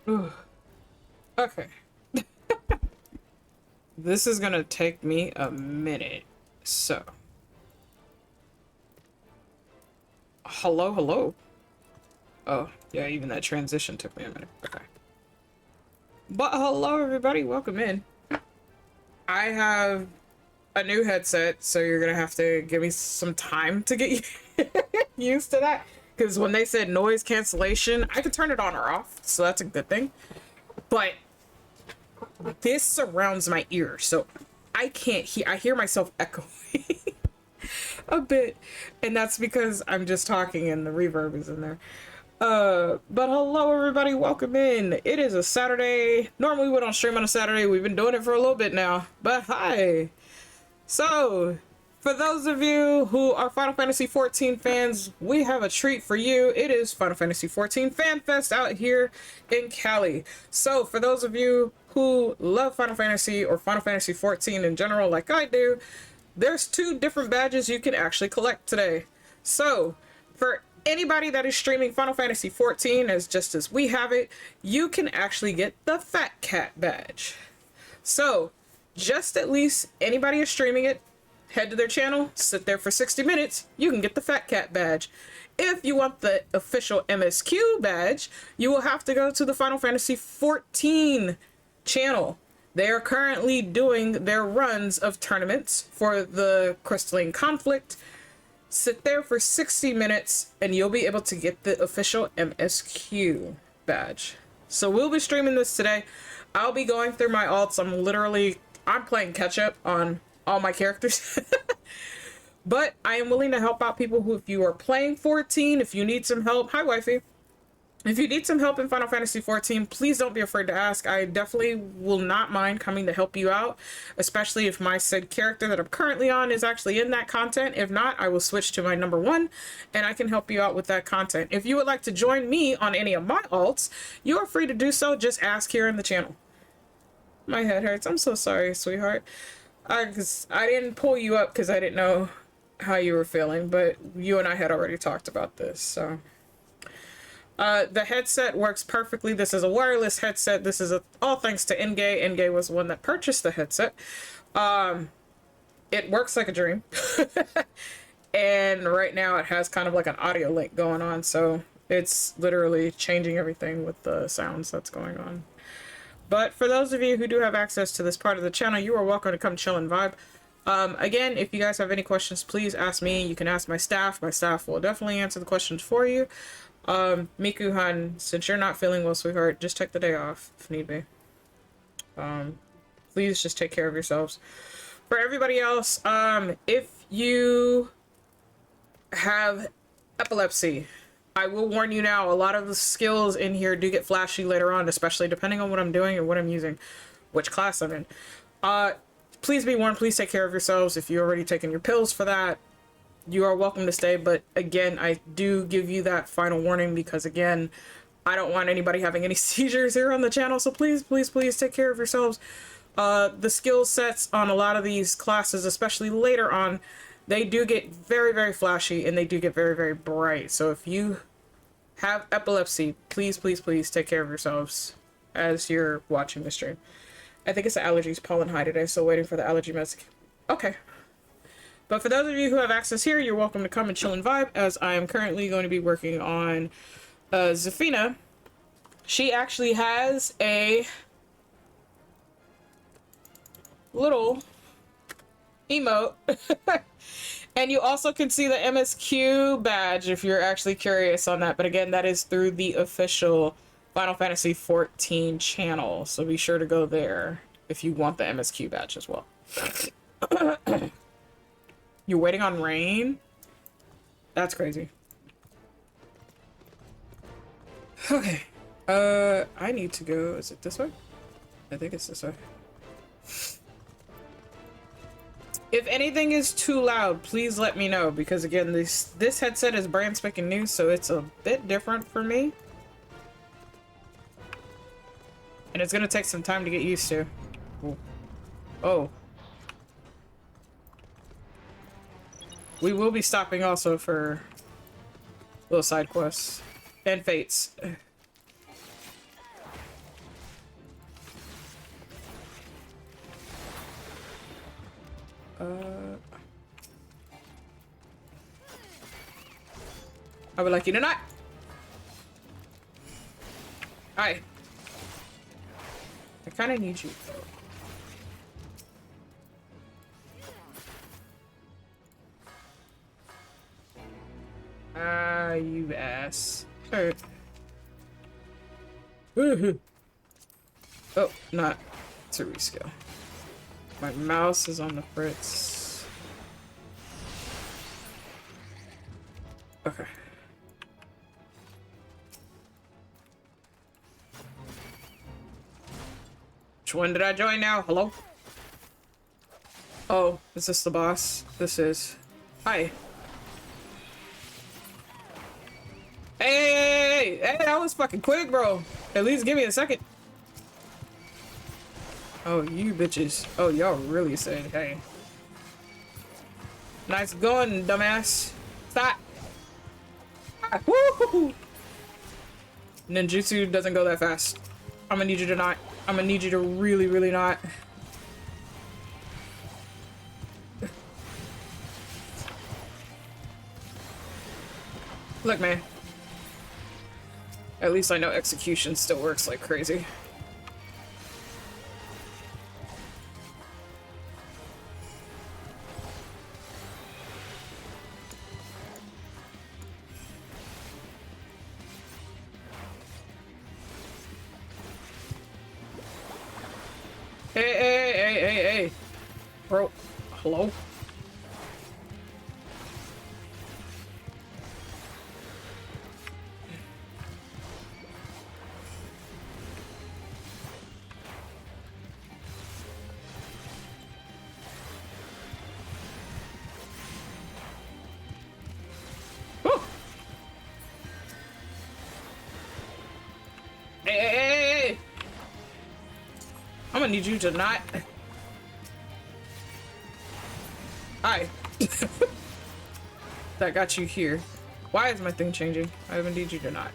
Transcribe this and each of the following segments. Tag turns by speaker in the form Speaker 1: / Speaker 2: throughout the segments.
Speaker 1: Ooh. Okay. This is gonna take me a minute. So. Hello, hello. Oh, yeah, even that transition took me a minute. Okay. But hello, everybody. Welcome in. I have a new headset, so you're gonna have to give me some time to get used to that. Because when they said noise cancellation, I could turn it on or off, so that's a good thing. But this surrounds my ear, so I can't hear. I hear myself echoing a bit, and that's because I'm just talking and the reverb is in there. But hello everybody, welcome in. It is a Saturday. Normally we don't stream on a Saturday. We've been doing it for a little bit now, but hi. So, for those of you who are Final Fantasy XIV fans, we have a treat for you. It is Final Fantasy XIV Fan Fest out here in Cali. So, for those of you who love Final Fantasy or Final Fantasy XIV in general like I do, there's 2 different badges you can actually collect today. So, for anybody that is streaming Final Fantasy XIV as just as we have it, you can actually get the Fat Cat badge. So, just at least anybody is streaming it, head to their channel, sit there for 60 minutes, you can get the Fat Cat badge. If you want the official MSQ badge, you will have to go to the Final Fantasy XIV channel. They are currently doing their runs of tournaments for the Crystalline Conflict. Sit there for 60 minutes and you'll be able to get the official MSQ badge. So we'll be streaming this today. I'll be going through my alts. I'm playing catch up on all my characters. But I am willing to help out people who, if you are playing 14, if you need some help, hi wifey. If you need some help in Final Fantasy XIV, please don't be afraid to ask. I definitely will not mind coming to help you out, especially if my said character that I'm currently on is actually in that content. If not, I will switch to my number 1 and I can help you out with that content. If you would like to join me on any of my alts, you are free to do so. Just ask here in the channel. My head hurts. I'm so sorry, sweetheart. I didn't pull you up because I didn't know how you were feeling, but you and I had already talked about this, so... the headset works perfectly. This is a wireless headset. This is all thanks to Engay. Engay was the one that purchased the headset. It works like a dream. And right now it has kind of like an audio link going on. So it's literally changing everything with the sounds that's going on. But for those of you who do have access to this part of the channel, you are welcome to come chill and vibe. Again, if you guys have any questions, please ask me. You can ask my staff. My staff will definitely answer the questions for you. Miku-han, since you're not feeling well, sweetheart, just take the day off if need be. Please just take care of yourselves. For everybody else, if you have epilepsy, I will warn you now, a lot of the skills in here do get flashy later on, especially depending on what I'm doing and what I'm using, which class I'm in. Please be warned, please take care of yourselves. If you're already taking your pills for that, you are welcome to stay, but again, I do give you that final warning because, again, I don't want anybody having any seizures here on the channel, so please, please, please take care of yourselves. The skill sets on a lot of these classes, especially later on, they do get very, very flashy, and they do get very, very bright, so if you have epilepsy, please, please, please take care of yourselves as you're watching the stream. I think it's the allergies, pollen high today, so waiting for the allergy meds. Okay. But for those of you who have access here, you're welcome to come and chill and vibe, as I am currently going to be working on Zafina. She actually has a little emote. And you also can see the MSQ badge if you're actually curious on that. But again, that is through the official Final Fantasy XIV channel. So be sure to go there if you want the MSQ badge as well. You're waiting on rain? That's crazy. Okay. I need to go. Is it this way? I think it's this way. If anything is too loud, please let me know, because again, this headset is brand spanking new, so it's a bit different for me. And it's gonna take some time to get used to. Ooh. Oh. We will be stopping also for little side quests and fates. I would like you to not. Hi. I kind of need you. Ah, you ass. Alright. Oh, not to rescale. My mouse is on the fritz. Okay. Which one did I join now? Hello? Oh, is this the boss? This is. Hi. Hey, that was fucking quick, bro. At least give me a second. Oh, you bitches. Oh, y'all really said, hey. Nice going, dumbass. Stop. Ah, woo! Ninjutsu doesn't go that fast. I'm gonna need you to not. I'm gonna need you to really, really not. Look, man. At least I know execution still works like crazy. Hey. Bro, hello? Woo! Hey. I'm gonna need you to not. Hi. That got you here. Why is my thing changing? I even need you to not.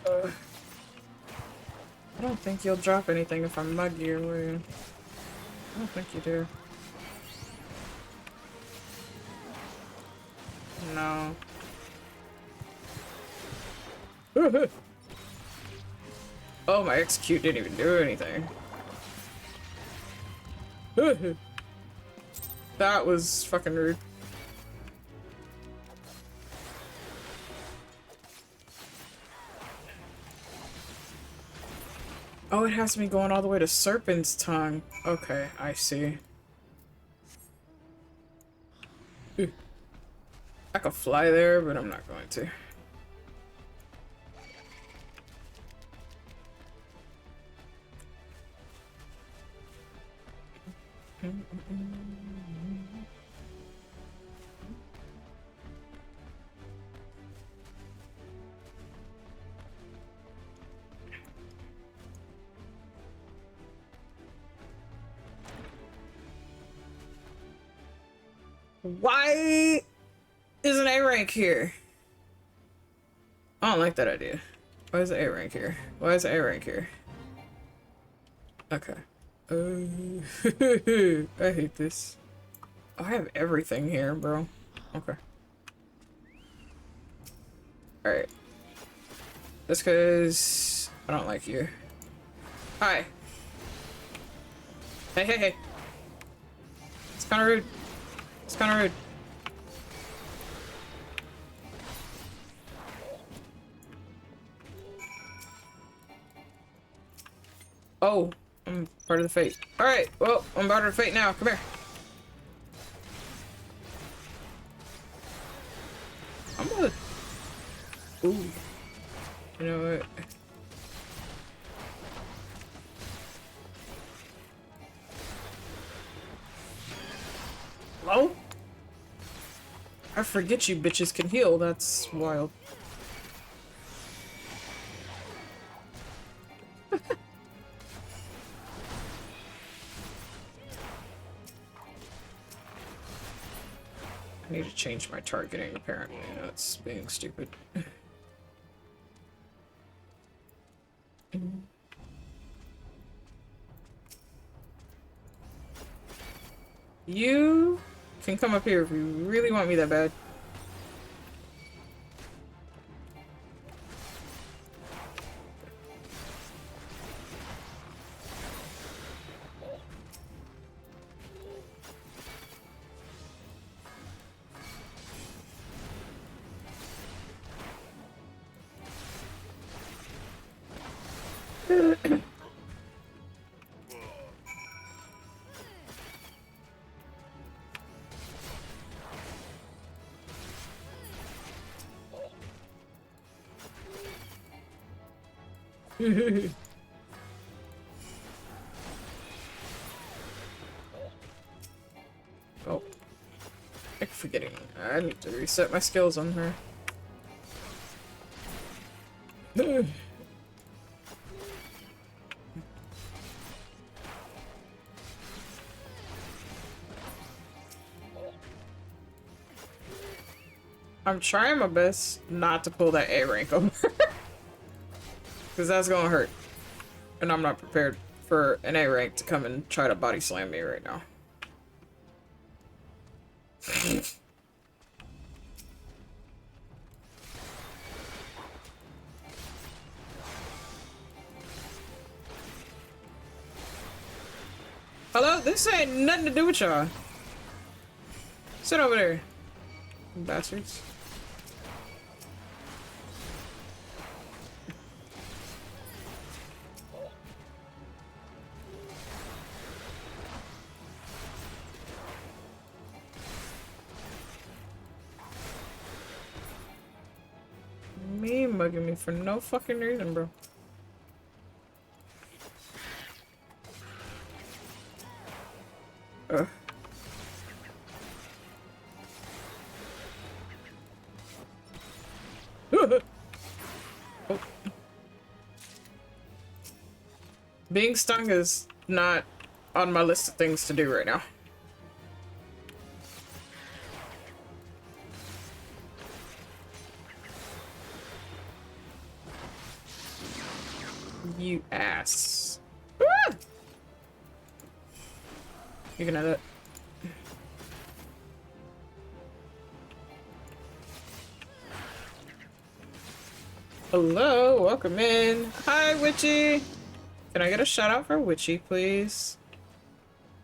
Speaker 1: I don't think you'll drop anything if I'm muggy, or will you? I don't think you do. No. Oh, my execute didn't even do anything. That was fucking rude. Oh, it has me going all the way to Serpent's Tongue. Okay, I see. I could fly there, but I'm not going to. Why is an A rank here? I don't like that idea. Why is an A rank here? Why is an A rank here? Okay. I hate this. I have everything here, bro. Okay. Alright. That's because I don't like you. Hi. Hey. It's kind of rude. It's kind of rude. Oh, I'm part of the fate. Alright, well, I'm part of the fate now. Come here. I'm gonna... Ooh. You know what? Hello? I forget you bitches can heal. That's wild. I need to change my targeting, apparently. That's being stupid. You can come up here if you really want me that bad. Oh, I keep forgetting. I need to reset my skills on her. I'm trying my best not to pull that A rank over. Because that's gonna hurt. And I'm not prepared for an A rank to come and try to body slam me right now. Hello? This ain't nothing to do with y'all. Sit over there, you bastards. Me mugging me for no fucking reason, bro. Ugh. Oh. Being stung is not on my list of things to do right now. You ass. Ah! You can have that. Hello, welcome in. Hi, Witchy. Can I get a shout out for Witchy, please?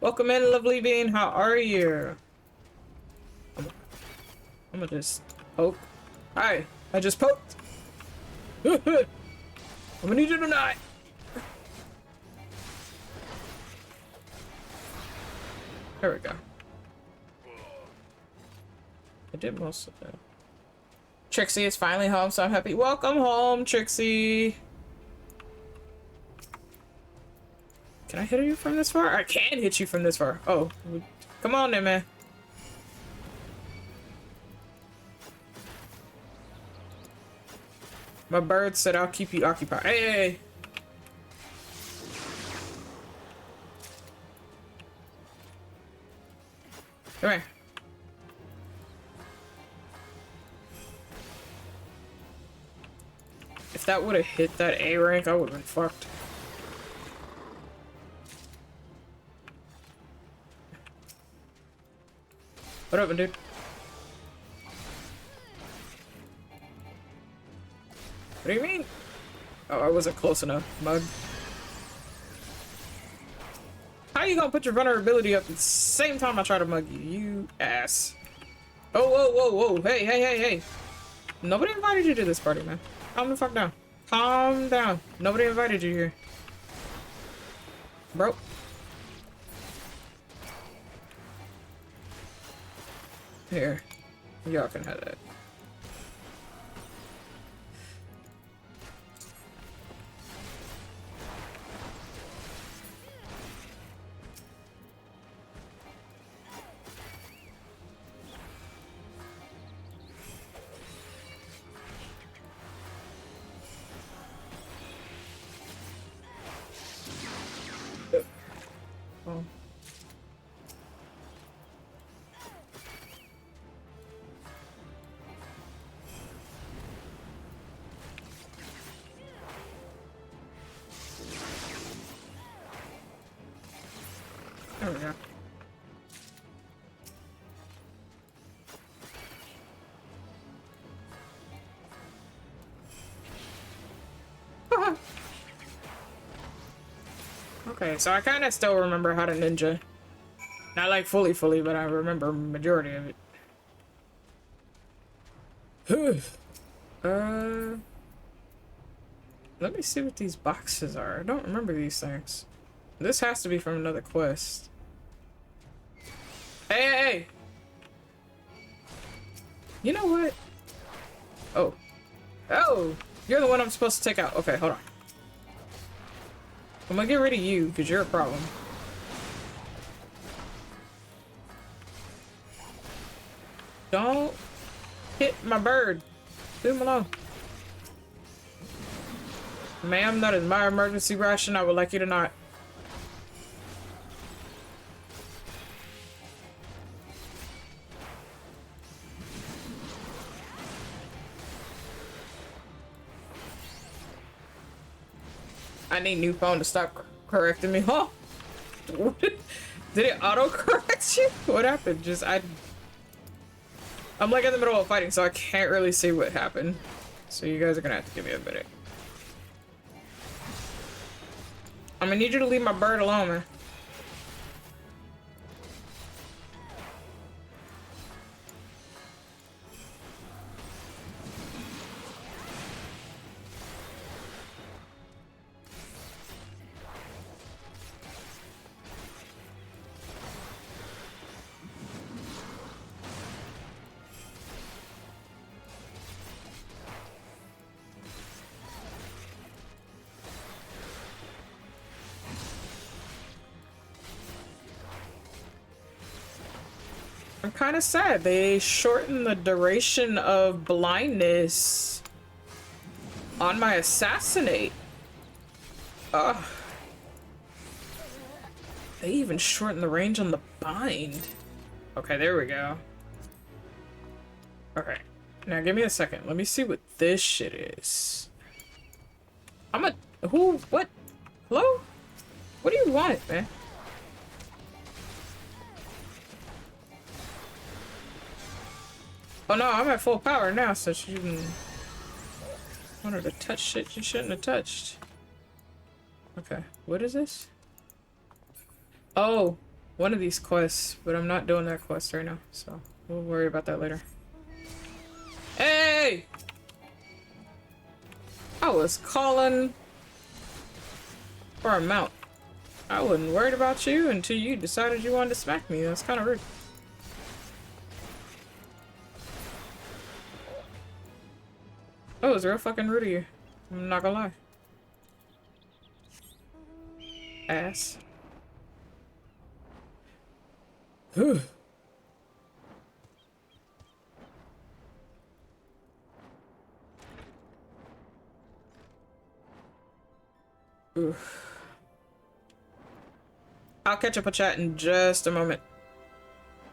Speaker 1: Welcome in, lovely bean. How are you? I'm gonna just poke. Hi, I just poked. I'm gonna need you tonight. There we go. I did most of that. Trixie is finally home, so I'm happy. Welcome home, Trixie. Can I hit you from this far? I can hit you from this far. Oh, come on then, man. My bird said I'll keep you occupied. Hey, hey, hey. Come here. If that would have hit that A rank, I would have been fucked. What up, dude? What do you mean? Oh, I wasn't close enough, mug. How you gonna put your vulnerability up at the same time I try to mug you? You ass. Oh, whoa, whoa, whoa. Hey, hey, hey, hey. Nobody invited you to this party, man. Calm the fuck down. Calm down. Nobody invited you here. Bro. Here. Y'all can have that. Oh. There we go. Okay, so I kind of still remember how to ninja. Not like fully, but I remember majority of it. Let me see what these boxes are. I don't remember these things. This has to be from another quest. Hey, hey, hey! You know what? Oh. Oh! You're the one I'm supposed to take out. Okay, hold on. I'm gonna get rid of you, because you're a problem. Don't hit my bird. Leave him alone. Ma'am, that is my emergency ration. I would like you to not. I need new phone to stop correcting me. Huh? Did it auto-correct you? What happened? I'm like in the middle of fighting, so I can't really see what happened. So you guys are gonna have to give me a minute. I'm gonna need you to leave my bird alone, man. I'm kind of sad. They shortened the duration of blindness on my assassinate. Ugh. They even shortened the range on the bind. Okay, there we go. Okay. Now give me a second. Let me see what this shit is. What? Hello? What do you want, man? Oh no, I'm at full power now, so you didn't want her to touch shit you shouldn't have touched. Okay, what is this? Oh, one of these quests, but I'm not doing that quest right now, so we'll worry about that later. Hey! I was calling for a mount. I wasn't worried about you until you decided you wanted to smack me. That's kind of rude. Oh, it's real fucking rude of you. I'm not gonna lie. Ass. Whew. Oof. I'll catch up a chat in just a moment.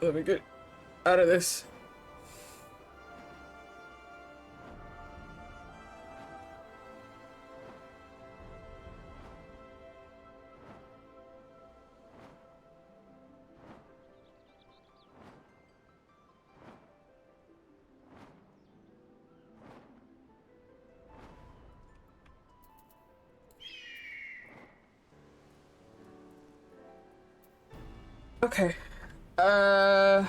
Speaker 1: Let me get out of this. Okay. Oh,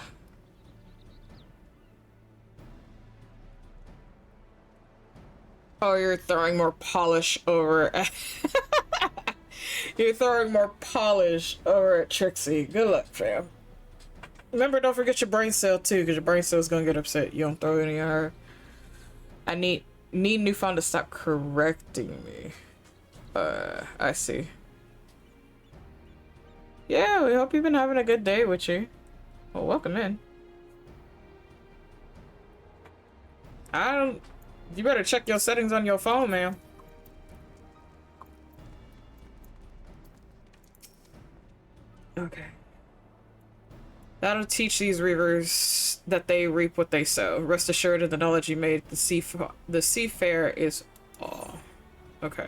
Speaker 1: you're throwing more polish over at You're throwing more polish over at Trixie. Good luck, fam. Remember, don't forget your brain cell too, because your brain cell's gonna get upset. You don't throw any at her. I need new phone to stop correcting me. I see. Yeah, we hope you've been having a good day with you. Well, welcome in. You better check your settings on your phone, ma'am. Okay. That'll teach these reavers that they reap what they sow. Rest assured of the knowledge you made, the seafarer is all. Okay.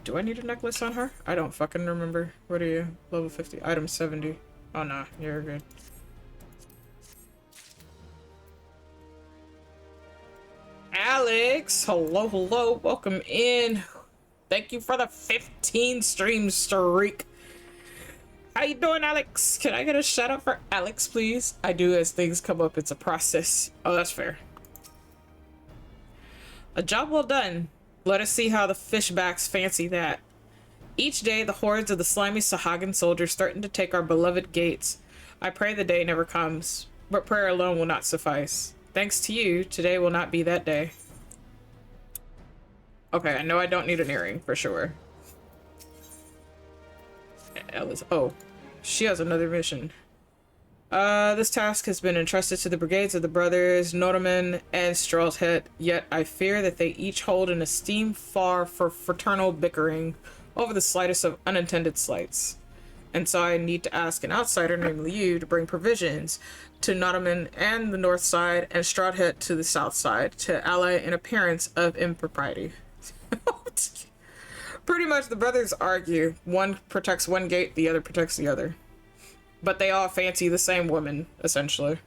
Speaker 1: Do I need a necklace on her? I don't fucking remember. What are you? Level 50. Item 70. Oh, nah. You're good. Alex! Hello, hello. Welcome in. Thank you for the 15 stream streak. How you doing, Alex? Can I get a shout out for Alex, please? I do as things come up. It's a process. Oh, that's fair. A job well done. Let us see how the fishbacks fancy that. Each day, the hordes of the slimy Sahagan soldiers threaten to take our beloved gates. I pray the day never comes, but prayer alone will not suffice. Thanks to you, today will not be that day. Okay, I know I don't need an earring, for sure. Ellis. Oh, she has another mission. This task has been entrusted to the brigades of the brothers Notaman and Strawshead, yet I fear that they each hold an esteem far for fraternal bickering over the slightest of unintended slights. And so I need to ask an outsider, namely you, to bring provisions to Notaman and the north side and Strawshead to the south side to allay an appearance of impropriety. Pretty much the brothers argue. One protects one gate, the other protects the other. But they all fancy the same woman, essentially.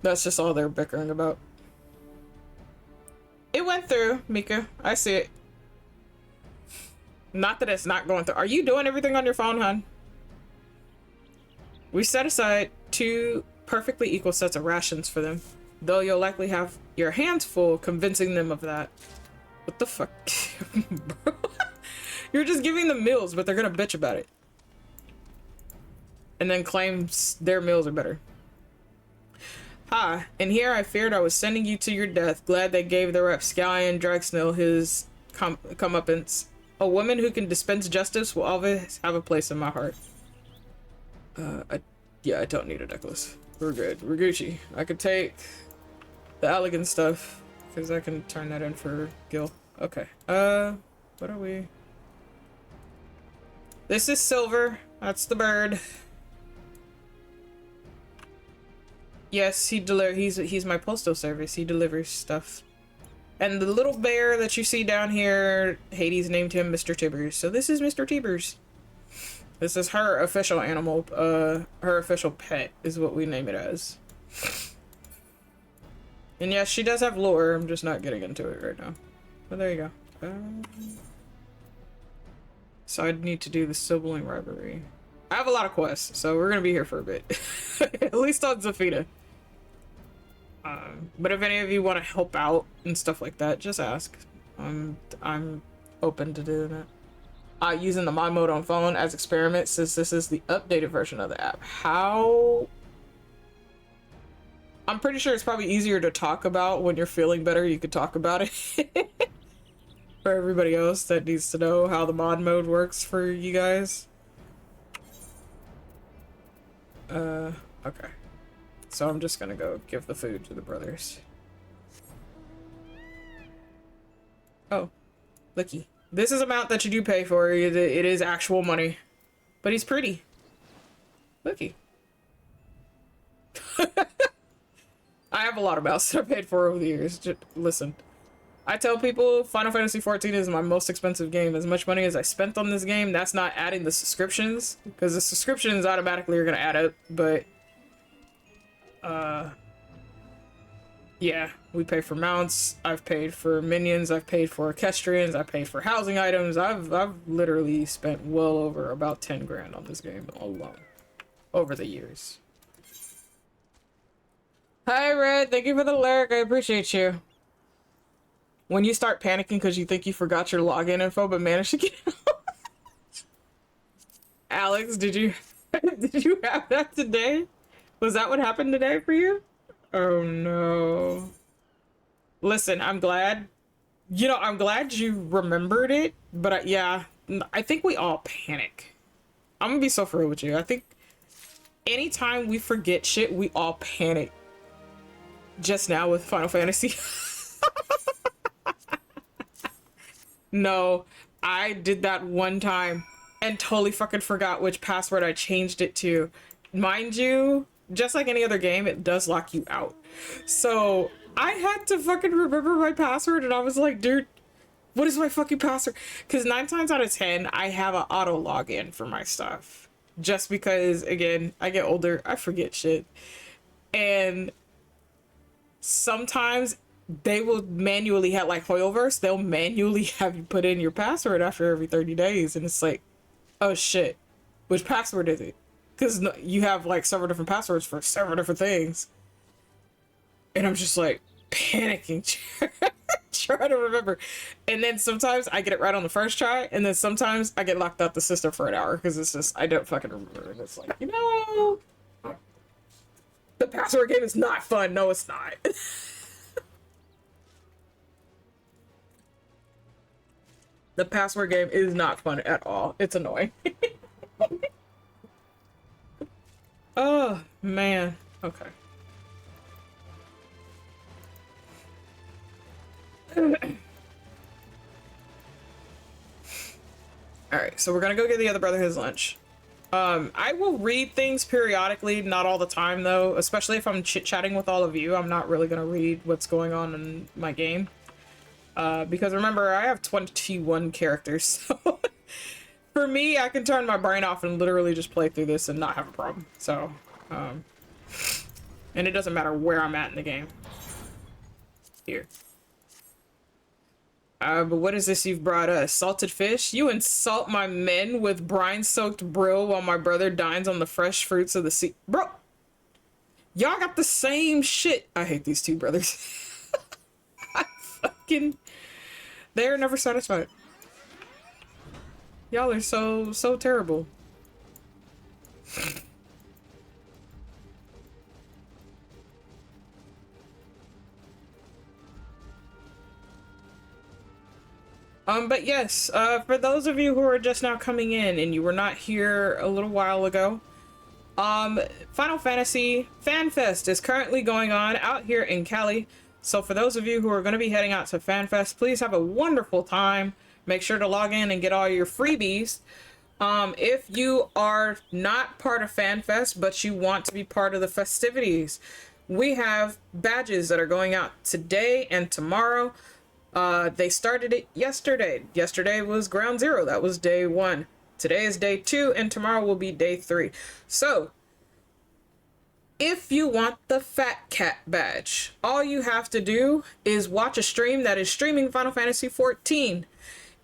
Speaker 1: That's just all they're bickering about. It went through, Mika. I see it. Not that it's not going through. Are you doing everything on your phone, hon? We set aside 2 perfectly equal sets of rations for them, though you'll likely have your hands full convincing them of that. What the fuck? You're just giving them meals, but they're gonna bitch about it. And then claims their meals are better. Ha, and here I feared I was sending you to your death. Glad they gave the rapscallion Dragsnell his comeuppance. A woman who can dispense justice will always have a place in my heart. Yeah, I don't need a necklace. We're good. We're Gucci. I could take the elegant stuff, because I can turn that in for Gil. Okay. What are we? This is Silver. That's the bird. Yes, he's my postal service. He delivers stuff. And the little bear that you see down here, Hades named him Mr. Tibbers. So this is Mr. Tibbers. This is her official animal, her official pet is what we name it as. And yes, she does have lore. I'm just not getting into it right now. But there you go. So I need to do the sibling rivalry. I have a lot of quests, so we're gonna be here for a bit. At least on Zafina. But if any of you want to help out and stuff like that, just ask. I'm open to doing it. Using the mod mode on phone as experiment, since this is the updated version of the app. How? I'm pretty sure it's probably easier to talk about when you're feeling better. You could talk about it. For everybody else that needs to know how the mod mode works for you guys. Okay. So I'm just gonna go give the food to the brothers. Oh, looky. This is amount that you do pay for. It is actual money. But he's pretty. Looky. I have a lot of mouse that I paid for over the years. Just listen. I tell people Final Fantasy XIV is my most expensive game. As much money as I spent on this game, that's not adding the subscriptions. Because the subscriptions automatically are going to add up. But, yeah, we pay for mounts. I've paid for minions. I've paid for equestrians. I paid for housing items. I've literally spent well over about 10 grand on this game alone. Over the years. Hi, Red. Thank you for the lyric. I appreciate you. When you start panicking because you think you forgot your login info but managed to get out. Alex, did you have that today? Was that what happened today for you? Oh no. Listen, I'm glad. You know, I'm glad you remembered it, but yeah, I think we all panic. I'm gonna be so for real with you. I think anytime we forget shit, we all panic. Just now with Final Fantasy. No, I did that one time and totally fucking forgot which password I changed it to. Mind you, just like any other game, it does lock you out. So I had to fucking remember my password and I was like, dude, what is my fucking password? Because 9 times out of 10, I have an auto login for my stuff. Just because, again, I get older, I forget shit. And sometimes they will manually have like Hoyoverse, they'll manually have you put in your password after every 30 days. And it's like, oh shit, which password is it? Because you have like several different passwords for several different things. And I'm just like panicking, trying to remember. And then sometimes I get it right on the first try. And then sometimes I get locked out the system for an hour because it's just, I don't fucking remember. And it's like, the password game is not fun. No, it's not. The password game is not fun at all. It's annoying. Oh, man. Okay. Alright, so we're gonna go get the other brother his lunch. I will read things periodically, not all the time though, especially if I'm chit-chatting with all of you. I'm not really gonna read what's going on in my game. Because remember, I have 21 characters, so for me, I can turn my brain off and literally just play through this and not have a problem. So, and it doesn't matter where I'm at in the game. Here. But what is this you've brought us? Salted fish? You insult my men with brine-soaked brill while my brother dines on the fresh fruits of the sea. Bro! Y'all got the same shit. I hate these two brothers. I fucking... They're never satisfied. Y'all are so terrible. But yes, for those of you who are just now coming in and you were not here a little while ago, Final Fantasy FanFest is currently going on out here in Cali. So for those of you who are going to be heading out to FanFest, please have a wonderful time. Make sure to log in and get all your freebies. If you are not part of FanFest, but you want to be part of the festivities, we have badges that are going out today and tomorrow. They started it yesterday. Yesterday was ground zero. That was day 1. Today is day 2, and tomorrow will be day 3. So, if you want the Fat Cat badge, all you have to do is watch a stream that is streaming Final Fantasy XIV.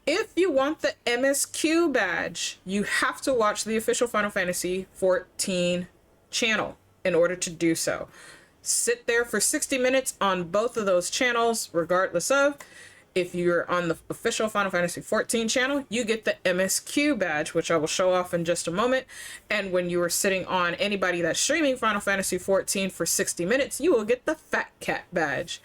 Speaker 1: If you want the MSQ badge, you have to watch the official Final Fantasy XIV channel in order to do so. Sit there for 60 minutes on both of those channels, regardless of. If you're on the official Final Fantasy XIV channel, you get the MSQ badge, which I will show off in just a moment. And when you are sitting on anybody that's streaming Final Fantasy XIV for 60 minutes, you will get the Fat Cat badge.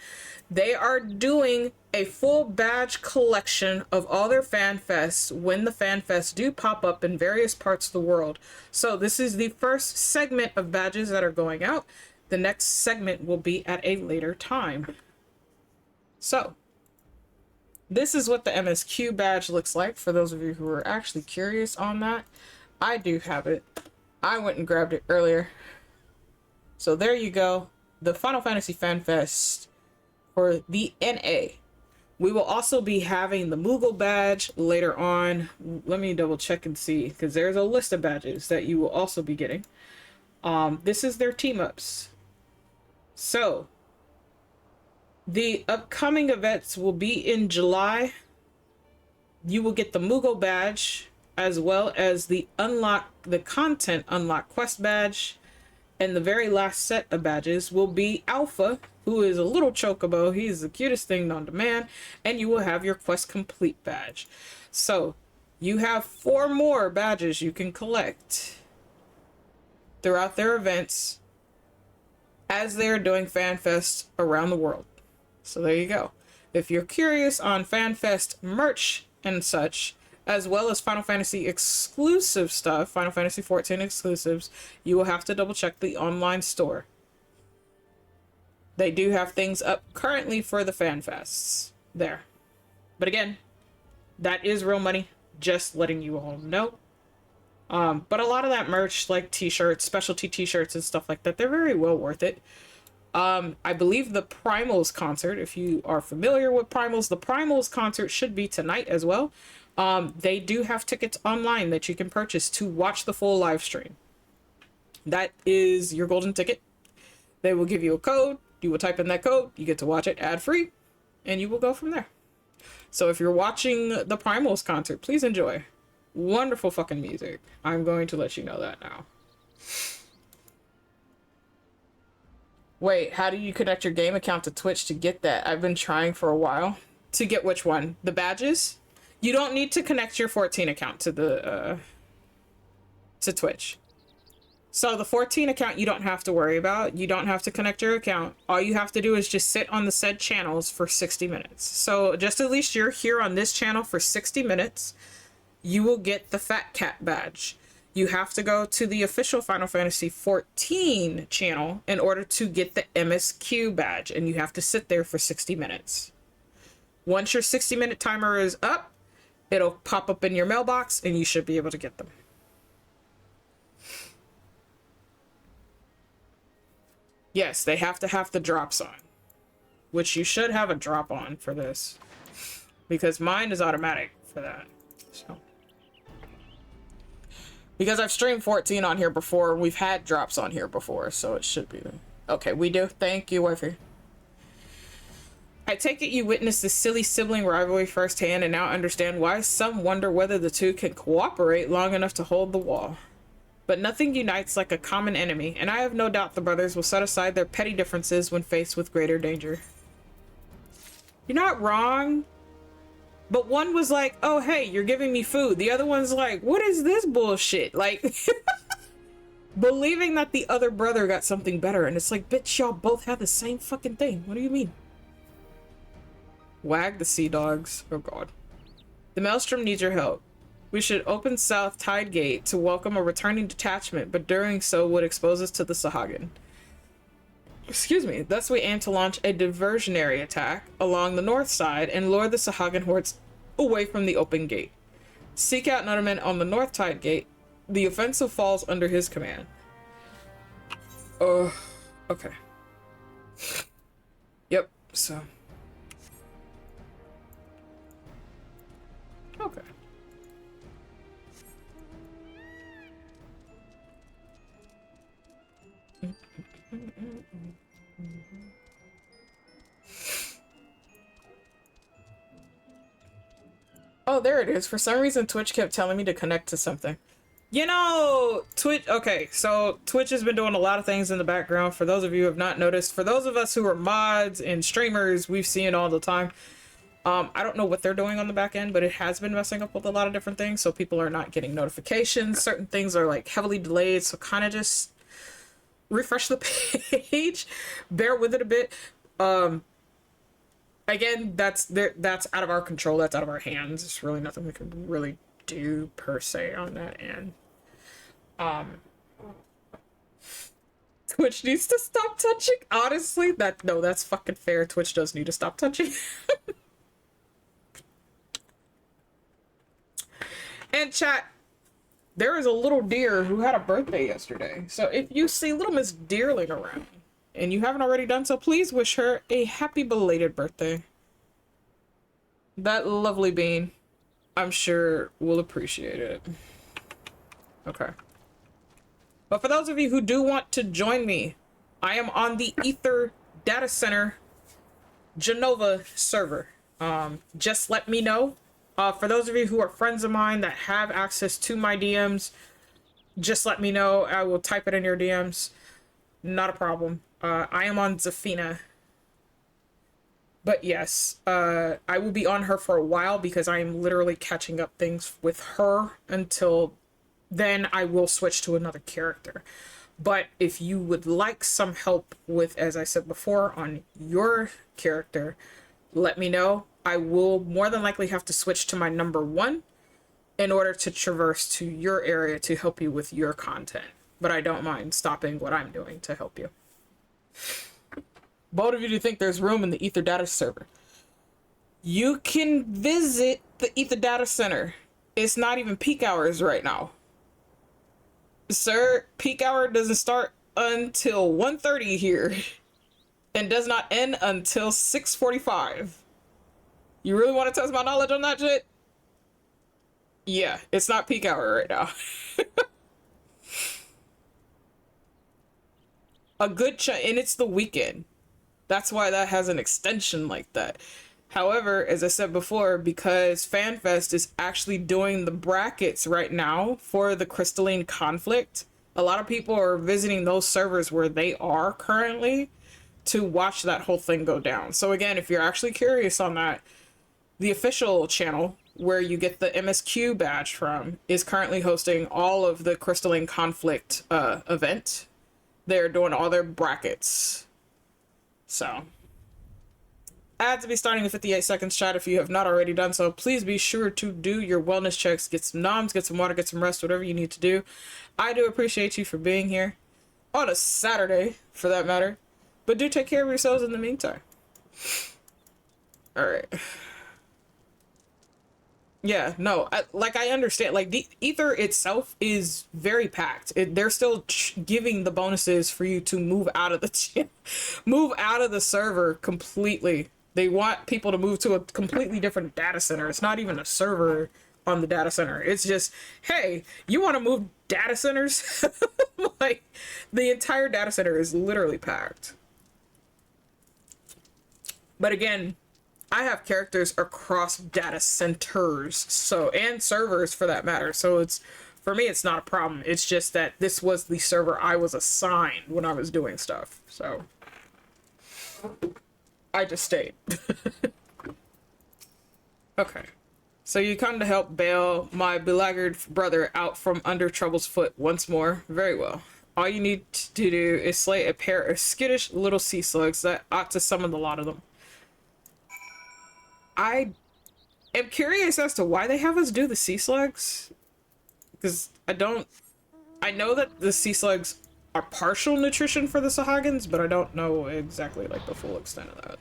Speaker 1: They are doing a full badge collection of all their fan fests when the fan fests do pop up in various parts of the world. So this is the first segment of badges that are going out. The next segment will be at a later time. So, this is what the MSQ badge looks like for those of you who are actually curious on that. I do have it. I went and grabbed it earlier. So there you go. The Final Fantasy Fan Fest for the NA. We will also be having the Moogle badge later on. Let me double check and see, because there's a list of badges that you will also be getting. This is their team ups. So, the upcoming events will be in July. You will get the Moogle badge, as well as the content unlock quest badge. And the very last set of badges will be Alpha, who is a little chocobo. He's the cutest thing known to man. And you will have your quest complete badge. So, you have 4 more badges you can collect throughout their events as they're doing FanFest around the world. So there you go. If you're curious on FanFest merch and such, as well as Final Fantasy exclusive stuff, Final Fantasy XIV exclusives, you will have to double check the online store. They do have things up currently for the FanFests there. But again, that is real money, just letting you all know. But a lot of that merch, like t-shirts, specialty t-shirts and stuff like that, they're very well worth it. I believe the Primals concert, if you are familiar with Primals, the Primals concert should be tonight as well. They do have tickets online that you can purchase to watch the full live stream. That is your golden ticket. They will give you a code. You will type in that code, you get to watch it ad-free, and you will go from there. So if you're watching the Primals concert, please enjoy. Wonderful fucking music. I'm going to let you know that now. Wait, how do you connect your game account to Twitch to get that? I've been trying for a while. To get which one? The badges? You don't need to connect your 14 account to the, to Twitch. So the 14 account you don't have to worry about. You don't have to connect your account. All you have to do is just sit on the said channels for 60 minutes. So just at least you're here on this channel for 60 minutes, you will get the Fat Cat badge. You have to go to the official Final Fantasy XIV channel in order to get the MSQ badge, and you have to sit there for 60 minutes. Once your 60-minute timer is up, it'll pop up in your mailbox and you should be able to get them. Yes, they have to have the drops on, which you should have a drop on for this, because mine is automatic for that. So, because I've streamed 14 on here before, we've had drops on here before, so it should be there. Okay, we do. Thank you, wifey. I take it you witnessed this silly sibling rivalry firsthand and now understand why some wonder whether the two can cooperate long enough to hold the wall. But nothing unites like a common enemy, and I have no doubt the brothers will set aside their petty differences when faced with greater danger. You're not wrong. But one was like, oh, hey, you're giving me food. The other one's like, what is this bullshit? Like, believing that the other brother got something better. And it's like, bitch, y'all both have the same fucking thing. What do you mean? Wag the sea dogs. Oh, God. The Maelstrom needs your help. We should open South Tide Gate to welcome a returning detachment, but doing so would expose us to the Sahagin. Excuse me. Thus we aim to launch a diversionary attack along the north side and lure the Sahagin hordes away from the open gate. Seek out Nutterman on the North Tide Gate. The offensive falls under his command. Okay. Yep, so. Okay. Oh, there it is. For some reason, Twitch kept telling me to connect to something. You know, Twitch... Okay, so Twitch has been doing a lot of things in the background. For those of you who have not noticed, for those of us who are mods and streamers, we've seen it all the time. I don't know what they're doing on the back end, but it has been messing up with a lot of different things. So people are not getting notifications. Certain things are like heavily delayed. So kind of just refresh the page. Bear with it a bit. Again, that's out of our control. That's out of our hands. There's really nothing we can really do per se on that end. Twitch needs to stop touching. Honestly, that's fucking fair. Twitch does need to stop touching. And chat, there is a little deer who had a birthday yesterday. So if you see little Miss Deerling around and you haven't already done so, please wish her a happy belated birthday. That lovely bean, I'm sure, will appreciate it. Okay. But for those of you who do want to join me, I am on the Ether Data Center Genova server. Just let me know. For those of you who are friends of mine that have access to my DMs, just let me know. I will type it in your DMs. Not a problem. I am on Zafina. But yes, I will be on her for a while because I am literally catching up things with her. Until then, I will switch to another character. But if you would like some help with, as I said before, on your character, let me know. I will more than likely have to switch to my number 1 in order to traverse to your area to help you with your content. But I don't mind stopping what I'm doing to help you. Both of you do think there's room in the Ether Data server. You can visit the Ether Data Center. It's not even peak hours right now. Sir, peak hour doesn't start until 1:30 here. And does not end until 6:45. You really want to test my knowledge on that shit? Yeah, it's not peak hour right now. A good chunk, and it's the weekend. That's why that has an extension like that. However, as I said before, because FanFest is actually doing the brackets right now for the Crystalline conflict, a lot of people are visiting those servers where they are currently to watch that whole thing go down. So again, if you're actually curious on that, the official channel where you get the MSQ badge from is currently hosting all of the Crystalline conflict event. They're doing all their brackets. So ads to be starting in 58 seconds, chat. If you have not already done so, please be sure to do your wellness checks, get some noms, get some water, get some rest, whatever you need to do. I do appreciate you for being here on a Saturday, for that matter, but do take care of yourselves in the meantime. All right. Yeah, no, I understand. Like, the ether itself is very packed. They're still giving the bonuses for you to move out of the move out of the server completely. They want people to move to a completely different data center. It's not even a server on the data center. It's just, hey, you want to move data centers? Like, the entire data center is literally packed. But again, I have characters across data centers, so, and servers for that matter. So it's, for me, it's not a problem. It's just that this was the server I was assigned when I was doing stuff. So I just stayed. Okay. So you come to help bail my belaggard brother out from under trouble's foot once more. Very well. All you need to do is slay a pair of skittish little sea slugs that ought to summon the lot of them. I am curious as to why they have us do the sea slugs. Because I know that the sea slugs are partial nutrition for the Sahagins, but I don't know exactly like the full extent of that.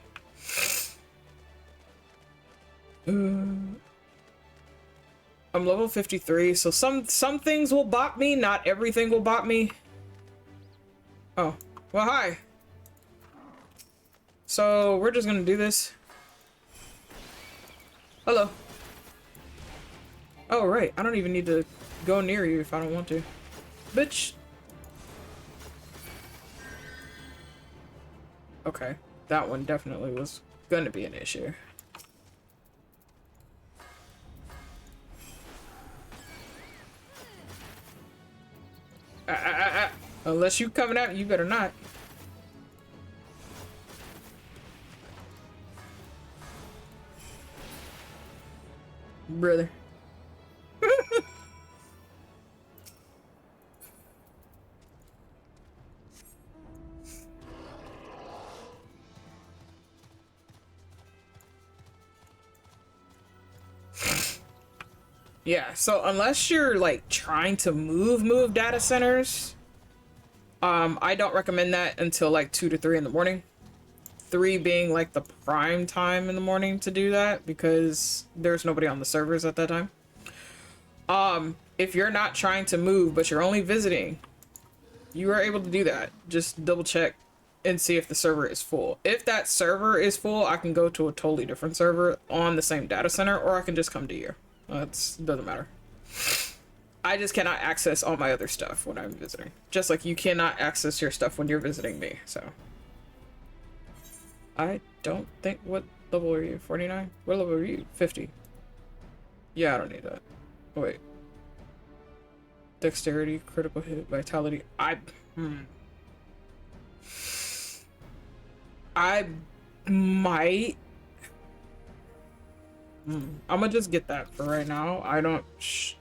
Speaker 1: I'm level 53, so some things will bop me, not everything will bop me. Oh, well, hi. So we're just gonna do this. Hello. Oh, right. I don't even need to go near you if I don't want to. Bitch. Okay. That one definitely was gonna be an issue. Unless you coming at me, you better not. Brother. Yeah, so unless you're like trying to move data centers, I don't recommend that until like 2 to 3 in the morning. 3 being like the prime time in the morning to do that because there's nobody on the servers at that time. If you're not trying to move but you're only visiting, you are able to do that. Just double check and see if the server is full. If that server is full, I can go to a totally different server on the same data center, or I can just come to you. It doesn't matter. I just cannot access all my other stuff when I'm visiting. Just like you cannot access your stuff when you're visiting me, so. I don't think, what level are you? 49? What level are you? 50. Yeah, I don't need that. Oh, wait. Dexterity, critical hit, vitality. I might. I'm gonna just get that for right now. I don't,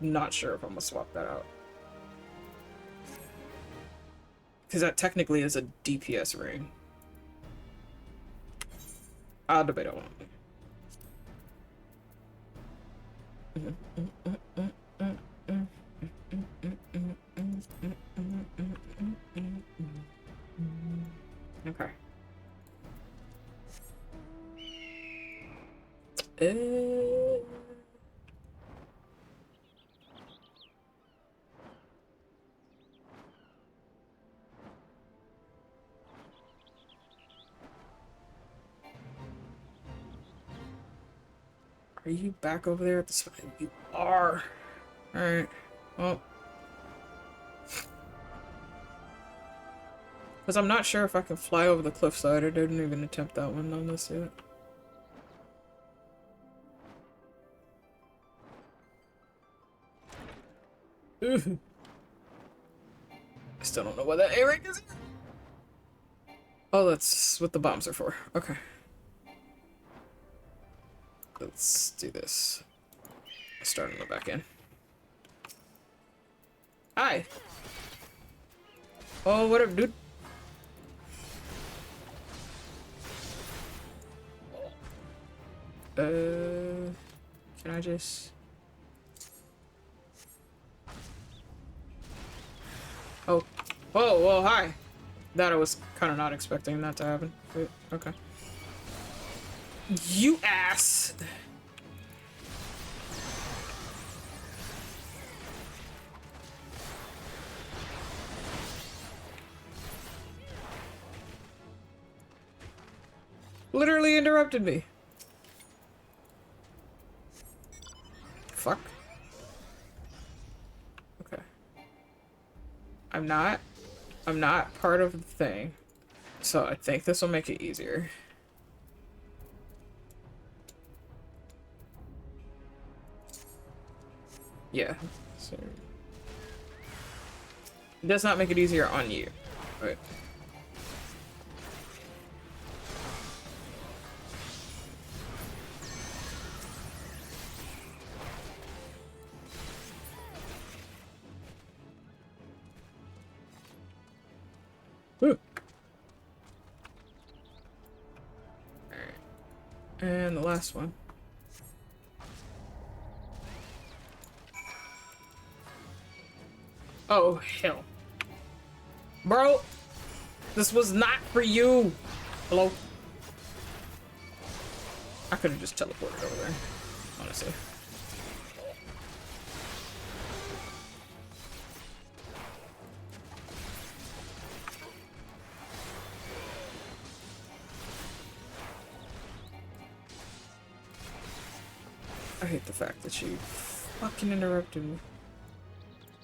Speaker 1: not sure if I'm gonna swap that out. Because that technically is a DPS ring. I'll debate it one. Okay. Are you back over there at the spot? You are. Alright. Well. Because I'm not sure if I can fly over the cliffside. I didn't even attempt that one on this yet. Ooh. I still don't know what that A rank is. Oh, that's what the bombs are for. Okay. Let's do this. Start on the back end. Hi. Oh, what up, dude? Can I just... Oh. Whoa, whoa, hi. That I was kind of not expecting that to happen. Wait, okay. You ass! Literally interrupted me. Fuck. Okay. I'm not part of the thing. So I think this will make it easier. Yeah. So it does not make it easier on you. Right. Alright. And the last one. Oh, hell. Bro, this was not for you. Hello? I could have just teleported over there, honestly. I hate the fact that you fucking interrupted me.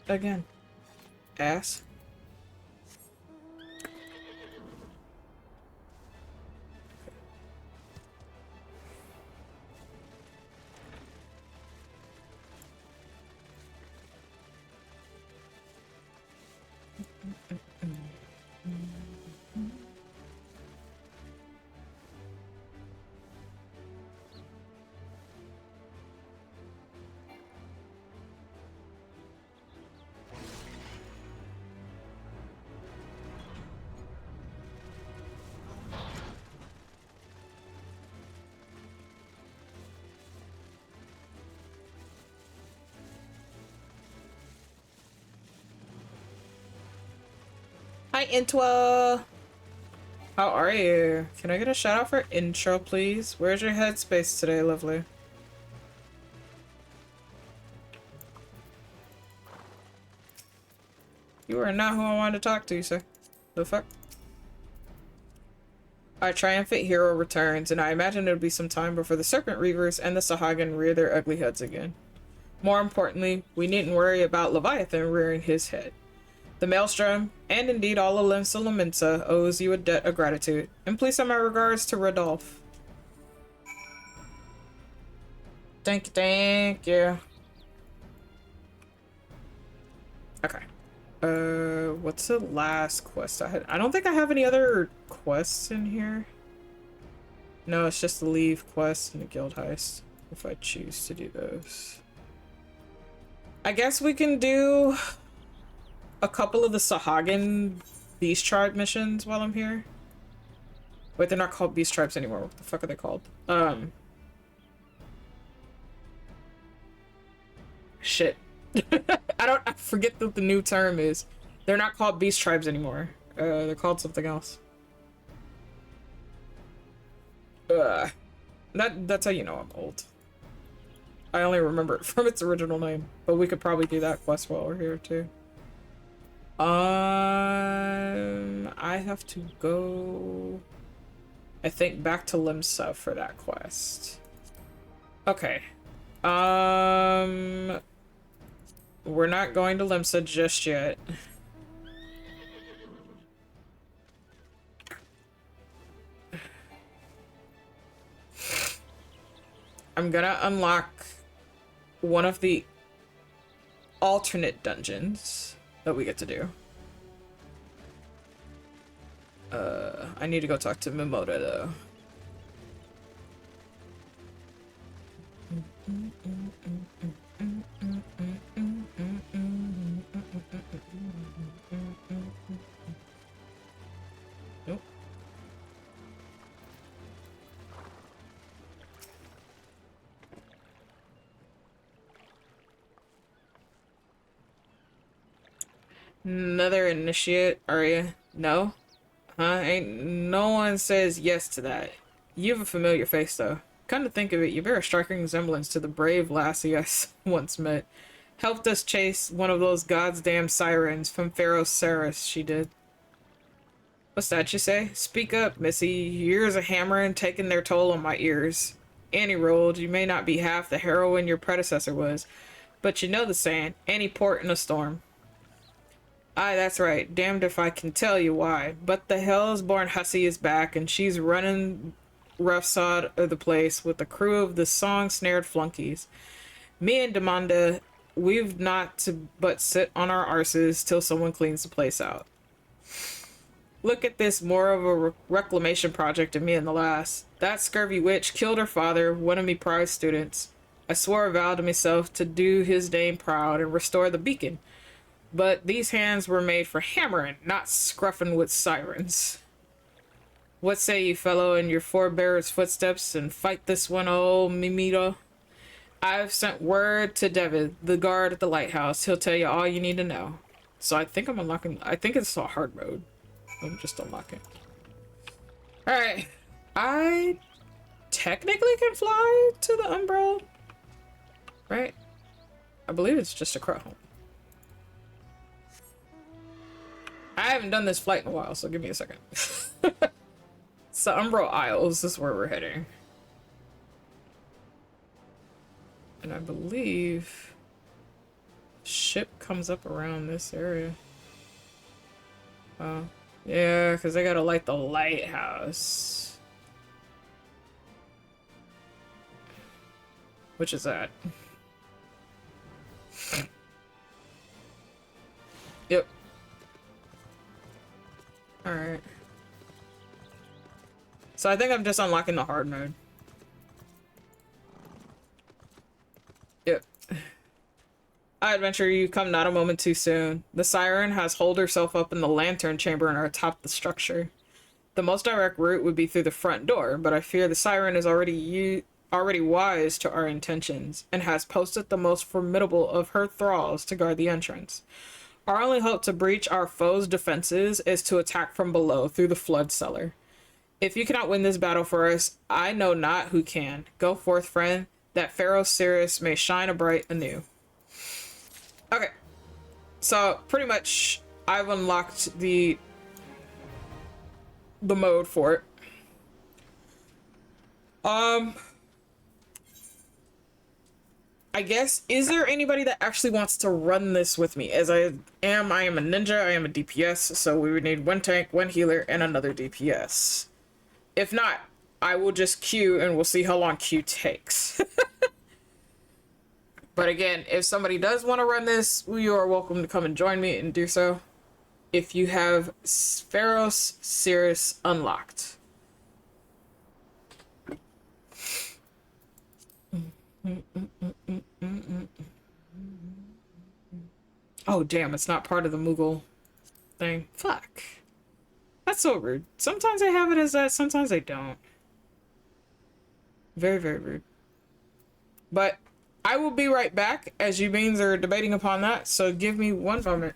Speaker 1: Again. Ass. Hi, Intwa! How are you? Can I get a shout out for intro, please? Where's your headspace today, lovely? You are not who I wanted to talk to, sir. The fuck? Our triumphant hero returns, and I imagine it'll be some time before the Serpent Reavers and the Sahagin rear their ugly heads again. More importantly, we needn't worry about Leviathan rearing his head. The Maelstrom, and indeed all of Limsa Lominsa, owes you a debt of gratitude, and please send my regards to Rodolph. Thank you. Okay. What's the last quest I had? I don't think I have any other quests in here. No, it's just the leave quest and the guild heist, if I choose to do those. I guess we can do a couple of the Sahagin Beast Tribe missions while I'm here. Wait, they're not called Beast Tribes anymore. What the fuck are they called? Shit. I forget what the new term is. They're not called Beast Tribes anymore. They're called something else. That's how you know I'm old. I only remember it from its original name, but we could probably do that quest while we're here too. I have to go, I think, back to Limsa for that quest. Okay. We're not going to Limsa just yet. I'm gonna unlock one of the alternate dungeons that we get to do. I need to go talk to Mimoda though. Nope. Another initiate, are you? No? Huh? Ain't no one says yes to that. You have a familiar face though. Come to think of it, you bear a striking resemblance to the brave lassie I once met. Helped us chase one of those goddamn sirens from Pharaoh Saris, she did. What's that you say? Speak up, missy. Years of hammering taking their toll on my ears. Annie rolled, you may not be half the heroine your predecessor was, but you know the saying, any port in a storm. Aye, that's right. Damned if I can tell you why. But the hell's-born hussy is back, and she's running roughsod of the place with a crew of the song-snared flunkies. Me and Demanda, we've not to but sit on our arses till someone cleans the place out. Look at this, more of a reclamation project of me and the lass. That scurvy witch killed her father, one of me prize students. I swore a vow to myself to do his name proud and restore the beacon. But these hands were made for hammering, not scruffing with sirens. What say you, fellow, in your forebear's footsteps and fight this one, old Mimito? I've sent word to David, the guard at the lighthouse. He'll tell you all you need to know. So I think I'm unlocking... I think it's a hard mode. I'm just unlocking. Alright. I technically can fly to the Umbrella. Right? I believe it's just a crow. I haven't done this flight in a while, so give me a second. It's the Umbro Isles. This is where we're heading. And I believe ship comes up around this area. Oh, yeah, because I gotta light the lighthouse. Which is that? Yep. Alright. So I think I'm just unlocking the hard mode. Yep. I adventure you come not a moment too soon. The siren has holed herself up in the lantern chamber and are atop the structure. The most direct route would be through the front door, but I fear the siren is already wise to our intentions and has posted the most formidable of her thralls to guard the entrance. Our only hope to breach our foes' defenses is to attack from below through the flood cellar. If you cannot win this battle for us, I know not who can. Go forth, friend, that Pharaoh Sirius may shine a bright anew. Okay, so pretty much I've unlocked the mode for it. I guess, is there anybody that actually wants to run this with me? As I am a ninja, I am a DPS, so we would need one tank, one healer, and another DPS. If not, I will just queue and we'll see how long queue takes. But again, if somebody does want to run this, you are welcome to come and join me and do so. If you have Pharaoh Sirius unlocked. Oh damn, it's not part of the Moogle thing. Fuck. That's so rude. Sometimes I have it as that, sometimes I don't. Very, very rude. But I will be right back as you beings are debating upon that, so give me one moment.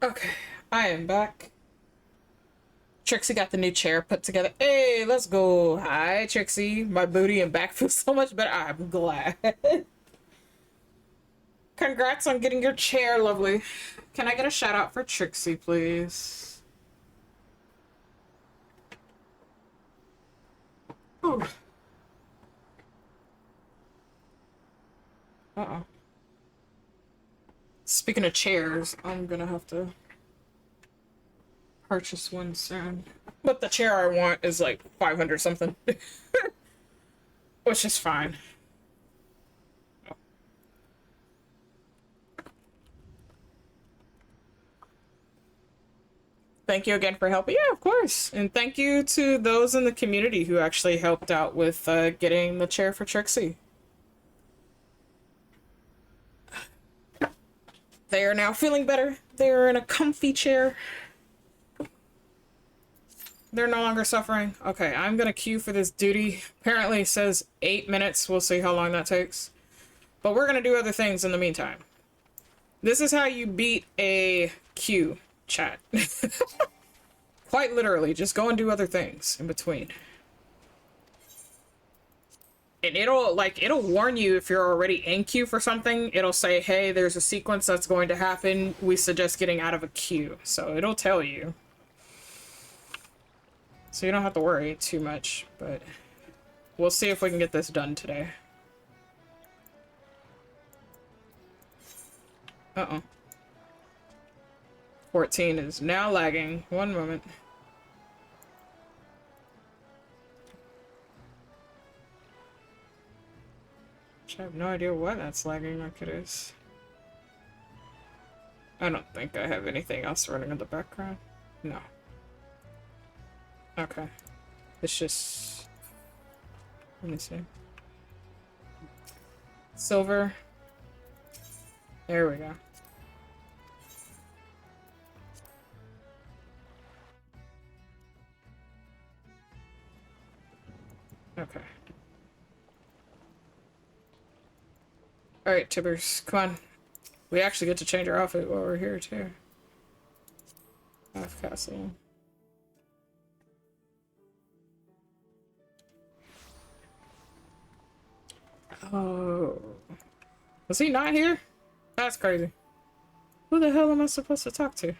Speaker 1: Okay, I am back. Trixie got the new chair put together. Hey, let's go. Hi, Trixie. My booty and back feel so much better. I'm glad. Congrats on getting your chair, lovely. Can I get a shout out for Trixie, please? Oh. Uh-oh. Speaking of chairs, I'm gonna have to purchase one soon. But the chair I want is like 500 something. Which is fine. Oh. Thank you again for helping. Yeah, of course. And thank you to those in the community who actually helped out with getting the chair for Trixie. They are now feeling better. They're in a comfy chair. They're no longer suffering. Okay, I'm gonna queue for this duty. Apparently it says 8 minutes. We'll see how long that takes. But we're gonna do other things in the meantime. This is how you beat a queue, chat. Quite literally, just go and do other things in between. And it'll warn you if you're already in queue for something. It'll say, hey, there's a sequence that's going to happen. We suggest getting out of a queue. So it'll tell you. So you don't have to worry too much, but we'll see if we can get this done today. Uh-oh. 14 is now lagging. One moment. I have no idea why that's lagging like it is. I don't think I have anything else running in the background. No. Okay. It's just... Let me see. Silver. There we go. Okay. Alright, Tibbers, come on. We actually get to change our outfit while we're here, too. Half castle. Oh. Was he not here? That's crazy. Who the hell am I supposed to talk to?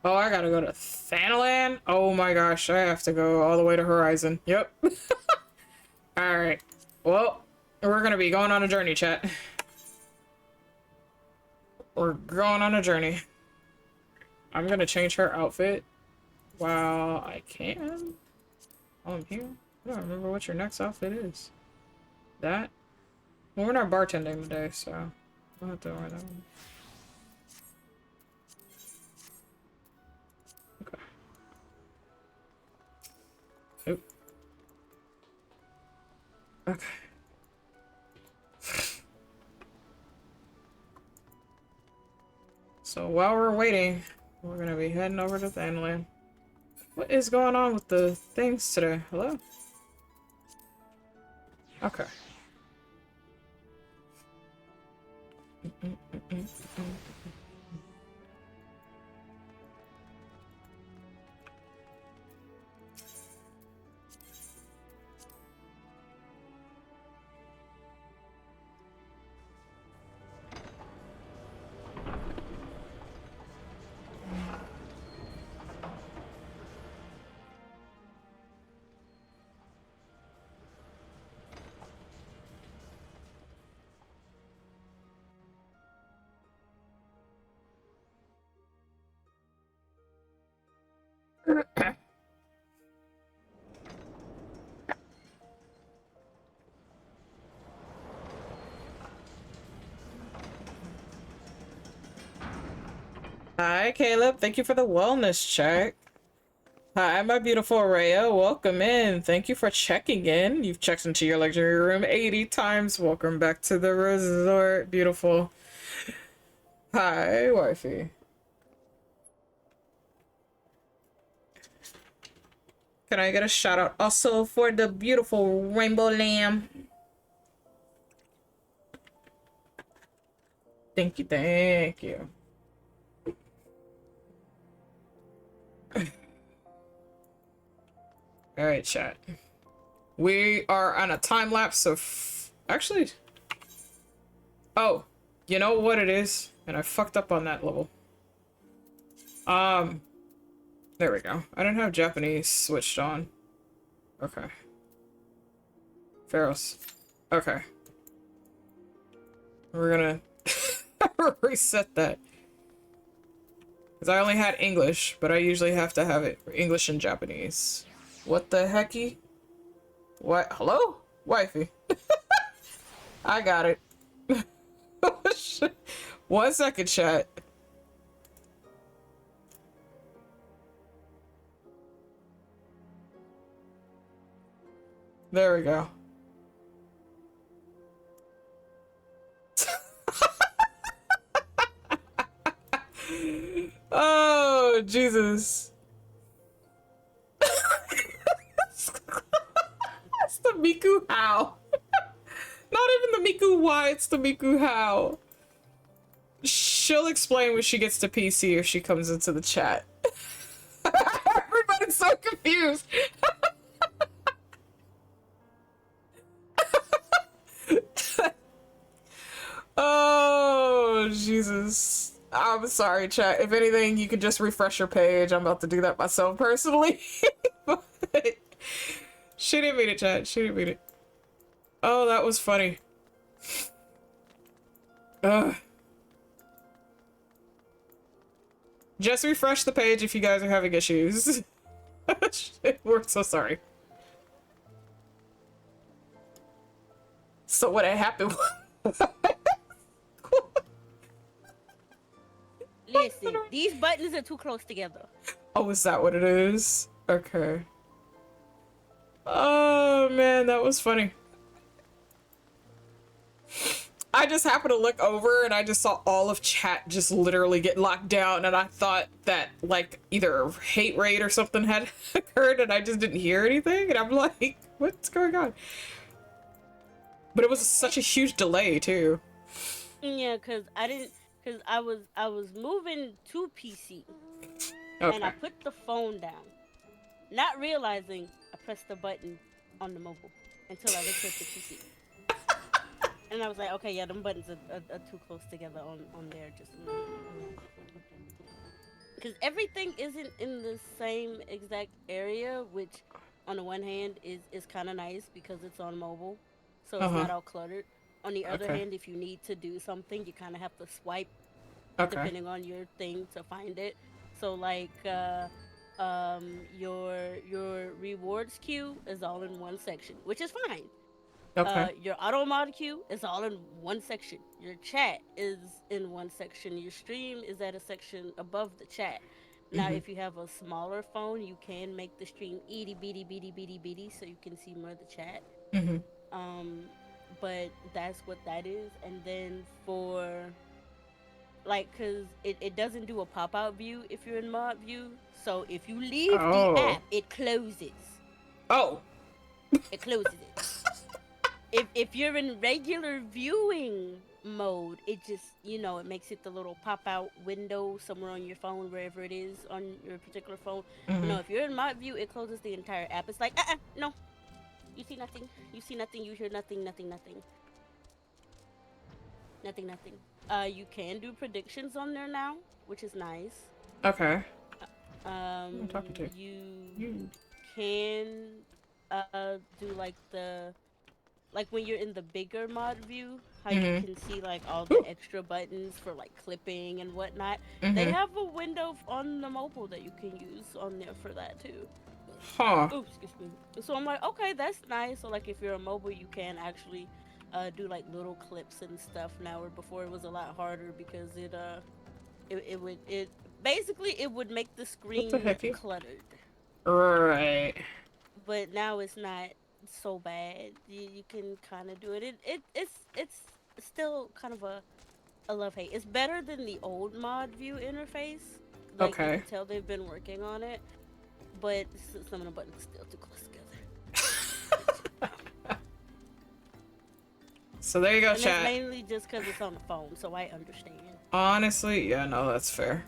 Speaker 1: Oh, I gotta go to Thanalan? Oh my gosh, I have to go all the way to Horizon. Yep. Alright. Well, we're gonna be going on a journey, chat. We're going on a journey. I'm gonna change her outfit while I can. Oh, I'm here. I don't remember what your next outfit is. That? Well, we're not bartending today, so I'll have to wear that one. Okay. Oop. Okay. So while we're waiting, we're gonna be heading over to Thanalan. What is going on with the things today? Hello? Okay. Hi, Caleb. Thank you for the wellness check. Hi, my beautiful Rhea. Welcome in. Thank you for checking in. You've checked into your luxury room 80 times. Welcome back to the resort. Beautiful. Hi, wifey. Can I get a shout out also for the beautiful rainbow lamb? Thank you, thank you. All right, chat. We are on a time lapse of actually. Oh, you know what it is, and I fucked up on that level. There we go. I didn't have Japanese switched on. Okay. Pharaohs. Okay. We're gonna reset that. Because I only had English, but I usually have to have it for English and Japanese. What the hecky? What? Hello? Wifey. I got it. 1 second, chat. There we go. Oh, Jesus. It's the Miku how. Not even the Miku why, it's the Miku how. She'll explain when she gets to PC if she comes into the chat. Everybody's so confused. Oh, Jesus. I'm sorry, chat. If anything, you could just refresh your page. I'm about to do that myself personally. But she didn't mean it, chat. She didn't mean it. Oh, that was funny. Ugh. Just refresh the page if you guys are having issues. We're so sorry. So what happened?
Speaker 2: Listen, these buttons are too close together.
Speaker 1: Oh, is that what it is? Okay. Oh man, that was funny. I just happened to look over and I just saw all of chat just literally get locked down, and I thought that like either a hate raid or something had occurred and I just didn't hear anything, and I'm like, what's going on? But it was such a huge delay too.
Speaker 2: Yeah, cause I was moving to PC,
Speaker 1: Okay.
Speaker 2: and I put the phone down, not realizing I pressed the button on the mobile until I looked at the PC. And I was like, okay, yeah, them buttons are too close together on there. Just because everything isn't in the same exact area, which on the one hand is kind of nice because it's on mobile, so it's not all cluttered. On the other
Speaker 1: Okay.
Speaker 2: hand, if you need to do something, you kind of have to swipe
Speaker 1: Okay.
Speaker 2: depending on your thing to find it. So like your rewards queue is all in one section, which is fine.
Speaker 1: Okay.
Speaker 2: Your auto mod queue is all in one section. Your chat is in one section. Your stream is at a section above the chat. Now, if you have a smaller phone, you can make the stream itty bitty bitty bitty bitty so you can see more of the chat. Um, but that's what that is. And then for like, cause it doesn't do a pop out view if you're in mod view. So if you leave the
Speaker 1: Oh.
Speaker 2: app, it closes.
Speaker 1: Oh.
Speaker 2: It closes it. If you're in regular viewing mode, it just it makes it the little pop out window somewhere on your phone, wherever it is on your particular phone. But no, if you're in mod view, it closes the entire app. It's like no, you see nothing, you see nothing, you hear nothing, nothing, nothing, nothing, nothing. You can do predictions on there now, which is nice.
Speaker 1: Okay.
Speaker 2: Um,
Speaker 1: I'm talking to
Speaker 2: you can do like when you're in the bigger mod view, how you can see like all the extra buttons for like clipping and whatnot. They have a window on the mobile that you can use on there for that too.
Speaker 1: Huh.
Speaker 2: Oops, excuse me. So I'm like, okay, that's nice. So like if you're a mobile, you can actually do like little clips and stuff now, where before it was a lot harder because it basically it would make the
Speaker 1: What the
Speaker 2: screen
Speaker 1: hecky?
Speaker 2: cluttered.
Speaker 1: Right.
Speaker 2: But now it's not so bad. You can kind of do it. It's still kind of a love hate. It's better than the old mod view interface. Like you
Speaker 1: Okay.
Speaker 2: can tell they've been working on it, but some of the buttons are still too close together.
Speaker 1: So there you go,
Speaker 2: And that's
Speaker 1: chat.
Speaker 2: mainly just because it's on the phone, so I understand.
Speaker 1: Honestly, yeah, no, that's fair.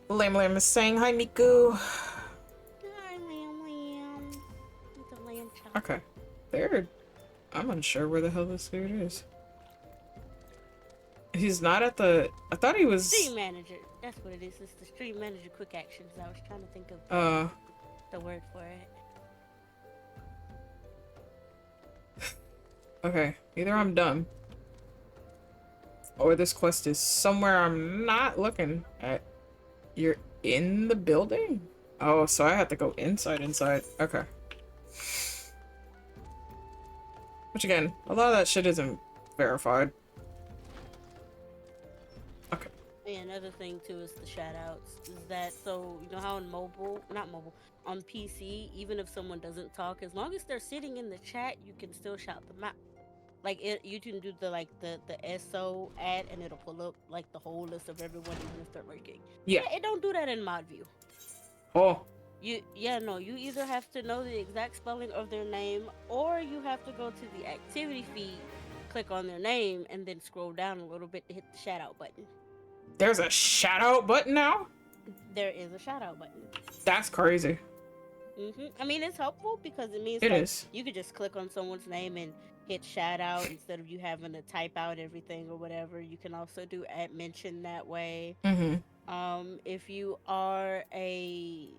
Speaker 1: Lam Lam is saying hi, Miku.
Speaker 2: Hi, lamb. It's a lamb chop.
Speaker 1: Okay. There. I'm unsure where the hell this dude is. He's not at the... I thought he was...
Speaker 2: Stream manager. That's what it is. It's the stream manager quick actions. I was trying to think of the word for it.
Speaker 1: Okay. Either I'm dumb, or this quest is somewhere I'm not looking at. You're in the building? Oh, so I have to go inside. Okay. Which again, a lot of that shit isn't verified. Okay.
Speaker 2: And another thing too is the shoutouts. Is that so you know how in not mobile, on PC, even if someone doesn't talk, as long as they're sitting in the chat, you can still shout them out. Like you can do the SO ad and it'll pull up like the whole list of everyone even if they're lurking.
Speaker 1: Yeah.
Speaker 2: It don't do that in mod view.
Speaker 1: Oh.
Speaker 2: You either have to know the exact spelling of their name or you have to go to the activity feed, click on their name, and then scroll down a little bit to hit the shout out button.
Speaker 1: There's a shout out button now?
Speaker 2: There is a shout out button.
Speaker 1: That's crazy.
Speaker 2: I mean, it's helpful because it means you could just click on someone's name and hit shout out instead of you having to type out everything or whatever. You can also do at mention that way. If you are a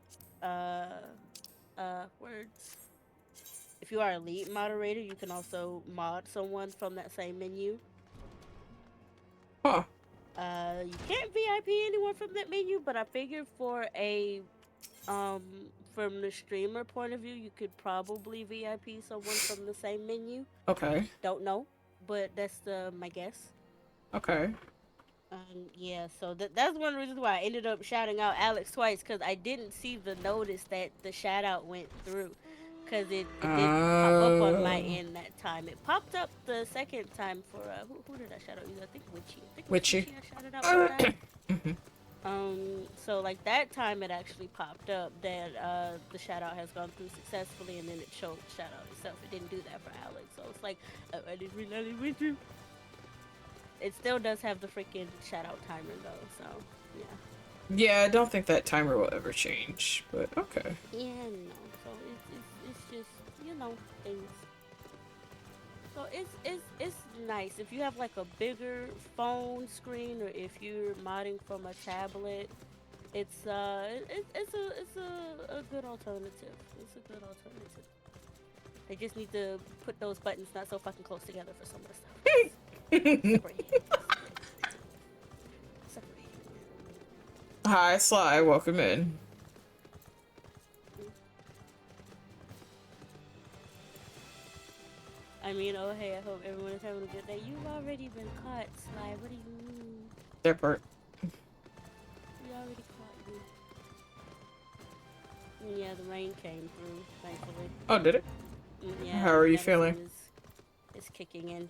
Speaker 2: words. If you are a lead moderator, you can also mod someone from that same menu.
Speaker 1: Huh.
Speaker 2: You can't VIP anyone from that menu, but I figured for a from the streamer point of view, you could probably VIP someone from the same menu.
Speaker 1: Okay.
Speaker 2: Don't know, but that's my guess.
Speaker 1: Okay.
Speaker 2: Yeah, so that's one of the reasons why I ended up shouting out Alex twice, because I didn't see the notice that the shout out went through, because it didn't pop up on my end that time. It popped up the second time for who did I shout out? I think Witchy. I shouted out for that. So like that time it actually popped up that the shout out has gone through successfully, and then it showed the shout out itself. It didn't do that for Alex, so it's like I didn't realize it went through. It still does have the freaking shout out timer though, so yeah.
Speaker 1: Yeah, I don't think that timer will ever change, but okay.
Speaker 2: Yeah, no. So it's just things. So it's nice if you have like a bigger phone screen, or if you're modding from a tablet. It's a good alternative. It's a good alternative. They just need to put those buttons not so fucking close together for some of the stuff. Separate.
Speaker 1: Hi, Sly. Welcome in.
Speaker 2: I mean, oh hey, I hope everyone is having a good day. You've already been caught, Sly. What do you mean?
Speaker 1: That part.
Speaker 2: We already caught you. Yeah, the rain came through, thankfully.
Speaker 1: Oh, did it?
Speaker 2: Yeah.
Speaker 1: How are you feeling?
Speaker 2: It's kicking in.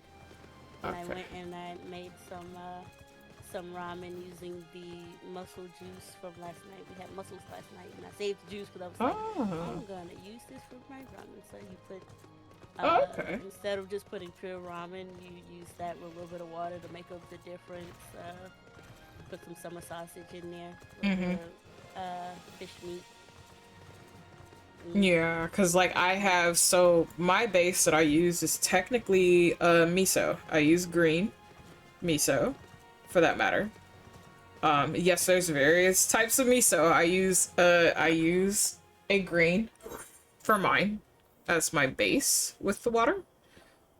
Speaker 2: And I went and I made some ramen using the mussel juice from last night. We had mussels last night, and I saved the juice, but I was like, I'm gonna use this for my ramen. So you put, instead of just putting pure ramen, you use that with a little bit of water to make up the difference. Put some summer sausage in there, fish meat.
Speaker 1: Yeah, because like I have, so my base that I use is technically miso. I use green miso, for that matter. Yes, there's various types of miso. I use a green for mine as my base with the water.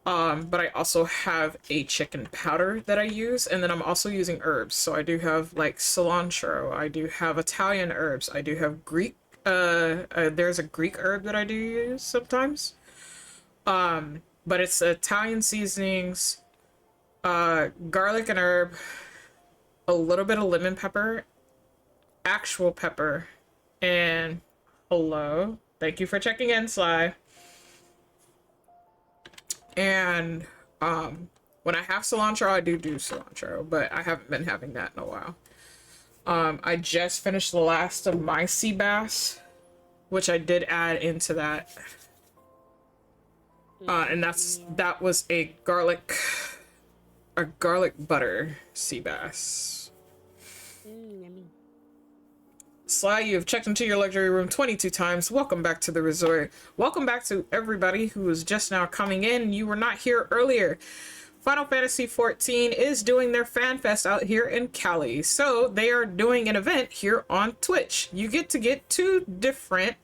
Speaker 1: But I also have a chicken powder that I use, and then I'm also using herbs. So I do have like cilantro, I do have Italian herbs, I do have Greek there's a Greek herb that I do use sometimes. But it's Italian seasonings, garlic and herb, a little bit of lemon pepper, actual pepper, and hello. Thank you for checking in, Sly. And when I have cilantro, I do cilantro, but I haven't been having that in a while. I just finished the last of my sea bass, which I did add into that. And that was a garlic butter sea bass.
Speaker 2: Yummy.
Speaker 1: Sly, you have checked into your luxury room 22 times. Welcome back to the resort. Welcome back to everybody who is just now coming in. You were not here earlier. Final Fantasy XIV is doing their fan fest out here in Cali. So they are doing an event here on Twitch. You get to get 2 different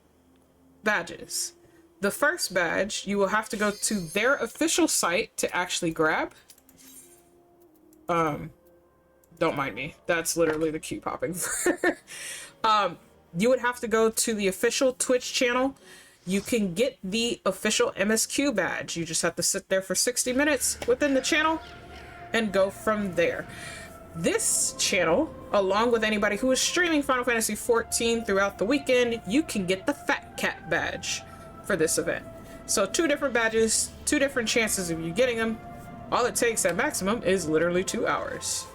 Speaker 1: badges. The first badge, you will have to go to their official site to actually grab. Don't mind me. That's literally the cue popping. You would have to go to the official Twitch channel. You can get the official MSQ badge. You just have to sit there for 60 minutes within the channel and go from there. This channel, along with anybody who is streaming Final Fantasy XIV throughout the weekend, you can get the Fat Cat badge for this event. So 2 different badges, 2 different chances of you getting them. All it takes at maximum is literally 2 hours.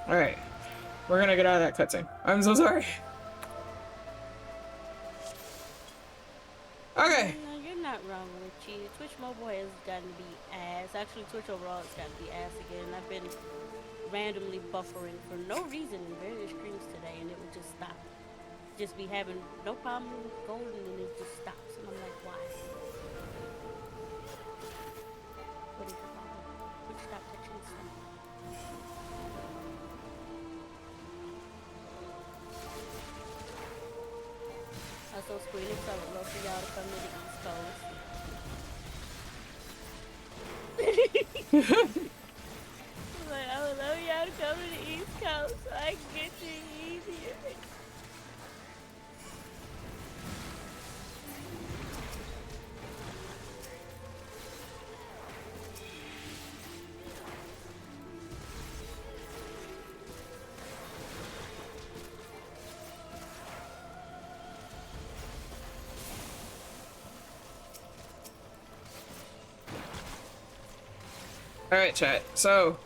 Speaker 1: Alright. We're gonna get out of that cutscene. I'm so sorry. Okay.
Speaker 2: No, you're not wrong, Richie. Twitch Mobile has gotten to be ass. Actually, Twitch overall has gotten to be ass again. I've been randomly buffering for no reason in various streams today, and it would just stop. Just be having no problem going, and it just stops. And I'm like, why? What is the problem? Twitch, stop touching stuff. Also, Squeenix, I would love for y'all to come to the East Coast. Like, I would love y'all to come to the East Coast so I can get to you easier.
Speaker 1: Alright, chat. So,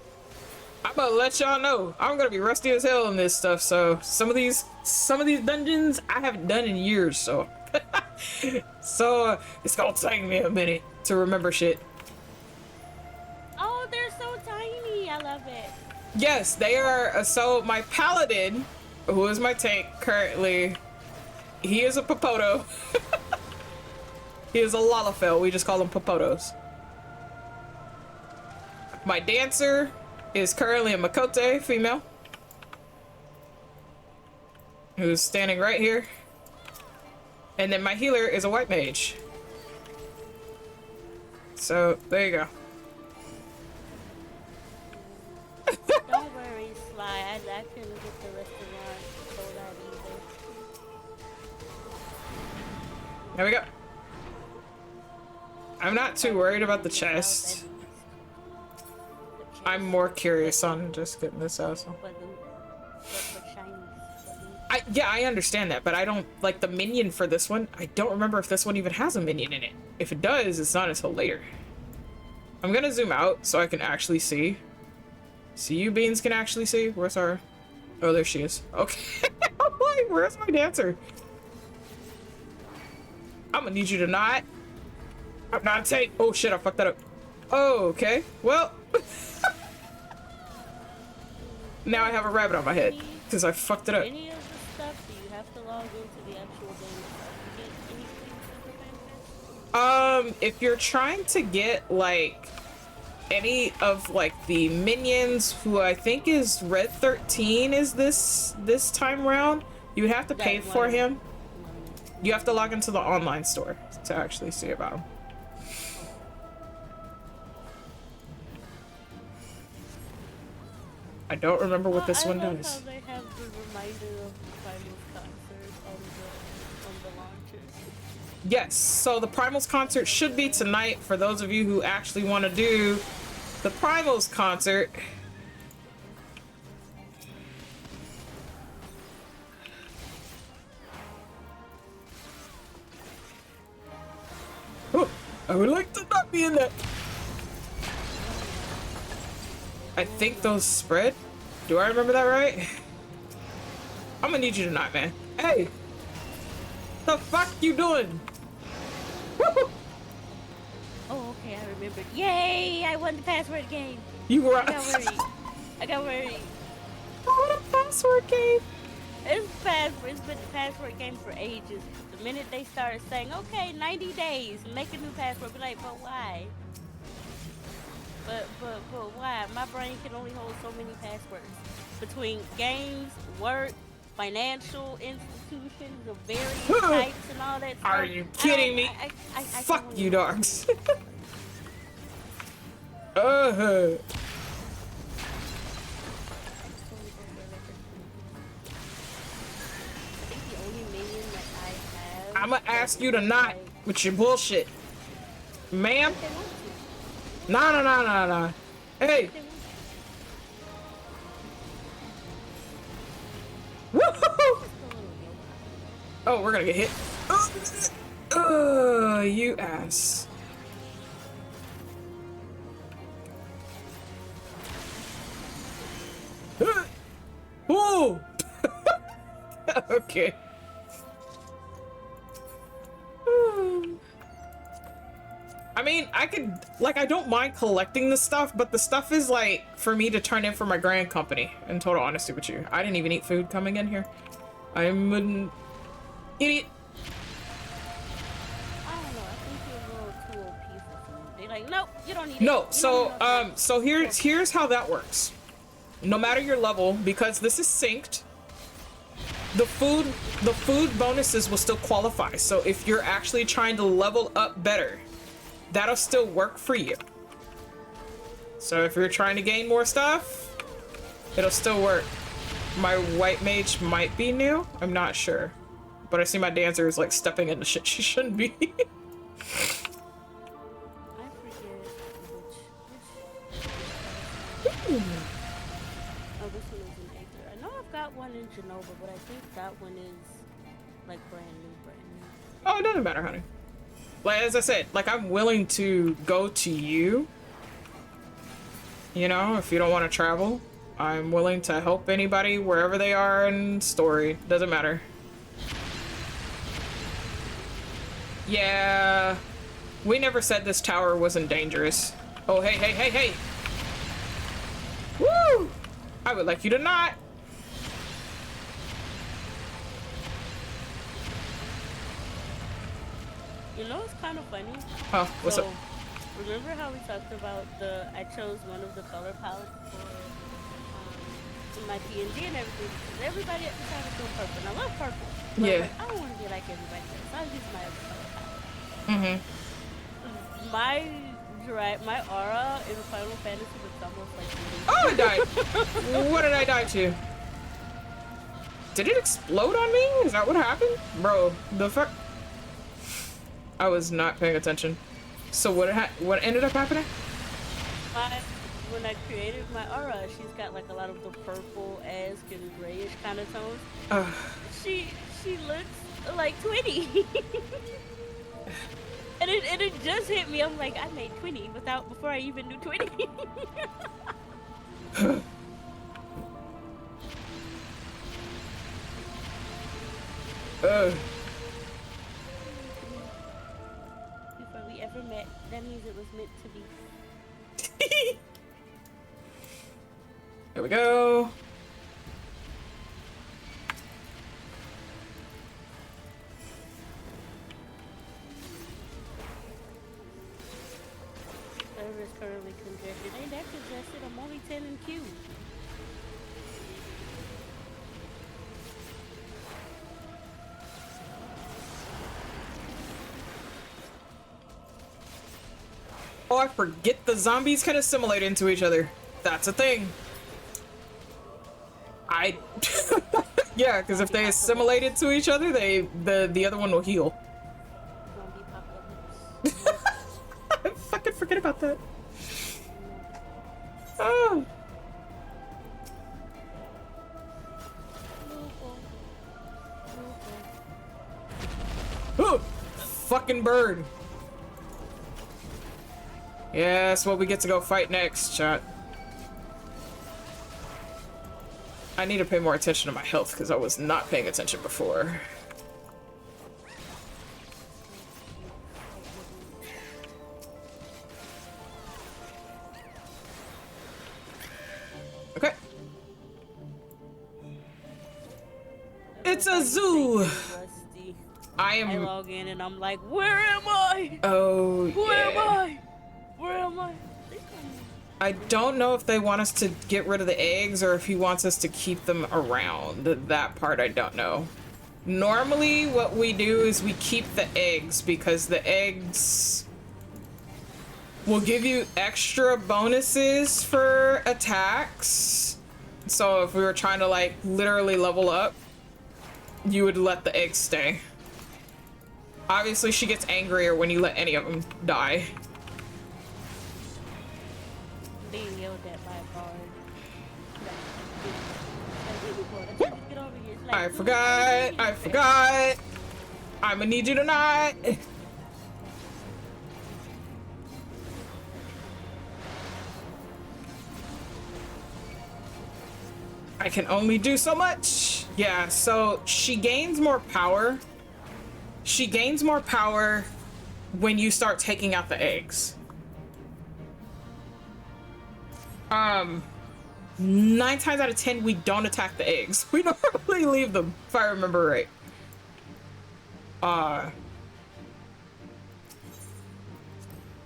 Speaker 1: I'm gonna let y'all know I'm gonna be rusty as hell in this stuff. So, some of these dungeons I haven't done in years. So, it's gonna take me a minute to remember shit.
Speaker 2: Oh, they're so tiny. I love it.
Speaker 1: Yes, they are. So, my paladin, who is my tank currently, he is a Popoto. He is a Lalafell. We just call them Popotos. My dancer is currently a Makote female, who's standing right here. And then my healer is a white mage. So, there you go.
Speaker 2: Don't worry, Sly. I couldn't get the restaurant so that either.
Speaker 1: There we go. I'm not too worried about the chest. I'm more curious on just getting this out. So. Yeah, I understand that, but I don't like the minion for this one. I don't remember if this one even has a minion in it. If it does, it's not until later. I'm gonna zoom out so I can actually see. See, you beans can actually see. Where's our? Oh, there she is. Okay. I'm like, where's my dancer? I'm gonna need you to not. I'm not saying. Oh shit! I fucked that up. Oh, okay. Well. Now I have a rabbit on my head because I fucked it up.
Speaker 2: Any of the stuff, do you have to log into the actual game to get anything for the fan fest?
Speaker 1: If you're trying to get like any of like the minions, who I think is Red 13 is this time round, you would have to pay for him. You have to log into the online store to actually see about him. I don't remember what this one does.
Speaker 2: How they have the reminder of the Primal's concert on the launcher.
Speaker 1: Yes, so the Primal's concert should be tonight for those of you who actually want to do the Primal's concert. Oh, I would like to not be in that. I think those spread. Do I remember that right? I'm gonna need you tonight, man. Hey! The fuck you doing? Woo!
Speaker 2: remembered. Yay! I won the password game.
Speaker 1: You were.
Speaker 2: I got worried. I got worried.
Speaker 1: What a password game.
Speaker 2: It's been the password game for ages. The minute they started saying, okay, 90 days, make a new password, be like, but why? But why? My brain can only hold so many passwords between games, work, financial institutions of various types, and all that stuff.
Speaker 1: Are you kidding me?
Speaker 2: I can
Speaker 1: Fuck
Speaker 2: only
Speaker 1: you,
Speaker 2: hold
Speaker 1: dogs.
Speaker 2: so many passwords.
Speaker 1: uh.
Speaker 2: I think the only minion that I have.
Speaker 1: I'ma ask you to
Speaker 2: is,
Speaker 1: not
Speaker 2: like,
Speaker 1: with your bullshit, ma'am.
Speaker 2: if they want to.
Speaker 1: Nah, nah, nah, nah, nah. Hey.
Speaker 2: If they want
Speaker 1: Woohoo!
Speaker 2: to. Just a little bit.
Speaker 1: Oh, we're gonna get hit. You ass. Ooh. Okay. I mean, I could, like, I don't mind collecting the stuff, but the stuff is, like, for me to turn in for my grand company, in total honesty with you. I didn't even eat food coming in here. I'm an idiot.
Speaker 2: I don't know. I think you're a little too OP for food. They're like, nope, you don't need it.
Speaker 1: No,
Speaker 2: You
Speaker 1: so,
Speaker 2: don't need no snack.
Speaker 1: so here's how that works. No matter your level, because this is synced, the food bonuses will still qualify. So if you're actually trying to level up better, that'll still work for you. So if you're trying to gain more stuff, it'll still work. My white mage might be new. I'm not sure. But I see my dancer is like stepping into shit she shouldn't be.
Speaker 2: I forget which oh, this one is in Acre. I know I've got one in Genova, but I think that one is like brand new.
Speaker 1: Oh, it doesn't matter, honey. Like, as I said, like, I'm willing to go to you. You know, if you don't want to travel, I'm willing to help anybody wherever they are in story. Doesn't matter. Yeah, we never said this tower wasn't dangerous. Oh, hey, hey, hey, hey. Woo! I would like you to not.
Speaker 2: You know, it's kind of funny.
Speaker 1: Oh, what's
Speaker 2: so,
Speaker 1: up?
Speaker 2: Remember how we talked about I chose one of the color palettes for my D&D and everything because everybody at the time was doing purple. And I love purple. But
Speaker 1: Yeah.
Speaker 2: like, I don't want to be like everybody else. So I was using my other color palette.
Speaker 1: Mm-hmm.
Speaker 2: My aura in Final Fantasy was almost like
Speaker 1: Oh, it died. What did I die to? Did it explode on me? Is that what happened? Bro, the fuck? I was not paying attention. So what ended up happening?
Speaker 2: When I created my aura, she's got like a lot of the purple-esque and grayish kind of tones. She looks like 20. And it just hit me. I'm like, I made 20 before I even knew 20. Before we ever met, that means it was meant to be.
Speaker 1: Here we go.
Speaker 2: Server is currently congested. Ain't that congested? I'm only 10 in queue.
Speaker 1: Oh, I forget the zombies kind of assimilate into each other. That's a thing. Yeah, because if they assimilated to each other, the other one will heal.
Speaker 2: Zombie apocalypse.
Speaker 1: I fucking forget about that. Oh. Oh, fucking bird. Yeah, that's what we get to go fight next, chat. I need to pay more attention to my health because I was not paying attention before. It's a
Speaker 2: Everybody say
Speaker 1: zoo.
Speaker 2: you're rusty.
Speaker 1: I
Speaker 2: I
Speaker 1: am.
Speaker 2: log in and I'm like, where am I?
Speaker 1: Oh,
Speaker 2: Where am
Speaker 1: yeah.
Speaker 2: I? Where am I? think
Speaker 1: I don't know if they want us to get rid of the eggs or if he wants us to keep them around. That part I don't know. Normally what we do is we keep the eggs because the eggs will give you extra bonuses for attacks. So if we were trying to like literally level up, you would let the eggs stay. Obviously she gets angrier when you let any of them die.
Speaker 2: being yelled at by a guard. Get over here. It's like,
Speaker 1: I
Speaker 2: dude,
Speaker 1: forgot. I forgot. I'ma need you tonight. I can only do so much. Yeah, so she gains more power. She gains more power when you start taking out the eggs. 9 times out of 10, we don't attack the eggs. We normally leave them, if I remember right.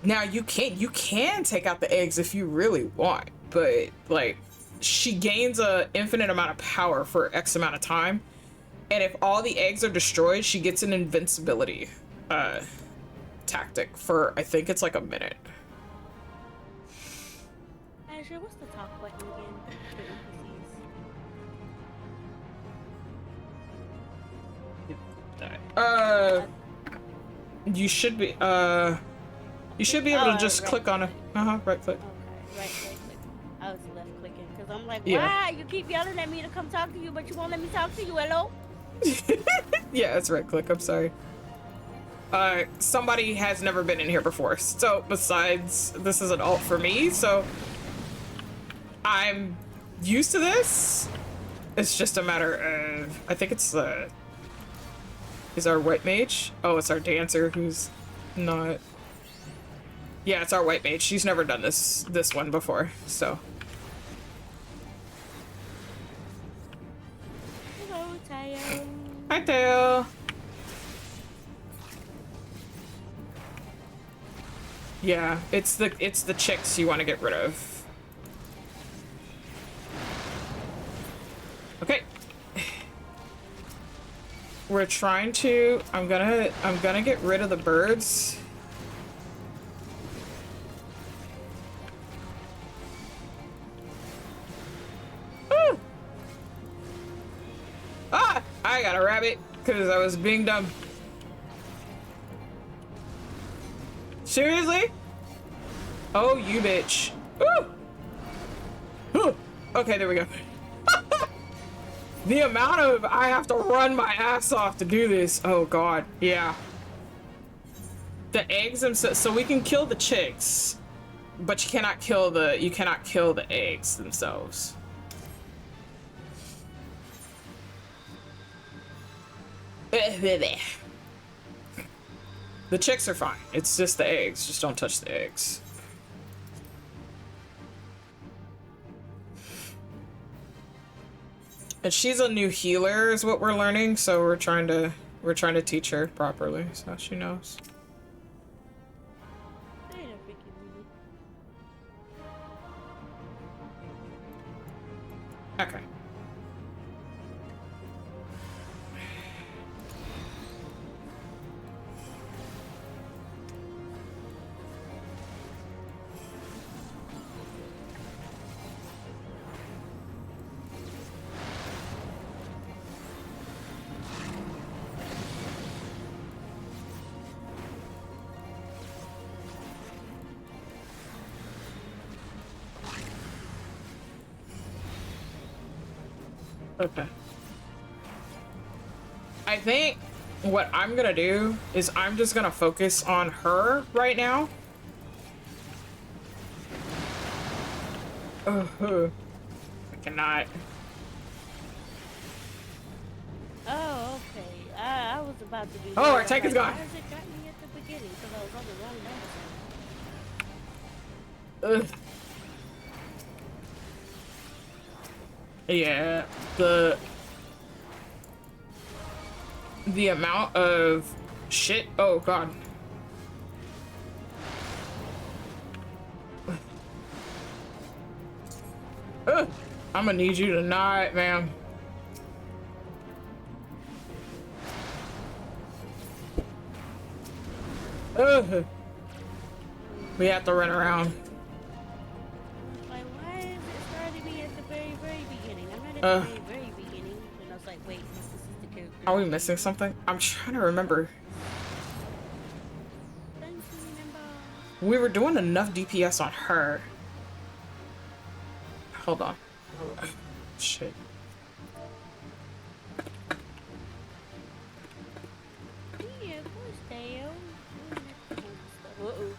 Speaker 1: Now you can take out the eggs if you really want, but like she gains a infinite amount of power for X amount of time. And if all the eggs are destroyed, she gets an invincibility tactic for I think it's like a minute.
Speaker 2: Azure, what's the talk button again for NPCs?
Speaker 1: You should be able to just
Speaker 2: right
Speaker 1: click on it. Right click.
Speaker 2: Okay, right click. I was left clicking because I'm like,
Speaker 1: Yeah.
Speaker 2: why? You keep yelling at me to come talk to you, but you won't let me talk to you. Hello?
Speaker 1: Yeah, it's right click. I'm sorry. Somebody has never been in here before. So besides, this is an alt for me, so I'm used to this. It's just a matter of, I think it's is our white mage? Oh, it's our dancer who's not. Yeah, it's our white mage. She's never done this one before, so.
Speaker 2: Hello, Tayo.
Speaker 1: Hi, Tayo. Yeah, it's the chicks you want to get rid of. Okay. We're trying to. I'm gonna get rid of the birds. Woo! Ah! I got a rabbit because I was being dumb. Seriously? Oh, you bitch. Woo! Whew. Okay, there we go. The amount of I have to run my ass off to do this. Oh god, yeah. The eggs themselves, so we can kill the chicks, but you cannot kill the eggs themselves. The chicks are fine. It's just the eggs. Just don't touch the eggs. And she's a new healer is what we're learning, so we're trying to teach her properly so she knows. Okay. Okay. I think what I'm gonna do is I'm just gonna focus on her right now. I cannot.
Speaker 2: Oh, okay. I was about to do.
Speaker 1: Oh, our tank is gone.
Speaker 2: Why has it got me at the beginning? Because I was on the wrong number.
Speaker 1: Ugh. Yeah, the the amount of shit. Oh god. I'm gonna need you tonight, ma'am. We have to run around.
Speaker 2: Like, why is it starting me at the very, very beginning? I'm not at the very, very beginning. And I was like, wait, this is the character.
Speaker 1: Are we missing something? I'm trying to remember.
Speaker 2: Don't you remember?
Speaker 1: We were doing enough DPS on her. Hold on. Shit.
Speaker 2: Yeah, of course, Dale. Uh-oh.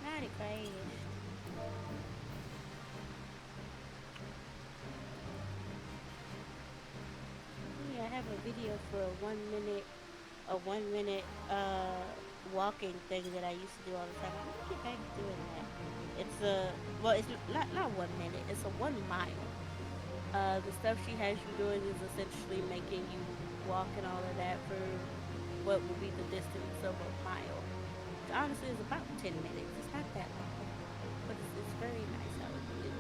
Speaker 2: Not it crashed. Yeah, I have a video for a 1 minute, walking thing that I used to do all the time. I'm gonna get back to doing that. It's well, it's not 1 minute. It's a 1 mile. The stuff she has you doing is essentially making you walk and all of that for what will be the distance of a mile. Which honestly, is about 10 minutes. It's not that long, but it's very nice how it is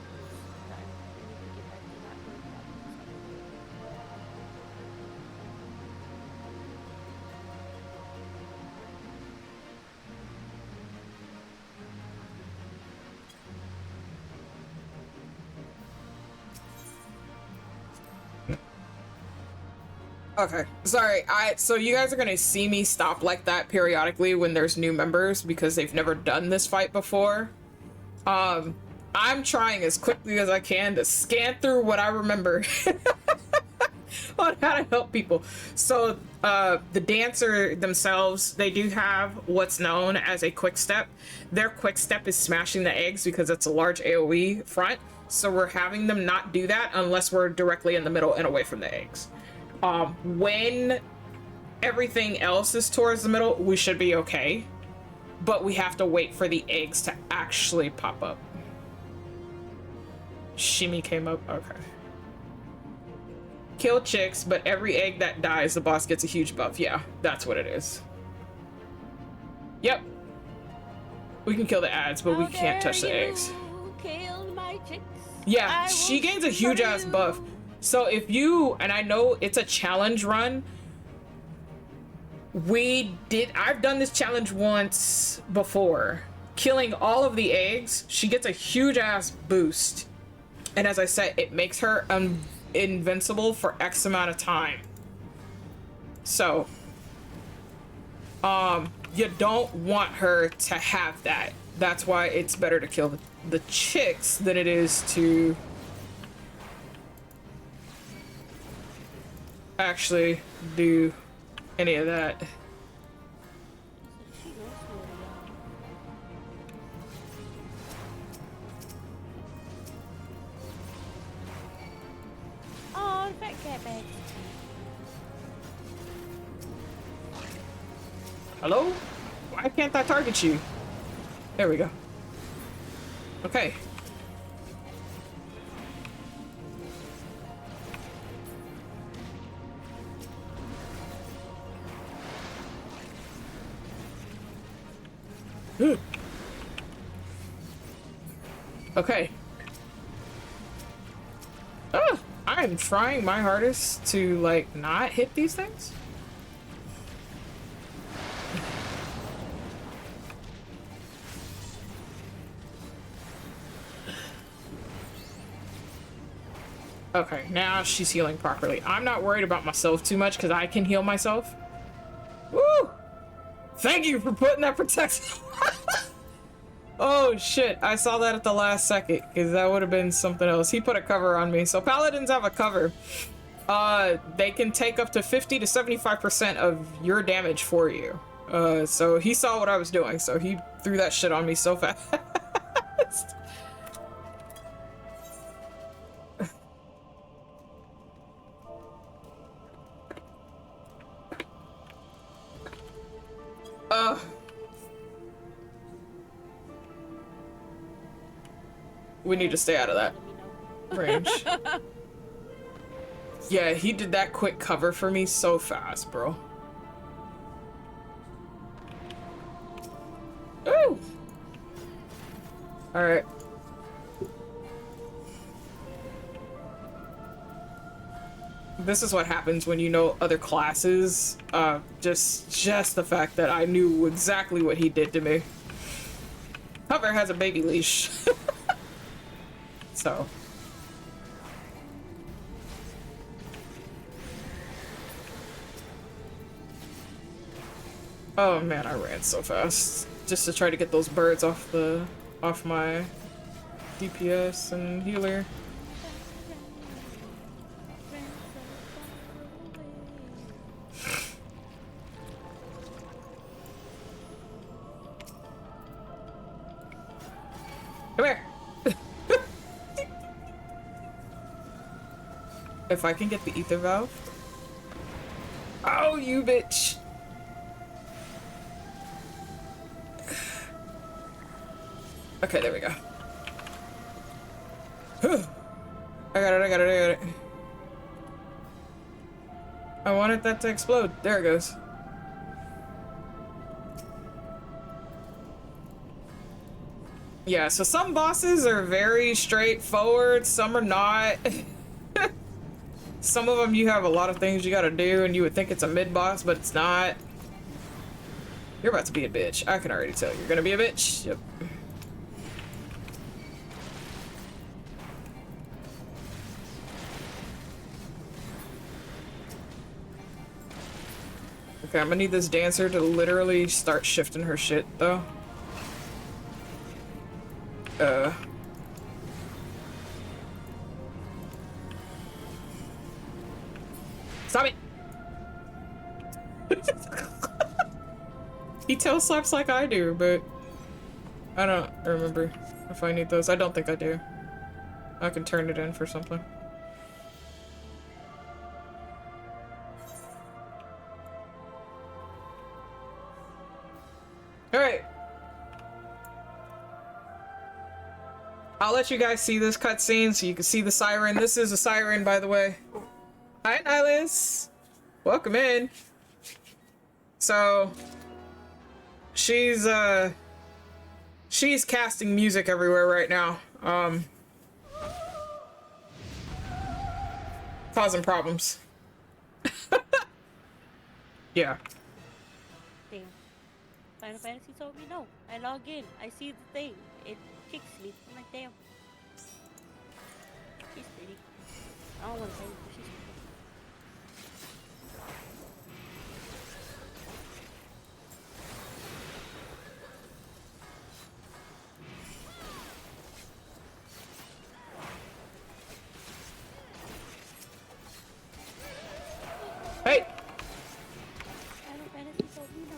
Speaker 2: done. I need to get back to not doing that.
Speaker 1: Okay, sorry. So you guys are gonna see me stop like that periodically when there's new members because they've never done this fight before. I'm trying as quickly as I can to scan through what I remember on how to help people. So the dancer themselves, they do have what's known as a quick step. Their quick step is smashing the eggs because it's a large AoE front. So we're having them not do that unless we're directly in the middle and away from the eggs. When everything else is towards the middle, we should be okay. But we have to wait for the eggs to actually pop up. Shimmy came up. Okay. Kill chicks, but every egg that dies, the boss gets a huge buff. Yeah, that's what it is. Yep. We can kill the ads, but we can't touch the eggs.
Speaker 2: Kill my chicks.
Speaker 1: Yeah, she gains a huge ass buff. So if you, and I know it's a challenge run, I've done this challenge once before. Killing all of the eggs, she gets a huge ass boost. And as I said, it makes her invincible for X amount of time. So, you don't want her to have that. That's why it's better to kill the chicks than it is to actually do any of that.
Speaker 2: Oh, the fat cat bag.
Speaker 1: Hello? Why can't I target you? There we go. Okay. Okay. I am trying my hardest to, like, not hit these things. Okay, now she's healing properly. I'm not worried about myself too much because I can heal myself. Woo! Thank you for putting that protection. Oh shit, I saw that at the last second because that would have been something else. He put a cover on me. So paladins have a cover. They can take up to 50 to 75% of your damage for you. So he saw what I was doing, so he threw that shit on me so fast. We need to stay out of that range. Yeah, he did that quick cover for me so fast, bro. Ooh! Alright. This is what happens when you know other classes. Just the fact that I knew exactly what he did to me. Hover has a baby leash. So. Oh man, I ran so fast. Just to try to get those birds off my DPS and healer. Come here. If I can get the ether valve. Oh, you bitch. Okay, there we go. I got it. I wanted that to explode. There it goes. Yeah, so some bosses are very straightforward, some are not. Some of them you have a lot of things you gotta do and you would think it's a mid-boss, but it's not. You're about to be a bitch. I can already tell you're gonna be a bitch. Yep. Okay, I'm gonna need this dancer to literally start shifting her shit, though. Stop it! He tail slaps like I do, but I don't remember if I need those. I don't think I do. I can turn it in for something. Alright. I'll let you guys see this cutscene so you can see the siren. This is a siren, by the way. Hi, Nihilus. Welcome in. So, she's casting music everywhere right now. Causing problems. Yeah.
Speaker 2: Damn. Final Fantasy told me no. I log in. I see the thing. It kicks me. I'm like, damn. She's pretty. I don't want to say it, but she's pretty.
Speaker 1: Hey!
Speaker 2: Final Fantasy told me no.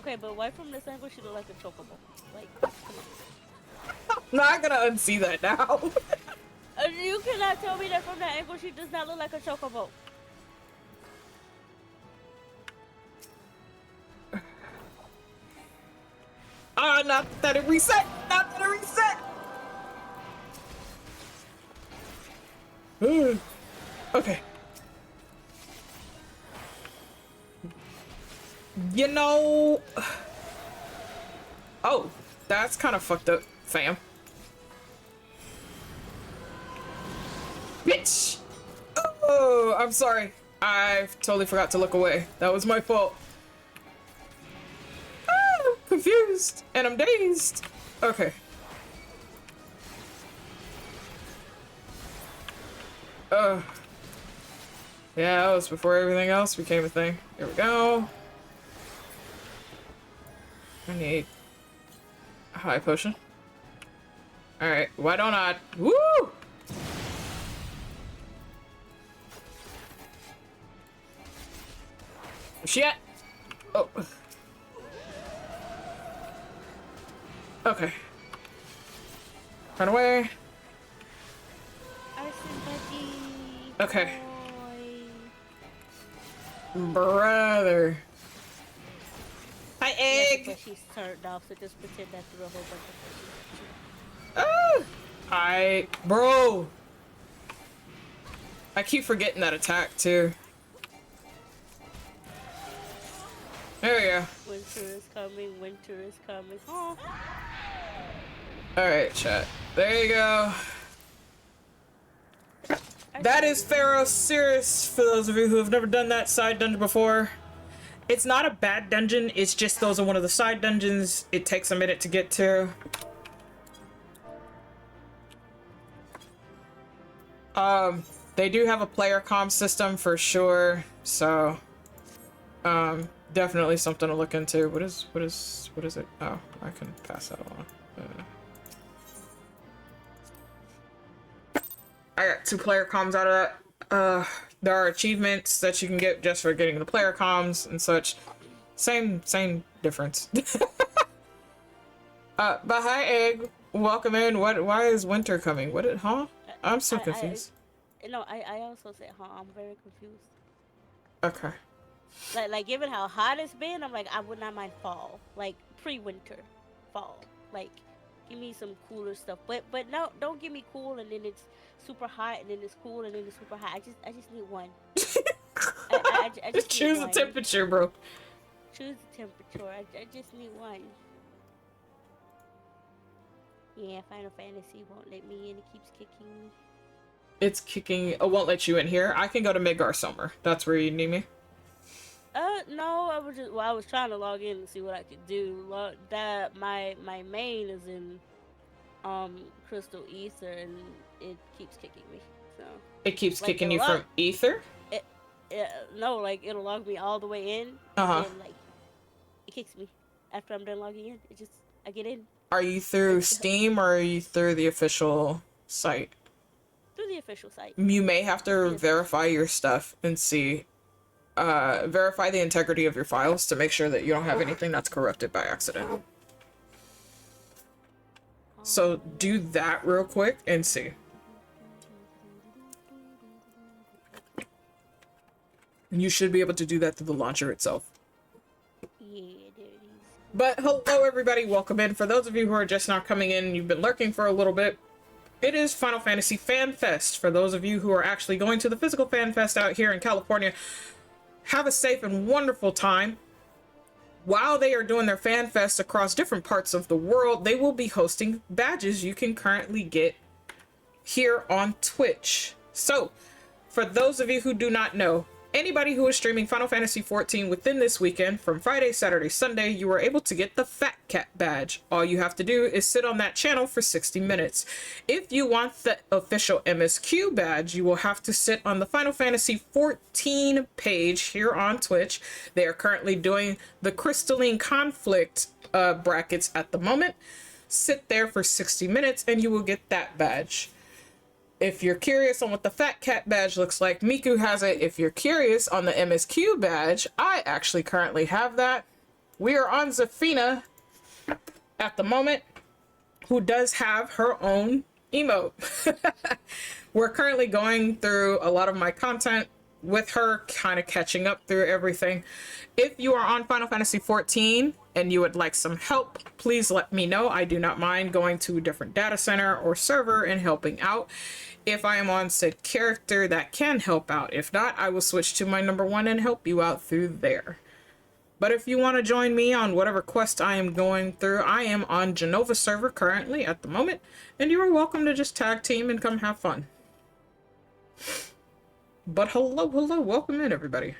Speaker 2: Okay, but why from this angle she look like a chocobo? Like, come on.
Speaker 1: I'm not gonna unsee that now.
Speaker 2: You cannot tell me that from that angle she does not look like a chocobo.
Speaker 1: Ah, not that it reset! Not that it reset! Okay. You know... Oh, that's kind of fucked up, fam. Bitch! Oh, I'm sorry. I totally forgot to look away. That was my fault. Ah, I'm confused. And I'm dazed. Okay. Yeah, that was before everything else became a thing. Here we go. I need a high potion. Alright, why don't I... Woo! Shit! Oh. Okay. Run away. Okay. Brother. Hi, egg!
Speaker 2: But she's turned off, so just pretend that through a whole bunch of
Speaker 1: Ah! Bro! I keep forgetting that attack, too. There we go.
Speaker 2: Winter is coming, winter is coming. Oh.
Speaker 1: Alright, chat. There you go. That is Pharaoh Cirrus, for those of you who have never done that side dungeon before. It's not a bad dungeon, it's just those are one of the side dungeons. It takes a minute to get to. They do have a player comm system for sure, so definitely something to look into. What is it? Oh, I can pass that along. I got 2 player comms out of that. There are achievements that you can get just for getting the player comms and such. Same difference. But hi, Egg. Welcome in. Why is winter coming? Huh? I'm so confused.
Speaker 2: I also said, huh? I'm very confused.
Speaker 1: Okay.
Speaker 2: Like given how hot it's been, I'm like, I would not mind fall, like pre-winter, fall. Like, give me some cooler stuff. But no, don't give me cool and then it's super hot and then it's cool and then it's super hot. I just need one. I
Speaker 1: just choose the temperature, bro.
Speaker 2: Choose the temperature. I just need one. Yeah, Final Fantasy won't let me in. It keeps kicking me.
Speaker 1: It's kicking. It won't let you in here. I can go to Midgar Summer. That's where you need me.
Speaker 2: No, I was trying to log in and see what I could do. That my main is in Crystal Ether and it keeps kicking me. So
Speaker 1: it keeps kicking you from Ether?
Speaker 2: No, like it'll log me all the way in and like it kicks me after I'm done logging in. I get in.
Speaker 1: Are you through Steam or are you through the official site?
Speaker 2: Through the official site.
Speaker 1: You may have to verify your stuff and see verify the integrity of your files to make sure that you don't have anything that's corrupted by accident. So do that real quick and see. And you should be able to do that through the launcher itself.
Speaker 2: Yeah, there it is.
Speaker 1: But hello everybody, welcome in. For those of you who are just now coming in, you've been lurking for a little bit, it is Final Fantasy Fan Fest. For those of you who are actually going to the physical Fan Fest out here in California, have a safe and wonderful time. While they are doing their Fan Fest across different parts of the world, they will be hosting badges you can currently get here on Twitch. So, for those of you who do not know, anybody who is streaming Final Fantasy XIV within this weekend, from Friday, Saturday, Sunday, you are able to get the Fat Cat badge. All you have to do is sit on that channel for 60 minutes. If you want the official MSQ badge, you will have to sit on the Final Fantasy XIV page here on Twitch. They are currently doing the Crystalline Conflict brackets at the moment. Sit there for 60 minutes and you will get that badge. If you're curious on what the Fat Cat badge looks like, Miku has it. If you're curious on the MSQ badge, I actually currently have that. We are on Zafina at the moment, who does have her own emote. We're currently going through a lot of my content with her, kind of catching up through everything. If you are on Final Fantasy XIV and you would like some help, please let me know. I do not mind going to a different data center or server and helping out. If I am on said character, that can help out. If not, I will switch to my number 1 and help you out through there. But if you want to join me on whatever quest I am going through, I am on Genova server currently at the moment, and you are welcome to just tag team and come have fun. But hello, welcome in everybody.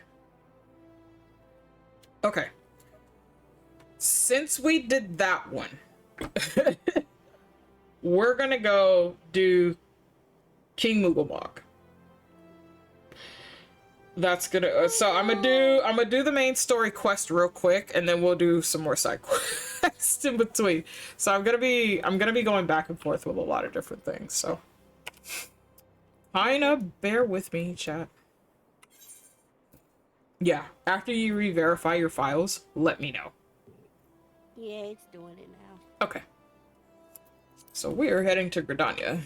Speaker 1: Okay. Since we did that one, we're gonna go do King Mooglebog. That's gonna so I'm gonna do the main story quest real quick, and then we'll do some more side quests in between. So I'm gonna be going back and forth with a lot of different things, so kinda bear with me, chat. Yeah, after you re-verify your files, let me know.
Speaker 2: Yeah, it's doing it now.
Speaker 1: Okay. So we are heading to Gridania.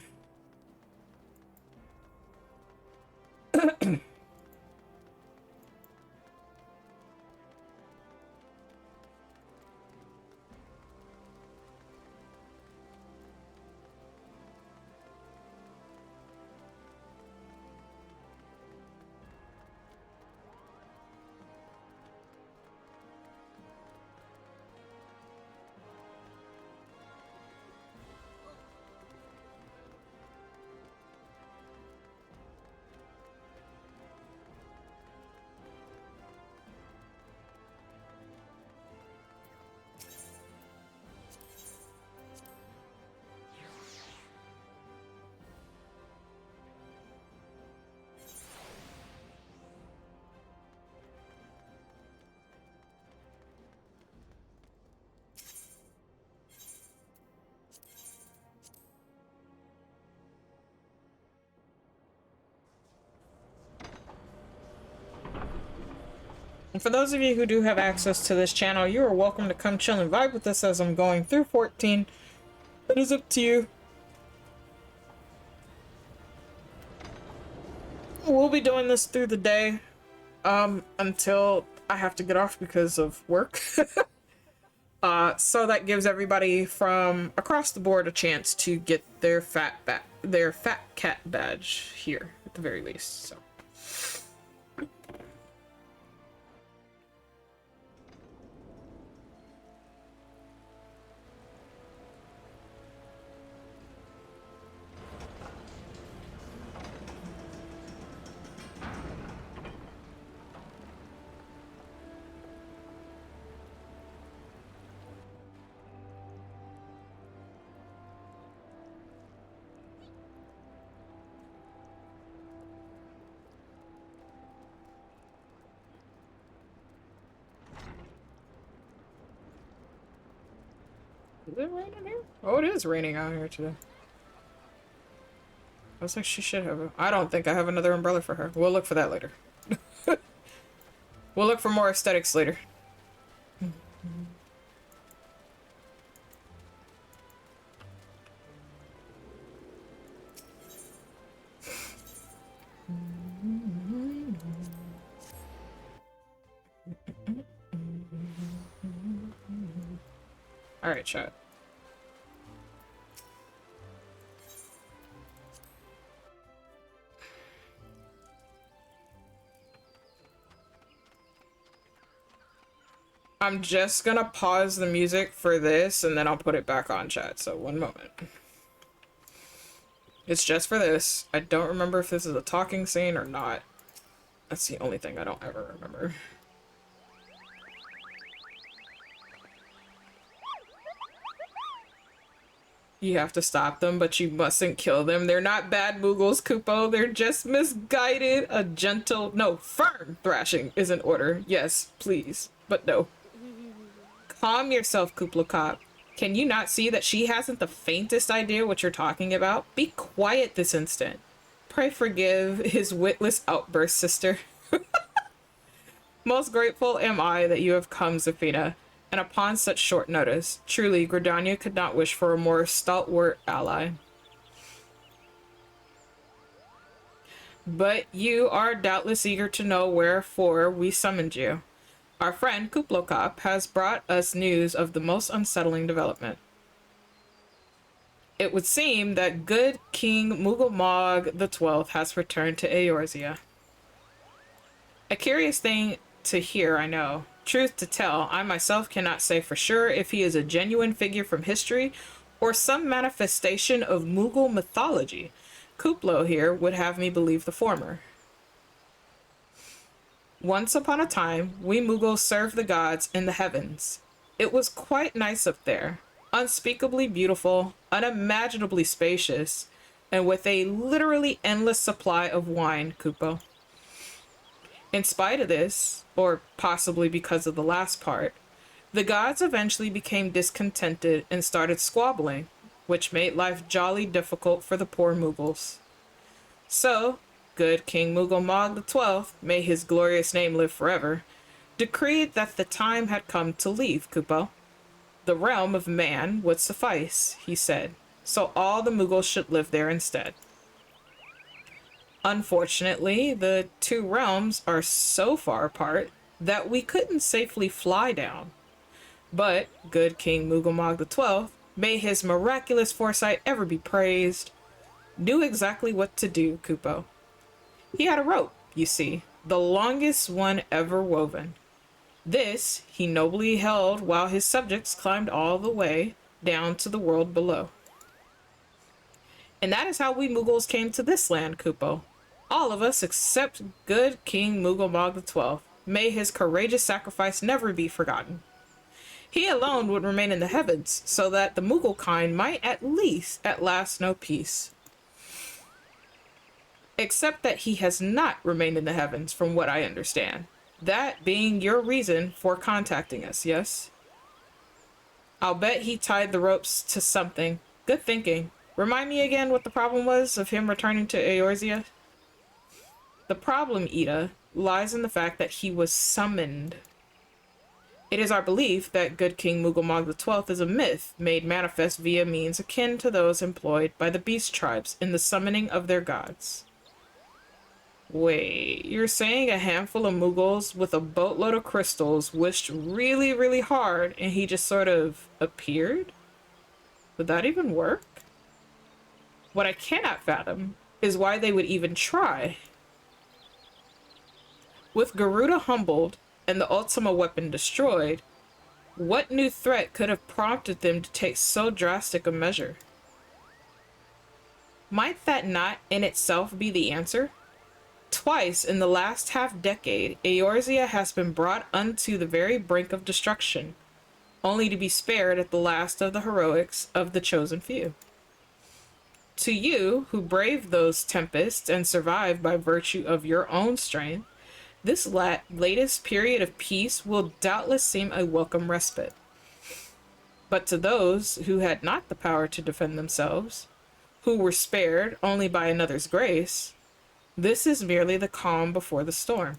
Speaker 1: And for those of you who do have access to this channel, you are welcome to come chill and vibe with us as I'm going through 14. It is up to you. We'll be doing this through the day, until I have to get off because of work. So that gives everybody from across the board a chance to get their fat cat badge here at the very least. So. Is it raining here? Oh, it is raining out here today. I was like, she should have a... I don't think I have another umbrella for her. We'll look for that later. We'll look for more aesthetics later. Alright, chat. I'm just gonna pause the music for this and then I'll put it back on, chat. So one moment. It's just for this. I don't remember if this is a talking scene or not. That's the only thing I don't ever remember. You have to stop them, but you mustn't kill them. They're not bad Moogles, Kupo. They're just misguided. A gentle, no, firm thrashing is in order. Yes, please, but no. Calm yourself, Kuplokop. Can you not see that she hasn't the faintest idea what you're talking about? Be quiet this instant. Pray forgive his witless outburst, sister. Most grateful am I that you have come, Zafina, and upon such short notice. Truly, Gridania could not wish for a more stalwart ally. But you are doubtless eager to know wherefore we summoned you. Our friend Kuplokop has brought us news of the most unsettling development. It would seem that good King Mugglemog the 12th has returned to Eorzea. A curious thing to hear, I know. Truth to tell, I myself cannot say for sure if he is a genuine figure from history or some manifestation of Moogle mythology. Kuplo here would have me believe the former. Once upon a time, we Moogles served the gods in the heavens. It was quite nice up there, unspeakably beautiful, unimaginably spacious, and with a literally endless supply of wine, Kupo. In spite of this, or possibly because of the last part, the gods eventually became discontented and started squabbling, which made life jolly difficult for the poor Moogles. So, good King Mugglemog the 12th, may his glorious name live forever, decreed that the time had come to leave Kupo. The realm of man would suffice, he said, so all the Moogles should live there instead. Unfortunately, the two realms are so far apart that we couldn't safely fly down. But good King Mugglemog the 12th, may his miraculous foresight ever be praised, knew exactly what to do, Kupo. He had a rope, you see, the longest one ever woven. This he nobly held while his subjects climbed all the way down to the world below. And that is how we Moogles came to this land, Kupo. All of us except good King Mugglemog the 12th. May his courageous sacrifice never be forgotten. He alone would remain in the heavens, so that the Moogle kind might at least at last know peace. Except that he has not remained in the heavens, from what I understand. That being your reason for contacting us, yes? I'll bet he tied the ropes to something. Good thinking. Remind me again what the problem was of him returning to Eorzea? The problem, Ida, lies in the fact that he was summoned. It is our belief that good King Mughal XII is a myth made manifest via means akin to those employed by the beast tribes in the summoning of their gods. Wait, you're saying a handful of Mughals with a boatload of crystals wished really, really hard and he just sort of appeared? Would that even work? What I cannot fathom is why they would even try. With Garuda humbled and the Ultima weapon destroyed, what new threat could have prompted them to take so drastic a measure? Might that not in itself be the answer? Twice in the last half-decade, Eorzea has been brought unto the very brink of destruction, only to be spared at the last of the heroics of the chosen few. To you, who braved those tempests and survived by virtue of your own strength, this latest period of peace will doubtless seem a welcome respite. But to those who had not the power to defend themselves, who were spared only by another's grace, this is merely the calm before the storm.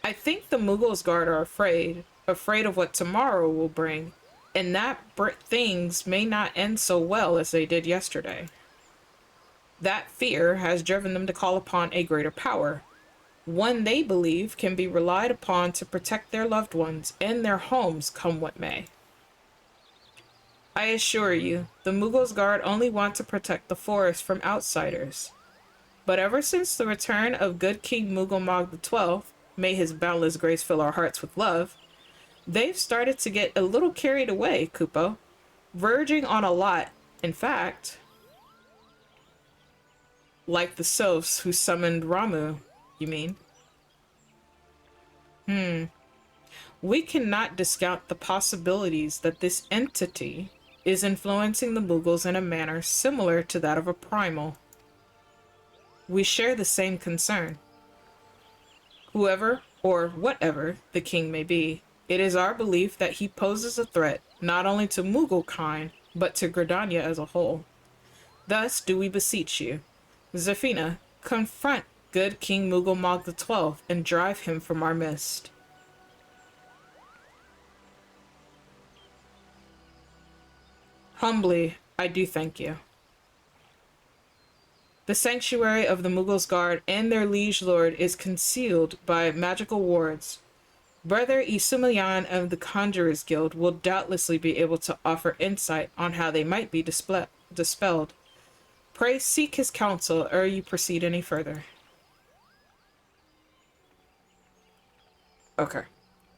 Speaker 1: I think the Mughals' guard are afraid of what tomorrow will bring, and that things may not end so well as they did yesterday. That fear has driven them to call upon a greater power, one they believe can be relied upon to protect their loved ones and their homes come what may. I assure you, the Mughals' guard only want to protect the forest from outsiders. But ever since the return of good King Mughal XII, may his boundless grace fill our hearts with love, they've started to get a little carried away, Kupo, verging on a lot. In fact, like the sylphs who summoned Ramu, you mean? We cannot discount the possibilities that this entity is influencing the Mughals in a manner similar to that of a primal. We share the same concern. Whoever or whatever the king may be, it is our belief that he poses a threat not only to Mughal kind, but to Gridania as a whole. Thus do we beseech you, Zafina, confront good King Mughal XII and drive him from our midst. Humbly, I do thank you. The sanctuary of the Mughals' guard and their liege lord is concealed by magical wards. Brother Isumilyan of the Conjurers Guild will doubtlessly be able to offer insight on how they might be dispelled. Pray seek his counsel ere you proceed any further. Okay.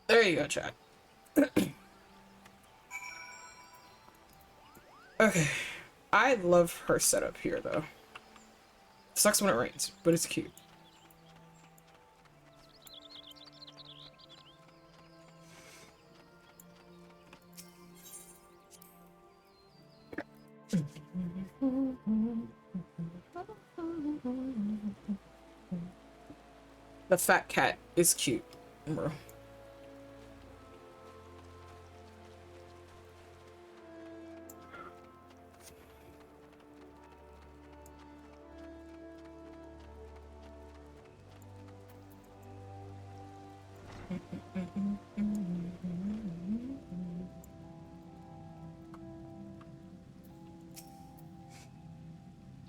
Speaker 1: There you go, chat. Okay. I love her setup here, though. Sucks when it rains, but it's cute. The fat cat is cute, bro.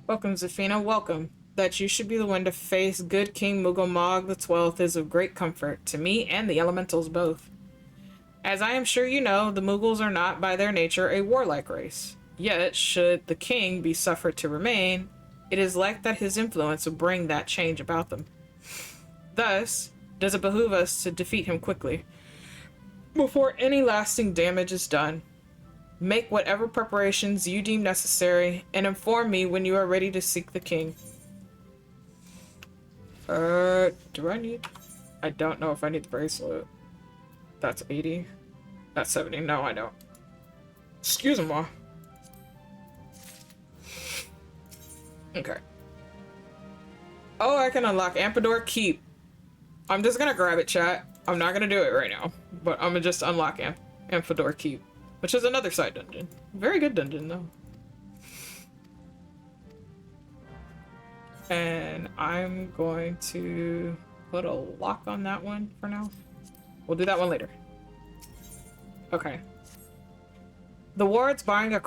Speaker 1: Welcome, Zafina, welcome. That you should be the one to face good King Mughal XII is of great comfort to me and the elementals both. As I am sure you know, the Mughals are not by their nature a warlike race. Yet, should the king be suffered to remain, it is like that his influence will bring that change about them. Thus, does it behoove us to defeat him quickly, before any lasting damage is done. Make whatever preparations you deem necessary, and inform me when you are ready to seek the king. Do I need... I don't know if I need the bracelet. That's 80. That's 70. No, I don't. Excuse me, Ma. Okay. Oh, I can unlock Ampador Keep. I'm just gonna grab it, chat. I'm not gonna do it right now, but I'm gonna just unlock Ampador Keep, which is another side dungeon. Very good dungeon, though. And I'm going to put a lock on that one for now. We'll do that one later. Okay. The wards barring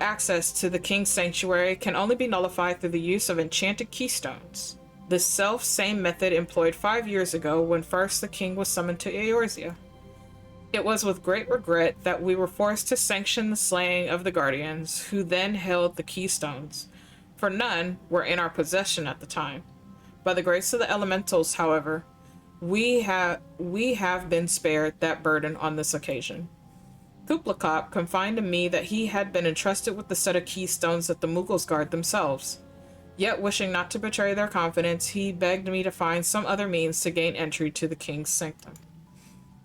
Speaker 1: access to the King's Sanctuary can only be nullified through the use of enchanted keystones. The self-same method employed 5 years ago when first the king was summoned to Eorzea. It was with great regret that we were forced to sanction the slaying of the Guardians, who then held the keystones, for none were in our possession at the time. By the grace of the elementals, however, we have been spared that burden on this occasion. Kuplakop confided to me that he had been entrusted with the set of keystones that the Mughals guard themselves. Yet, wishing not to betray their confidence, he begged me to find some other means to gain entry to the king's sanctum.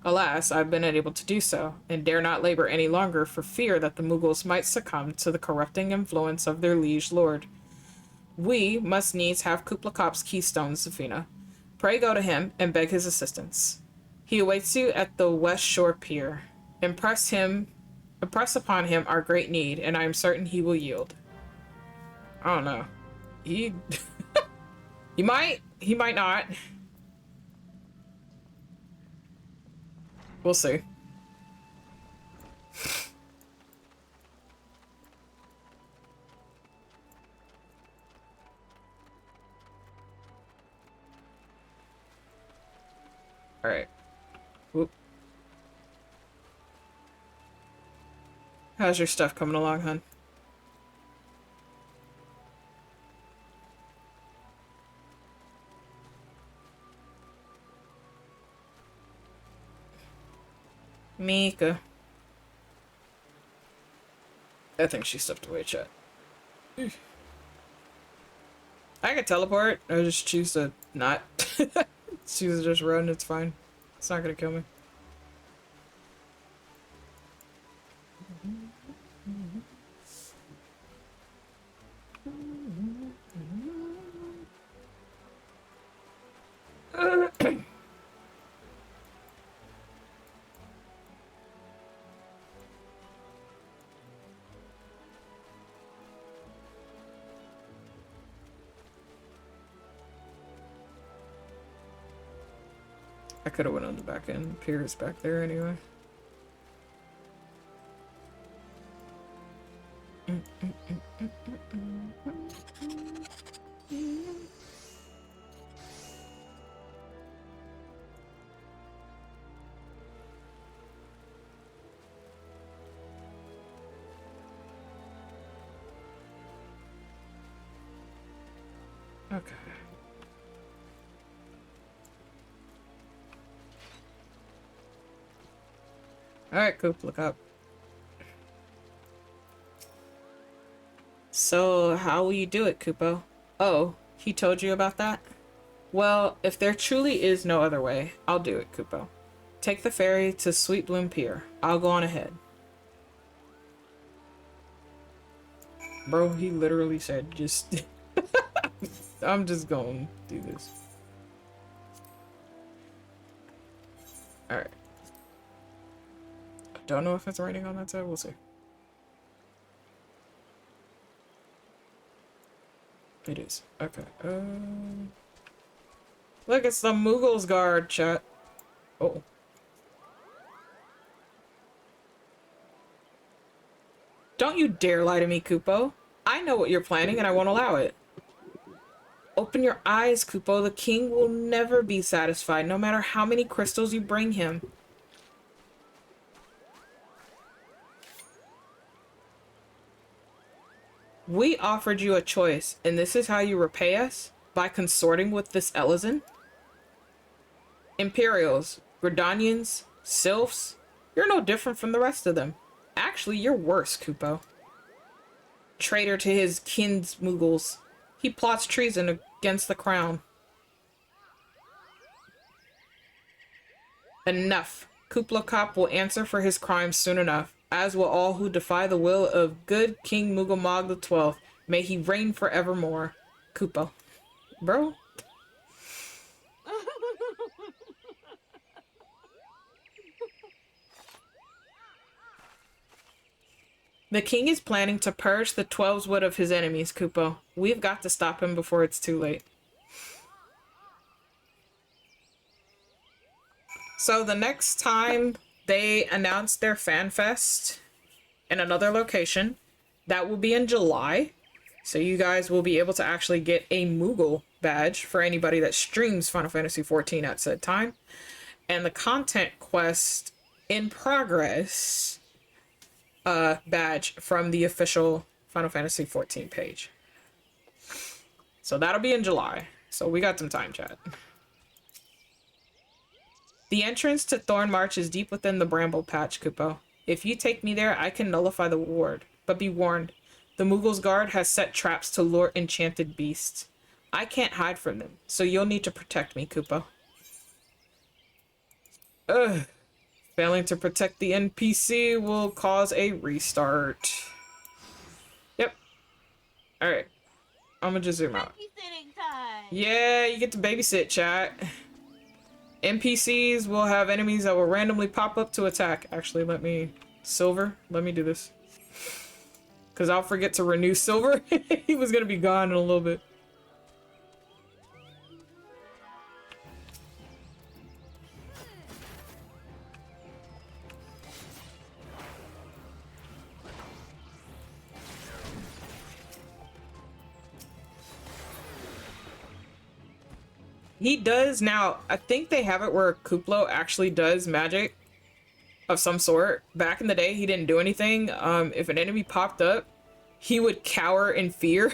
Speaker 1: Alas, I've been unable to do so, and dare not labor any longer for fear that the Mughals might succumb to the corrupting influence of their liege lord. We must needs have Kuplakop's keystones, Zafina. Pray go to him and beg his assistance. He awaits you at the West Shore Pier. Impress upon him our great need, and I am certain he will yield. I don't know. He he might not. We'll see. All right. Whoop. How's your stuff coming along, hun? Mika. I think she stepped away, chat. I can teleport. I just choose to not. Choose to just run. It's fine. It's not gonna kill me. I could have went on the back end. Pier's back there anyway. Okay. Alright, Coop, look up. So, how will you do it, Kupo? Oh, he told you about that? Well, if there truly is no other way, I'll do it, Kupo. Take the ferry to Sweet Bloom Pier. I'll go on ahead. Bro, he literally said just... I'm just gonna do this. Alright. I don't know if it's raining on that side. We'll see. It is. Okay. Look, it's the Mughals guard, chat. Oh. Don't you dare lie to me, Kupo. I know what you're planning and I won't allow it. Open your eyes, Kupo. The king will never be satisfied, no matter how many crystals you bring him. We offered you a choice, and this is how you repay us? By consorting with this Elizin? Imperials, Gridanians, Sylphs, you're no different from the rest of them. Actually, you're worse, Kupo. Traitor to his kin's Mughals. He plots treason against the crown. Enough. Kupla Kop will answer for his crimes soon enough, as will all who defy the will of good King Mugamog XII. May he reign forevermore. Kupo. Bro? The king is planning to purge the 12's wood of his enemies, Kupo. We've got to stop him before it's too late. So the next time they announce their fan fest in another location, that will be in July. So you guys will be able to actually get a Moogle badge for anybody that streams Final Fantasy XIV at said time. And the content quest in progress badge from the official Final Fantasy XIV page. So that'll be in July. So we got some time, chat. The entrance to Thorn March is deep within the Bramble Patch, Kupo. If you take me there, I can nullify the ward. But be warned, the Moogle's guard has set traps to lure enchanted beasts. I can't hide from them, so you'll need to protect me, Kupo. Ugh. Failing to protect the NPC will cause a restart. Yep. Alright. I'm gonna just zoom out.
Speaker 2: Babysitting time.
Speaker 1: Yeah, you get to babysit, chat. NPCs will have enemies that will randomly pop up to attack. Actually, let me do this. Because I'll forget to renew Silver. He was gonna be gone in a little bit. He does now. I think they have it where Kuplo actually does magic of some sort. Back in the day, he didn't do anything. If an enemy popped up, he would cower in fear.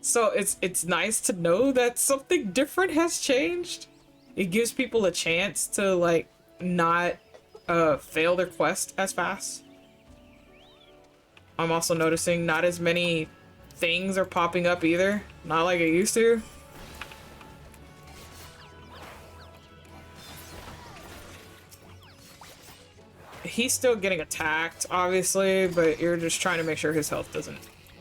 Speaker 1: So it's nice to know that something different has changed. It gives people a chance to like not fail their quest as fast. I'm also noticing not as many things are popping up either. Not like it used to. He's still getting attacked, obviously, but you're just trying to make sure his health doesn't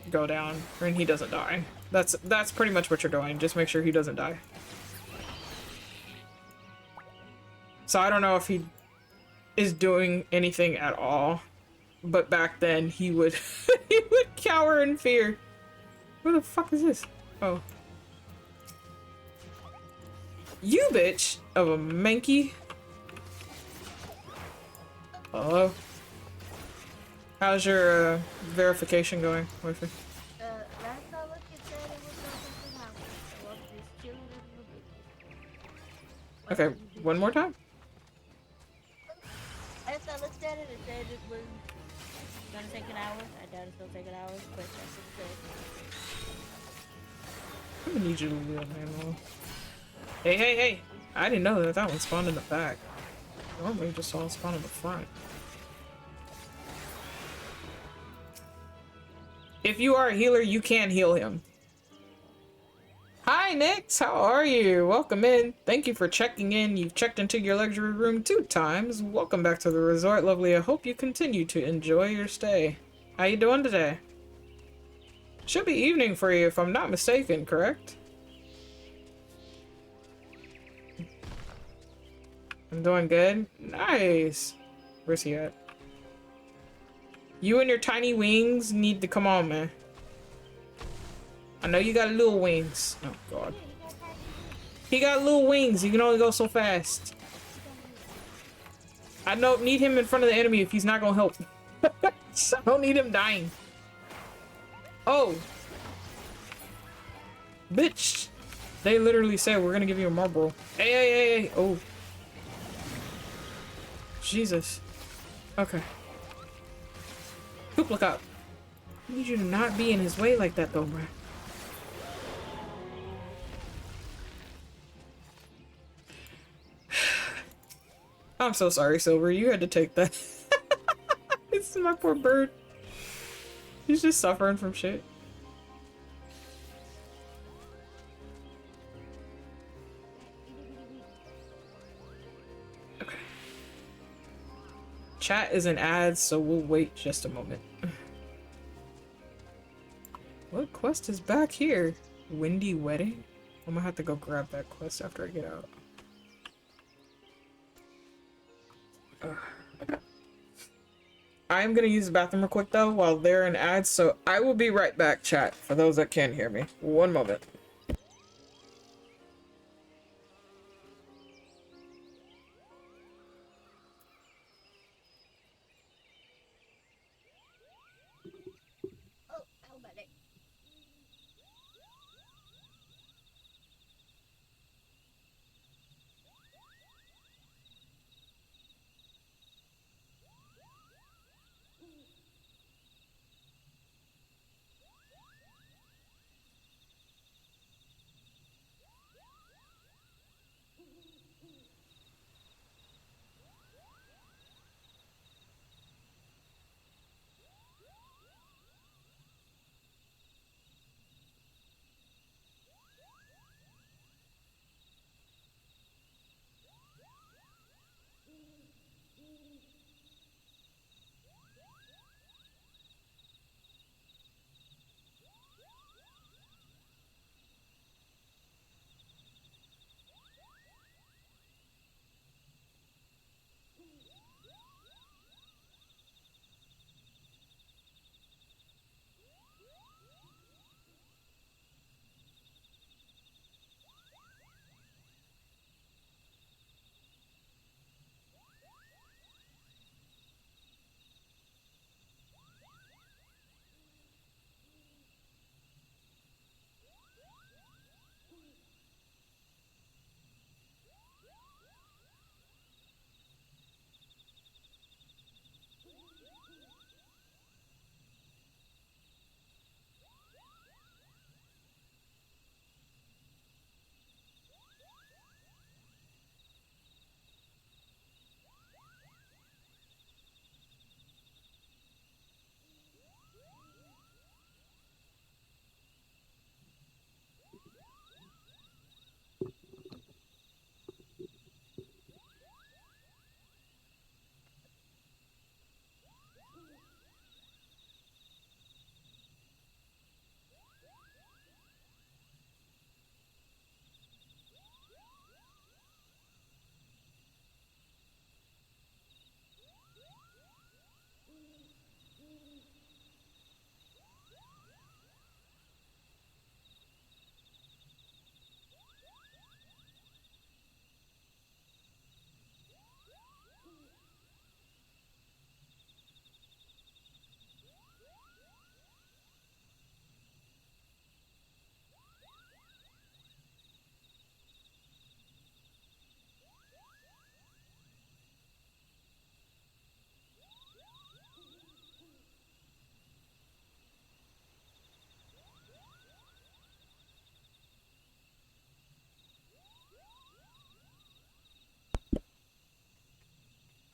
Speaker 1: go down and he doesn't die. That's pretty much what you're doing. Just make sure he doesn't die. So I don't know if he is doing anything at all, but back then he would he would cower in fear. Where the fuck is this? Oh. You bitch of a Mankey. Hello? How's your verification going, Wifey?
Speaker 2: Last I looked, it said it was something happening. So I'm just chilling in the
Speaker 1: Okay, one more time?
Speaker 2: Last I looked at it, it said it was gonna take an hour. I doubt it's gonna take an hour, but that's what it said.
Speaker 1: I'm gonna need you to wheel handle. Hey, hey, hey! I didn't know that that one spawned in the back. Normally just all spawn in the front. If you are a healer, you can heal him. Hi, Nix! How are you? Welcome in. Thank you for checking in. You've checked into your luxury room 2 times. Welcome back to the resort, lovely. I hope you continue to enjoy your stay. How you doing today? Should be evening for you, if I'm not mistaken, correct? I'm doing good. Nice. Where's he at? You and your tiny wings need to come on, man. I know you got little wings. Oh, God. He got little wings. He can only go so fast. I don't need him in front of the enemy if he's not gonna help. I don't need him dying. Oh. Bitch. They literally said we're gonna give you a marble. Hey, hey, hey, hey. Oh. Jesus. Okay. Poop, look up. I need you to not be in his way like that, though, bro. I'm so sorry, Silver. You had to take that. This is my poor bird. He's just suffering from shit. Okay. Chat is in ads, so we'll wait just a moment. What quest is back here? Windy Wedding? I'm gonna have to go grab that quest after I get out. I'm gonna use the bathroom real quick though while they're in ads, so I will be right back, chat, for those that can't hear me. One moment.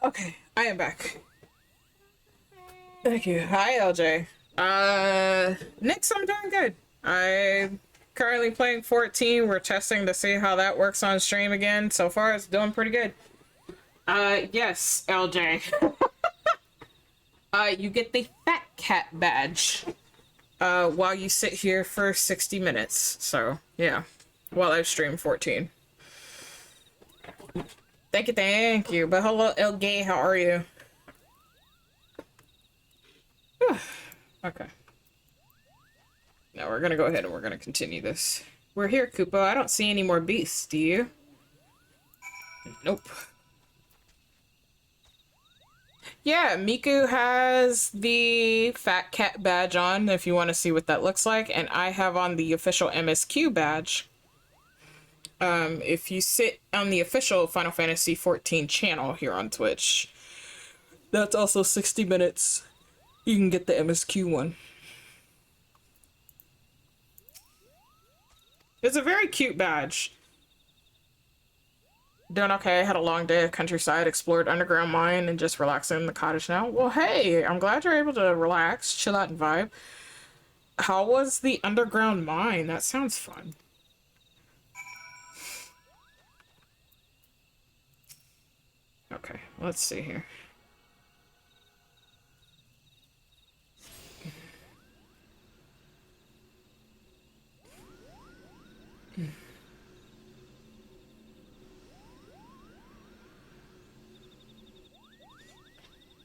Speaker 1: Okay, I am back. Thank you. Hi, LJ. Nix, I'm doing good. I'm currently playing 14. We're testing to see how that works on stream again. So far, it's doing pretty good. Yes, LJ. You get the Fat Cat badge, while you sit here for 60 minutes. So, yeah. While I stream 14. Thank you. But hello, LG, how are you? Okay. Now we're gonna go ahead and we're gonna continue this. We're here, Koopa. I don't see any more beasts, do you? Nope. Yeah, Miku has the Fat Cat badge on, if you want to see what that looks like, and I have on the official MSQ badge. If you sit on the official Final Fantasy XIV channel here on Twitch, that's also 60 minutes. You can get the MSQ one. It's a very cute badge. Doing okay. Had a long day at countryside, explored underground mine, and just relaxing in the cottage now. Well, hey, I'm glad you're able to relax, chill out, and vibe. How was the underground mine? That sounds fun. Okay, let's see here.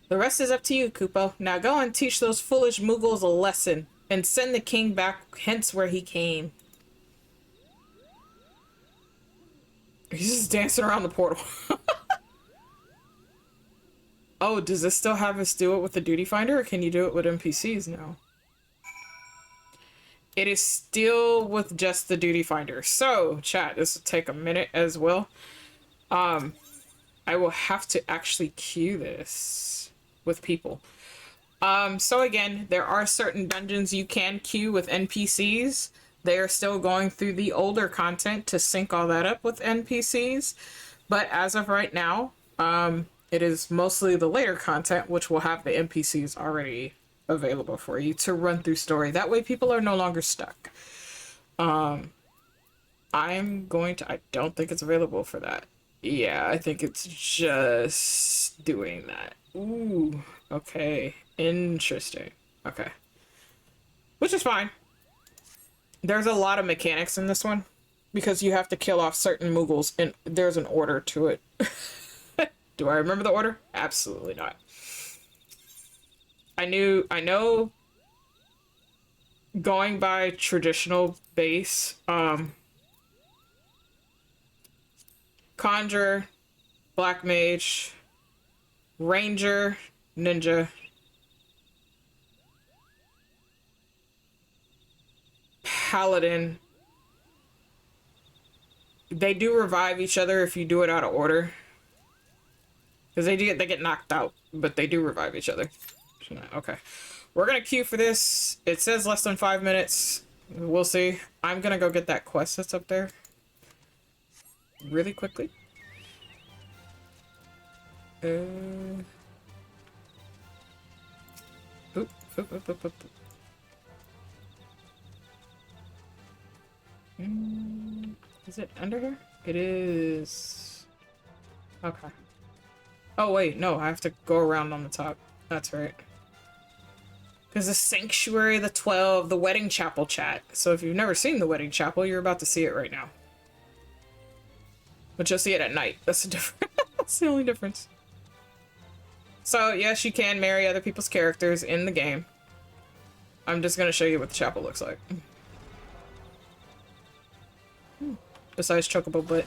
Speaker 1: The rest is up to you, Kupo. Now go and teach those foolish Mughals a lesson and send the king back hence where he came. He's just dancing around the portal. Oh, does this still have us do it with the duty finder, or can you do it with NPCs now? It is still with just the duty finder. So, chat, this will take a minute as well. I will have to actually queue this with people. So again, there are certain dungeons you can queue with NPCs. They are still going through the older content to sync all that up with NPCs. But as of right now, it is mostly the later content, which will have the NPCs already available for you to run through story. That way people are no longer stuck. I don't think it's available for that. Yeah, I think it's just doing that. Ooh, okay. Interesting. Okay. Which is fine. There's a lot of mechanics in this one because you have to kill off certain Mughals and there's an order to it. Do I remember the order? Absolutely not. I know going by traditional base, Conjure, Black Mage, Ranger, Ninja, Paladin. They do revive each other if you do it out of order. Because they get knocked out, but they do revive each other. Okay. We're gonna queue for this. It says less than 5 minutes. We'll see. I'm gonna go get that quest that's up there. Really quickly. Oop, oop, oop, oop, oop. Is it under here? It is. Okay. Oh wait, no, I have to go around on the top. That's right. Because the Sanctuary, the 12, the Wedding Chapel chat. So if you've never seen the Wedding Chapel, you're about to see it right now. But you'll see it at night. That's the difference. That's the only difference. So yes, you can marry other people's characters in the game. I'm just gonna show you what the chapel looks like. Besides Chocobo Butt.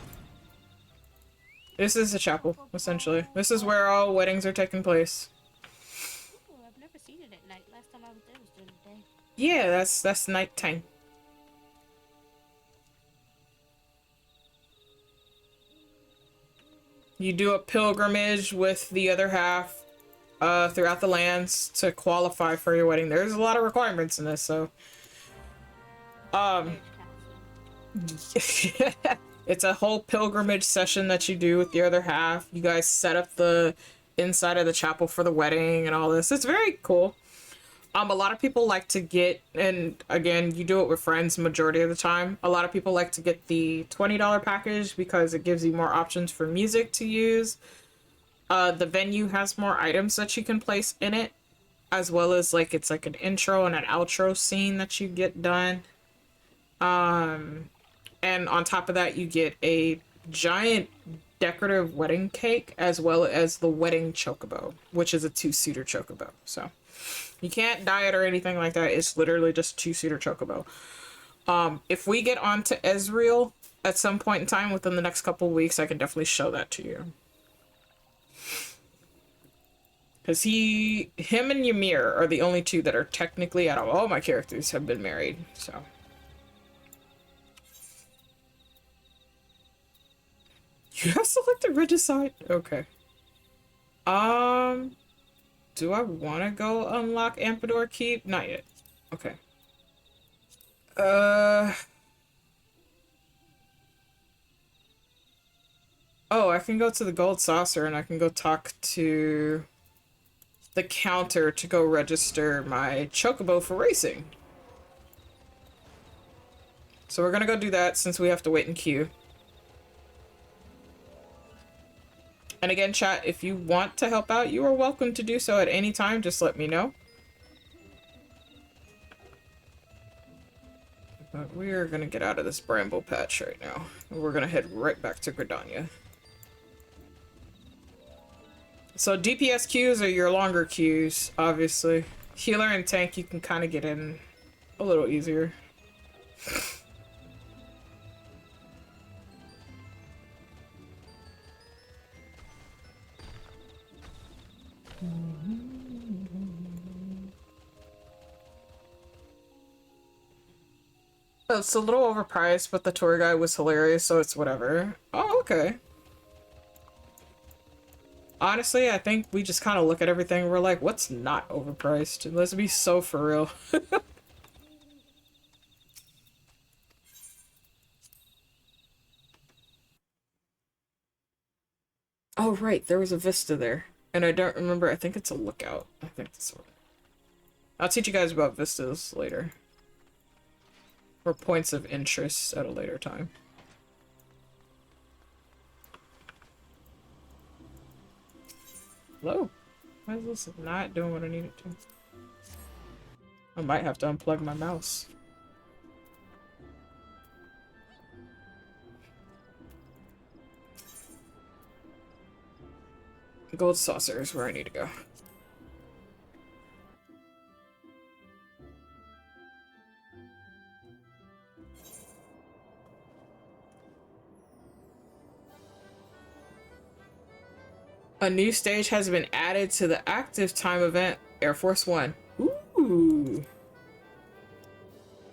Speaker 1: This is the chapel, essentially. This is where all weddings are taking place.
Speaker 2: Ooh, I've never seen it at night. Last time I was there was during the day.
Speaker 1: Yeah, that's nighttime. You do a pilgrimage with the other half throughout the lands to qualify for your wedding. There's a lot of requirements in this, so it's a whole pilgrimage session that you do with the other half. You guys set up the inside of the chapel for the wedding and all this. It's very cool. A lot of people like to get, and again, you do it with friends majority of the time. A lot of people like to get the $20 package because it gives you more options for music to use. The venue has more items that you can place in it, as well as like it's like an intro and an outro scene that you get done. And on top of that, you get a giant decorative wedding cake as well as the wedding chocobo, which is a 2-seater chocobo. So you can't diet or anything like that. It's literally just 2-seater chocobo. If we get onto Ezreal at some point in time within the next couple of weeks, I can definitely show that to you. Because him and Ymir are the only two that are technically, out of all my characters, have been married, so. You have selected Regicide? Okay. Do I want to go unlock Ampidor Keep? Not yet. Okay. Oh, I can go to the Gold Saucer and I can go talk to the counter to go register my Chocobo for racing. So we're gonna go do that since we have to wait in queue. And again, chat, if you want to help out, you are welcome to do so at any time. Just let me know. But we are going to get out of this bramble patch right now. And we're going to head right back to Gridania. So DPS queues are your longer queues, obviously. Healer and tank you can kind of get in a little easier. It's a little overpriced, but the tour guide was hilarious, so it's whatever. Oh, okay. Honestly, I think we just kind of look at everything. We're like, what's not overpriced? Let's be so for real. Oh, right. There was a vista there. And I don't remember. I think it's a lookout. I think that's what. I'll teach you guys about vistas later. Or points of interest at a later time. Hello? Why is this not doing what I need it to? I might have to unplug my mouse. Gold saucer is where I need to go. A new stage has been added to the active time event, Air Force One. Ooh.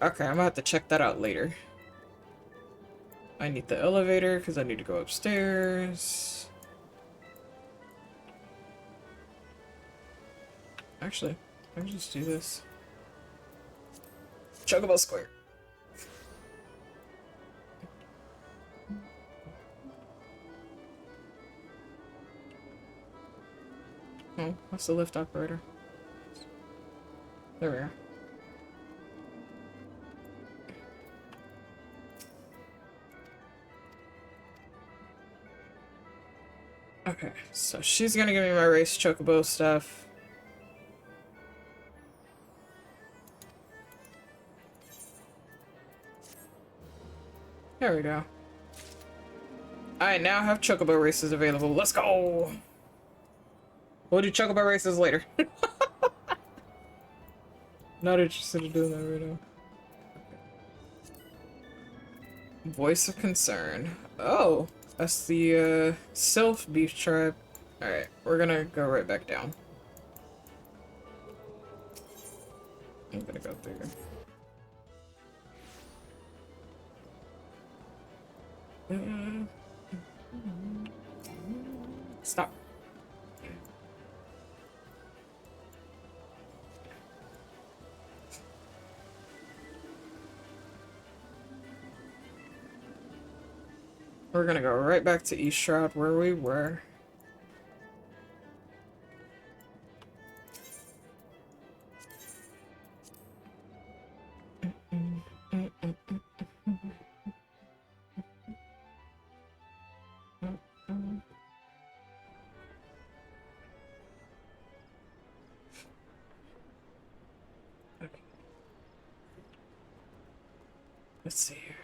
Speaker 1: Okay, I'm gonna have to check that out later. I need the elevator because I need to go upstairs. Actually, I can just do this. Chocobo Square. Oh, what's the lift operator? There we are. Okay, so she's gonna give me my race chocobo stuff. There we go. I now have chocobo races available. Let's go! We'll do chocobo races later. Not interested in doing that right now. Voice of concern. Oh, that's the Sylph beef tribe. Alright, we're gonna go right back down. I'm gonna go through. Stop. We're gonna go right back to East Shroud where we were. Okay. Let's see here.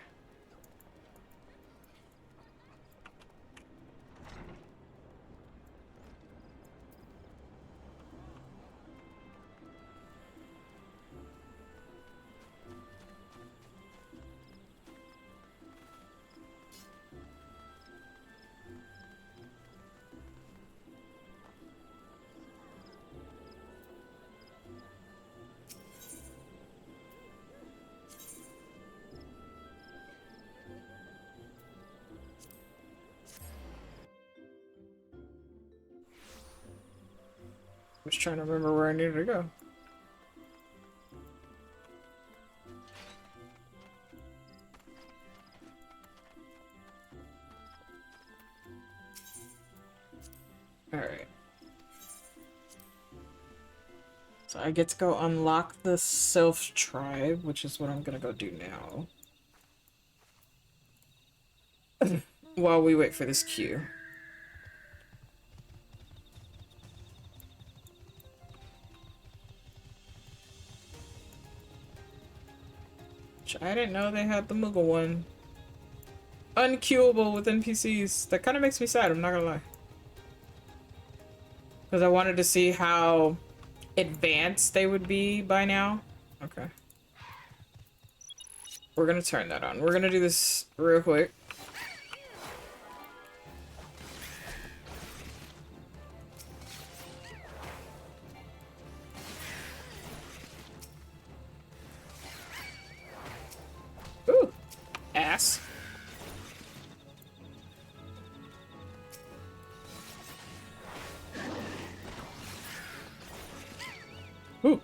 Speaker 1: I was trying to remember where I needed to go. Alright. So I get to go unlock the Sylph tribe, which is what I'm gonna go do now. While we wait for this queue. Which I didn't know they had the Moogle one. Unqueuable with NPCs. That kind of makes me sad, I'm not gonna lie. Because I wanted to see how advanced they would be by now. Okay. We're gonna turn that on. We're gonna do this real quick. Ooh! Ass. Ooh.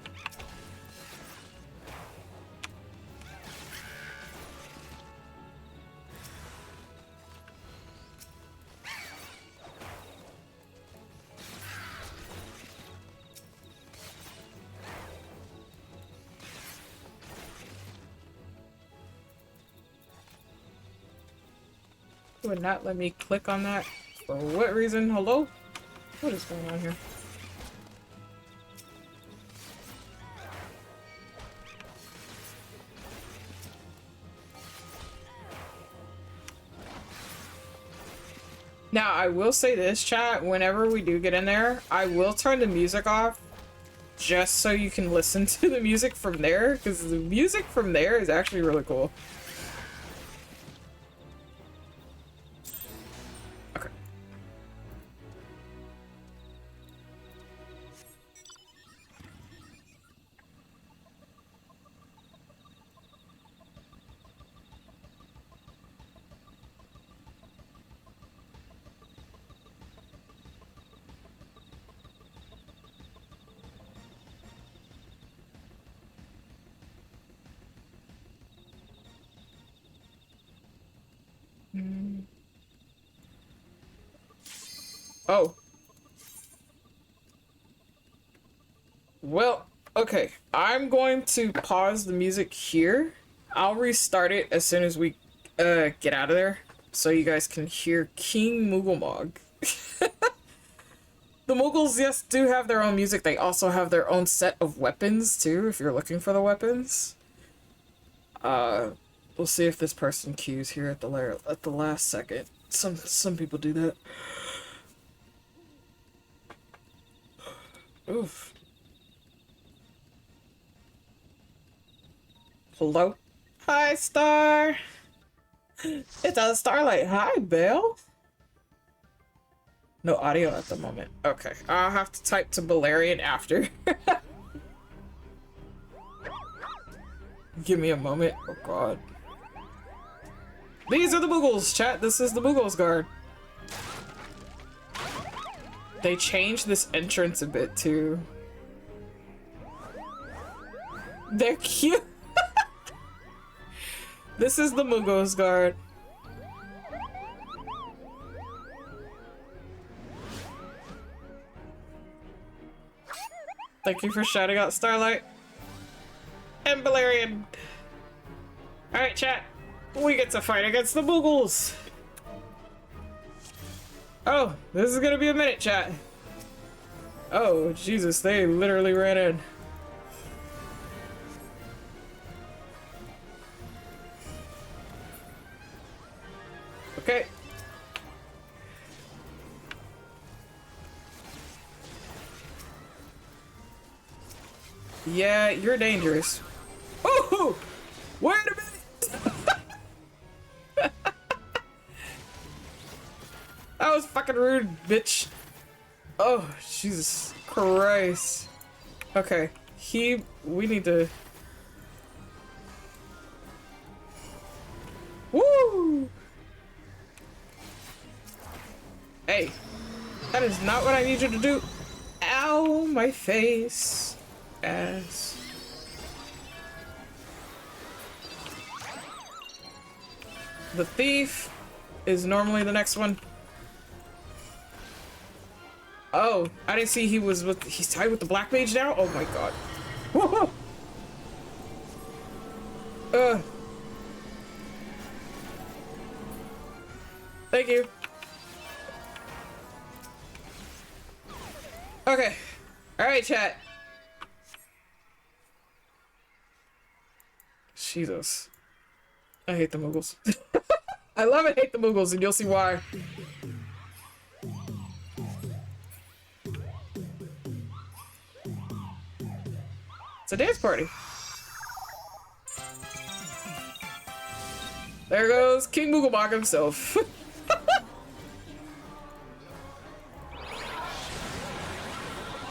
Speaker 1: Would not let me click on that. For what reason? Hello? What is going on here? Now, I will say this, chat, whenever we do get in there, I will turn the music off just so you can listen to the music from there, because the music from there is actually really cool. Okay. Oh. Well, okay. I'm going to pause the music here. I'll restart it as soon as we get out of there, so you guys can hear King Moogelmog. The Moogles, yes, do have their own music. They also have their own set of weapons, too, if you're looking for the weapons. We'll see if this person queues here at the last second. Some people do that. Oof. Hello? Hi, Star! It's a Starlight. Hi, Belle! No audio at the moment. Okay, I'll have to type to Balerion after. Give me a moment. Oh god. These are the Moogles, chat. This is the Moogles guard. They changed this entrance a bit, too. They're cute. This is the Moogles guard. Thank you for shouting out Starlight. And Balerion. Alright, chat. We get to fight against the Moogles. Oh, this is gonna be a minute, chat. Oh, Jesus, they literally ran in. Okay. Yeah, you're dangerous. Oh! Wait a minute! That was fucking rude, bitch. Oh, Jesus Christ. Okay, we need to... Woo! Hey, that is not what I need you to do. Ow, my face. Ass. The thief is normally the next one. Oh, I didn't see he's tied with the black mage now? Oh my god. Woohoo! Thank you. Okay. Alright, chat. Jesus. I hate the Moogles. I love and hate the Moogles, and you'll see why. It's a dance party. There goes King Mooglebog himself.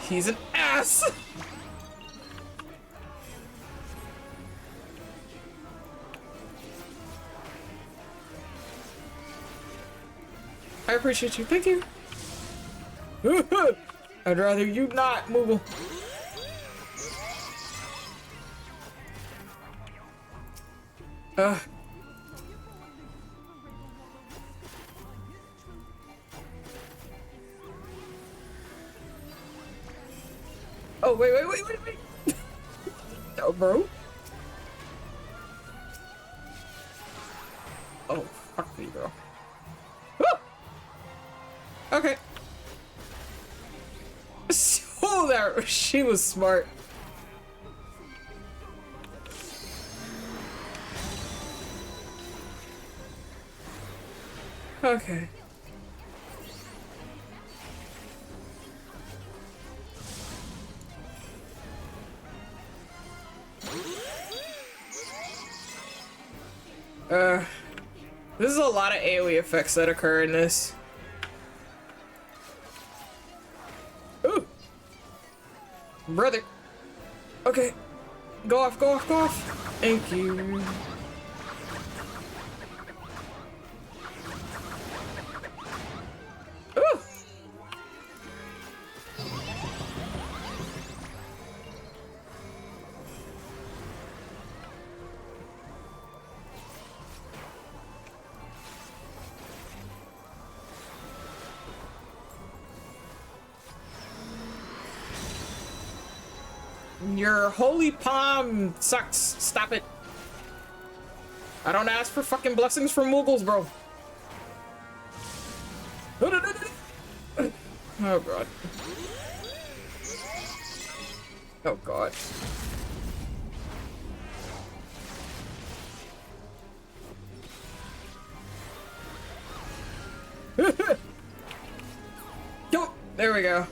Speaker 1: He's an ass. I appreciate you. Thank you. I'd rather you not, Moogle. Oh, wait. Oh, bro. Oh, fuck me, bro. Woo! Okay. So there, she was smart. Okay. This is a lot of AoE effects that occur in this. Ooh! Brother! Okay. Go off. Thank you. Ooh! Your holy palm sucks. Stop it. I don't ask for fucking blessings from Moogles, bro. Oh god. Oh god. Yo, there we go.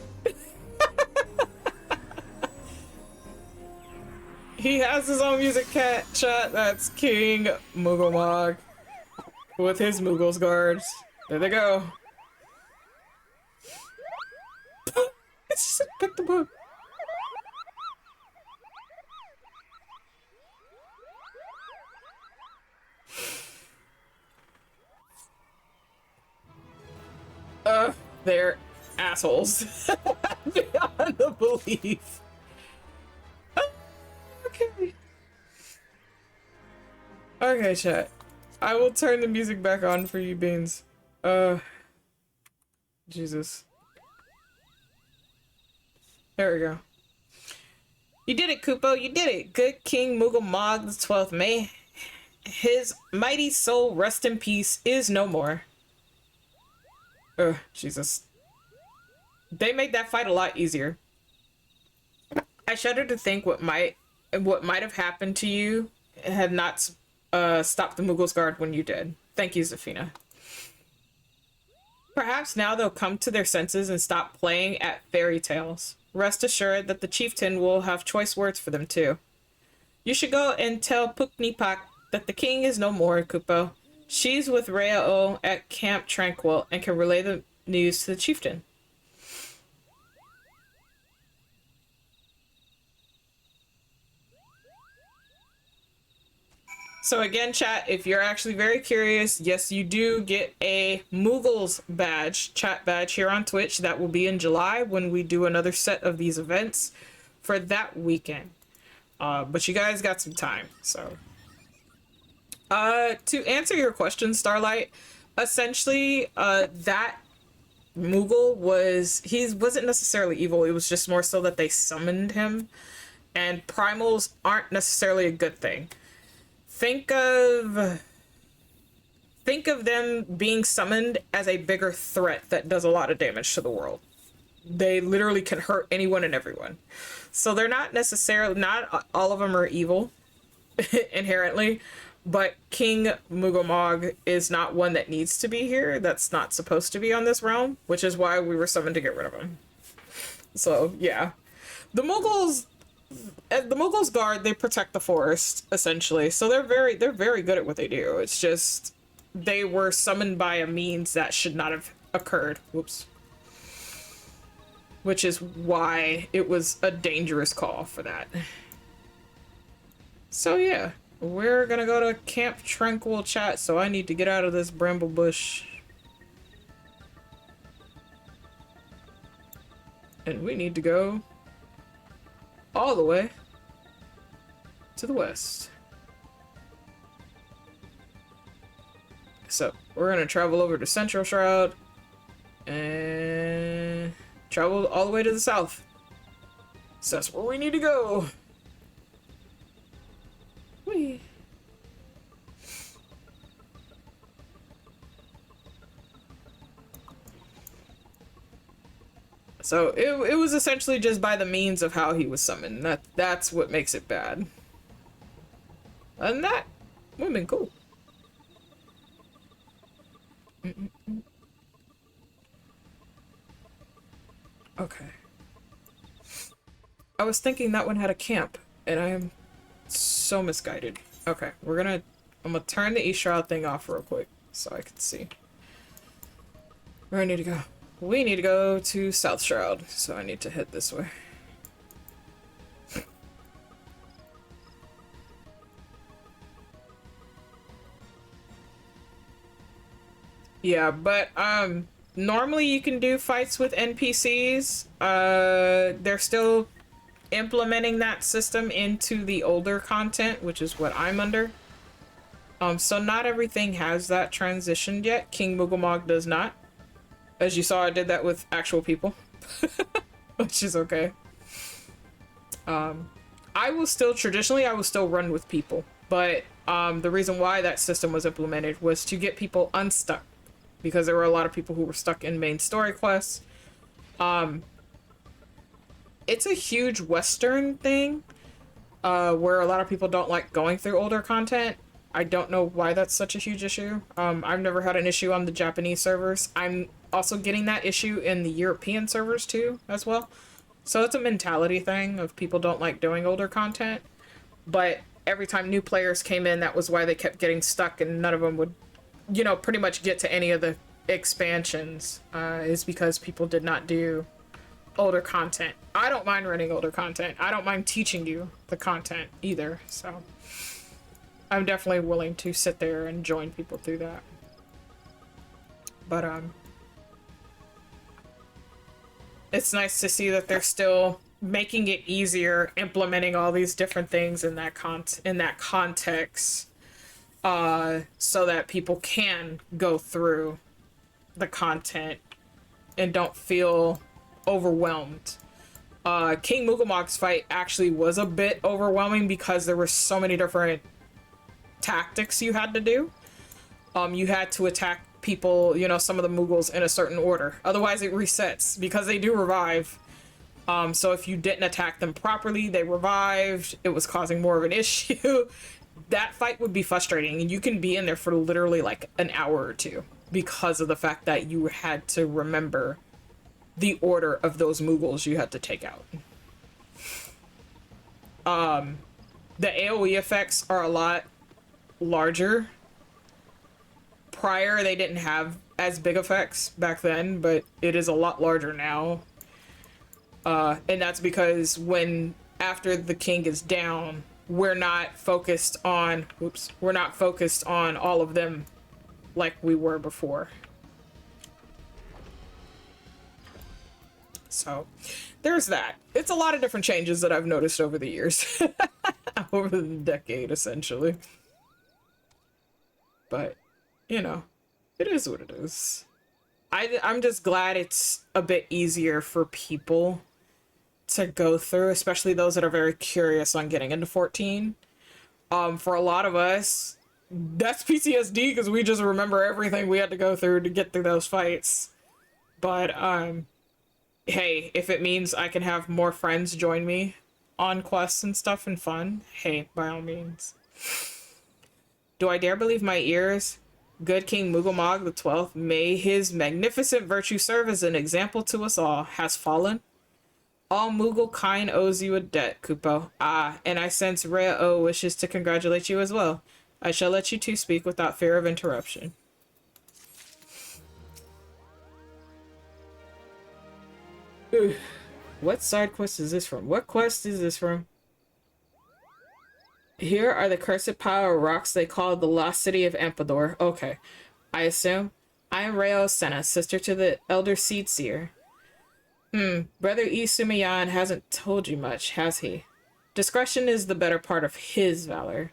Speaker 1: He has his own music chat. That's King Mooglebog with his Moogles guards. There they go. It's just pick the book. They're assholes. Beyond the belief. Okay. Okay, chat. I will turn the music back on for you, Beans. Jesus. There we go. You did it, Kupo. You did it. Good King Mooglebog the 12th. May his mighty soul rest in peace is no more. Jesus. They made that fight a lot easier. I shudder to think what might have happened to you had not stopped the Moogles guard when you did. Thank you, Zafina. Perhaps now they'll come to their senses and stop playing at fairy tales. Rest assured that the chieftain will have choice words for them too. You should go and tell Puknipak that the king is no more, Kupo. She's with Rhea-O at Camp Tranquil and can relay the news to the chieftain. So again, chat, if you're actually very curious, yes, you do get a Moogles badge, chat badge here on Twitch. That will be in July when we do another set of these events for that weekend. But you guys got some time, so. To answer your question, Starlight, essentially, that Moogle wasn't necessarily evil. It was just more so that they summoned him, and primals aren't necessarily a good thing. Think of them being summoned as a bigger threat that does a lot of damage to the world. They literally can hurt anyone and everyone. So they're not all of them are evil inherently, but King Mooglebog is not one that needs to be here. That's not supposed to be on this realm, which is why we were summoned to get rid of him. So yeah, the Moogles the Mughals guard, they protect the forest essentially, so they're very good at what they do. It's just they were summoned by a means that should not have occurred. Whoops. Which is why it was a dangerous call for that. So yeah, we're gonna go to Camp Tranquil Chat, so I need to get out of this bramble bush. And we need to go all the way to the west. So we're gonna travel over to Central Shroud and travel all the way to the south. So that's where we need to go. Whee. So it was essentially just by the means of how he was summoned. That's what makes it bad. Other than that, women cool. Okay. I was thinking that one had a camp, and I am so misguided. Okay, I'm gonna turn the East Shroud thing off real quick so I can see. Where I need to go? We need to go to South Shroud, so I need to head this way. Yeah, but normally you can do fights with NPCs. They're still implementing that system into the older content, which is what I'm under. So not everything has that transitioned yet. King Mugamog does not. As you saw, I did that with actual people, which is okay. I will still run with people, but the reason why that system was implemented was to get people unstuck, because there were a lot of people who were stuck in main story quests. It's a huge Western thing, where a lot of people don't like going through older content. I don't know why that's such a huge issue. I've never had an issue on the Japanese servers. I'm also getting that issue in the European servers too, as well. So it's a mentality thing of people don't like doing older content. But every time new players came in, that was why they kept getting stuck, and none of them would, you know, pretty much get to any of the expansions, is because people did not do older content. I don't mind running older content. I don't mind teaching you the content either, so I'm definitely willing to sit there and join people through that. But it's nice to see that they're still making it easier, implementing all these different things in that context, so that people can go through the content and don't feel overwhelmed. King Mugamog's fight actually was a bit overwhelming because there were so many different tactics you had to do. You had to attack people, you know, some of the Mughals in a certain order. Otherwise it resets, because they do revive. So if you didn't attack them properly, they revived. It was causing more of an issue. That fight would be frustrating, and you can be in there for literally like an hour or two because of the fact that you had to remember the order of those Mughals you had to take out. The AoE effects are a lot larger. Prior, they didn't have as big effects back then, but it is a lot larger now. And that's because after the king is down, we're not focused on all of them like we were before. So there's that. It's a lot of different changes that I've noticed over the years. Over the decade, essentially. But, you know, it is what it is. I'm just glad it's a bit easier for people to go through, especially those that are very curious on getting into 14. For a lot of us, that's PTSD, because we just remember everything we had to go through to get through those fights. But, hey, if it means I can have more friends join me on quests and stuff and fun, hey, by all means. Do I dare believe my ears? Good King Mugamog the 12th, may his magnificent virtue serve as an example to us all, has fallen. All Moogle kind owes you a debt, Kupo. Ah, and I sense Rhea O wishes to congratulate you as well. I shall let you two speak without fear of interruption. Ugh. What side quest is this from? What quest is this from? Here are the cursed pile of rocks they call the lost city of Ampador. Okay. I assume. I am Reo Senna, sister to the elder seed seer. Brother Isumayan hasn't told you much, has he? Discretion is the better part of his valor.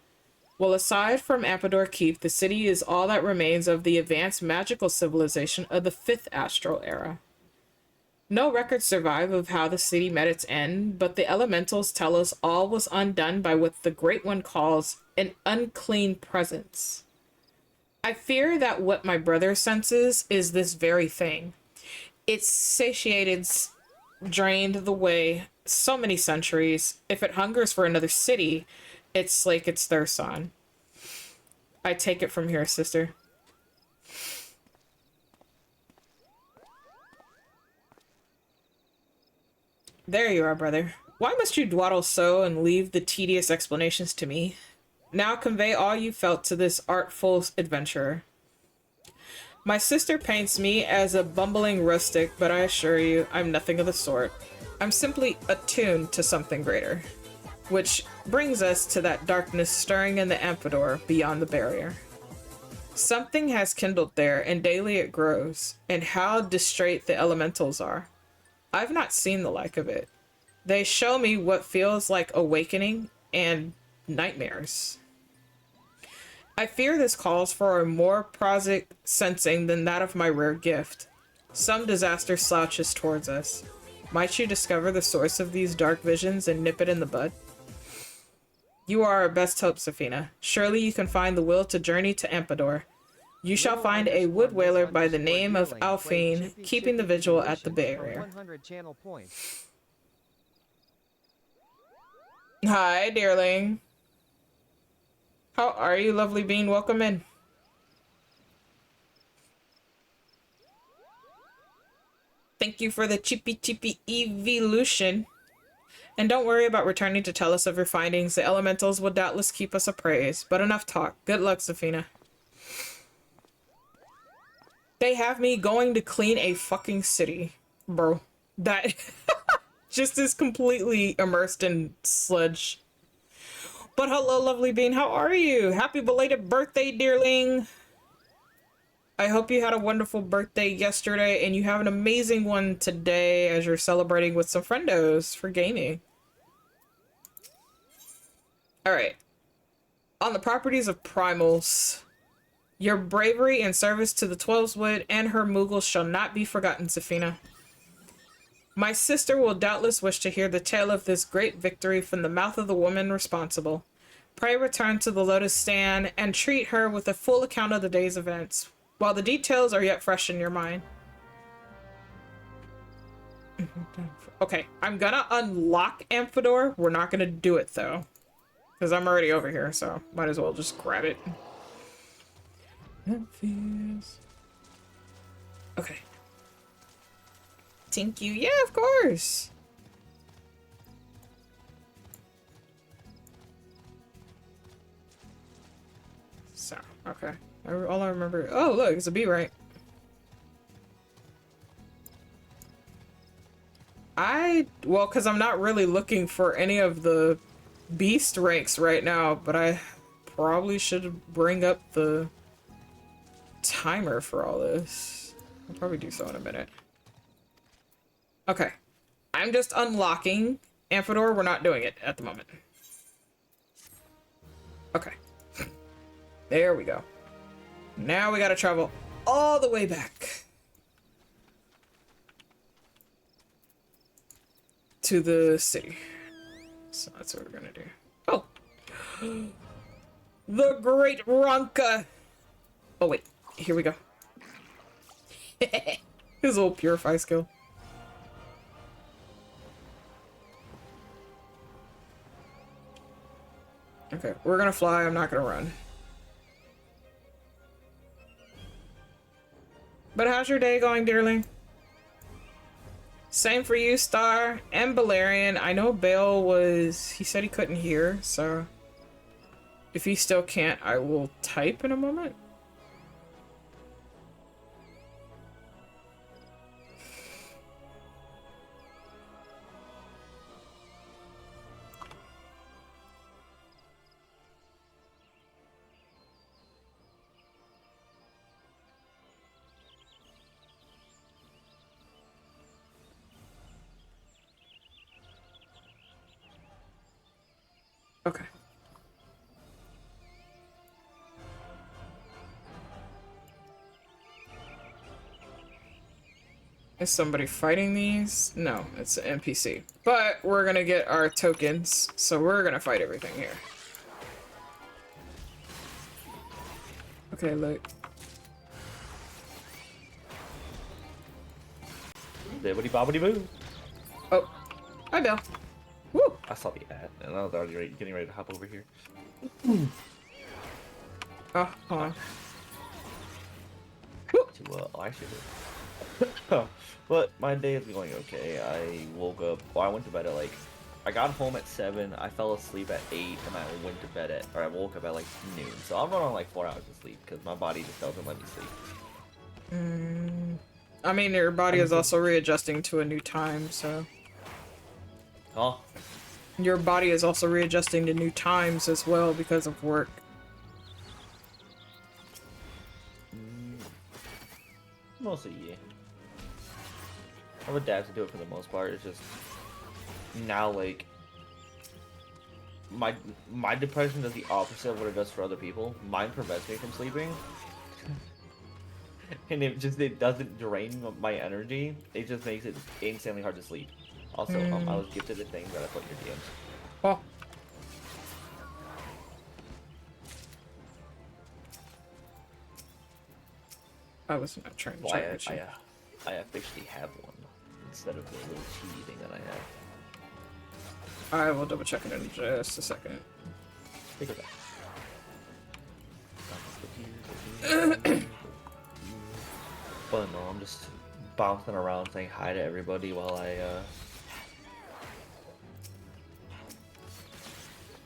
Speaker 1: Well, aside from Ampador Keep, the city is all that remains of the advanced magical civilization of the 5th Astral Era. No records survive of how the city met its end, but the elementals tell us all was undone by what the Great One calls an unclean presence. I fear that what my brother senses is this very thing. It's satiated, drained the way so many centuries. If it hungers for another city, it's slake its thirst on. I take it from here, sister. There you are, brother. Why must you dawdle so and leave the tedious explanations to me? Now convey all you felt to this artful adventurer. My sister paints me as a bumbling rustic, but I assure you, I'm nothing of the sort. I'm simply attuned to something greater. Which brings us to that darkness stirring in the Amphidoor beyond the barrier. Something has kindled there, and daily it grows, and how distrait the elementals are. I've not seen the like of it. They show me what feels like awakening and nightmares. I fear this calls for a more prosaic sensing than that of my rare gift. Some disaster slouches towards us. Might you discover the source of these dark visions and nip it in the bud? You are our best hope, Safina. Surely you can find the will to journey to Amphidoor. You shall find a wood whaler by the name of Alphine keeping the vigil at the barrier. Hi, dearling. How are you, lovely bean? Welcome in. Thank you for the chippy evolution. And don't worry about returning to tell us of your findings. The elementals will doubtless keep us appraised. But enough talk. Good luck, Safina. They have me going to clean a fucking city. Bro. That just is completely immersed in sludge. But hello, lovely bean. How are you? Happy belated birthday, dearling. I hope you had a wonderful birthday yesterday and you have an amazing one today as you're celebrating with some friendos for gaming. Alright. On the properties of Primals, your bravery and service to the Twelveswood and her Moogles shall not be forgotten, Safina. My sister will doubtless wish to hear the tale of this great victory from the mouth of the woman responsible. Pray return to the Lotus Stand and treat her with a full account of the day's events, while the details are yet fresh in your mind. Okay, I'm gonna unlock Amphidoor. We're not gonna do it, though. Because I'm already over here, so might as well just grab it. Okay. Thank you. Yeah, of course. So, okay. All I remember... Oh, look, it's a bee, right? Well, because I'm not really looking for any of the beast ranks right now, but I probably should bring up the timer for all this. I'll probably do so in a minute. Okay. I'm just unlocking Amphidoor. We're not doing it at the moment. Okay. There we go. Now we gotta travel all the way back to the city. So that's what we're gonna do. Oh! The Great Ronka! Oh wait, here we go. His little purify skill. Okay, we're gonna fly, I'm not gonna run. But how's your day going, dearling? Same for you, Star and Balerian. I know Bale was. He said he couldn't hear, so if he still can't, I will type in a moment. Okay. Is somebody fighting these? No, it's an NPC. But we're gonna get our tokens, so we're gonna fight everything here. Okay, look.
Speaker 3: Bibbity bobbity boo.
Speaker 1: Oh, hi, Bill. Woo!
Speaker 3: I saw the ad, and I was already getting ready to hop over here.
Speaker 1: Oh, hold on.
Speaker 3: To, I should have. But my day is going okay. I woke up. Well, I went to bed at like. I got home at 7. I fell asleep at 8, and I went to bed at. Or I woke up at like noon. So I'm running on like 4 hours of sleep because my body just doesn't let me sleep.
Speaker 1: I mean, your body is also readjusting to a new time, so.
Speaker 3: Oh,
Speaker 1: Your body is also readjusting to new times as well because of work.
Speaker 3: mostly yeah. I've adapted to it for the most part. It's just now like my depression does the opposite of what it does for other people. Mine prevents me from sleeping. And it doesn't drain my energy. It just makes it insanely hard to sleep. Also, I was gifted a thing that I put in your DMs.
Speaker 1: Oh. I was not trying to
Speaker 3: Well,
Speaker 1: check with you.
Speaker 3: I officially have one instead of the little cheaty thing that I have.
Speaker 1: I will double check it in just a second.
Speaker 3: Take it back. But no, I'm just bouncing around saying hi to everybody while I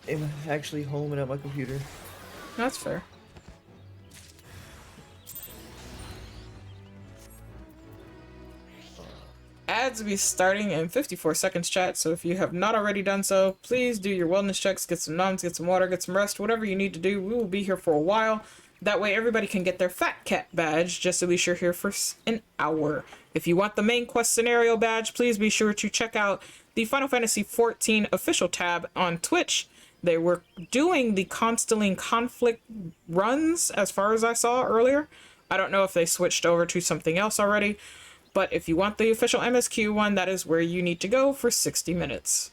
Speaker 3: am actually home and at my computer.
Speaker 1: That's fair. Ads will be starting in 54 seconds, chat, so if you have not already done so, please do your wellness checks, get some numbs, get some water, get some rest, whatever you need to do. We will be here for a while. That way everybody can get their Fat Cat badge, just so we sure here for an hour. If you want the main quest scenario badge, please be sure to check out the Final Fantasy XIV official tab on Twitch. They were doing the Constelline Conflict runs, as far as I saw earlier. I don't know if they switched over to something else already. But if you want the official MSQ one, that is where you need to go for 60 minutes.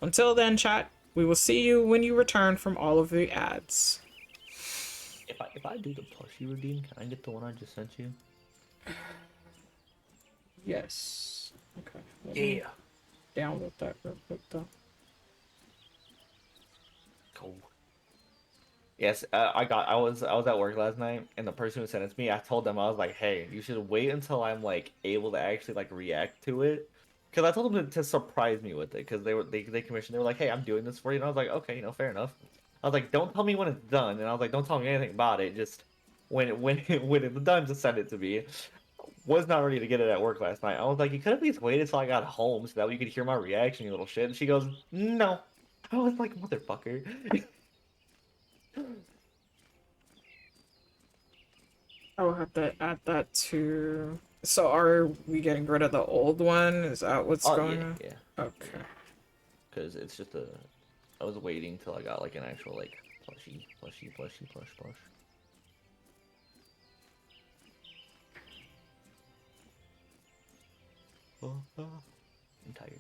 Speaker 1: Until then, chat, we will see you when you return from all of the ads.
Speaker 3: If I do the plushie redeem, can I get the one I just sent you?
Speaker 1: Yes. Okay. Let me download that real quick, though.
Speaker 3: Cool. Yes, I was at work last night, and the person who sent it to me, I told them, I was like, hey, you should wait until I'm like able to actually like react to it, because I told them to surprise me with it, because they commissioned, they were like, hey, I'm doing this for you, and I was like, okay, fair enough. I was like, don't tell me when it's done, and I was like, don't tell me anything about it, just when it's done, just send it to me. Was not ready to get it at work last night. I was like, you could have at least waited till I got home so that way you could hear my reaction, you little shit. And she goes, no. I was like, motherfucker.
Speaker 1: I will have to add that to... So are we getting rid of the old one? Is that what's going on?
Speaker 3: Yeah.
Speaker 1: Okay.
Speaker 3: Because it's just a... I was waiting till I got like an actual like plush. I'm tired.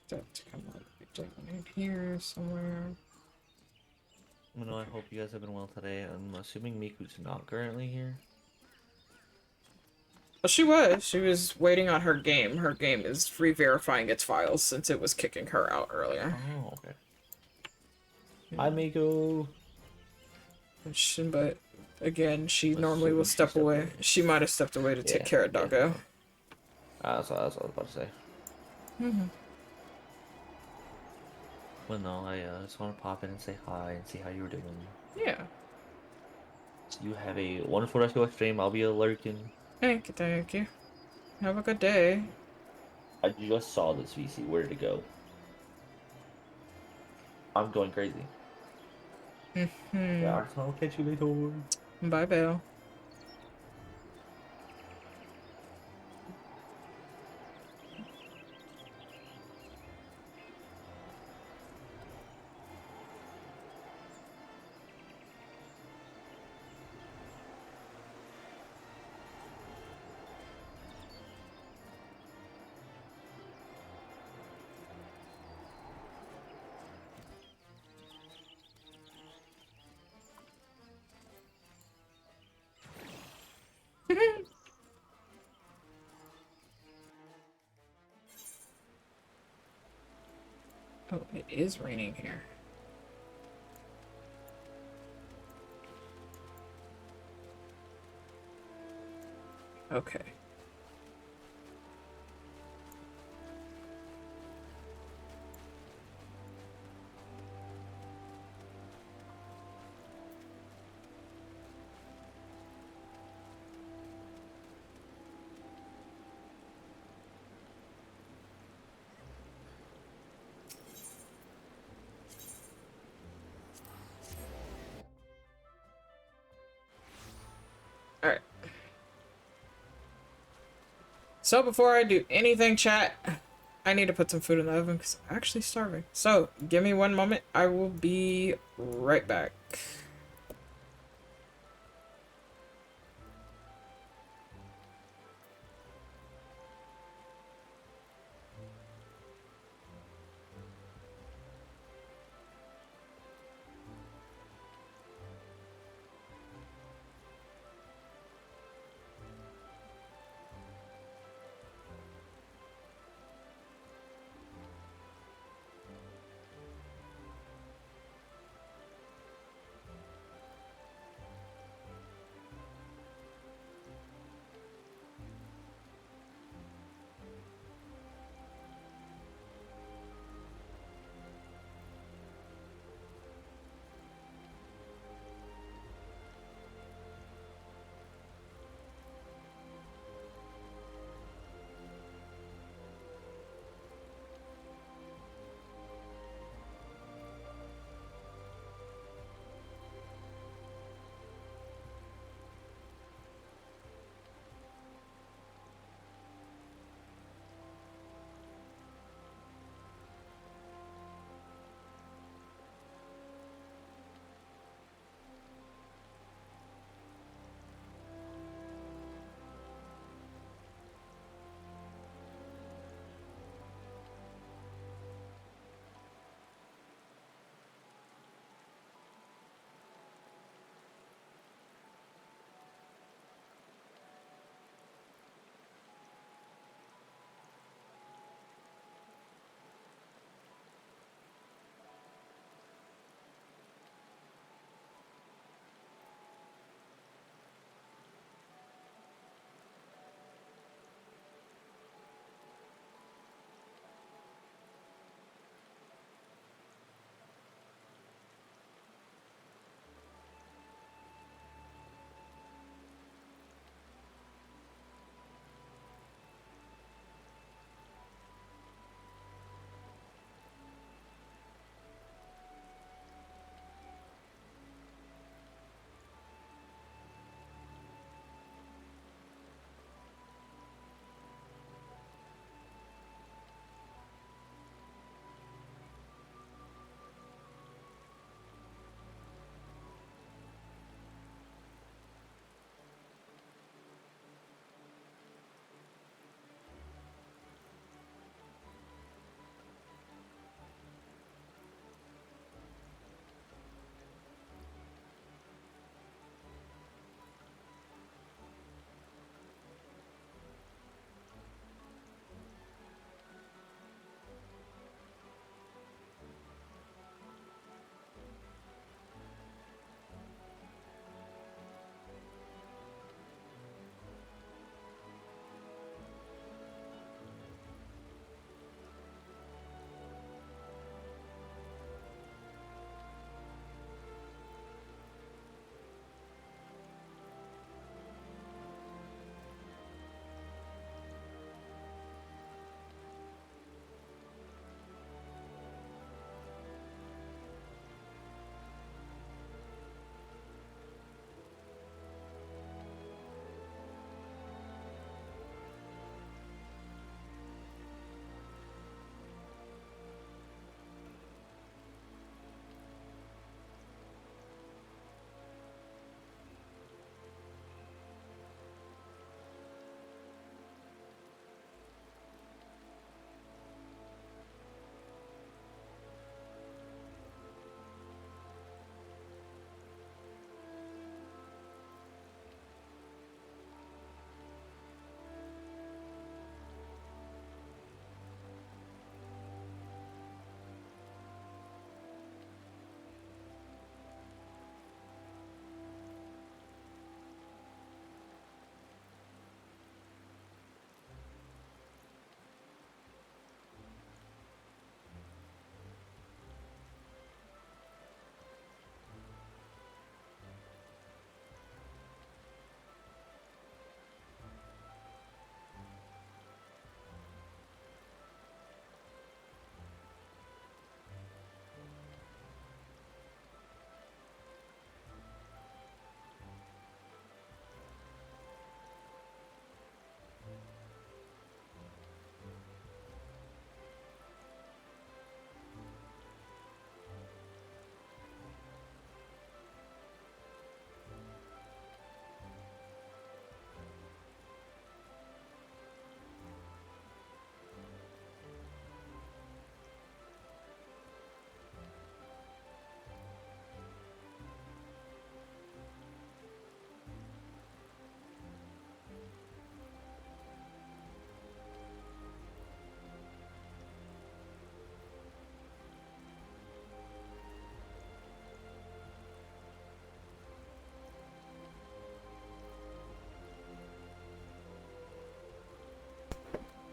Speaker 1: That to come out down in here somewhere.
Speaker 3: I hope you guys have been well today. I'm assuming Miku's not currently here.
Speaker 1: Well, she was. She was waiting on her game. Her game is re-verifying its files since it was kicking her out earlier.
Speaker 3: Oh, okay. Hi, Miko.
Speaker 1: But again, she
Speaker 3: I'm
Speaker 1: normally will
Speaker 3: assuming she
Speaker 1: step
Speaker 3: stepped
Speaker 1: away.
Speaker 3: away.
Speaker 1: She might have stepped away to take
Speaker 3: Yeah,
Speaker 1: care of
Speaker 3: yeah.
Speaker 1: Doggo.
Speaker 3: That's what I was about to say. But no, I just want to pop in and say hi and see how you were doing.
Speaker 1: Yeah.
Speaker 3: So you have a wonderful rest of your stream. I'll be lurking.
Speaker 1: Thank you, thank you. Have a good day.
Speaker 3: I just saw this VC. Where did it go? I'm going crazy. Yeah, I'll catch you later.
Speaker 1: Bye, Belle. Oh, it is raining here. Okay. Alright. So before I do anything, chat, I need to put some food in the oven because I'm actually starving. So give me one moment. I will be right back.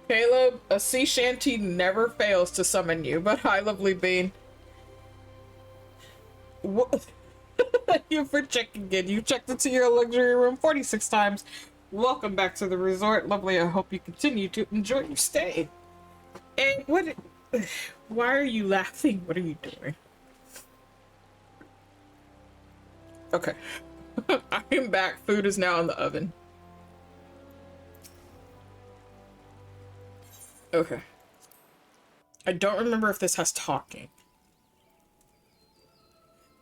Speaker 1: Caleb, a sea shanty never fails to summon you, but hi, lovely bean. What? Thank you for checking in. You checked into your luxury room 46 times. Welcome back to the resort. Lovely, I hope you continue to enjoy your stay. And what? Why are you laughing? What are you doing? Okay. I am back. Food is now in the oven. Okay. I don't remember if this has talking.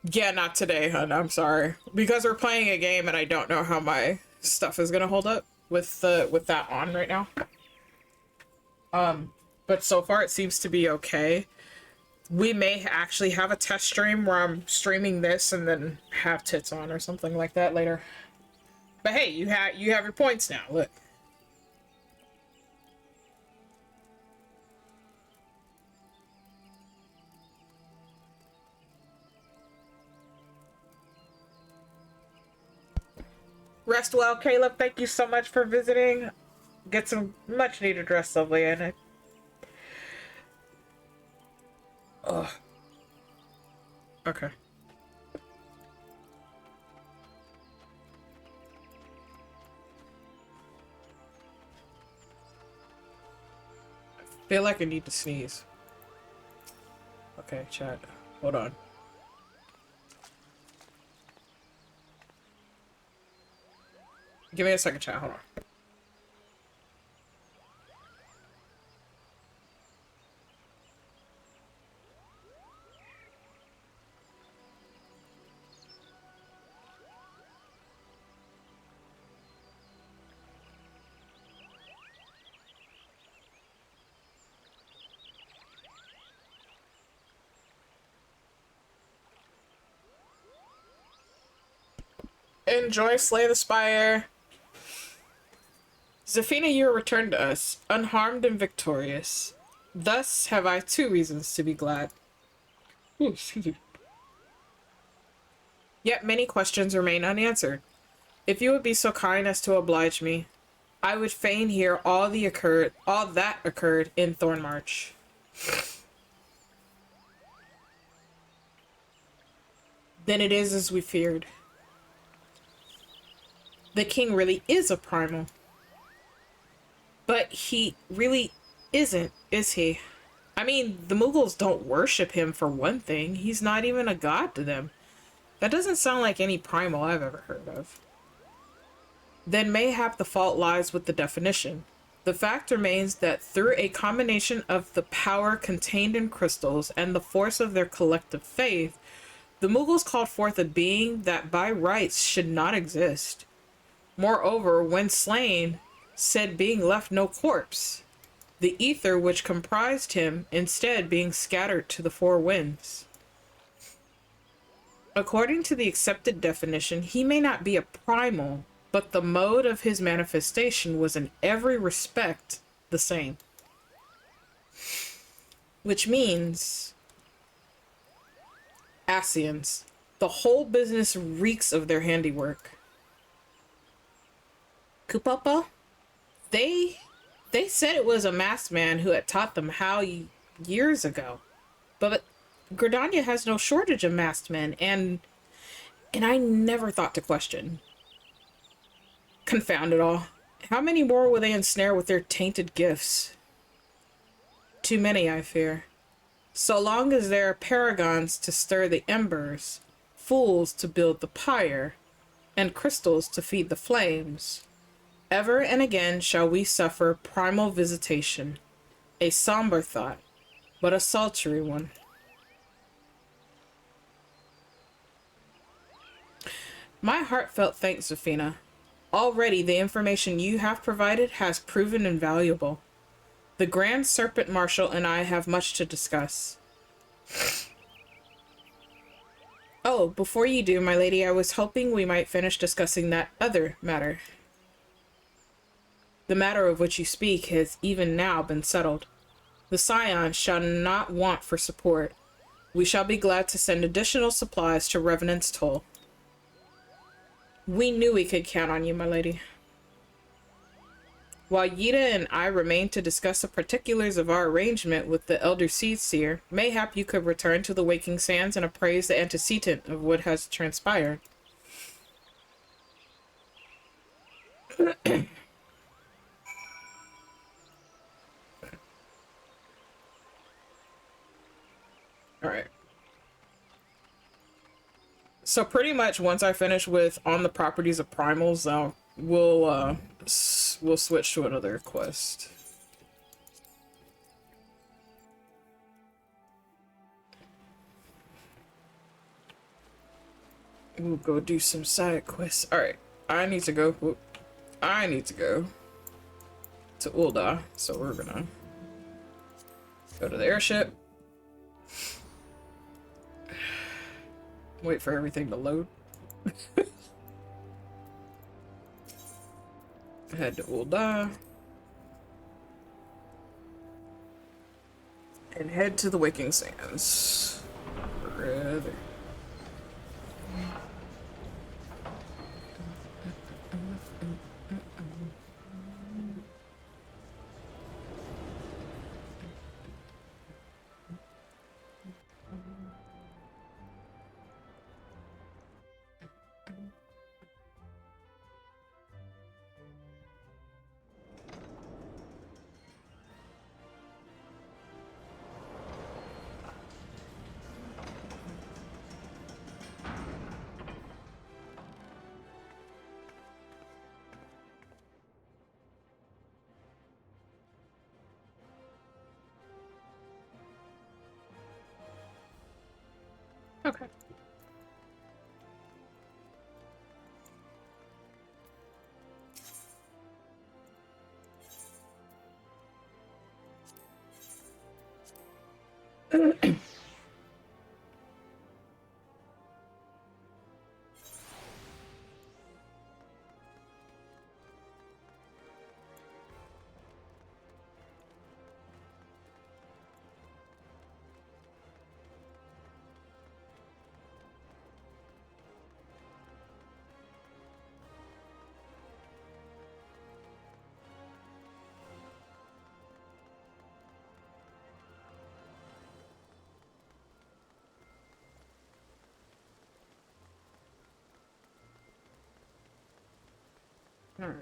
Speaker 1: Yeah, not today, hun. I'm sorry. Because we're playing a game and I don't know how my stuff is gonna hold up with that on right now. But so far it seems to be okay. We may actually have a test stream where I'm streaming this and then have tits on or something like that later. But hey, you have your points now. Look. Rest well, Caleb. Thank you so much for visiting. Get some much needed rest, lovely, and it. Ugh. Okay. I feel like I need to sneeze. Okay, chat. Hold on. Give me a second, chat. Hold on. Enjoy Slay the Spire. Zafina, you are returned to us, unharmed and victorious. Thus have I 2 reasons to be glad. Ooh, excuse me. Yet many questions remain unanswered. If you would be so kind as to oblige me, I would fain hear all that occurred in Thornmarch. Then it is as we feared. The king really is a primal. But he really isn't, is he? I mean, the Mughals don't worship him for one thing. He's not even a god to them. That doesn't sound like any primal I've ever heard of. Then mayhap the fault lies with the definition. The fact remains that through a combination of the power contained in crystals and the force of their collective faith, the Mughals called forth a being that by rights should not exist. Moreover, when slain, said being left no corpse, the ether which comprised him instead being scattered to the 4 winds. According to the accepted definition, he may not be a primal, but the mode of his manifestation was in every respect the same. Which means, Asians, the whole business reeks of their handiwork. Kupapa? They said it was a masked man who had taught them how years ago. But Gridania has no shortage of masked men, and I never thought to question. Confound it all. How many more will they ensnare with their tainted gifts? Too many, I fear. So long as there are paragons to stir the embers, fools to build the pyre, and crystals to feed the flames, ever and again shall we suffer primal visitation. A somber thought, but a sultry one. My heartfelt thanks, Zafina. Already the information you have provided has proven invaluable. The Grand Serpent Marshal and I have much to discuss. Oh, before you do, my lady, I was hoping we might finish discussing that other matter. The matter of which you speak has even now been settled. The Scions shall not want for support. We shall be glad to send additional supplies to Revenant's Toll. We knew we could count on you, my lady. While Yida and I remain to discuss the particulars of our arrangement with the Elder Seed Seer, mayhap you could return to the Waking Sands and appraise the antecedent of what has transpired. Alright. So pretty much once I finish with On the Properties of Primals, we'll switch to another quest. We'll go do some side quests. Alright, I need to go. Whoop. I need to go to Ul'dah, so we're gonna go to the airship. Wait for everything to load. Head to Ul'dah. And head to the Waking Sands. Brother. Okay. All right.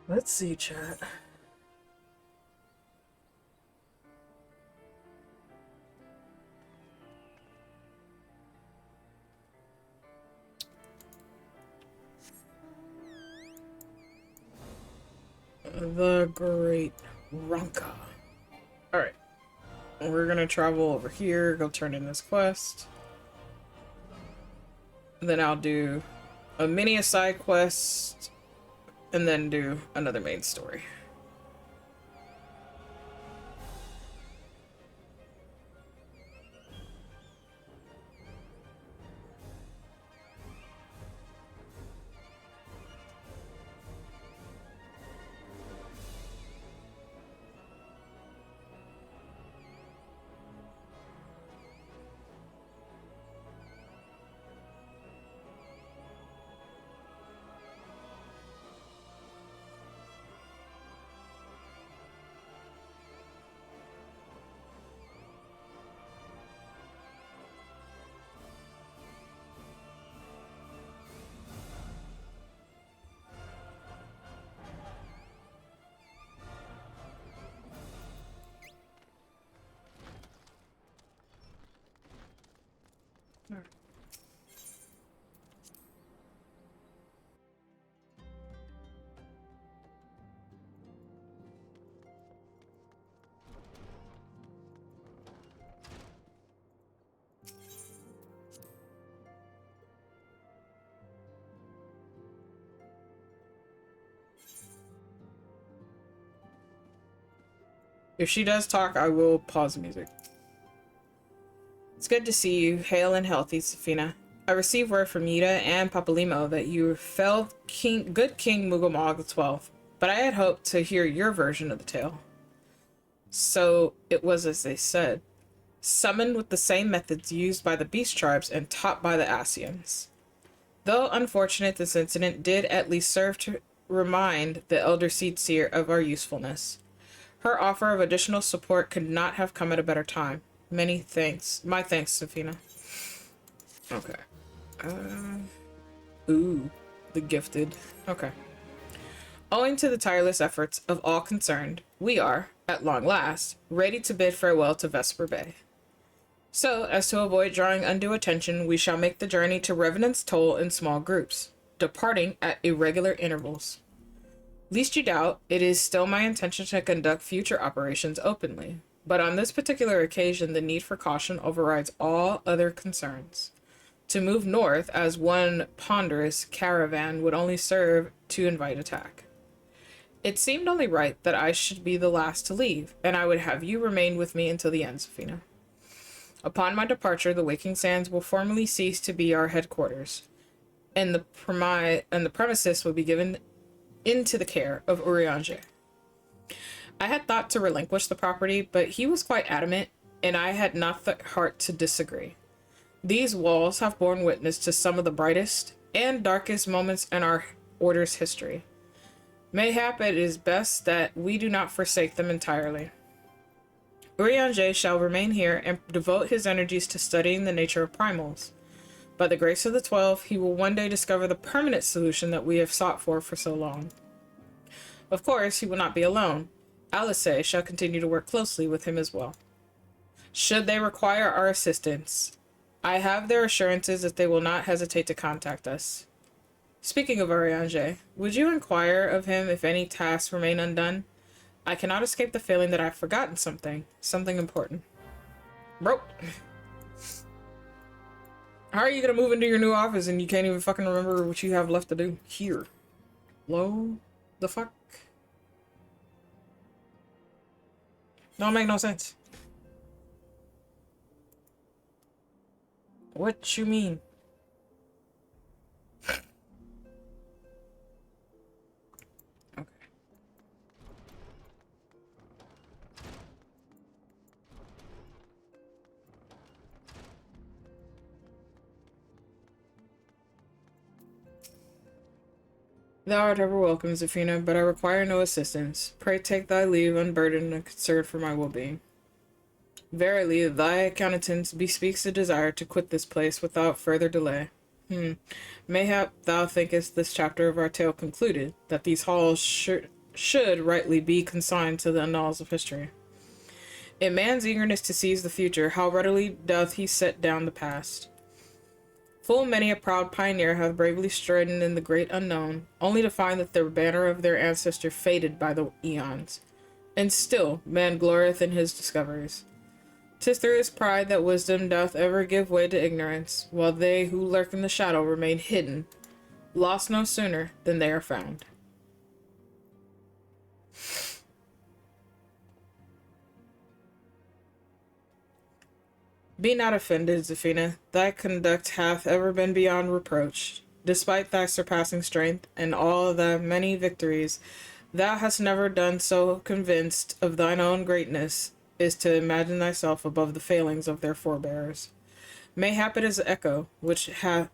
Speaker 1: Let's see, chat. The Great Ronka. Alright. We're gonna travel over here, go turn in this quest. Then I'll do a mini side quest, and then do another main story. If she does talk, I will pause the music. It's good to see you, hale and healthy, Safina. I received word from Yida and Papalimo that you fell good King Mugomog the 12th, but I had hoped to hear your version of the tale. So it was as they said, summoned with the same methods used by the beast tribes and taught by the Asians. Though unfortunate, this incident did at least serve to remind the Elder Seed Seer of our usefulness. Her offer of additional support could not have come at a better time. Many thanks. My thanks, Safina. Okay. Ooh, the gifted. Okay. Owing to the tireless efforts of all concerned, we are, at long last, ready to bid farewell to Vesper Bay. So, as to avoid drawing undue attention, we shall make the journey to Revenant's Toll in small groups, departing at irregular intervals. Least you doubt, it is still my intention to conduct future operations openly, but on this particular occasion the need for caution overrides all other concerns. To move north as one ponderous caravan would only serve to invite attack. It seemed only right that I should be the last to leave, and I would have you remain with me until the end, Safina. Upon my departure, the Waking Sands will formally cease to be our headquarters, and the premises will be given into the care of Urianger. I had thought to relinquish the property, but he was quite adamant, and I had not the heart to disagree. These walls have borne witness to some of the brightest and darkest moments in our order's history. Mayhap it is best that we do not forsake them entirely. Urianger shall remain here and devote his energies to studying the nature of primals. By the grace of the 12, he will one day discover the permanent solution that we have sought for so long. Of course, he will not be alone. Alice shall continue to work closely with him as well. Should they require our assistance, I have their assurances that they will not hesitate to contact us. Speaking of Urianger, would you inquire of him if any tasks remain undone? I cannot escape the feeling that I've forgotten something important. Bro. How are you gonna move into your new office and you can't even fucking remember what you have left to do here? Hello? The fuck? Don't make no sense. What you mean? Okay. Thou art ever welcome, Zafina, but I require no assistance. Pray take thy leave unburdened and concerned for my well-being. Verily, thy countenance bespeaks a desire to quit this place without further delay. Mayhap thou thinkest this chapter of our tale concluded, that these halls should rightly be consigned to the annals of history. In man's eagerness to seize the future, how readily doth he set down the past. Full many a proud pioneer hath bravely stridden in the great unknown, only to find that the banner of their ancestor faded by the eons. And still man glorieth in his discoveries. 'Tis through his pride that wisdom doth ever give way to ignorance, while they who lurk in the shadow remain hidden, lost no sooner than they are found. Be not offended, Zafina. Thy conduct hath ever been beyond reproach. Despite thy surpassing strength and all the many victories, thou hast never done so convinced of thine own greatness is to imagine thyself above the failings of their forebears. Mayhap it is echo which hath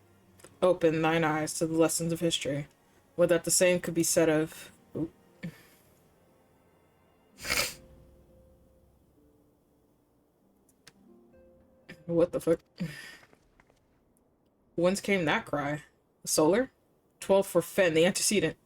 Speaker 1: opened thine eyes to the lessons of history. Would that the same could be said of... Oop. What the fuck? Whence came that cry? Solar? 12 for Fen, the antecedent.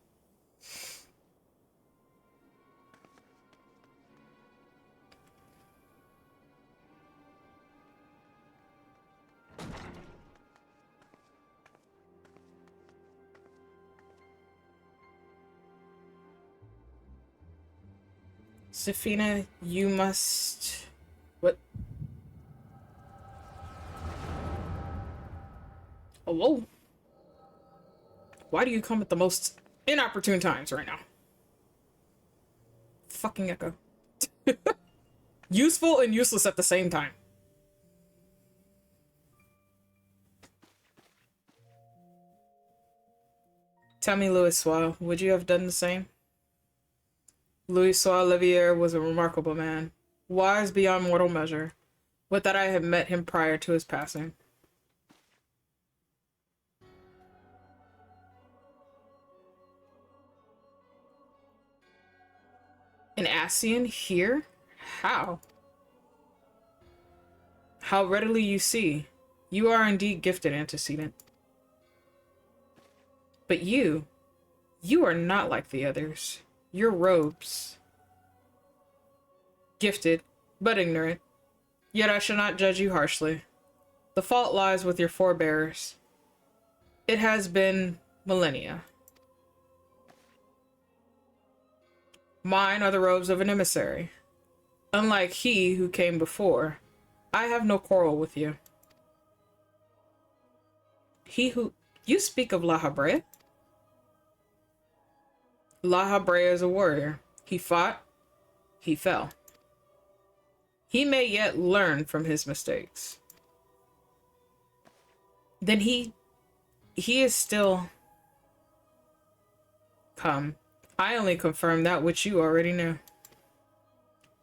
Speaker 1: Zafina, you must... What? Hello? Why do you come at the most inopportune times right now? Fucking echo. Useful and useless at the same time. Tell me, Louis would you have done the same? Louis Levier was a remarkable man. wise beyond mortal measure. Would that I had met him prior to his passing. An Ascian here? How? How readily you see. You are indeed gifted, antecedent. But you are not like the others. Your robes. Gifted, but ignorant. Yet I shall not judge you harshly. The fault lies with your forebears. It has been millennia. Mine are the robes of an emissary. Unlike he who came before, I have no quarrel with you. He who... You speak of La Habrea? La Habrea is a warrior. He fought. He fell. He may yet learn from his mistakes. Then he is still... Come. I only confirm that which you already knew.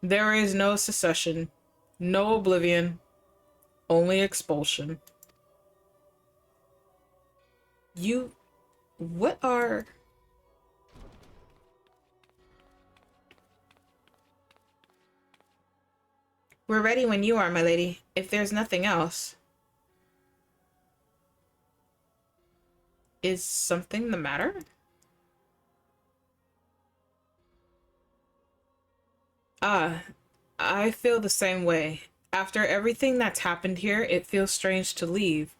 Speaker 1: There is no secession, no oblivion, only expulsion. You... What are... We're ready when you are, my lady, if there's nothing else. Is something the matter? I feel the same way. After everything that's happened here, it feels strange to leave,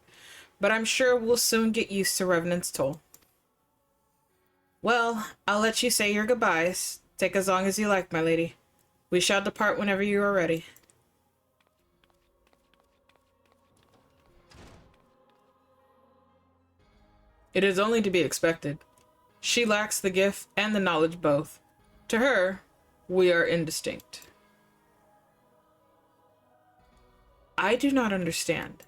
Speaker 1: but I'm sure we'll soon get used to Revenant's toll. Well, I'll let you say your goodbyes. Take as long as you like, my lady. We shall depart whenever you are ready. It is only to be expected. She lacks the gift and the knowledge both. To her, we are indistinct. I do not understand.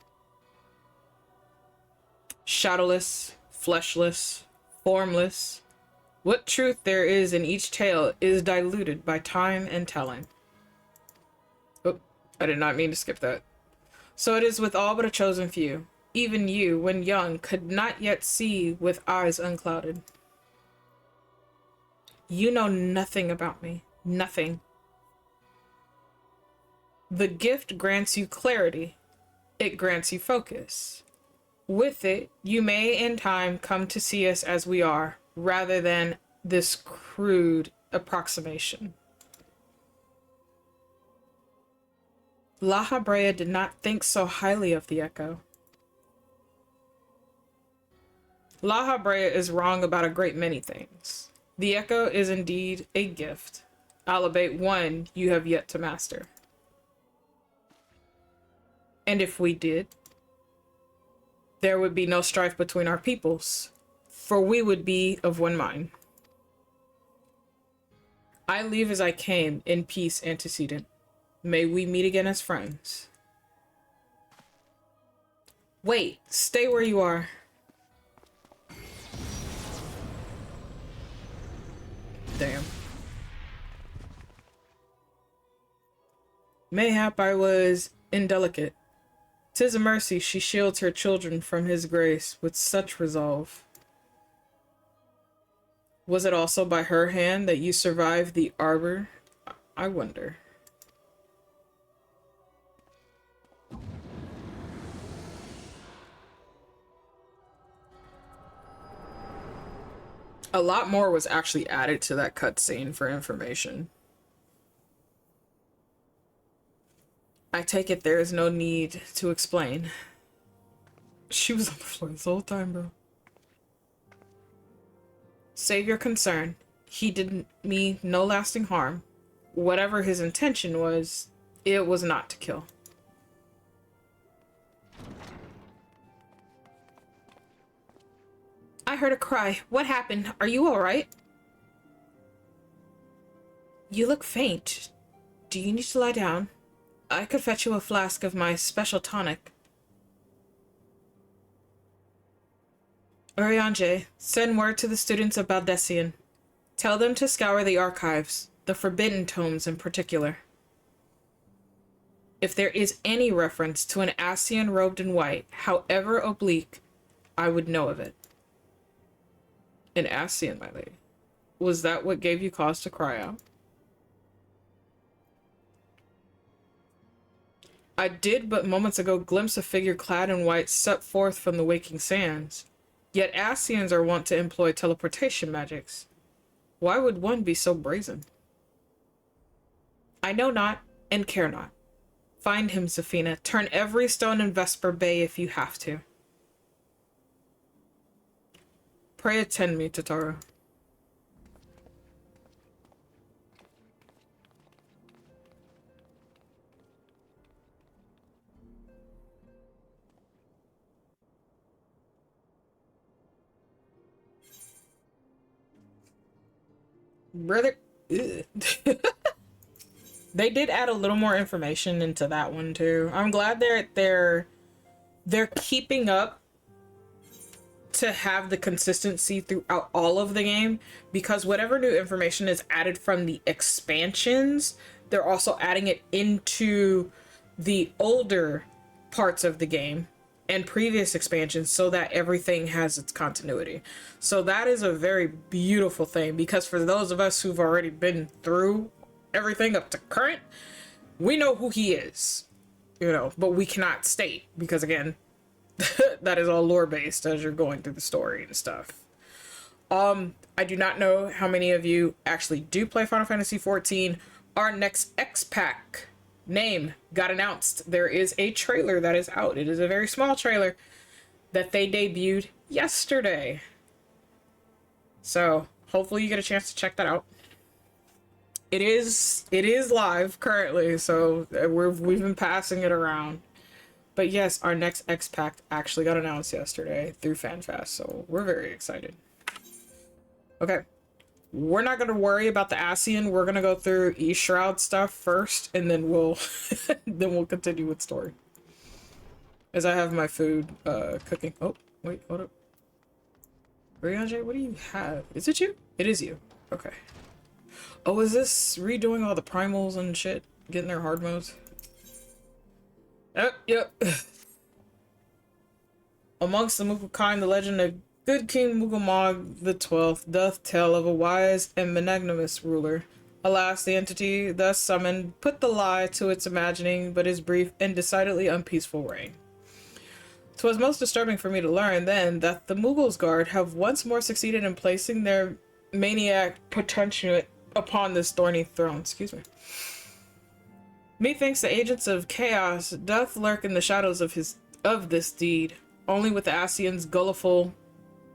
Speaker 1: Shadowless, fleshless, formless. What truth there is in each tale is diluted by time and telling. Oh, I did not mean to skip that. So it is with all but a chosen few. Even you, when young, could not yet see with eyes unclouded. You know nothing about me. Nothing. The gift grants you clarity. It grants you focus. With it, you may in time come to see us as we are, rather than this crude approximation. La Habrea did not think so highly of the Echo. La Habrea is wrong about a great many things. The Echo is indeed a gift, albeit one you have yet to master. And if we did, there would be no strife between our peoples, for we would be of one mind. I leave as I came, in peace antecedent. May we meet again as friends. Wait, stay where you are. Damn. Mayhap I was indelicate. 'Tis a mercy she shields her children from his grace with such resolve. Was it also by her hand that you survived the arbor? I wonder. A lot more was actually added to that cutscene for information. I take it there is no need to explain. She was on the floor this whole time, bro. Save your concern. He did me no lasting harm. Whatever his intention was, it was not to kill. I heard a cry. What happened? Are you alright? You look faint. Do you need to lie down? I could fetch you a flask of my special tonic. Urianger, send word to the students of Baldessian. Tell them to scour the archives, the forbidden tomes in particular. If there is any reference to an Ascian robed in white, however oblique, I would know of it. An Ascian, my lady. Was that what gave you cause to cry out? I did but moments ago glimpse a figure clad in white step forth from the waking sands. Yet Ascians are wont to employ teleportation magics. Why would one be so brazen? I know not, and care not. Find him, Zafina. Turn every stone in Vesper Bay if you have to. Pray attend me, Totoro. Brother. They did add a little more information into that one too. I'm glad they're keeping up to have the consistency throughout all of the game, because whatever new information is added from the expansions, they're also adding it into the older parts of the game and previous expansions so that everything has its continuity. So that is a very beautiful thing, because for those of us who've already been through everything up to current, we know who he is, you know, but we cannot state because, again, that is all lore based as you're going through the story and stuff. I do not know how many of you actually do play Final Fantasy XIV. Our next X-Pack name got announced. There is a trailer that is out. It is a very small trailer that they debuted yesterday. So hopefully you get a chance to check that out. It is live currently, so we've been passing it around. But yes, our next X-Pack actually got announced yesterday through FanFest, so we're very excited. Okay, we're not gonna worry about the Ascian. We're gonna go through E-Shroud stuff first, and then we'll then we'll continue with story. As I have my food cooking. Oh, wait, hold up. Rianjay, what do you have? Is it you? It is you. Okay. Oh, is this redoing all the primals and shit? Getting their hard modes? Yep. Amongst the Mukulkai, the legend of good King Mukulmog the 12th doth tell of a wise and magnanimous ruler. Alas, the entity thus summoned put the lie to its imagining, but his brief and decidedly unpeaceful reign. 'Twas most disturbing for me to learn then that the Mughals Guard have once more succeeded in placing their maniac potentate upon this thorny throne. Excuse me. Methinks the agents of chaos doth lurk in the shadows of this deed. Only with the Ascian's gulleful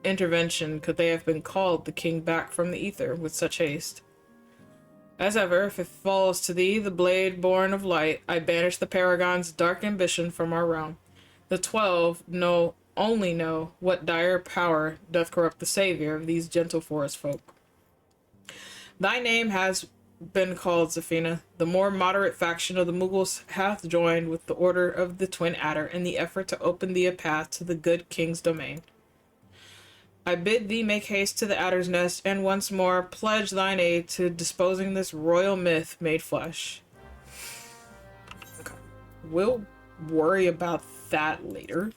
Speaker 1: intervention could they have been called the king back from the ether with such haste. As ever, if it falls to thee, the blade born of light, I banish the paragon's dark ambition from our realm. The 12 only know what dire power doth corrupt the savior of these gentle forest folk. Thy name has been called, Zafina. The more moderate faction of the Mughals hath joined with the Order of the Twin Adder in the effort to open thee a path to the good king's domain. I bid thee make haste to the Adder's Nest and once more pledge thine aid to disposing this royal myth made flesh. Okay. We'll worry about that later.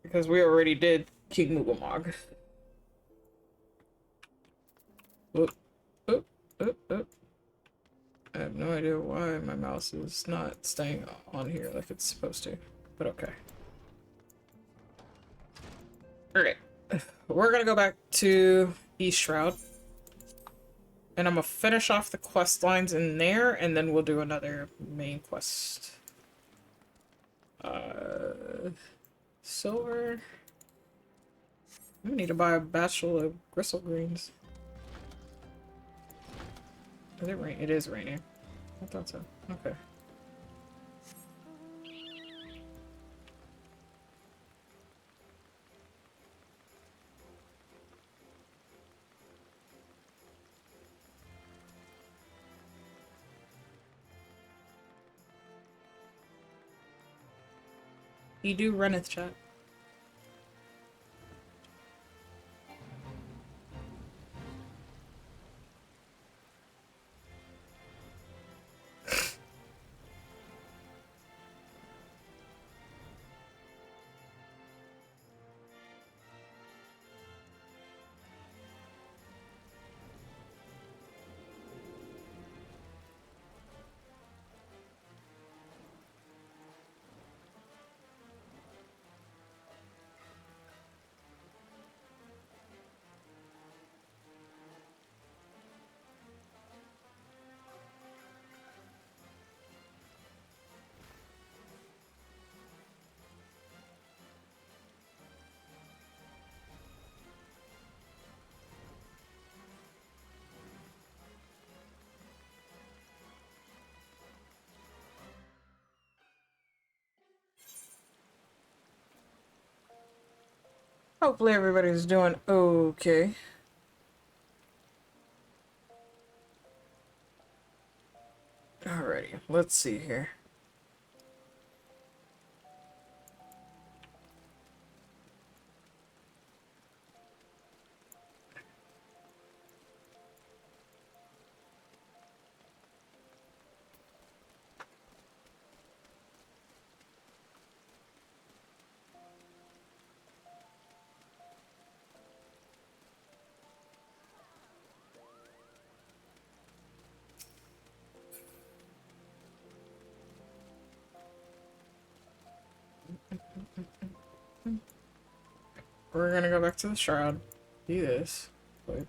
Speaker 1: Because we already did King Mughal. Oop, oop, oop, oop. I have no idea why my mouse is not staying on here like it's supposed to, but okay. Alright, we're gonna go back to E-Shroud. And I'm gonna finish off the quest lines in there, and then we'll do another main quest. Silver. I need to buy a batchful of gristle greens. Is it rain? It is raining. I thought so. Okay. You do runneth, chat. Hopefully everybody's doing okay. Alrighty, let's see here. We're gonna go back to the shroud. Do this. Wait.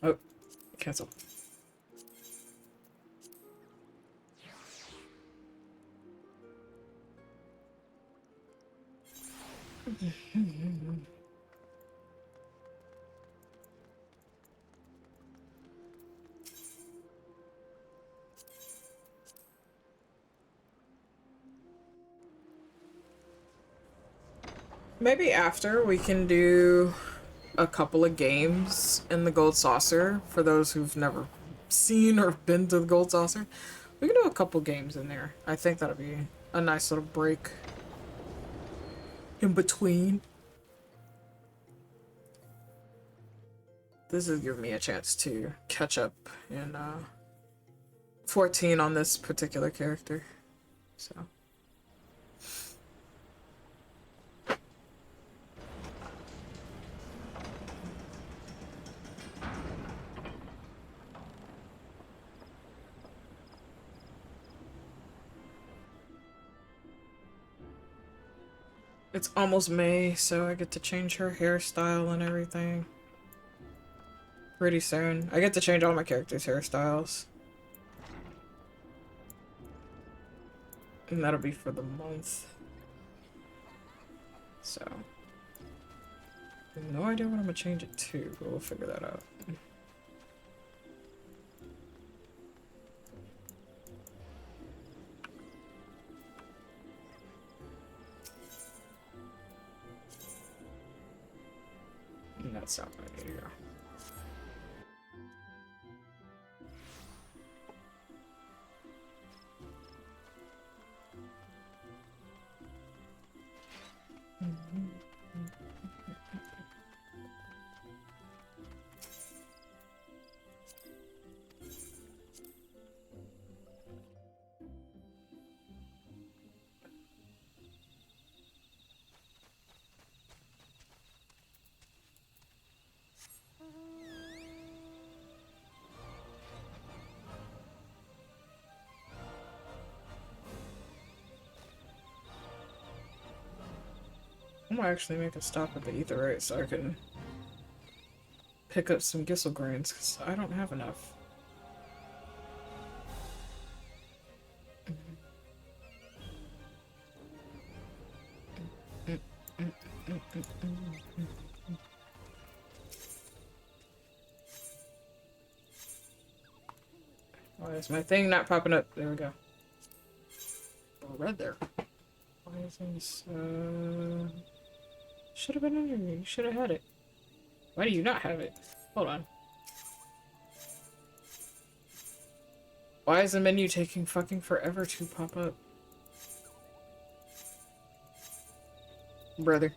Speaker 1: Oh, cancel. Maybe after we can do a couple of games in the Gold Saucer for those who've never seen or been to the Gold Saucer. We can do a couple games in there. I think that'll be a nice little break in between. This is giving me a chance to catch up in 14 on this particular character. So. It's almost May, so I get to change her hairstyle and everything. Pretty soon. I get to change all my characters' hairstyles. And that'll be for the month. So. I have no idea what I'm gonna change it to, but we'll figure that out. And that's not what I need to go. I'm gonna actually make a stop at the etherite so I can pick up some Gissel grains, because I don't have enough. Why is my thing not popping up? There we go. Oh, red there. Why is this, should have been under here. You should have had it. Why do you not have it? Hold on. Why is the menu taking fucking forever to pop up? Brother.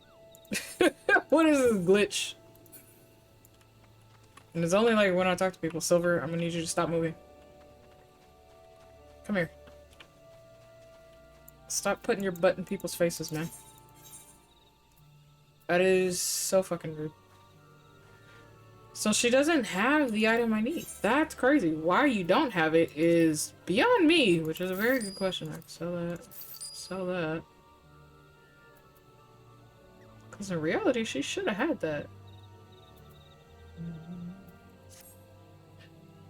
Speaker 1: What is this glitch? And it's only like when I talk to people. Silver, I'm gonna need you to stop moving. Come here. Stop putting your butt in people's faces, man. That is so fucking rude. So she doesn't have the item I need. That's crazy. Why you don't have it is beyond me, which is a very good question. I can sell that. Sell that. Because in reality, she should have had that.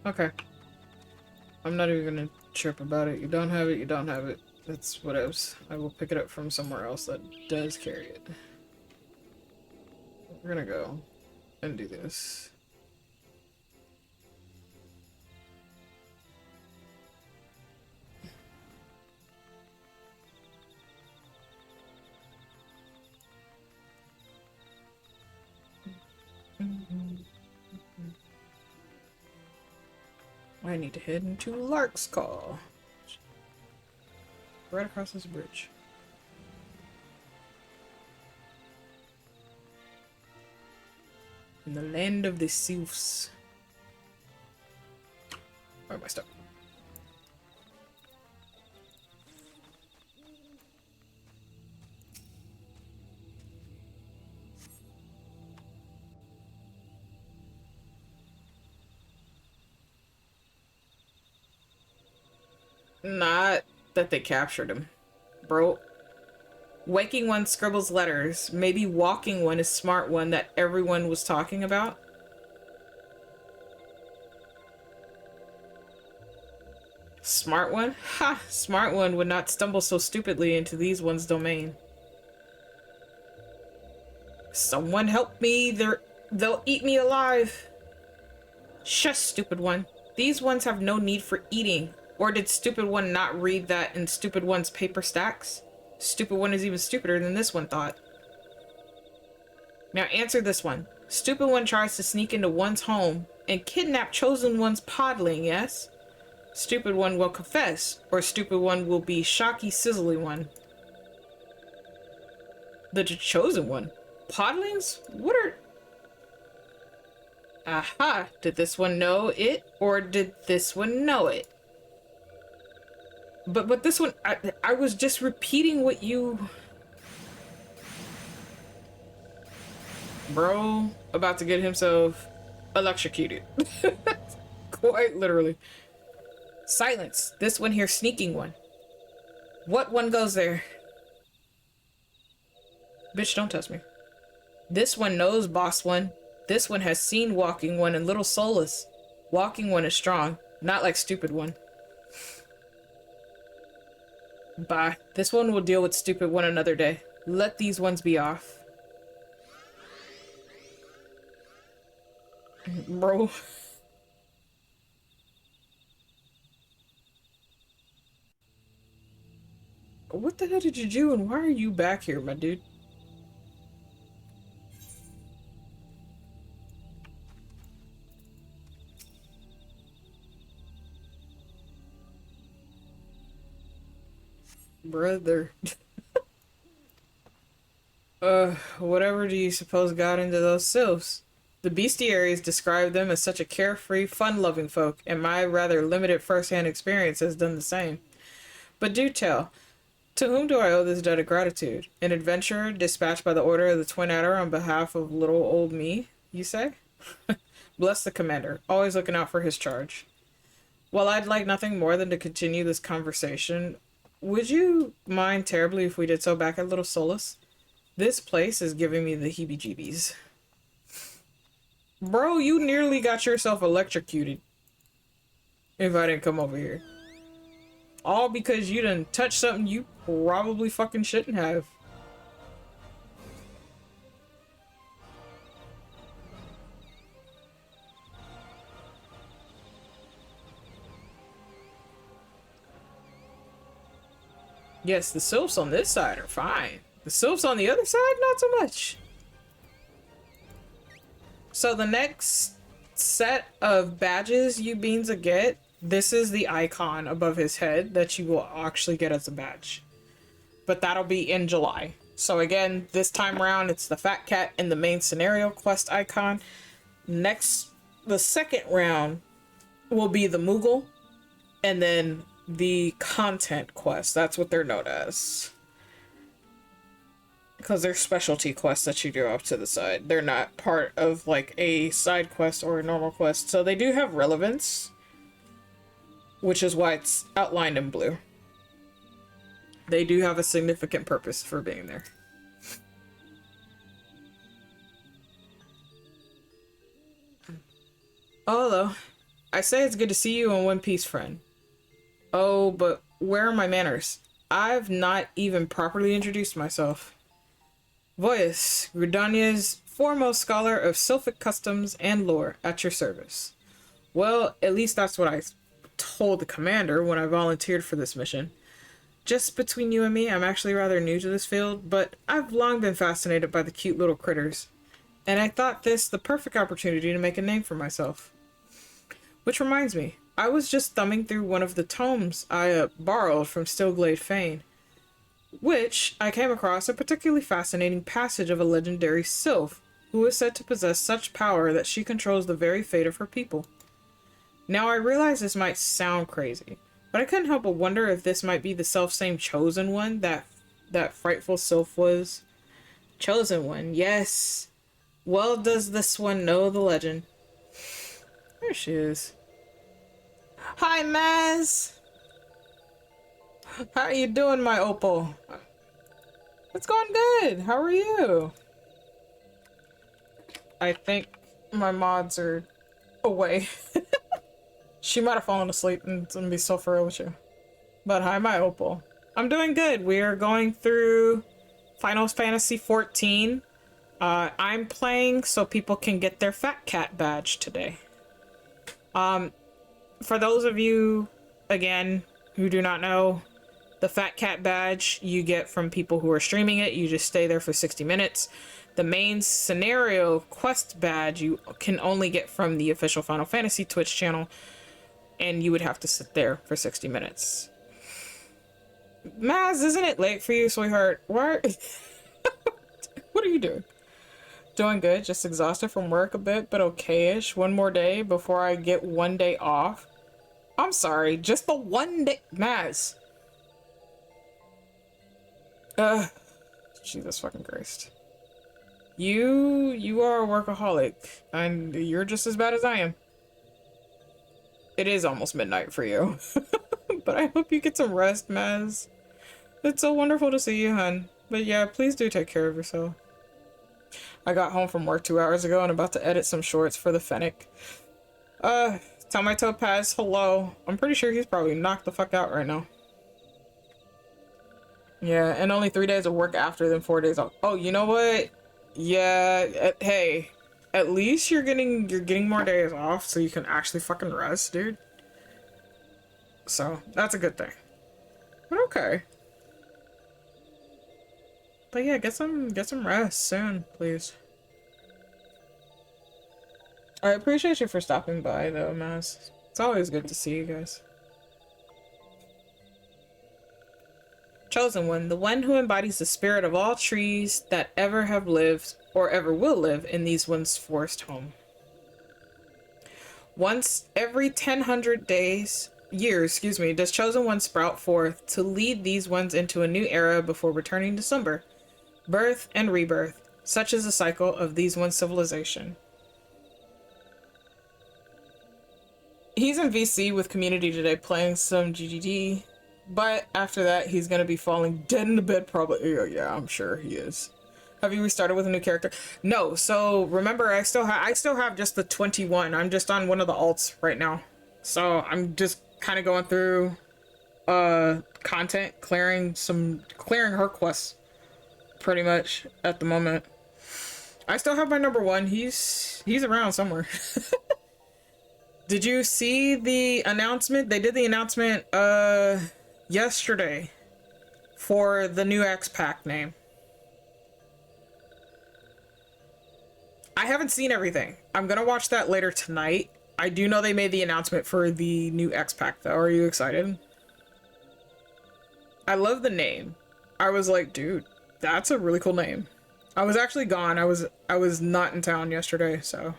Speaker 1: Okay. I'm not even gonna trip about it. You don't have it, you don't have it. That's whatevs. I will pick it up from somewhere else that does carry it. We're gonna go and do this. I need to head into Lark's Call. Right across this bridge. In the land of the sylphs. Where am I stuck? Not that they captured him. Bro. Waking one scribbles letters. Maybe walking one is smart one that everyone was talking about. Smart one? Ha! Smart one would not stumble so stupidly into these one's domain. Someone help me! They'll eat me alive! Shush, stupid one. These ones have no need for eating. Or did stupid one not read that in stupid one's paper stacks? Stupid one is even stupider than this one thought. Now answer this one. Stupid one tries to sneak into one's home and kidnap chosen one's podling, yes? Stupid one will confess, or stupid one will be shocky sizzly one. The chosen one? Podlings? What are... Aha! Did this one know it, or did this one know it? But this one, I was just repeating what you... Bro, about to get himself electrocuted. Quite literally. Silence. This one here sneaking one. What one goes there? Bitch, don't touch me. This one knows boss one. This one has seen walking one and little soulless. Walking one is strong, not like stupid one. Bye. This one will deal with stupid one another day. Let these ones be off. Bro. What the hell did you do and why are you back here, my dude? Brother. Whatever do you suppose got into those sylphs? The bestiaries describe them as such a carefree, fun-loving folk, and my rather limited first-hand experience has done the same. But do tell, to whom do I owe this debt of gratitude? An adventurer dispatched by the order of the Twin Adder on behalf of little old me, you say? Bless the commander, always looking out for his charge. Well, I'd like nothing more than to continue this conversation. Would you mind terribly if we did so back at Little Solace? This place is giving me the heebie-jeebies. Bro, you nearly got yourself electrocuted. If I didn't come over here. All because you done touched something you probably fucking shouldn't have. Yes, the sylphs on this side are fine. The sylphs on the other side, not so much. So the next set of badges you beans will get, this is the icon above his head that you will actually get as a badge. But that'll be in July. So again, this time around, it's the fat cat in the main scenario quest icon. Next, the second round will be the Moogle, and then the content quest. That's what they're known as. Because they're specialty quests that you do off to the side. They're not part of like a side quest or a normal quest. So they do have relevance, which is why it's outlined in blue. They do have a significant purpose for being there. Oh, hello. I say it's good to see you in one piece, friend. Oh, but where are my manners? I've not even properly introduced myself. Voyus, Gridania's foremost scholar of Sylphic customs and lore, at your service. Well, at least that's what I told the commander when I volunteered for this mission. Just between you and me, I'm actually rather new to this field, but I've long been fascinated by the cute little critters. And I thought this the perfect opportunity to make a name for myself. Which reminds me, I was just thumbing through one of the tomes I borrowed from Stillglade Fane, which I came across a particularly fascinating passage of a legendary sylph who is said to possess such power that she controls the very fate of her people. Now, I realize this might sound crazy, but I couldn't help but wonder if this might be the self-same Chosen One that frightful sylph was. Chosen One, yes. Well does this one know the legend. There she is. Hi, Maz! How are you doing, my opal? It's going good. How are you? I think my mods are away. She might have fallen asleep and it's gonna be so for real with you. But hi, my opal. I'm doing good. We are going through Final Fantasy XIV. I'm playing so people can get their Fat Cat badge today. For those of you, again, who do not know, the Fat Cat badge you get from people who are streaming it. You just stay there for 60 minutes. The main scenario quest badge you can only get from the official Final Fantasy Twitch channel, and you would have to sit there for 60 minutes. Maz, isn't it late for you, sweetheart? What? What are you doing? Doing good, just exhausted from work a bit, but okay-ish. One more day before I get 1 day off. I'm sorry, just the 1 day. Maz. Jesus fucking Christ. You are a workaholic, and you're just as bad as I am. It is almost midnight for you. But I hope you get some rest, Maz. It's so wonderful to see you, hun. But yeah, please do take care of yourself. I got home from work 2 hours ago and about to edit some shorts for the Fennec. Tell my Topaz hello. I'm pretty sure he's probably knocked the fuck out right now. Yeah, and only 3 days of work after, then 4 days off. Oh, you know what? Yeah, hey, at least you're getting more days off so you can actually fucking rest, dude. So, that's a good thing. But okay. But yeah, get some rest soon, please. I appreciate you for stopping by though, Maz. It's always good to see you guys. Chosen One, the one who embodies the spirit of all trees that ever have lived or ever will live in these one's forest home. Once every 1,000 years, does Chosen One sprout forth to lead these ones into a new era before returning to slumber. Birth and rebirth, such is the cycle of these one's civilization. He's in VC with community today playing some GGD, but after that he's gonna be falling dead in the bed probably. Yeah, I'm sure he is. Have you restarted with a new character? No, so remember I still have just the 21. I'm just on one of the alts right now. So I'm just kind of going through content, clearing her quests pretty much at the moment. I still have my number 1. He's around somewhere. Did you see the announcement? They did the announcement yesterday for the new X-Pack name. I haven't seen everything. I'm gonna watch that later tonight. I do know they made the announcement for the new X-Pack though. Are you excited? I love the name. I was like, dude, that's a really cool name. I was actually gone. I was not in town yesterday, so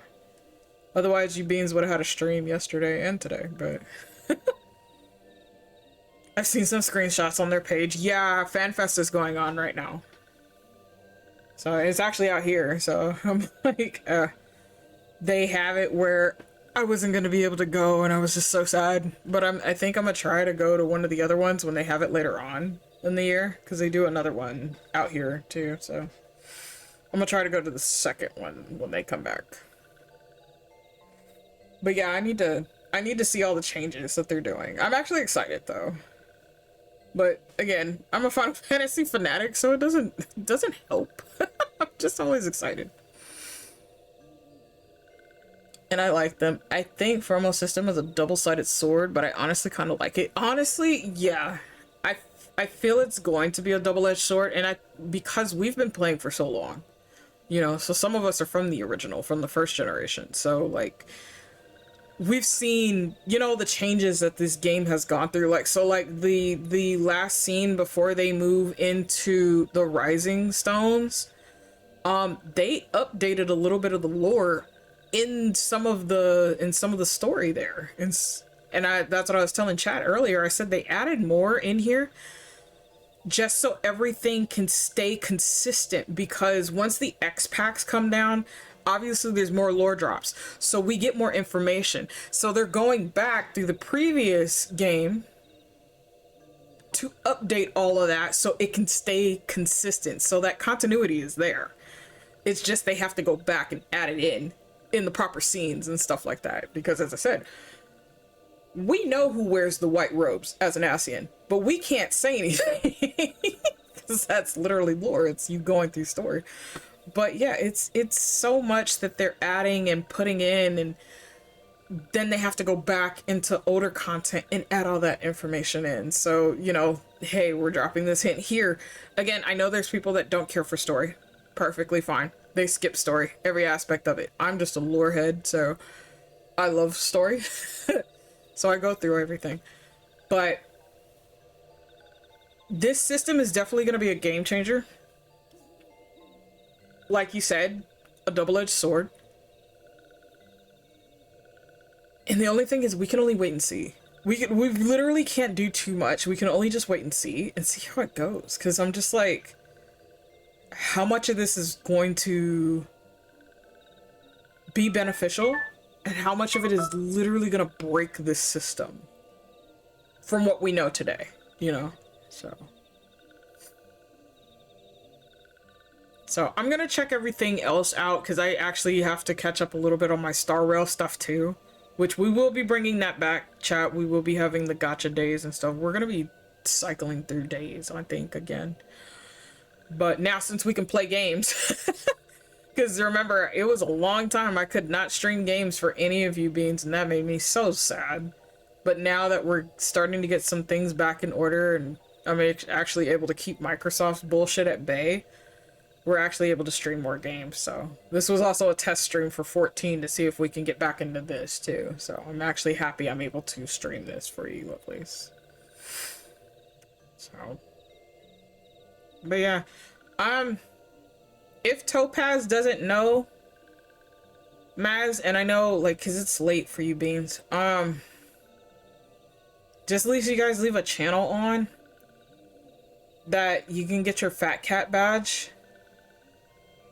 Speaker 1: otherwise you beans would have had a stream yesterday and today, but I've seen some screenshots on their page. Yeah, FanFest is going on right now. So it's actually out here, so I'm like, they have it where I wasn't gonna be able to go and I was just so sad. But I think I'm gonna try to go to one of the other ones when they have it later on in the year, because they do another one out here too, so I'm gonna try to go to the second one when they come back. But yeah, I need to see all the changes that they're doing. I'm actually excited though. But again, I'm a Final Fantasy fanatic, so it doesn't help. I'm just always excited. And I like them. I think Formal System is a double-sided sword, but I honestly kind of like it. Honestly, yeah. I feel it's going to be a double-edged sword, and because we've been playing for so long. You know, so some of us are from the original, from the first generation. So, like, we've seen, you know, the changes that this game has gone through. Like, so like the last scene before they move into the Rising Stones, they updated a little bit of the lore in some of the story there. And that's what I was telling Chad earlier. I said they added more in here just so everything can stay consistent, because once the X packs come down, obviously there's more lore drops, so we get more information. So they're going back through the previous game to update all of that so it can stay consistent, so that continuity is there. It's just they have to go back and add it in the proper scenes and stuff like that, because as I said, we know who wears the white robes as an Ascian, but we can't say anything because that's literally lore. It's you going through story. But yeah, it's so much that they're adding and putting in, and then they have to go back into older content and add all that information in. So, you know, hey, we're dropping this hint here. Again, I know there's people that don't care for story. Perfectly fine. They skip story, every aspect of it. I'm just a lore head, so I love story. So I go through everything. But this system is definitely going to be a game changer. Like you said, a double-edged sword. And the only thing is we can only wait and see. We literally can't do too much. We can only just wait and see how it goes. Because I'm just like, how much of this is going to be beneficial? And how much of it is literally going to break this system from what we know today, you know? So I'm going to check everything else out, because I actually have to catch up a little bit on my Star Rail stuff too, which we will be bringing that back, chat. We will be having the gacha days and stuff. We're going to be cycling through days, I think, again. But now since we can play games... Because remember, it was a long time I could not stream games for any of you beings, and that made me so sad. But now that we're starting to get some things back in order, and I'm actually able to keep Microsoft's bullshit at bay, we're actually able to stream more games. So this was also a test stream for 14 to see if we can get back into this too. So I'm actually happy I'm able to stream this for you lovelies. So, but yeah, if Topaz doesn't know, Maz, and I know, like, because it's late for you beans, just at least you guys leave a channel on that you can get your Fat Cat badge,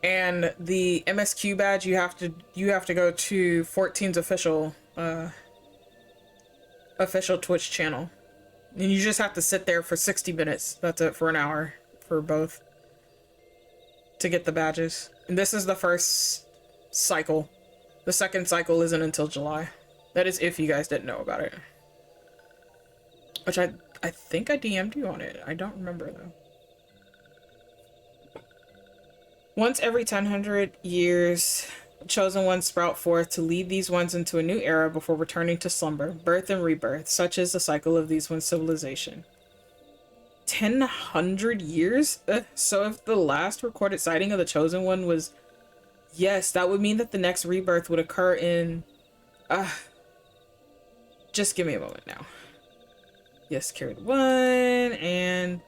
Speaker 1: and the MSQ badge you have to go to 14's official Twitch channel, and you just have to sit there for 60 minutes. That's it, for an hour for both, to get the badges. And this is the first cycle. The second cycle isn't until July. That is if you guys didn't know about it. Which I think I DM'd you on it. I don't remember though. Once every 1000 years, chosen ones sprout forth to lead these ones into a new era before returning to slumber, birth and rebirth. Such is the cycle of these ones' civilization. 1,000 years? So if the last recorded sighting of the chosen one was... Yes, that would mean that the next rebirth would occur in... just give me a moment now. Yes, carried one, and...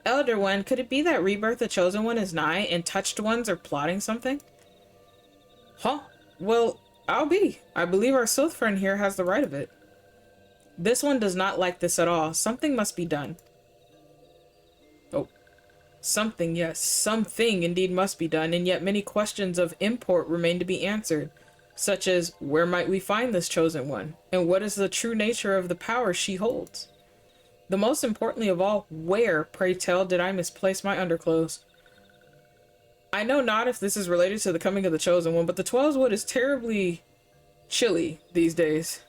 Speaker 1: Elder One, could it be that rebirth the chosen one is nigh, and touched ones are plotting something? Huh? Well, I'll be. I believe our Sylph friend here has the right of it. This one does not like this at all. Something must be done. Oh. Something, yes. Something indeed must be done, and yet many questions of import remain to be answered, such as, where might we find this chosen one? And what is the true nature of the power she holds? The most importantly of all, where, pray tell, did I misplace my underclothes? I know not if this is related to the coming of the chosen one, but the 12's wood is terribly chilly these days.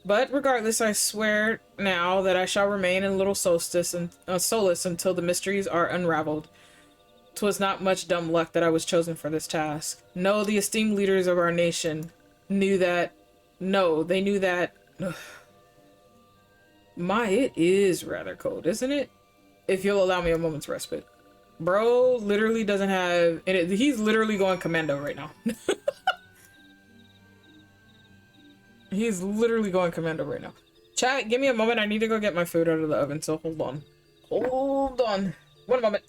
Speaker 1: But regardless, I swear now that I shall remain in little solstice and solace until the mysteries are unraveled. 'Twas not much dumb luck that I was chosen for this task. No, the esteemed leaders of our nation knew that. No, they knew that. Ugh. My, it is rather cold, isn't it? If you'll allow me a moment's respite. Bro literally doesn't have... he's literally going commando right now. He's literally going commando right now. Chat, give me a moment. I need to go get my food out of the oven, so hold on. Hold on. One moment.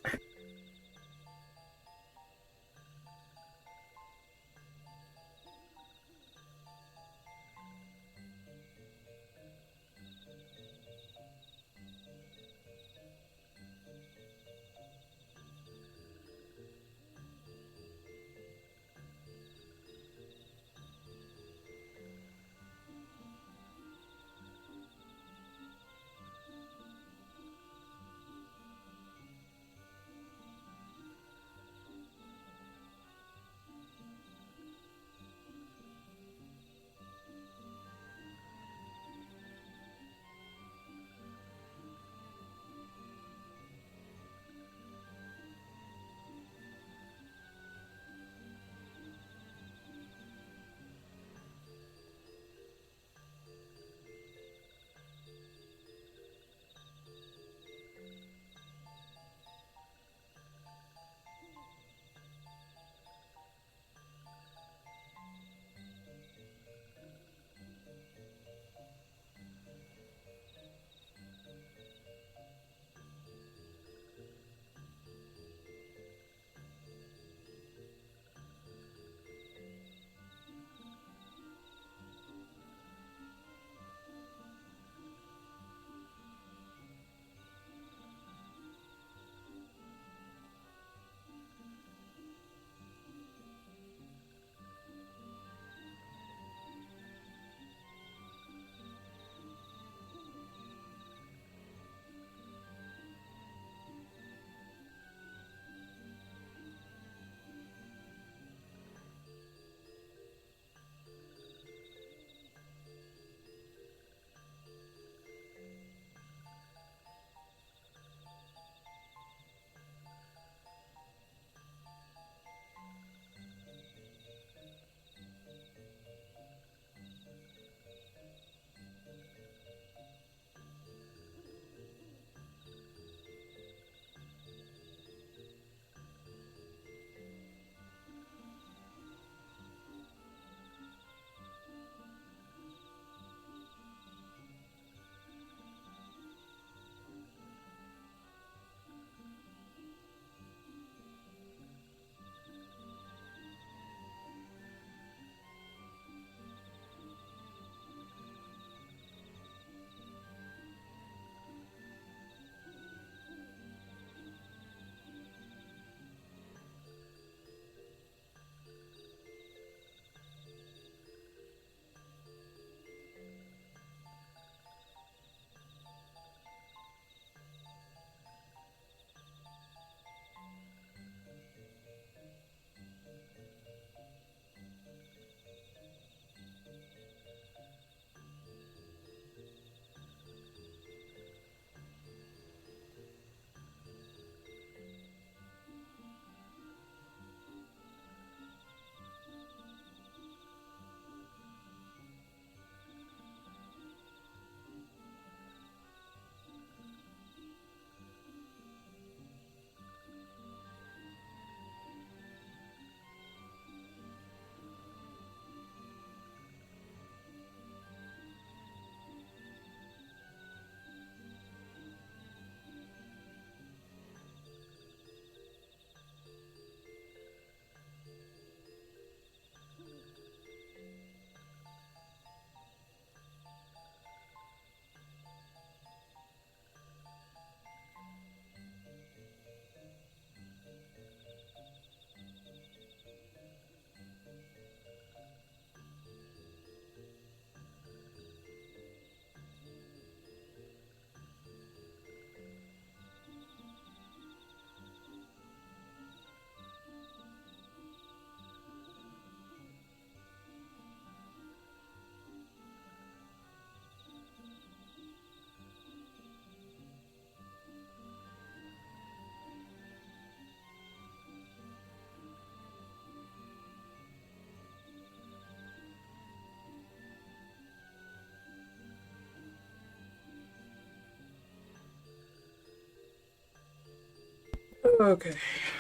Speaker 1: Okay,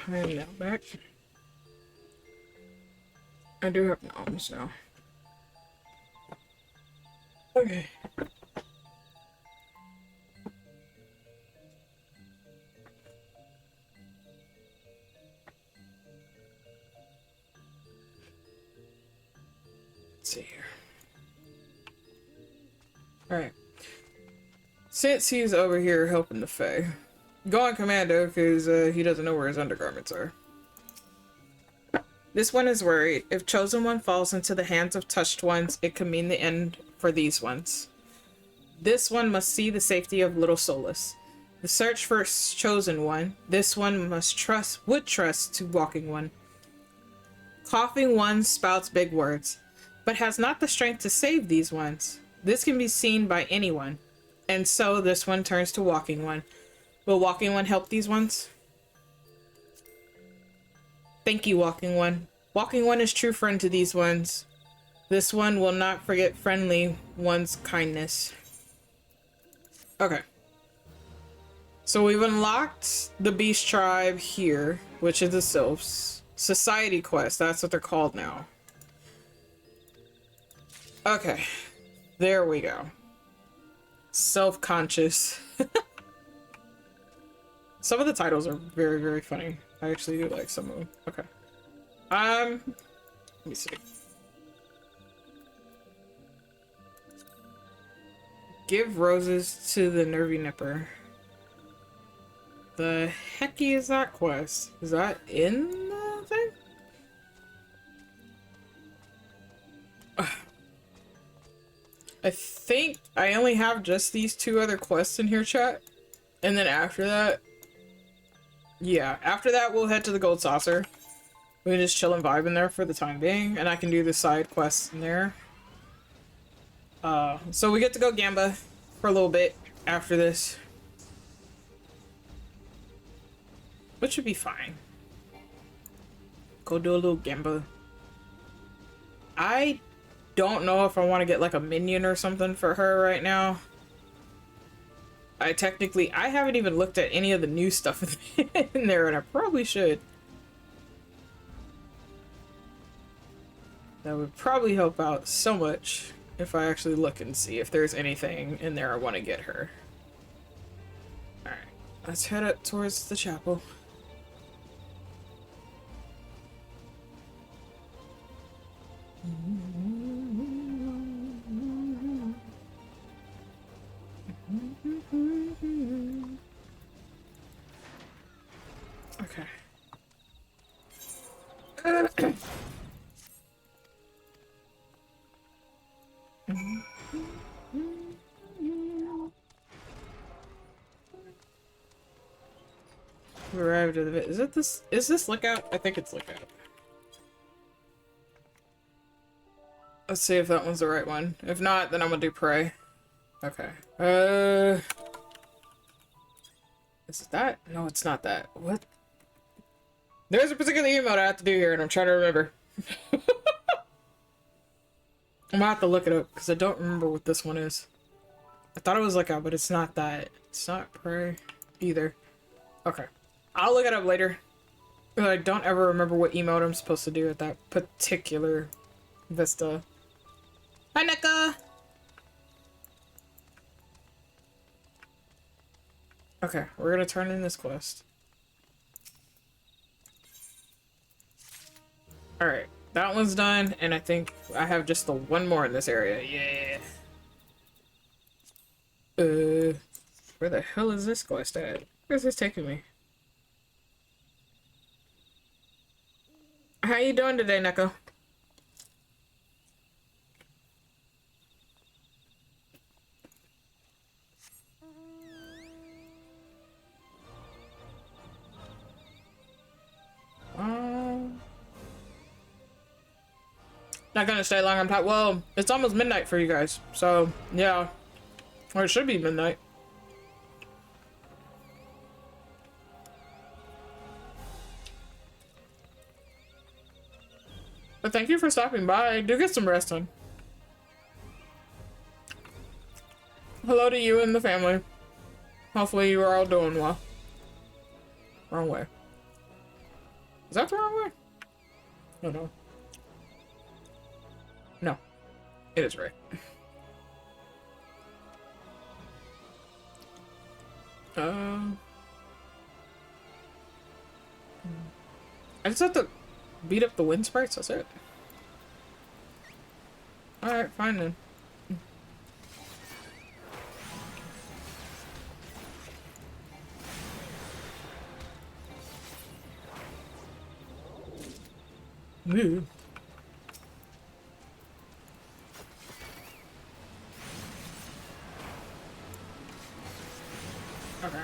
Speaker 1: I am now back. I do have knowledge now. Okay. Let's see here. Alright. Since he's over here helping the Fae, go on commando because he doesn't know where his undergarments are. This one is worried. If Chosen One falls into the hands of Touched Ones, it could mean the end for these ones. This one must see the safety of Little Solus. The search for Chosen One. This one would trust to Walking One. Coughing One spouts big words, but has not the strength to save these ones. This can be seen by anyone. And so this one turns to Walking One. Will Walking One help these ones? Thank you, Walking One. Walking One is true friend to these ones. This one will not forget friendly one's kindness. Okay. So we've unlocked the Beast Tribe here, which is the Sylphs. Society Quest, that's what they're called now. Okay. There we go. Self-conscious. Some of the titles are very, very funny. I actually do like some of them. Okay. Let me see. Give roses to the nervy nipper. The hecky is that quest? Is that in the thing? I think I only have just these two other quests in here, chat. And then after that, yeah, after that we'll head to the Gold Saucer. We can just chill and vibe in there for the time being, and I can do the side quests in there. So we get to go Gamba for a little bit after this. Which should be fine. Go do a little Gamba. I don't know if I want to get like a minion or something for her right now. I haven't even looked at any of the new stuff in there, and I probably should. That would probably help out so much if I actually look and see if there's anything in there I want to get her. Alright, let's head up towards the chapel. Okay. We arrived at the... Is this Lookout? I think it's Lookout. Let's see if that one's the right one. If not, then I'm gonna do Prey. Okay. Is it that? No, it's not that. What? There's a particular emote I have to do here, and I'm trying to remember. I'm gonna have to look it up, because I don't remember what this one is. I thought it was Lookout, but it's not that. It's not Prey either. Okay. I'll look it up later. But I don't ever remember what emote I'm supposed to do at that particular vista. Hi, NECA! Okay, we're gonna turn in this quest. Alright, that one's done, and I think I have just the one more in this area. Yeah! Where the hell is this quest at? Where's this taking me? How you doing today, Neko? Not gonna stay long on top. Well, it's almost midnight for you guys, so yeah. Or it should be midnight. But thank you for stopping by. Do get some rest on. Hello to you and the family. Hopefully you are all doing well. Wrong way. Is that the wrong way? Oh no. No. It is right. I just have to beat up the wind sprites, that's it. Alright, fine then. Ooh. Okay.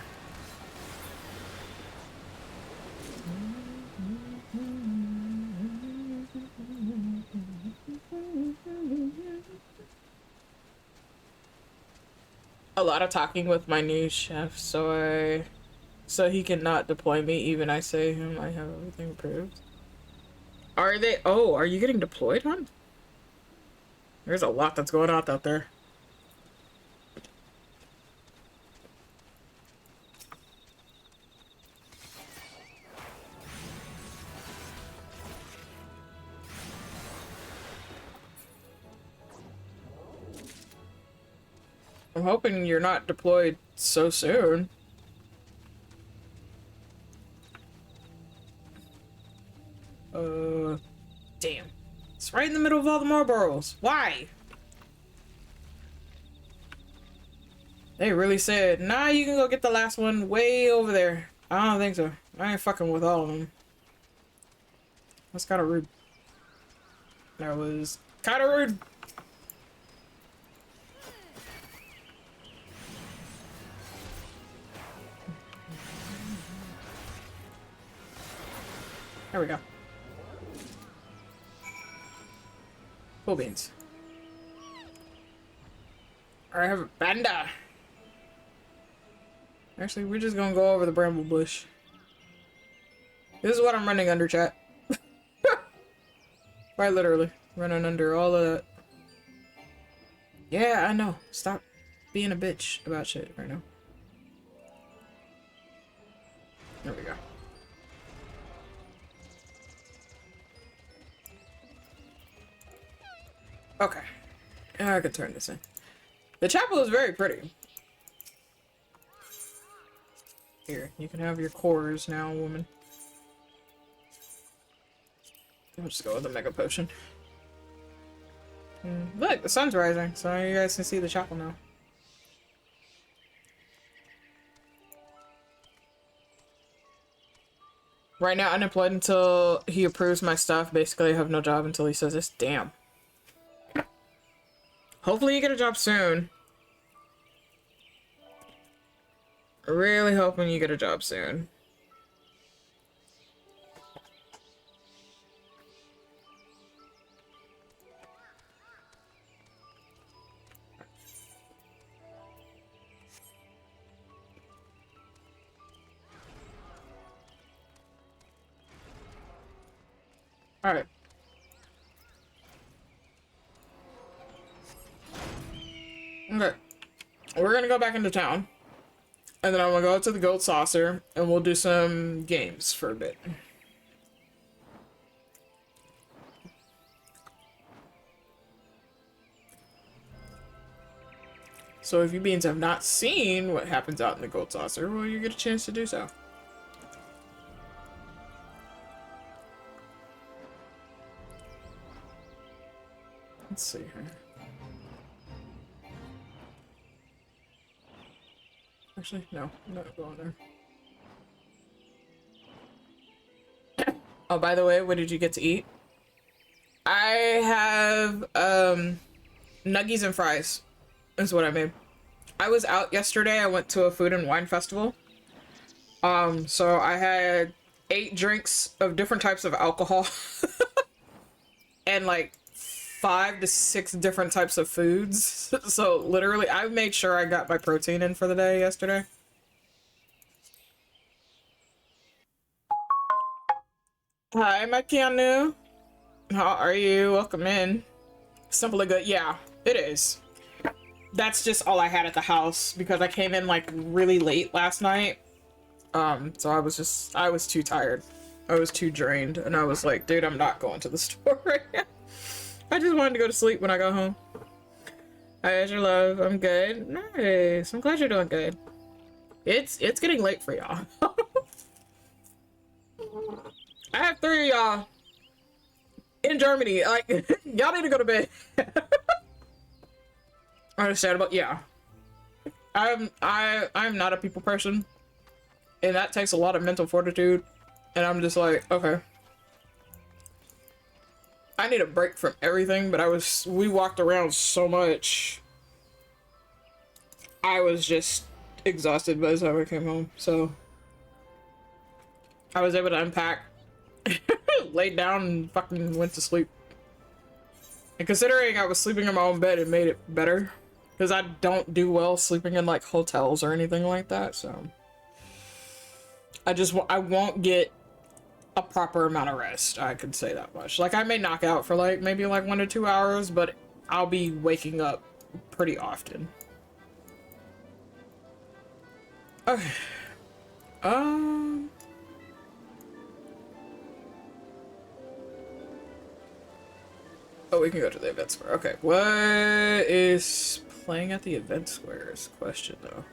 Speaker 1: A lot of talking with my new chef, so he cannot deploy me even I say him I have everything approved. Are they? Oh, are you getting deployed, hon? There's a lot that's going on out there. I'm hoping you're not deployed so soon. Damn. It's right in the middle of all the Marlboros. Why? They really said, nah, you can go get the last one way over there. I don't think so. I ain't fucking with all of them. That's kind of rude. That was kind of rude. There we go. Cool beans. I have a panda. Actually, we're just gonna go over the bramble bush. This is what I'm running under, chat. Quite literally. Running under all of that. Yeah, I know. Stop being a bitch about shit right now. There we go. Okay. I could turn this in. The chapel is very pretty. Here, you can have your cores now, woman. I'll just go with the mega potion. Look, the sun's rising, so you guys can see the chapel now. Right now, unemployed until he approves my stuff. Basically, I have no job until he says this. Damn. Hopefully you get a job soon. Really hoping you get a job soon. Alright. Okay. We're gonna go back into town. And then I'm gonna go to the gold saucer and we'll do some games for a bit. So if you beans have not seen what happens out in the gold saucer, well, you get a chance to do so. Let's see here. Actually, no, I'm not going there. Oh, by the way, what did you get to eat? I have, nuggies and fries is what I made. I was out yesterday. I went to a food and wine festival. So I had 8 drinks of different types of alcohol and like 5 to 6 different types of foods. So literally, I made sure I got my protein in for the day yesterday. Hi, my Keanu. How are you? Welcome in. Simply good. Yeah, it is. That's just all I had at the house because I came in like really late last night. So I was too tired. I was too drained and I was like, dude, I'm not going to the store right now. I just wanted to go to sleep when I got home. Hi, your love. I'm good. Nice. I'm glad you're doing good. It's getting late for y'all. I have 3 of y'all in Germany. Like, y'all need to go to bed. Understandable. Yeah. I'm not a people person, and that takes a lot of mental fortitude. And I'm just like, okay, I need a break from everything. But we walked around so much. I was just exhausted by the time I came home. So I was able to unpack, laid down, and fucking went to sleep. And considering I was sleeping in my own bed, it made it better. Because I don't do well sleeping in, like, hotels or anything like that, so... I won't get a proper amount of rest, I could say that much. Like, I may knock out for, like, maybe, like, 1 to 2 hours, but I'll be waking up pretty often. Okay. Oh, we can go to the event square. Okay, what is playing at the event square is the question, though.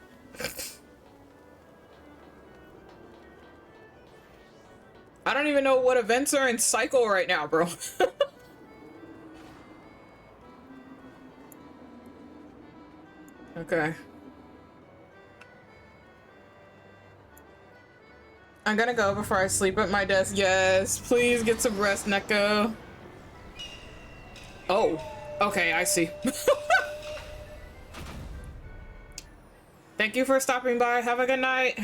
Speaker 1: I don't even know what events are in cycle right now, bro. Okay. I'm gonna go before I sleep at my desk. Yes, please get some rest, Neko. Oh, okay, I see. Thank you for stopping by. Have a good night.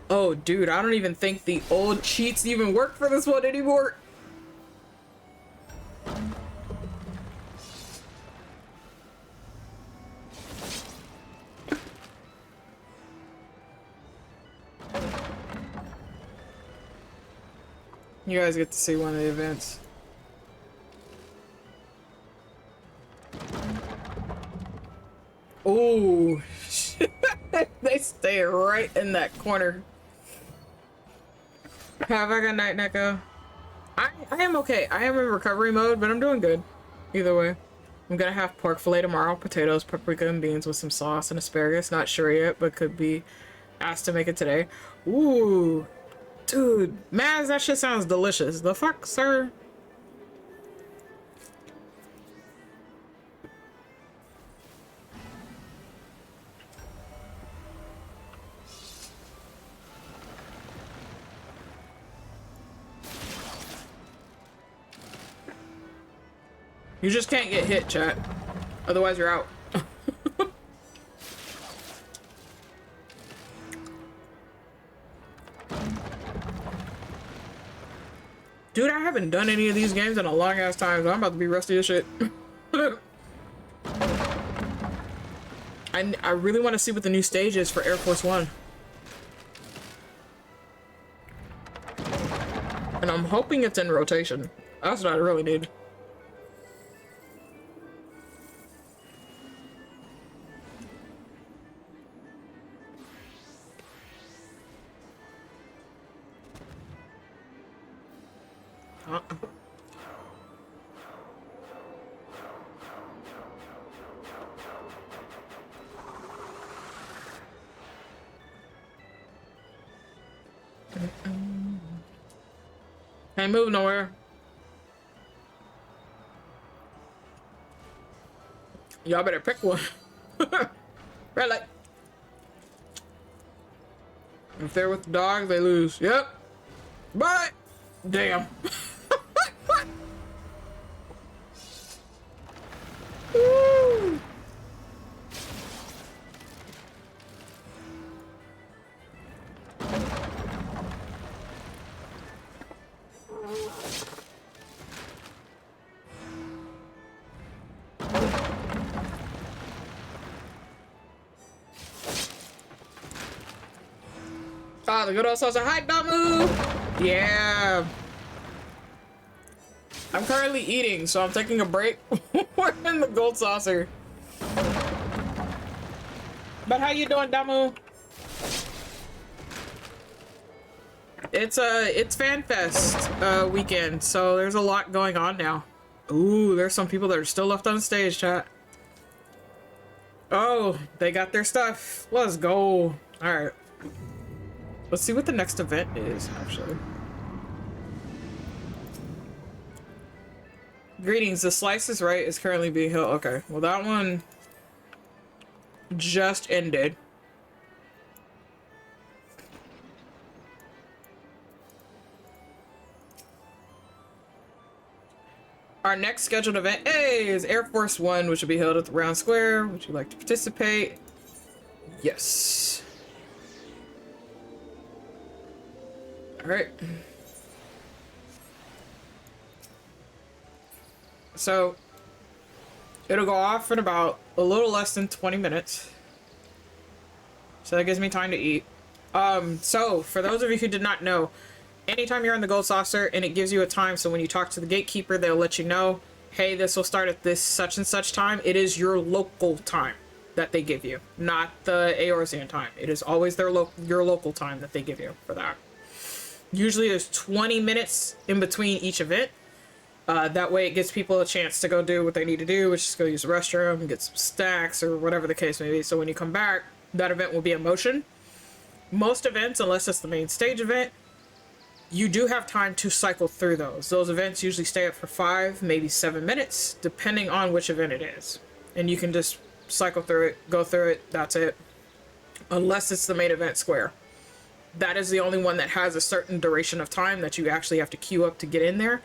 Speaker 1: Oh, dude, I don't even think the old cheats even work for this one anymore. You guys get to see one of the events. Oh, they stay right in that corner. Have a good night, Neko. I am okay. I am in recovery mode, but I'm doing good. Either way. I'm gonna have pork fillet tomorrow, potatoes, paprika, and beans with some sauce and asparagus. Not sure yet, but could be asked to make it today. Ooh. Dude, Maz, that shit sounds delicious. The fuck, sir? You just can't get hit, chat. Otherwise, you're out. Dude, I haven't done any of these games in a long ass time, so I'm about to be rusty as shit. I really want to see what the new stage is for Air Force One. And I'm hoping it's in rotation. That's what I really need. Can't move nowhere. Y'all better pick one. Red light. If they're with the dogs, they lose. Yep. But damn. Woo. Ah, the good old saucer. Hi, Damu! Yeah. I'm currently eating, so I'm taking a break. We're in the gold saucer. But how you doing, Damu? It's FanFest weekend, so there's a lot going on now. Ooh, there's some people that are still left on stage, chat. Oh, they got their stuff. Let's go. Alright. Let's see what the next event is, actually. Greetings, the Slice is Right is currently being held. Okay, well that one just ended. Our next scheduled event, hey, is Air Force One, which will be held at the Round Square. Would you like to participate? Yes. Alright. So, it'll go off in about a little less than 20 minutes. So that gives me time to eat. So, for those of you who did not know, anytime you're on the Gold Saucer and it gives you a time, so when you talk to the gatekeeper, they'll let you know, hey, this will start at this such and such time. It is your local time that they give you, not the Eorzean time. It is always your local time that they give you for that. Usually there's 20 minutes in between each event. That way it gives people a chance to go do what they need to do, which is go use the restroom, get some snacks, or whatever the case may be. So when you come back, that event will be in motion. Most events, unless it's the main stage event, you do have time to cycle through those. Those events usually stay up for 5, maybe 7 minutes, depending on which event it is. And you can just cycle through it, go through it, that's it. Unless it's the main event square. That is the only one that has a certain duration of time that you actually have to queue up to get in there.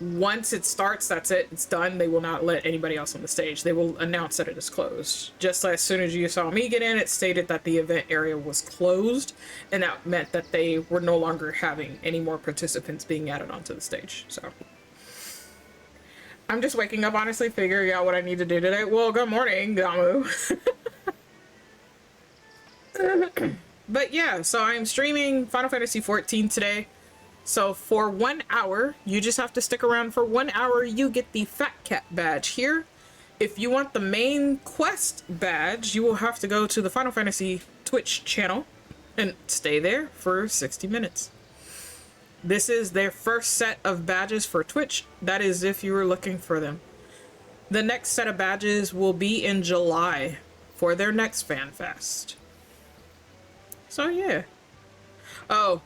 Speaker 1: Once it starts, that's it. It's done. They will not let anybody else on the stage. They will announce that it is closed. Just as soon as you saw me get in, it stated that the event area was closed, and that meant that they were no longer having any more participants being added onto the stage. So I'm just waking up, honestly, figuring out what I need to do today. Well, good morning, Gamu. But yeah, so I'm streaming Final Fantasy XIV today. So for 1 hour, you just have to stick around for 1 hour. You get the Fat Cat badge here. If you want the main quest badge, you will have to go to the Final Fantasy Twitch channel and stay there for 60 minutes. This is their first set of badges for Twitch. That is if you were looking for them. The next set of badges will be in July for their next Fan Fest. So yeah. Oh,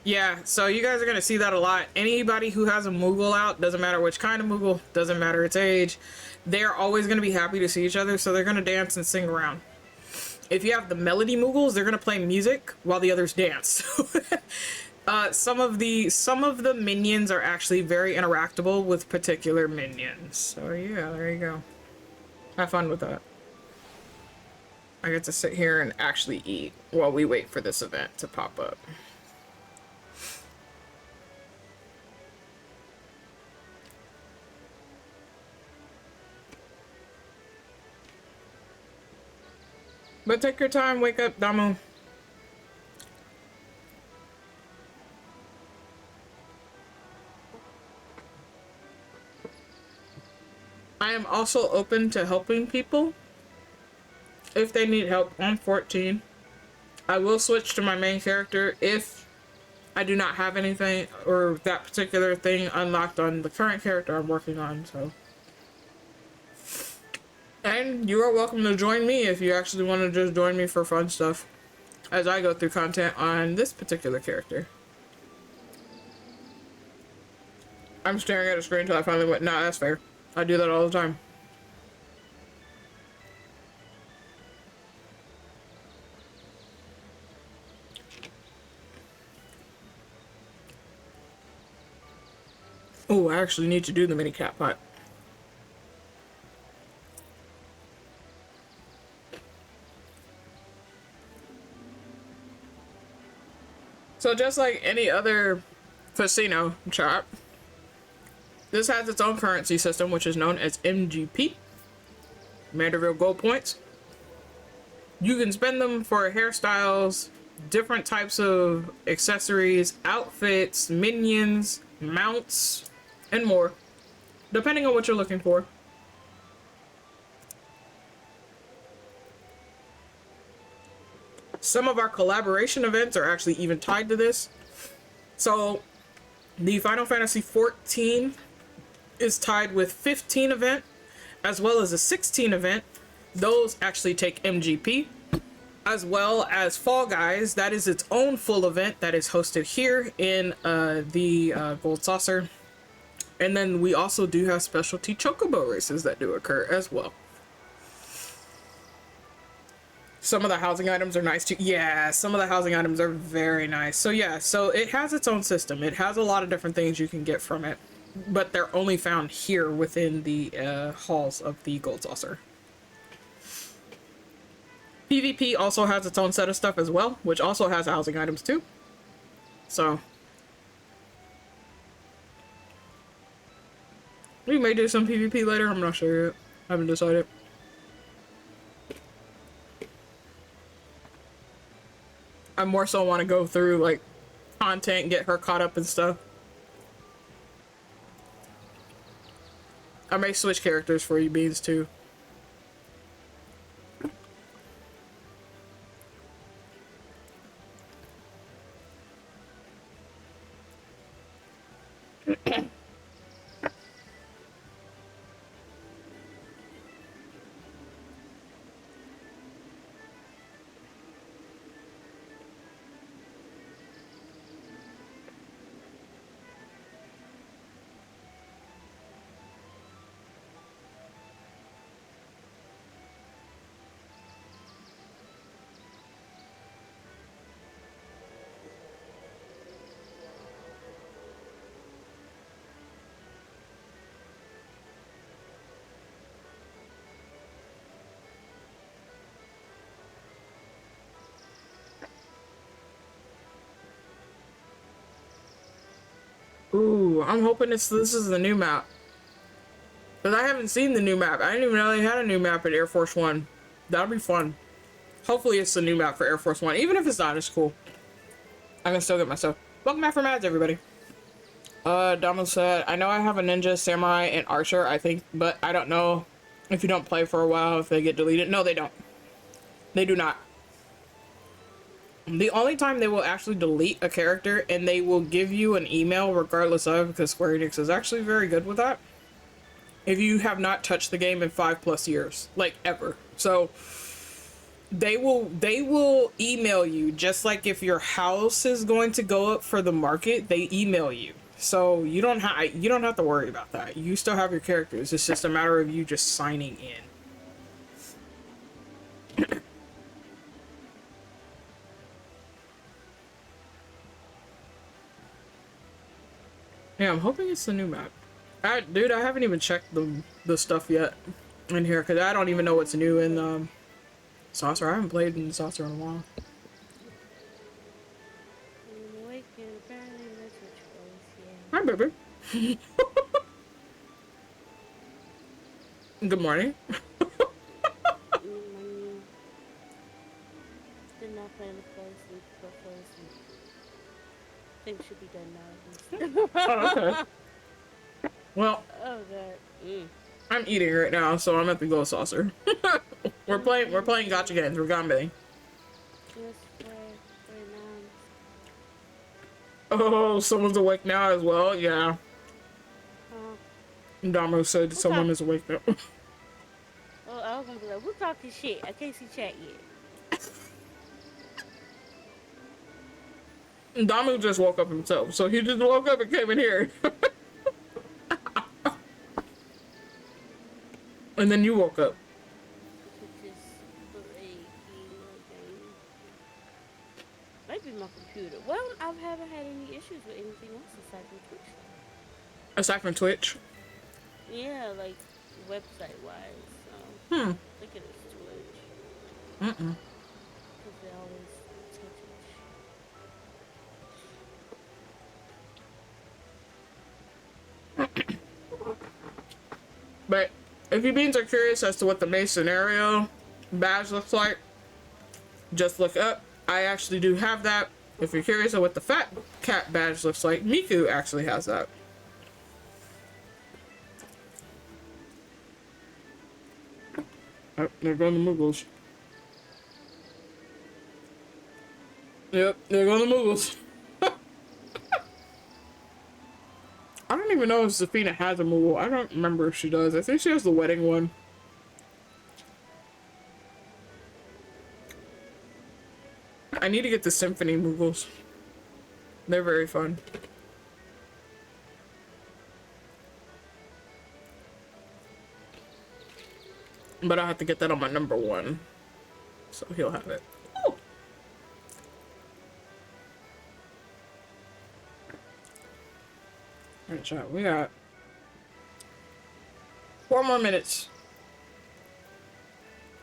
Speaker 1: yeah, so you guys are going to see that a lot. Anybody who has a Moogle out, doesn't matter which kind of Moogle, doesn't matter its age, they're always going to be happy to see each other, so they're going to dance and sing around. If you have the Melody Moogles, they're going to play music while the others dance. Some of the minions are actually very interactable with particular minions. So yeah, there you go. Have fun with that. I get to sit here and actually eat while we wait for this event to pop up. But take your time, wake up, Damu. I am also open to helping people if they need help on 14. I will switch to my main character if I do not have anything or that particular thing unlocked on the current character I'm working on, so. And you are welcome to join me if you actually want to just join me for fun stuff as I go through content on this particular character. I'm staring at a screen until I finally went, nah, that's fair. I do that all the time. Oh, I actually need to do the mini cat pot. So just like any other casino shop, this has its own currency system, which is known as MGP, Manderville Gold Points. You can spend them for hairstyles, different types of accessories, outfits, minions, mounts, and more, depending on what you're looking for. Some of our collaboration events are actually even tied to this. So the Final Fantasy XIV is tied with 15 event as well as a 16 event Those actually take MGP, as well as Fall Guys. That is its own full event that is hosted here in the Gold Saucer. And then we also do have specialty chocobo races that do occur as well. Some of the housing items are nice too. Yeah, some of the housing items are very nice. So yeah, so it has its own system. It has a lot of different things you can get from it, but they're only found here within the halls of the Gold Saucer. PvP also has its own set of stuff as well, which also has housing items too. So we may do some PvP later. I'm not sure yet. I haven't decided. I more so want to go through like content, get her caught up and stuff. I may switch characters for you, Beans, too. Ooh, I'm hoping this is the new map. Because I haven't seen the new map. I didn't even know they had a new map at Air Force One. That'll be fun. Hopefully it's the new map for Air Force One. Even if it's not, it's cool. I can still get myself. Welcome back from ads, everybody. Damo said, I know I have a ninja, samurai, and archer, I think, but I don't know if you don't play for a while if they get deleted. No, they don't. They do not. The only time they will actually delete a character, and they will give you an email regardless of, because Square Enix is actually very good with that, if you have not touched the game in 5+ years, like ever. So they will email you, just like if your house is going to go up for the market, they email you. So you don't have to worry about that. You still have your characters. It's just a matter of you just signing in. Yeah, I'm hoping it's the new map. Dude, I haven't even checked the stuff yet in here because I don't even know what's new in Saucer. I haven't played in Saucer in a while. Hi, baby. Good morning.
Speaker 2: Did not plan to fall asleep, but fell asleep. Things should be done now.
Speaker 1: Oh, okay. Well,
Speaker 2: Oh god.
Speaker 1: I'm eating right now, so I'm at the Gold Saucer. We're playing gotcha games. We're gambling.
Speaker 2: Yes, very nice.
Speaker 1: Oh, someone's awake now as well. Yeah. Damo said someone is awake now.
Speaker 2: Oh, I was gonna be like, we're talking shit. I can't see chat yet.
Speaker 1: Damo just woke up himself, so he just woke up and came in here. And then you woke up.
Speaker 2: Might be my computer. Well, I haven't had any issues with anything else aside from Twitch.
Speaker 1: Aside from Twitch?
Speaker 2: Yeah, like website wise. So I think it is Twitch. Because they always touch it.
Speaker 1: But if you beans are curious as to what the main scenario badge looks like, just look up. I actually do have that. If you're curious of what the fat cat badge looks like, Miku actually has that. Oh, they're going the Muggles. Yep, they're going the Muggles. I don't even know if Zafina has a Moogle. I don't remember if she does. I think she has the wedding one. I need to get the symphony moogles. They're very fun. But I have to get that on my number 1. So he'll have it. Oh. Alright, chat. We got 4 more minutes.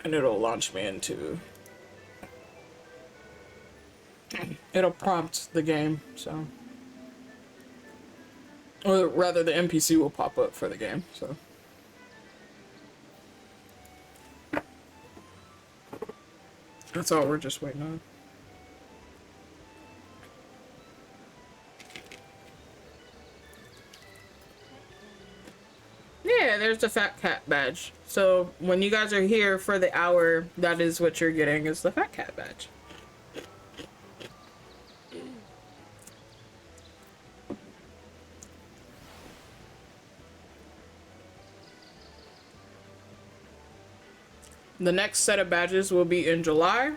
Speaker 1: And it'll launch me into... It'll prompt the game, so... Or rather, the NPC will pop up for the game, so... That's all we're just waiting on. Yeah, there's the fat cat badge. So when you guys are here for the hour, that is what you're getting, is the fat cat badge. The next set of badges will be in July,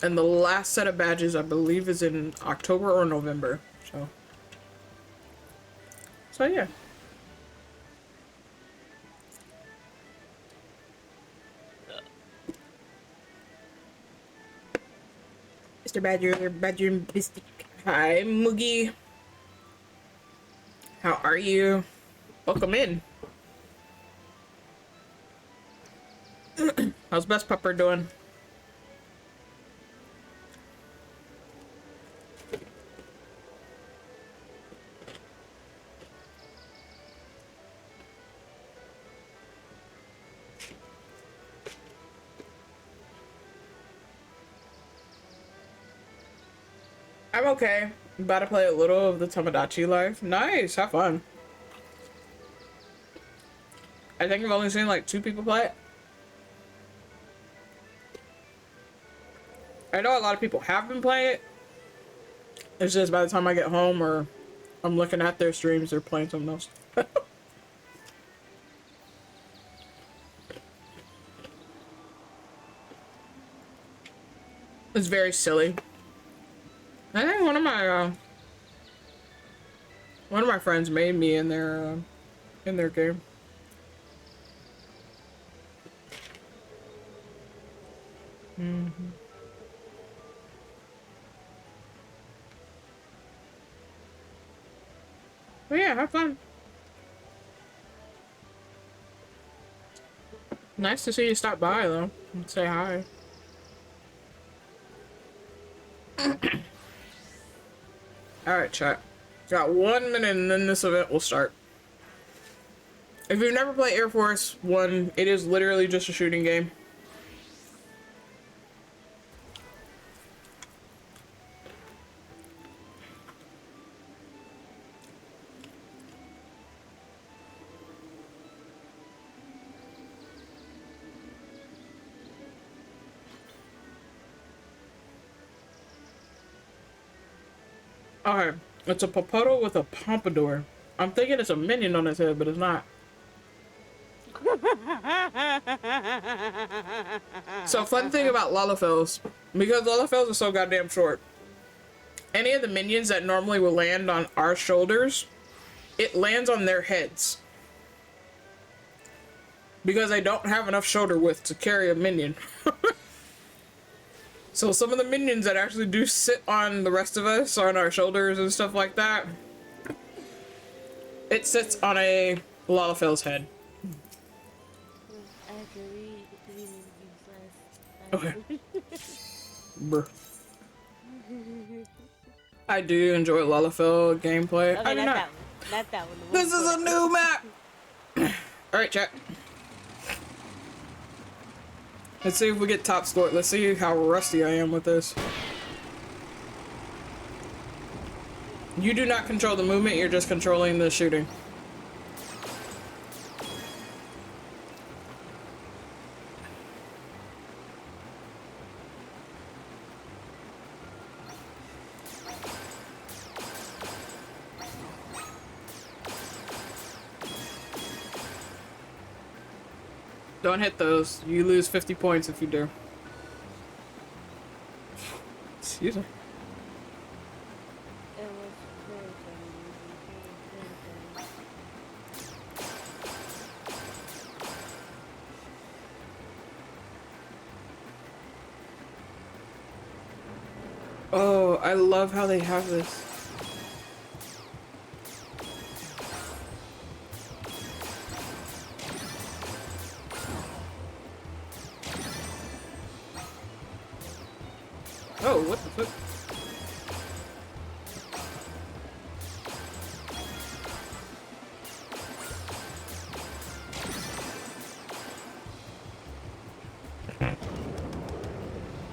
Speaker 1: and the last set of badges I believe is in October or November. So yeah. Mr. Badger Mystic. Hi, Moogie. How are you? Welcome in. How's Best Pupper doing? I'm okay. I'm about to play a little of the Tomodachi Life. Nice, have fun. I think I've only seen like 2 people play it. I know a lot of people have been playing it. It's just by the time I get home or I'm looking at their streams, they're playing something else. It's very silly. I think one of my friends made me in their game. Mm-hmm. But yeah, have fun. Nice to see you stop by though and say hi. Alright, chat. Got 1 minute and then this event will start. If you've never played Air Force 1, it is literally just a shooting game. Okay, it's a Popoto with a pompadour. I'm thinking it's a minion on his head, but it's not. So fun thing about Lalafels, because Lalafels are so goddamn short, any of the minions that normally will land on our shoulders, it lands on their heads. Because they don't have enough shoulder width to carry a minion. So some of the minions that actually do sit on the rest of us, on our shoulders and stuff like that, it sits on a Lalafel's head. Okay. Bruh. I do enjoy Lalafell gameplay.
Speaker 2: Okay,
Speaker 1: I do not.
Speaker 2: Not that one.
Speaker 1: This is a new map! Alright, chat. Let's see if we get top score. Let's see how rusty I am with this. You do not control the movement, you're just controlling the shooting. Don't hit those. You lose 50 points if you do. confusing.
Speaker 2: It was very confusing. It was very
Speaker 1: Oh, I love how they have this. Oh, what the fuck?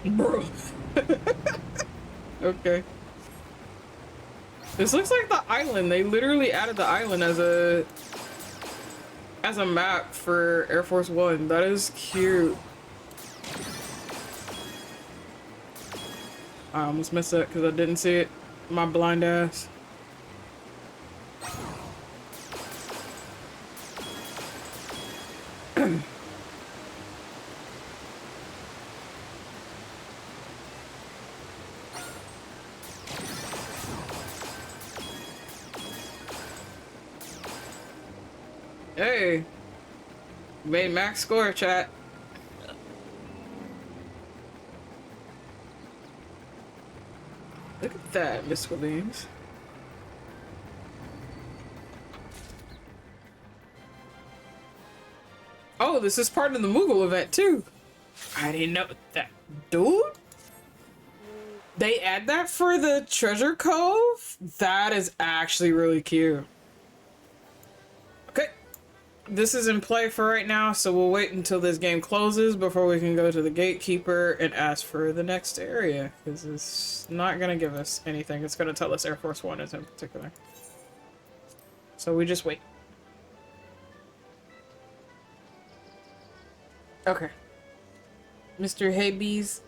Speaker 1: Bro. Okay. This looks like the island. They literally added the island as a map for Air Force One. That is cute. I almost messed up because I didn't see it. My blind ass. Hey, made max score, chat. Look at that, Miss Williams. Oh, this is part of the Moogle event too. I didn't know that, dude. They add that for the Treasure Cove? That is actually really cute. Okay. This is in play for right now, so we'll wait until this game closes before we can go to the gatekeeper and ask for the next area, because it's not going to give us anything. It's going to tell us Air Force One is in particular. So we just wait. Okay. Mr. Haybees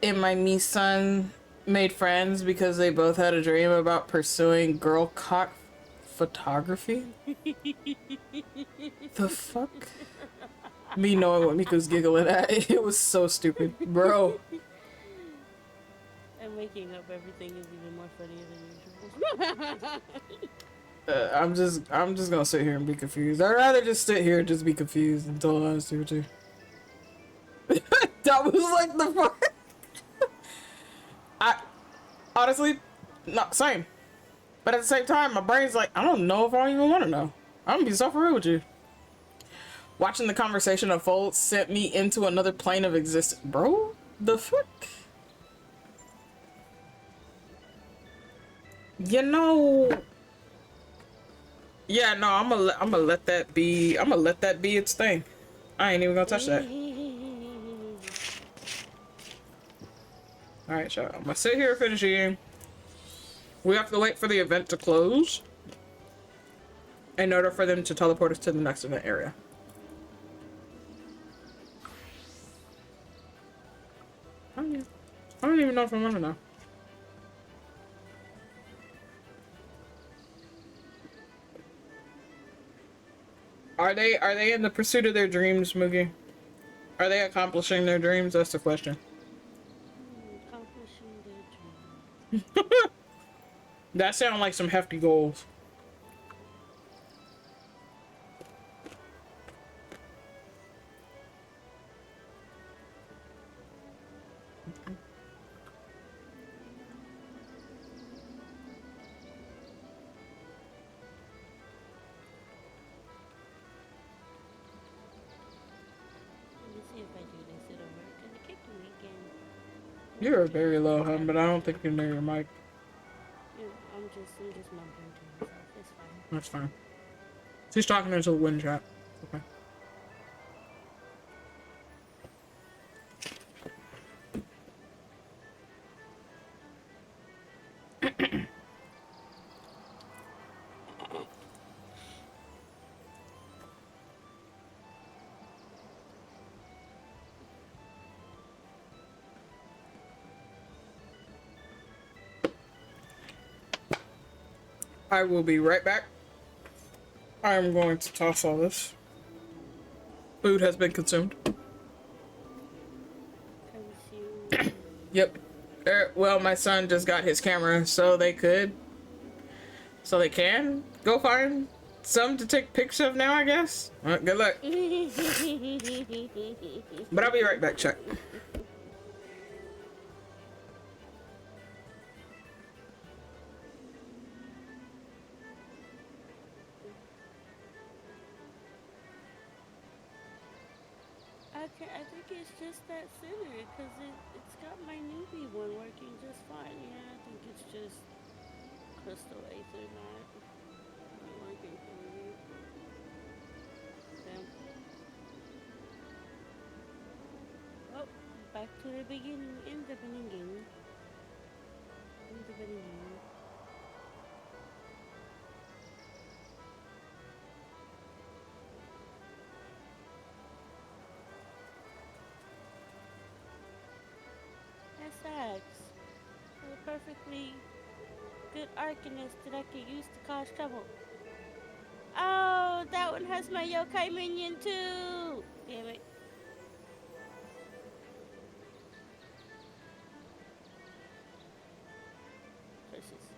Speaker 1: and my me son made friends because they both had a dream about pursuing girl cock photography. The fuck? Me knowing what Miko's giggling at, it was so stupid, bro.
Speaker 2: And making up everything is even more funnier than usual.
Speaker 1: I'm just gonna sit here and be confused. I'd rather just sit here and just be confused and tell honestly with you. That was like the fuck. I honestly, not same. But at the same time, my brain's like, I don't know if I even want to know. I'm gonna be so for real with you. Watching the conversation unfold sent me into another plane of existence. Bro, the fuck? You know. Yeah, no, I'm gonna let that be. I'm gonna let that be its thing. I ain't even gonna touch that. All right, y'all. I'm gonna sit here and finish eating. We have to wait for the event to close in order for them to teleport us to the next event area. I don't even know if I want to know. Are they in the pursuit of their dreams, Moogie? Are they accomplishing their dreams? That's the question.
Speaker 2: Accomplishing their dream.
Speaker 1: That sounds like some hefty goals. You're very low, hun, but I don't think you're near your mic.
Speaker 2: Yeah, I'm just mumbling to myself. It's fine.
Speaker 1: That's fine. She's talking into the wind chat. Okay. I will be right back. I am going to toss all this. Food has been consumed.
Speaker 2: Consume.
Speaker 1: Yep. Well, my son just got his camera, so they can go find some to take pictures of now, I guess. Good luck. But I'll be right back, Chuck.
Speaker 2: I think it's just that center because it's got my newbie one working just fine. Yeah, I think it's just crystal aether not working for me. Damn. Oh, back to the beginning. In the beginning. In the beginning. That sucks. A perfectly good arcanist that I could use to cause trouble. Oh, that one has my yokai minion too! Damn it. Curses.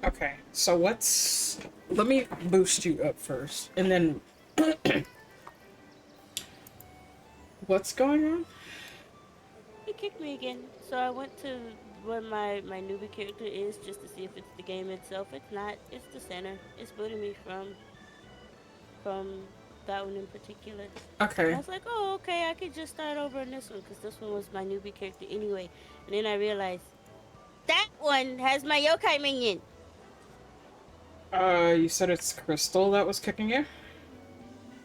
Speaker 1: Okay, so let me boost you up first, and then what's going on?
Speaker 2: It kicked me again. So I went to where my newbie character is just to see if it's the game itself. It's not. It's the center. It's booting me from that one in particular. And I
Speaker 1: Okay.
Speaker 2: was like, oh, okay, I could just start over in this one because this one was my newbie character anyway. And then I realized that one has my yokai minion.
Speaker 1: You said it's Crystal that was kicking you?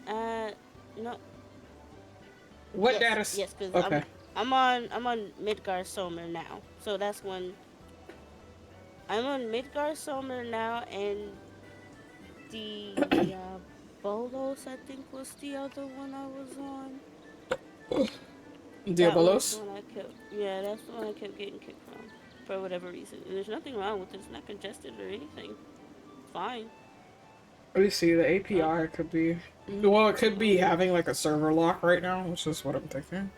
Speaker 2: Uh, no,
Speaker 1: What
Speaker 2: yes,
Speaker 1: data?
Speaker 2: yes, because
Speaker 1: Okay.
Speaker 2: I'm on Midgar Somer now. So that's when I'm on Midgar Somer now, and Diabolos I think was the other one I was on. That one is the
Speaker 1: Diabolos?
Speaker 2: one I kept. Yeah, that's the one I kept getting kicked from for whatever reason. And there's nothing wrong with it. It's not congested or anything. It's fine.
Speaker 1: Let me see, the
Speaker 2: Uh,
Speaker 1: API could be... Well, it could be
Speaker 2: um,
Speaker 1: having like a server lock right now, which is what I'm thinking.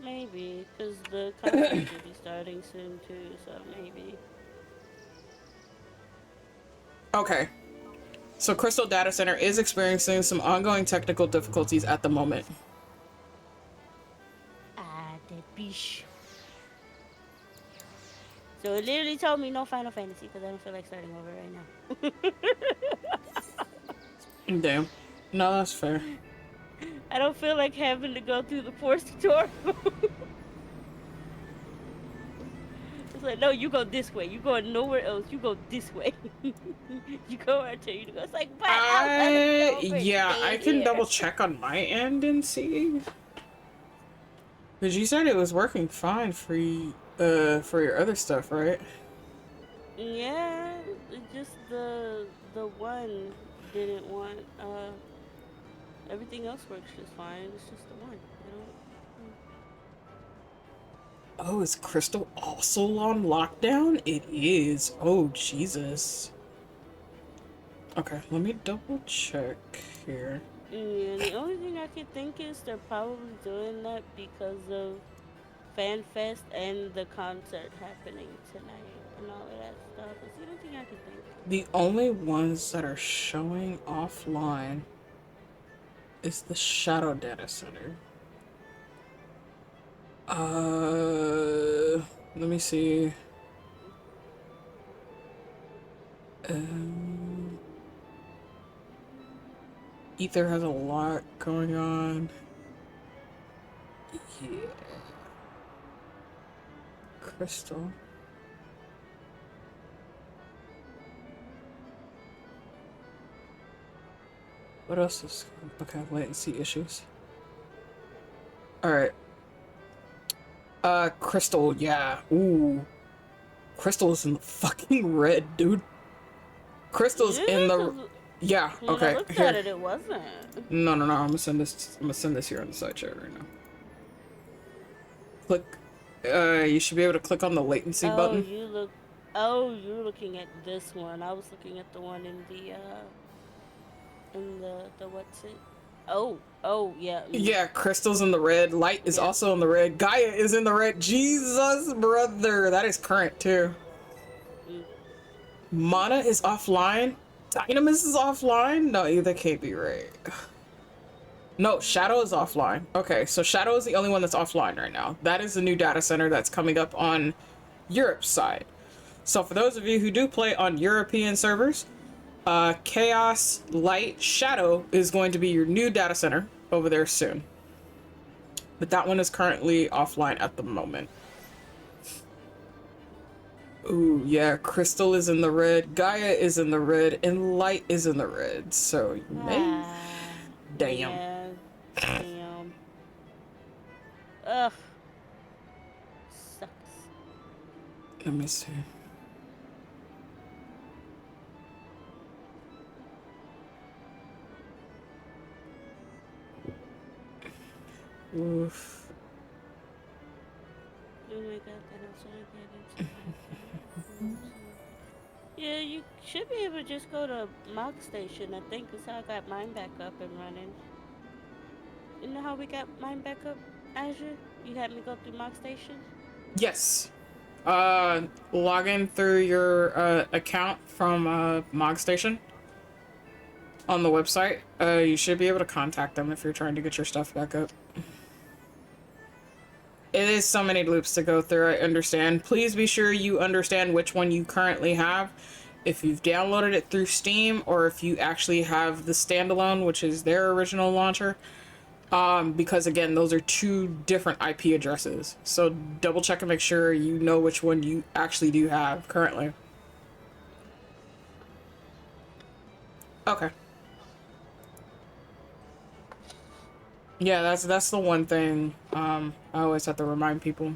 Speaker 2: maybe because the conference will be starting soon too. So maybe.
Speaker 1: Okay. So Crystal Data Center is experiencing some ongoing technical difficulties at the moment.
Speaker 2: Ah, that bish. So it literally told me no Final Fantasy because I don't feel like starting over right now.
Speaker 1: Damn. No, that's fair.
Speaker 2: I don't feel like having to go through the forced tutorial. It's like, no, you go this way. You go nowhere else. You go this way. You go where I tell you to go. It's like, but I want to go over
Speaker 1: Yeah, I can
Speaker 2: there.
Speaker 1: double check on my end and see. Because you said it was working fine for for your other stuff, right?
Speaker 2: Yeah, just the one didn't want everything else works just fine. It's just the one. I don't.
Speaker 1: Oh, is Crystal also on lockdown? It is. Oh, Jesus. Okay, let me double check here.
Speaker 2: Yeah, the only thing I can think is they're probably doing that because of FanFest and the concert happening tonight and all of that stuff. It's the only thing I can think.
Speaker 1: The only ones that are showing offline is the Shadow Data Center. Let me see. Ether has a lot going on. Yeah. Crystal. What else is... Okay, latency issues. Alright. Crystal, yeah. Ooh. Crystal is in the fucking red, dude. Crystal's
Speaker 2: Yeah,
Speaker 1: in the...
Speaker 2: 'cause
Speaker 1: Yeah,
Speaker 2: when
Speaker 1: okay.
Speaker 2: I looked
Speaker 1: Here.
Speaker 2: at it, it wasn't.
Speaker 1: No, I'm gonna send this here on the side chat right now. Click... you should be able to click on the latency
Speaker 2: Oh,
Speaker 1: button.
Speaker 2: you're looking at this one. I was looking at the one in the what's it? Oh, yeah.
Speaker 1: Yeah, Crystal's in the red. Light is
Speaker 2: Yeah.
Speaker 1: also in the red. Gaia is in the red. Jesus, brother. That is current, too.
Speaker 2: Mm.
Speaker 1: Mana is offline. Dynamis is offline? No, either can't be right. No, Shadow is offline. Okay, so Shadow is the only one that's offline right now. That is the new data center that's coming up on Europe's side. So for those of you who do play on European servers, Chaos, Light, Shadow is going to be your new data center over there soon. But that one is currently offline at the moment. Ooh, yeah, Crystal is in the red, Gaia is in the red, and Light is in the red. So you may... Damn.
Speaker 2: Yeah, damn. Ugh. Sucks.
Speaker 1: Let me see. Oof.
Speaker 2: Oh my god, that also get into Yeah, you should be able to just go to Mog Station, I think, is how I got mine back up and running. You know how we got mine back up, Azure? You had me go through Mog Station?
Speaker 1: Yes. Log in through your account from Mog Station on the website. You should be able to contact them if you're trying to get your stuff back up. It is so many loops to go through, I understand. Please be sure you understand which one you currently have. If you've downloaded it through Steam, or if you actually have the standalone, which is their original launcher. Because again, those are two different IP addresses. So double check and make sure you know which one you actually do have currently. Okay. Yeah, that's the one thing I always have to remind people.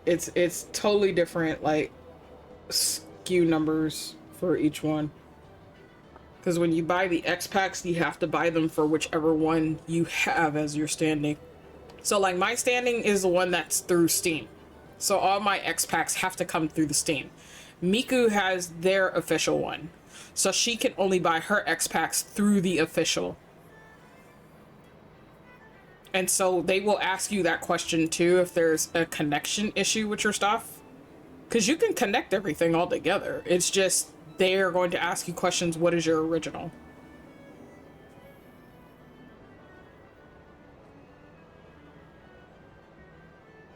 Speaker 1: It's totally different, like SKU numbers for each one. Because when you buy the X packs, you have to buy them for whichever one you have as your standing. So like my standing is the one that's through Steam. So all my X packs have to come through the Steam. Miku has their official one. So she can only buy her X packs through the official. And so they will ask you that question too if there's a connection issue with your stuff. Because you can connect everything all together. It's just they are going to ask you questions. What is your original?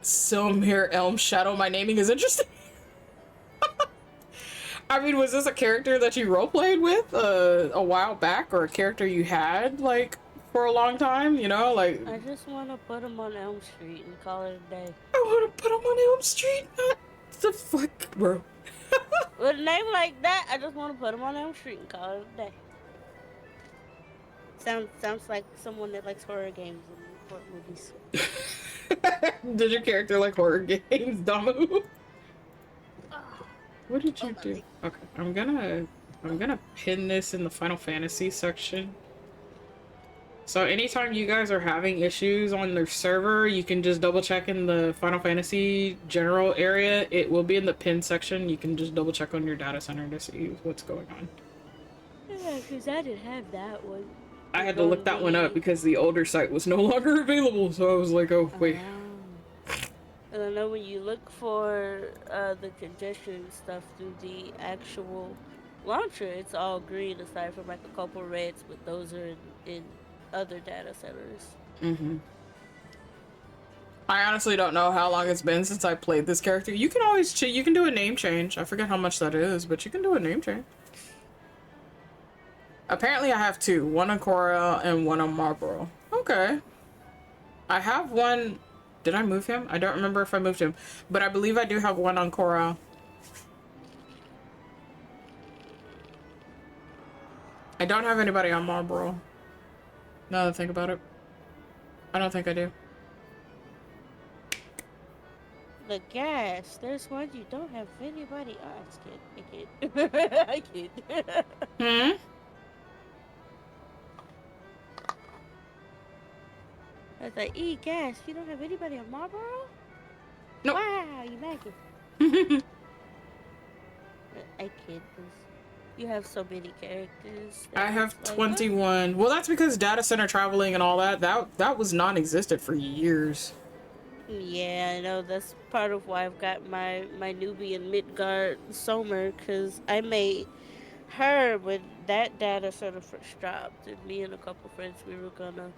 Speaker 1: Silmir Elm Shadow. My naming is interesting. I mean, was this a character that you roleplayed with a while back, or a character you had like for a long time? You know, like
Speaker 2: I just want to put them on Elm Street and call it a day.
Speaker 1: I want to put him on Elm Street. What the fuck, bro?
Speaker 2: With a name like that, I just want to put them on Elm Street and call it a day. Sounds like someone that likes horror games and horror movies.
Speaker 1: Did your character like horror games, Damu? What did you do? Okay, I'm I'm gonna pin this in the Final Fantasy section. So anytime you guys are having issues on their server, you can just double check in the Final Fantasy general area. It will be in the pin section. You can just double check on your data center to see what's going on.
Speaker 2: Yeah, because I didn't have that one.
Speaker 1: I had to
Speaker 2: On
Speaker 1: look that one up
Speaker 2: the-
Speaker 1: because the older site was no longer available. So I was like, oh, wait.
Speaker 2: And I know when you look for the congestion stuff through the actual launcher, it's all green aside from like a couple reds, but those are in other data centers.
Speaker 1: Mm-hmm. I honestly don't know how long it's been since I played this character. You can always you can do a name change. I forget how much that is, but you can do a name change. Apparently I have two. One on Cora and one on Marlboro. Okay. I have one... Did I move him? I don't remember if I moved him. But I believe I do have one on Cora. I don't have anybody on Marlboro. Now that I think about it. I don't think I do.
Speaker 2: The gas. There's one you don't have anybody. Oh, I kid. I kid.
Speaker 1: Hmm?
Speaker 2: I was like, gas. You don't have anybody on Marlboro?
Speaker 1: Nope.
Speaker 2: Wow, you macking. I kid. You have so many characters.
Speaker 1: I have
Speaker 2: like,
Speaker 1: 21. Well, that's because data center traveling and all that was non-existent for years.
Speaker 2: Yeah, I know. That's part of why I've got my newbie in Midgard Somer, because I made her when that data center first dropped. And me and a couple friends, we were gonna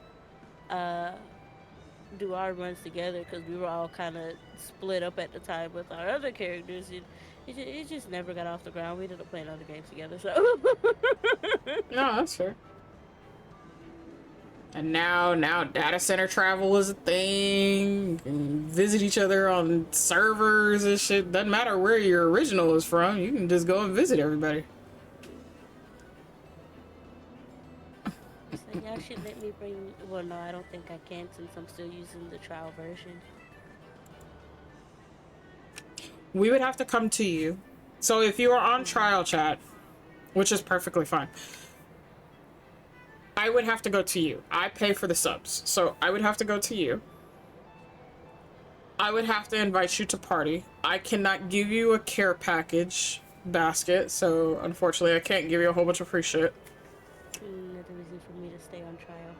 Speaker 2: do our runs together because we were all kind of split up at the time with our other characters. And it just never got off the ground. We ended up playing other games together, so.
Speaker 1: No, that's fair. And now data center travel is a thing. You can visit each other on servers and shit. Doesn't matter where your original is from. You can just go and visit everybody.
Speaker 2: So y'all should let me bring... Well, no, I don't think I can since I'm still using the trial version.
Speaker 1: We would have to come to you. So if you are on trial chat, which is perfectly fine, I would have to go to you. I pay for the subs, so I would have to go to you. I would have to invite you to party. I cannot give you a care package basket, so unfortunately I can't give you a whole bunch of free shit.
Speaker 2: Another reason for me to stay on trial.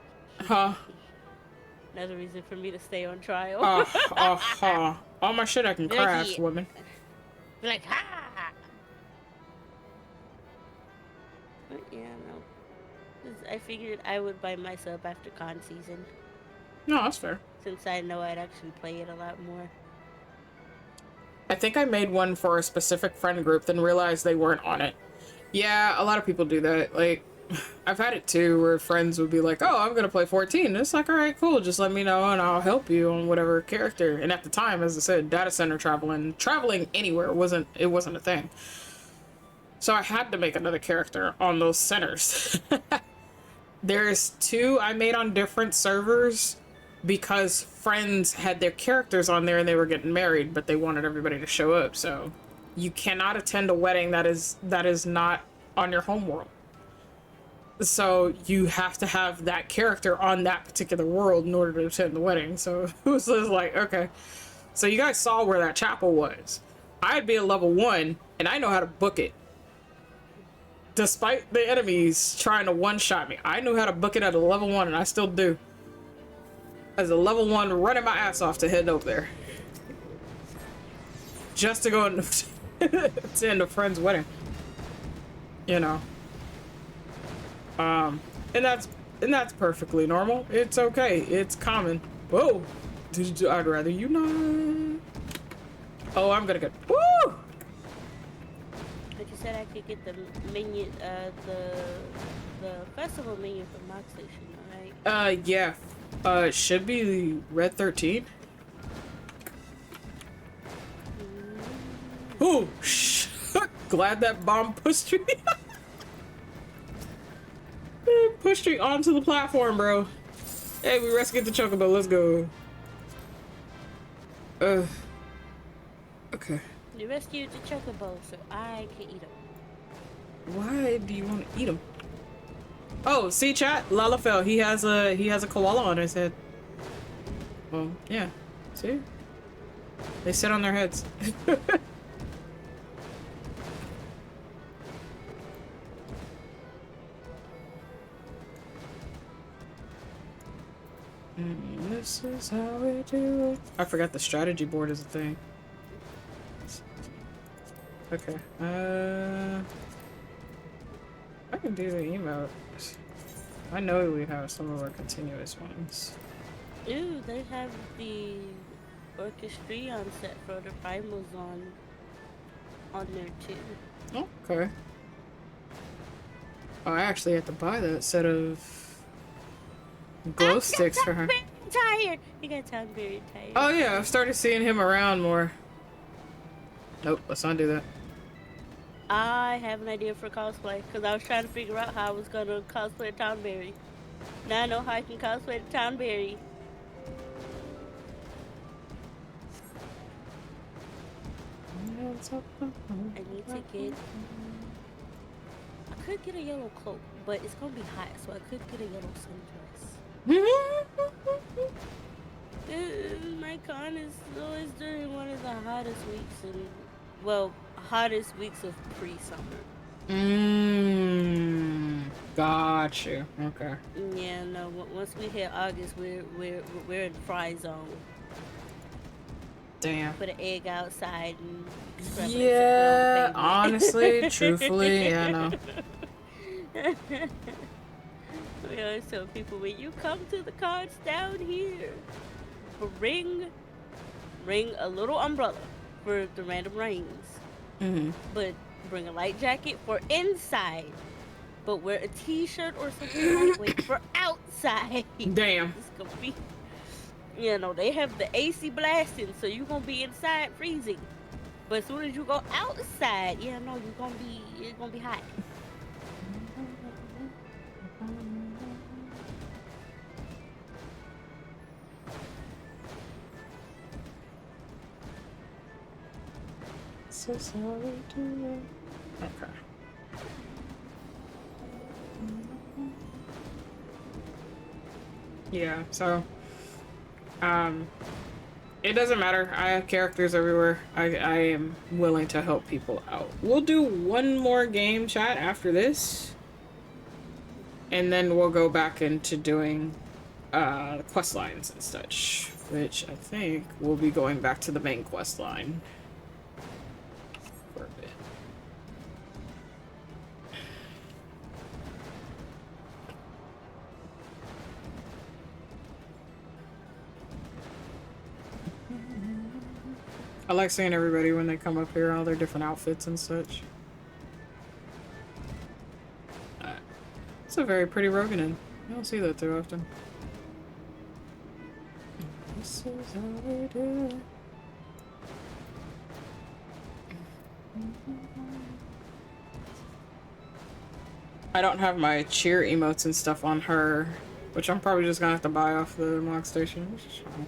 Speaker 1: Huh?
Speaker 2: Another reason for me to stay on trial.
Speaker 1: All my shit I can craft, woman.
Speaker 2: Be like, ha! But yeah, no. 'Cause I figured I would buy my sub after con season.
Speaker 1: No, that's fair.
Speaker 2: Since I know I'd actually play it a lot more.
Speaker 1: I think I made one for a specific friend group, then realized they weren't on it. Yeah, a lot of people do that. Like, I've had it too, where friends would be like, oh, I'm gonna play 14. It's like, alright, cool, just let me know and I'll help you on whatever character. And at the time, as I said, data center traveling anywhere wasn't a thing. So I had to make another character on those centers. There's two I made on different servers because friends had their characters on there and they were getting married, but they wanted everybody to show up. So you cannot attend a wedding that is not on your home world. So you have to have that character on that particular world in order to attend the wedding. So it was just like, okay. So you guys saw where that chapel was. I'd be a level 1 and I know how to book it. Despite the enemies trying to one-shot me, I knew how to book it at a level 1 and I still do. As a level 1 running my ass off to head over there. Just to go and attend a friend's wedding. You know. And that's perfectly normal. It's okay. It's common. Whoa! I'd rather you not. Oh, I'm gonna get. Woo!
Speaker 2: But you said I could get the minion, the festival minion from Mock Station, right?
Speaker 1: Yeah. It should be Red 13. Oh, glad that bomb pushed me. Pushed me onto the platform, bro. Hey, we rescued the chocobo. Let's go. Okay.
Speaker 2: You rescued the chocobo, so I can eat them.
Speaker 1: Why do you want to eat him? Oh, see, chat. Lalafell. He has a koala on his head. Well, yeah. See? They sit on their heads. This is how we do it. I forgot the strategy board is a thing. Okay. I can do the emotes. I know we have some of our continuous ones.
Speaker 2: Ooh, they have the Orchestrion set for the primals on there too.
Speaker 1: Okay. Oh, I actually had to buy that set of glow sticks for her.
Speaker 2: Tired. You got Tom very tired.
Speaker 1: Oh yeah, I've started seeing him around more. Nope, let's not do that.
Speaker 2: I have an idea for cosplay because I was trying to figure out how I was gonna cosplay Townberry. Now I know how I can cosplay Townberry. I need to get. I could get a yellow cloak, but it's gonna be hot, so I could get a yellow sundress. My con is always during one of the hottest weeks, and well, hottest weeks of pre-summer.
Speaker 1: Got you. Okay.
Speaker 2: Yeah, no. Once we hit August, we're in fry zone.
Speaker 1: Damn.
Speaker 2: Put an egg outside and scrub
Speaker 1: Yeah, honestly, truthfully, yeah, no.
Speaker 2: We always tell people, when you come to the cards down here, bring a little umbrella for the random rains. But bring a light jacket for inside. But wear a t-shirt or something lightweight for outside.
Speaker 1: Damn.
Speaker 2: It's gonna be, they have the AC blasting, so you're gonna be inside freezing. But as soon as you go outside, it's gonna be hot.
Speaker 1: So sorry to you. Okay. Yeah, so it doesn't matter. I have characters everywhere. I am willing to help people out. We'll do one more game chat after this. And then we'll go back into doing quest lines and such, which I think we'll be going back to the main quest line for a bit. I like seeing everybody when they come up here, all their different outfits and such. It's a very pretty Roganin. I don't see that too often. This is how we do it. I don't have my cheer emotes and stuff on her, which I'm probably just gonna have to buy off the log station, which is fine.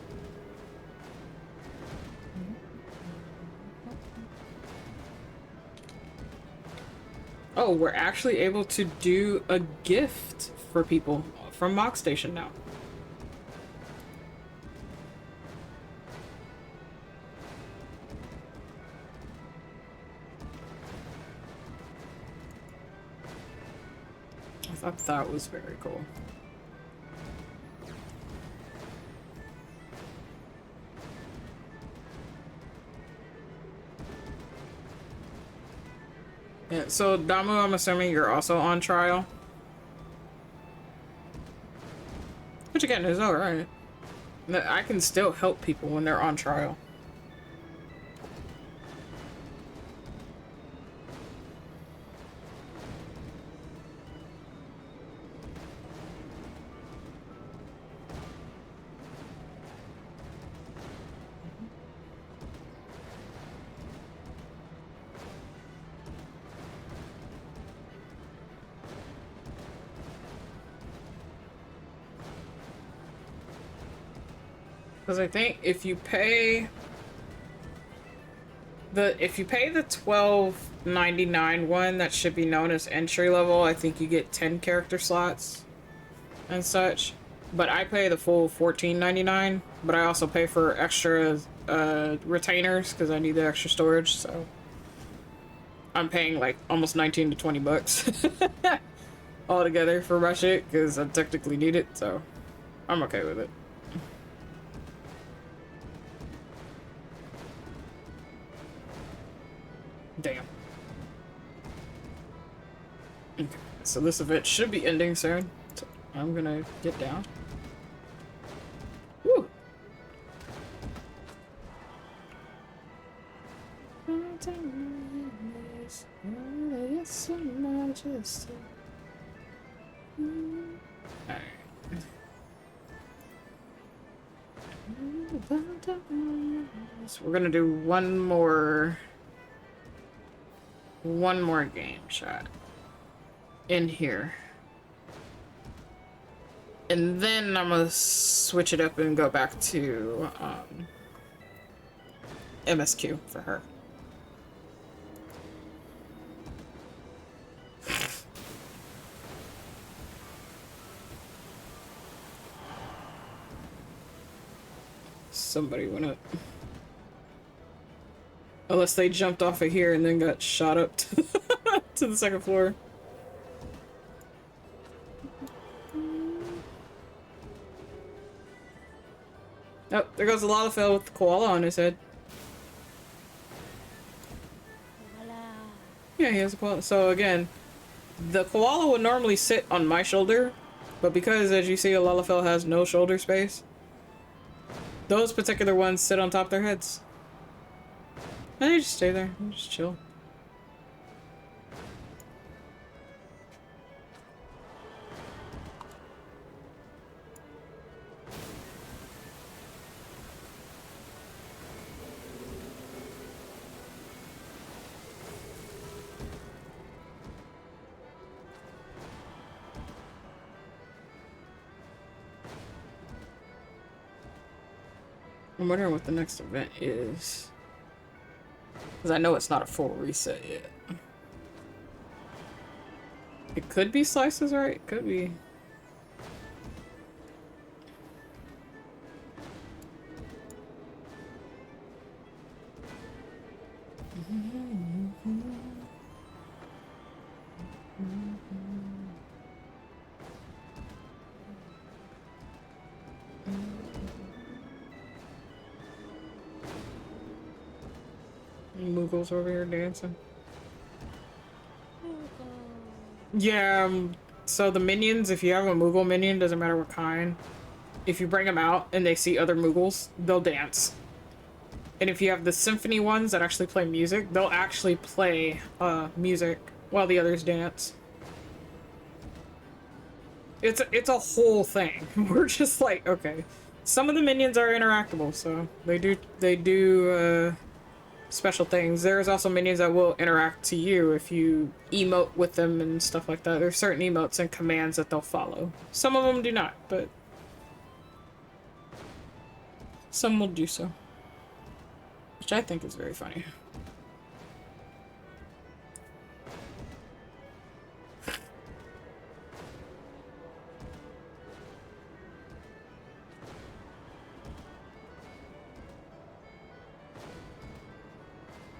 Speaker 1: Oh, we're actually able to do a gift for people from Mock Station now. I thought that was very cool. Yeah, so Damu, I'm assuming you're also on trial. Which again is alright. I can still help people when they're on trial. Because I think if you pay If you pay the $12.99 one, that should be known as entry level. I think you get 10 character slots and such. But I pay the full $14.99. But I also pay for extra retainers because I need the extra storage. So I'm paying like almost 19 to 20 bucks altogether for my shit because I technically need it. So I'm okay with it. Damn. Okay, so this event should be ending soon. So I'm gonna get down. Woo! So we're gonna do one more game shot in here. And then I'm gonna switch it up and go back to MSQ for her. Somebody went up. Unless they jumped off of here and then got shot up to the second floor. Oh, there goes Lalafell with the koala on his head. Yeah, he has a koala. So again, the koala would normally sit on my shoulder, but because, as you see, a Lalafell has no shoulder space, those particular ones sit on top of their heads. And they just stay there. They just chill. I'm wondering what the next event is. Because I know it's not a full reset yet. It could be slices, right? It could be. Moogles over here dancing. Yeah, so the minions, if you have a Moogle minion, doesn't matter what kind, if you bring them out and they see other Moogles, they'll dance. And if you have the symphony ones that actually play music, they'll actually play music while the others dance. It's a whole thing. We're just like, okay. Some of the minions are interactable, so they do special things. There's also minions that will interact to you if you emote with them and stuff like that. There's certain emotes and commands that they'll follow. Some of them do not, but some will do so. Which I think is very funny.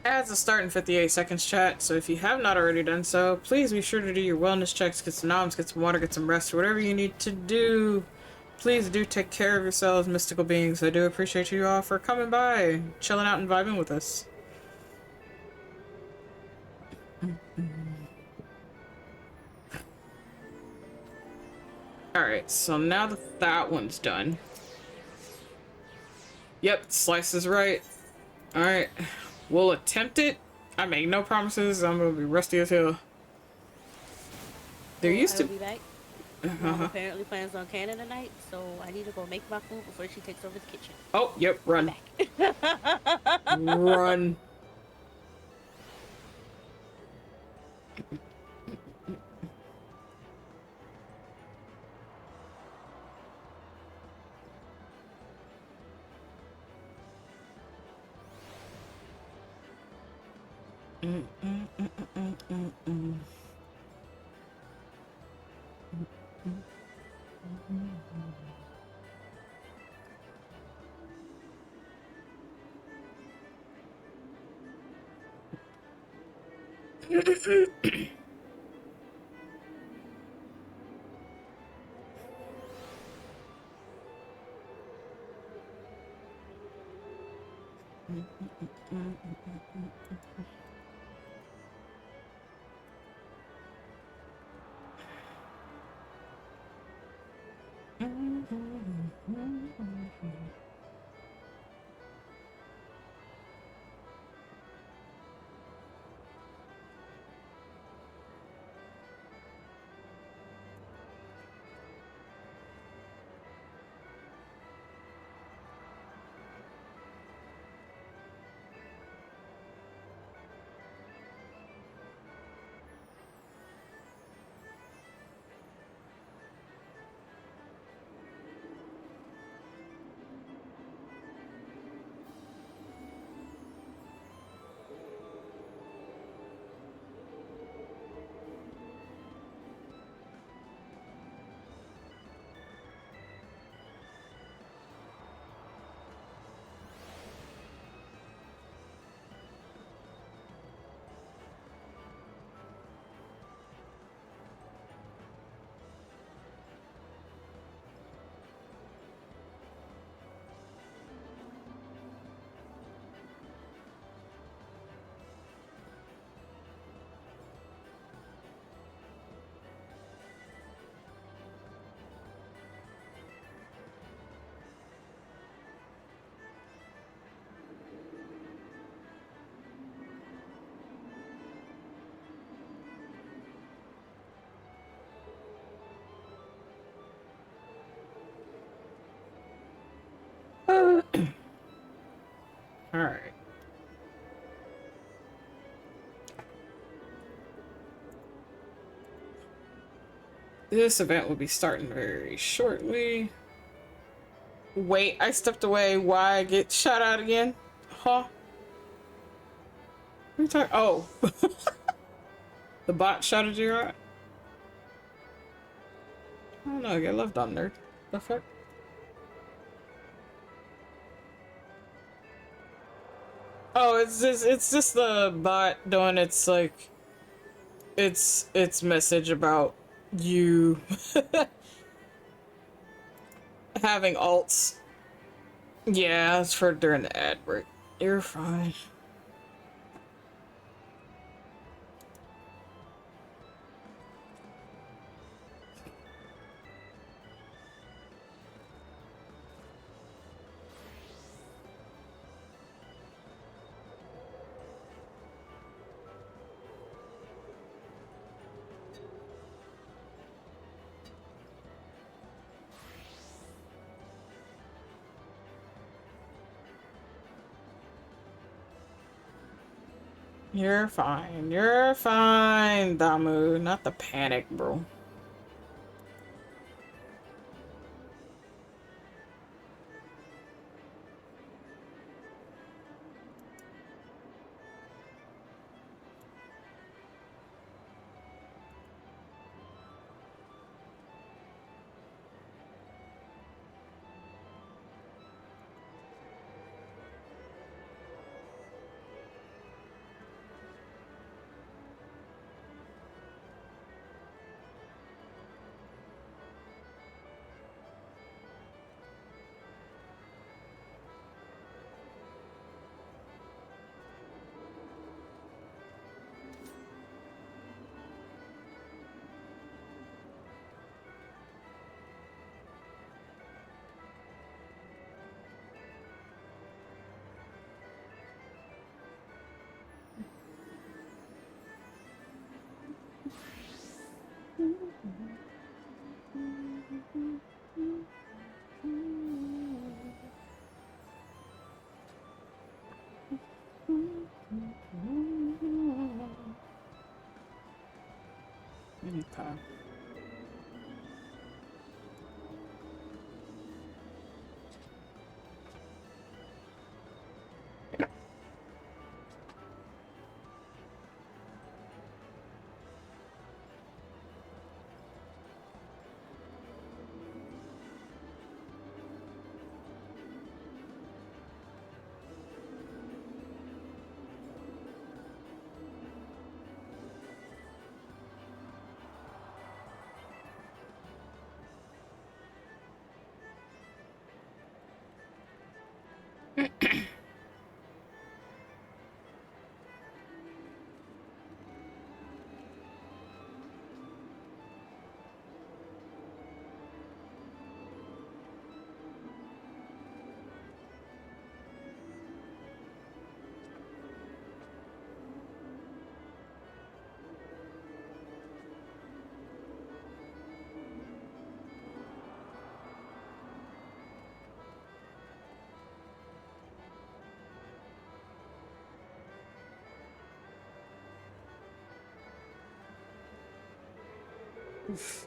Speaker 1: Ads will start in 58 seconds, chat, so if you have not already done so, please be sure to do your wellness checks, get some noms, get some water, get some rest, whatever you need to do. Please do take care of yourselves, mystical beings. I do appreciate you all for coming by, chilling out and vibing with us. Alright, so now that that one's done. Yep, Slice is right. Alright, we'll attempt it. I make no promises. I'm gonna be rusty as hell. There used to
Speaker 2: be back. Mom apparently plans on canning tonight, so I need to go make my food before she takes over the kitchen.
Speaker 1: Oh, yep, run. Run. Mm, mm, mm, mm, mm, mm, All right. This event will be starting very shortly. Wait, I stepped away. Why I get shot out again? Huh? What are you talking? Oh, the bot shouted you out. I don't know. Get left on nerd. The fuck? Oh, it's just the bot doing its message about you having alts. Yeah, it's for during the ad break. You're fine. You're fine. You're fine, Damu. Not the panic, bro. Okay.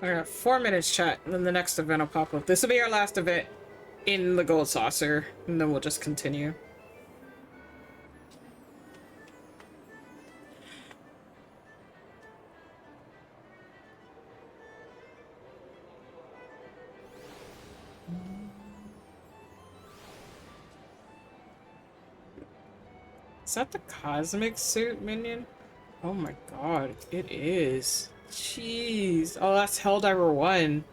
Speaker 1: I got 4 minutes, chat, and then the next event will pop up. This will be our last event in the gold saucer, and then we'll just continue. Is that the cosmic suit minion? Oh my god, it is. Jeez. Oh, that's Helldiver 1.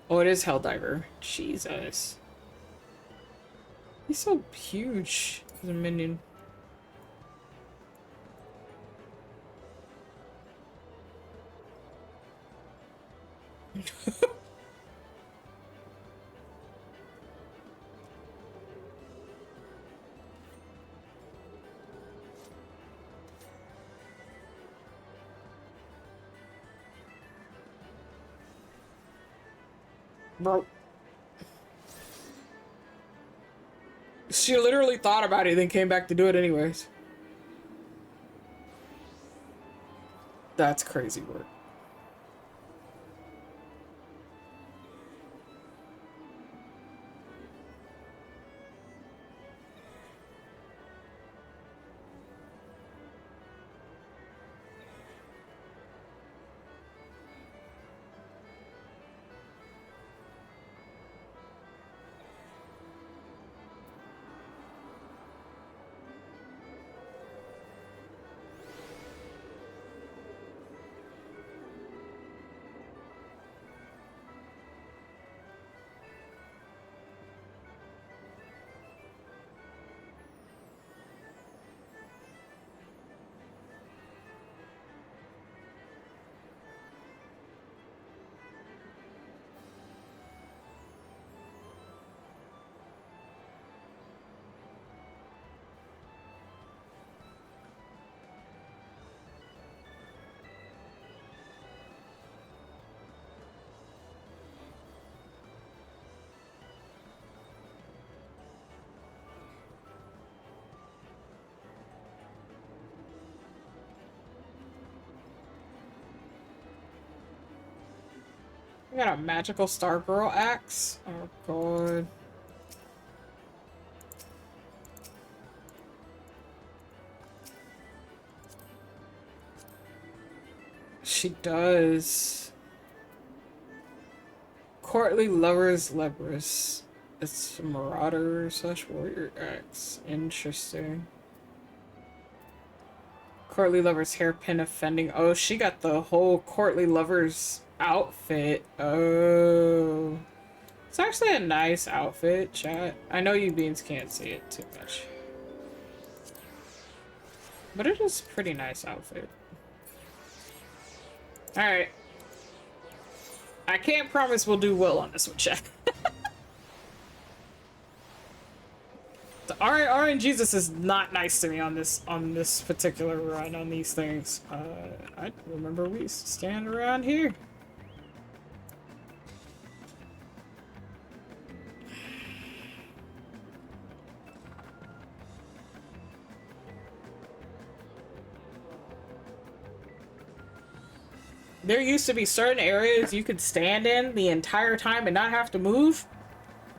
Speaker 1: Oh, it is Helldiver. Jesus. He's so huge as a minion. Bro. She literally thought about it, then came back to do it anyways. That's crazy work. I got a magical star girl axe. Oh god. She does. Courtly Lover's Leprous. It's Marauder / Warrior Axe. Interesting. Courtly Lover's hairpin offending. Oh, she got the whole Courtly Lover's outfit. Oh. It's actually a nice outfit, chat. I know you beans can't see it too much. But it is a pretty nice outfit. Alright. I can't promise we'll do well on this one, chat. The RNGesus is not nice to me on this particular run on these things. I remember we used to stand around here. There used to be certain areas you could stand in the entire time and not have to move,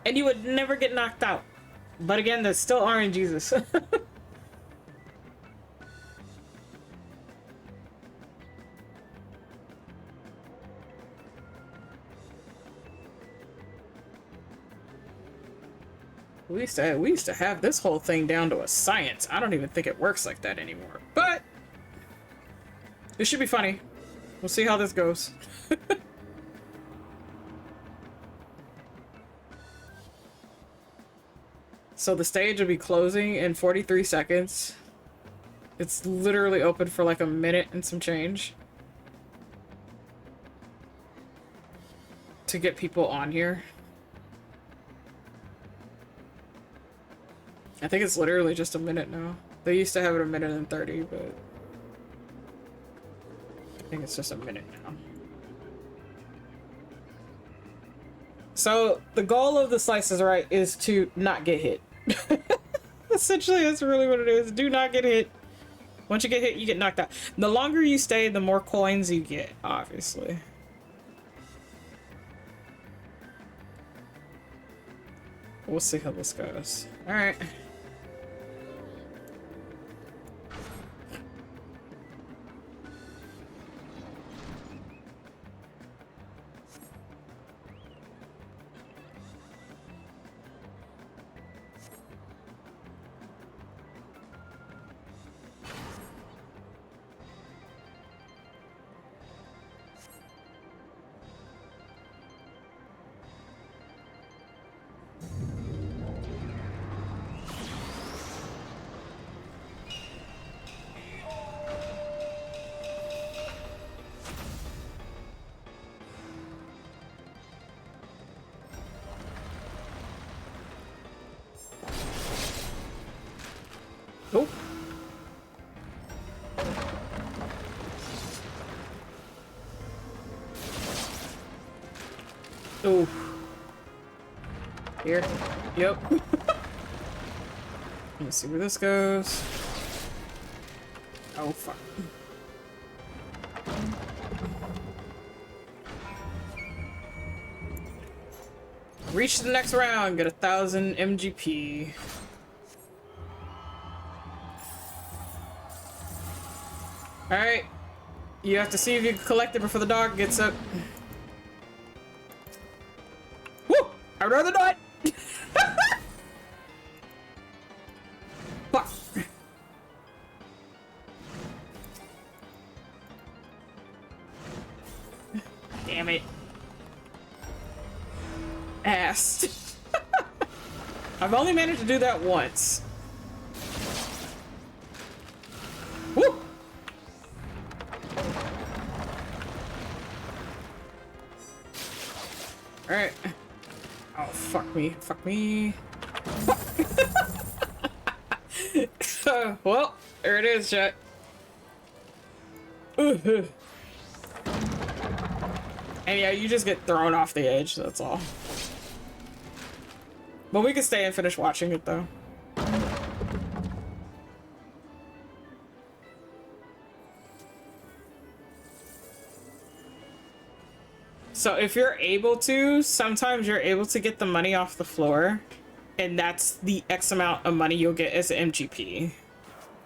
Speaker 1: and you would never get knocked out. But again, there's still RNGesus. We used to have this whole thing down to a science. I don't even think it works like that anymore. But it should be funny. We'll see how this goes. So the stage will be closing in 43 seconds. It's literally open for like a minute and some change. To get people on here. I think it's literally just a minute now. They used to have it a minute and 30, but I think it's just a minute now. So the goal of the Slice is Right is to not get hit. Essentially, that's really what it is. Do not get hit. Once you get hit, you get knocked out. The longer you stay, the more coins you get, obviously. We'll see how this goes. Alright. Oh. Oh. Here. Yep. Let's see where this goes. Oh, fuck. Reach the next round, get 1,000 MGP. Alright. You have to see if you can collect it before the dog gets up. Woo! I'd rather not! Fuck. Damn it. Ass. I've only managed to do that once. Woo! Alright. Oh, fuck me. Fuck me. Well, there it is, chat. And yeah, you just get thrown off the edge, that's all. But we can stay and finish watching it, though. So if you're able to, sometimes you're able to get the money off the floor, and that's the X amount of money you'll get as MGP.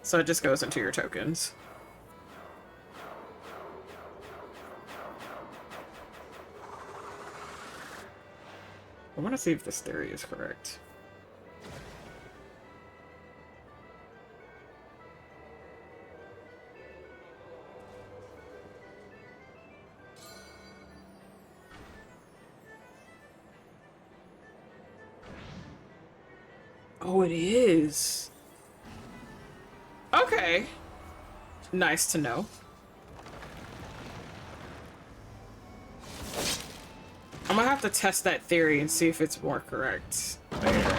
Speaker 1: So it just goes into your tokens. I want to see if this theory is correct. Oh, it is. Okay. Nice to know. I'm gonna have to test that theory and see if it's more correct later.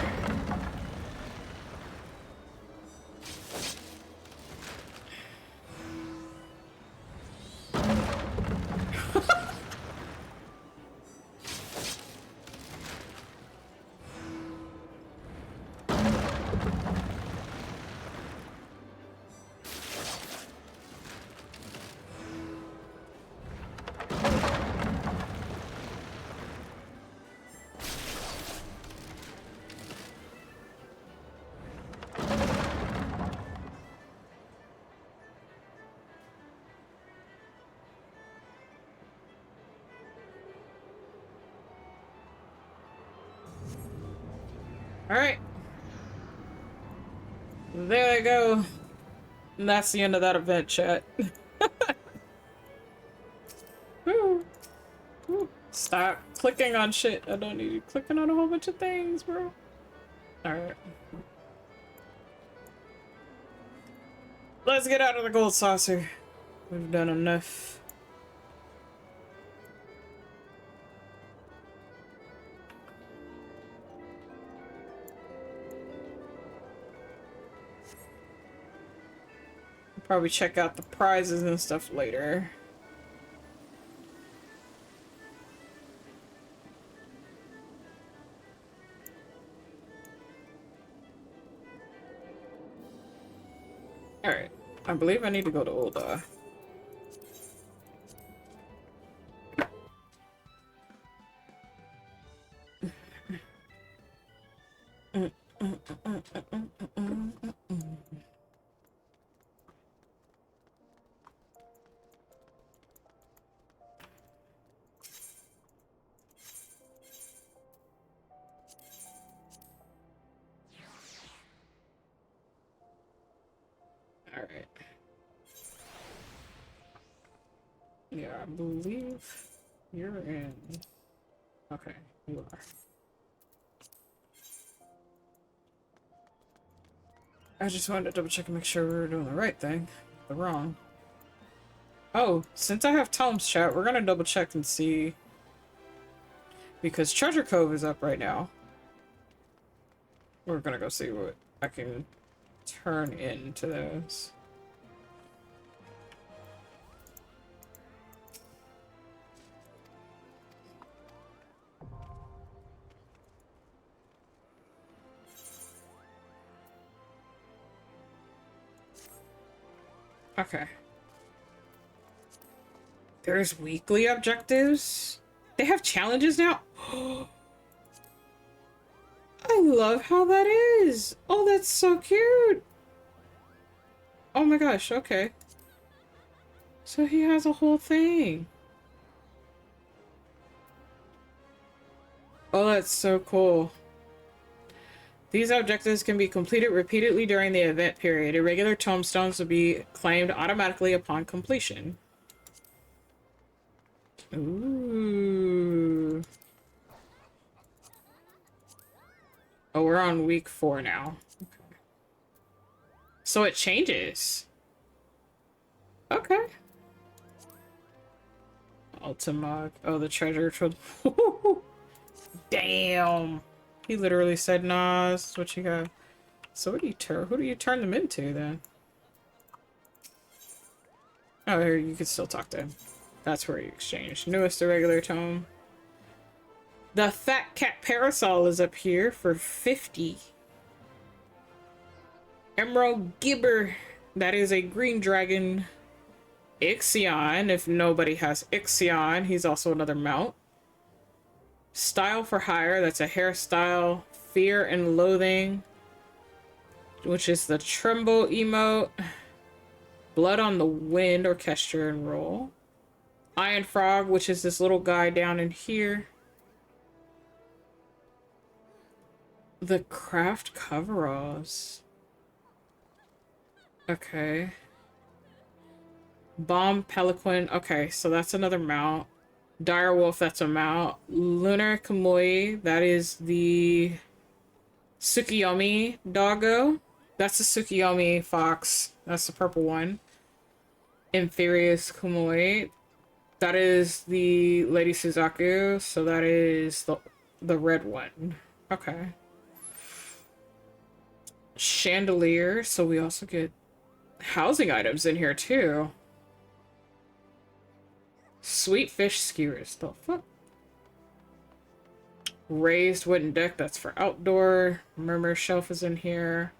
Speaker 1: Alright. There they go. And that's the end of that event, chat. Woo. Woo. Stop clicking on shit. I don't need you clicking on a whole bunch of things, bro. Alright. Let's get out of the gold saucer. We've done enough. Probably check out the prizes and stuff later. Alright. I believe I need to go to Ulda. All right. Yeah, I believe you're in. Okay, you are. I just wanted to double check and make sure we were doing the right thing. The wrong. Oh, since I have Tom's chat, we're gonna double check and see. Because Treasure Cove is up right now. We're gonna go see what I can turn into those. Okay. There's weekly objectives? They have challenges now? I love how that is! Oh, that's so cute! Oh my gosh, okay. So he has a whole thing. Oh, that's so cool. These objectives can be completed repeatedly during the event period. Irregular tombstones will be claimed automatically upon completion. Ooh. Oh, we're on week 4 now. Okay. So it changes. Okay. Ultimog. Oh, the treasure trove. Damn. He literally said, nah, this is what you got. So what do you who do you turn them into then? Oh, here, you can still talk to him. That's where you exchange. Newest irregular tome. The Fat Cat Parasol is up here for 50. Emerald Gibber. That is a green dragon. Ixion, if nobody has Ixion, he's also another mount. Style for Hire, that's a hairstyle. Fear and Loathing, which is the Tremble emote. Blood on the Wind, Orchestra and Roll. Iron Frog, which is this little guy down in here. The Craft Coveralls. Okay. Bomb Pelican. Okay, so that's another mount. Dire Wolf, that's a mount. Lunar Kamui, that is the Tsukiyomi doggo. That's the Tsukiyomi fox. That's the purple one. Inferius Kamui. That is the Lady Suzaku, so that is the red one. Okay. Chandelier, so we also get housing items in here too. Sweet fish skewers, the fuck? Raised wooden deck, that's for outdoor. Murmur shelf is in here.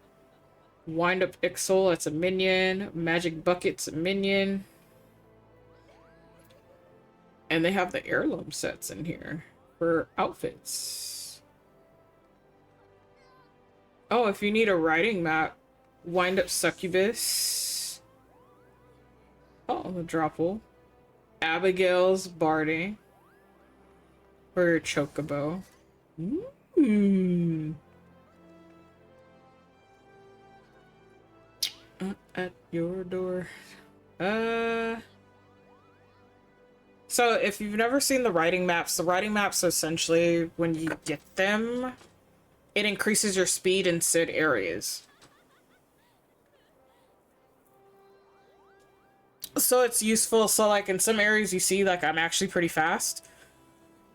Speaker 1: Wind up Ixol, that's a minion. Magic bucket's a minion. And they have the heirloom sets in here for outfits. Oh, if you need a riding map, Wind up Succubus. Oh, the Dropple. Abigail's Barding. For your Chocobo. At your door. So if you've never seen the riding maps essentially, when you get them, it increases your speed in said areas. So it's useful. So like in some areas you see like I'm actually pretty fast.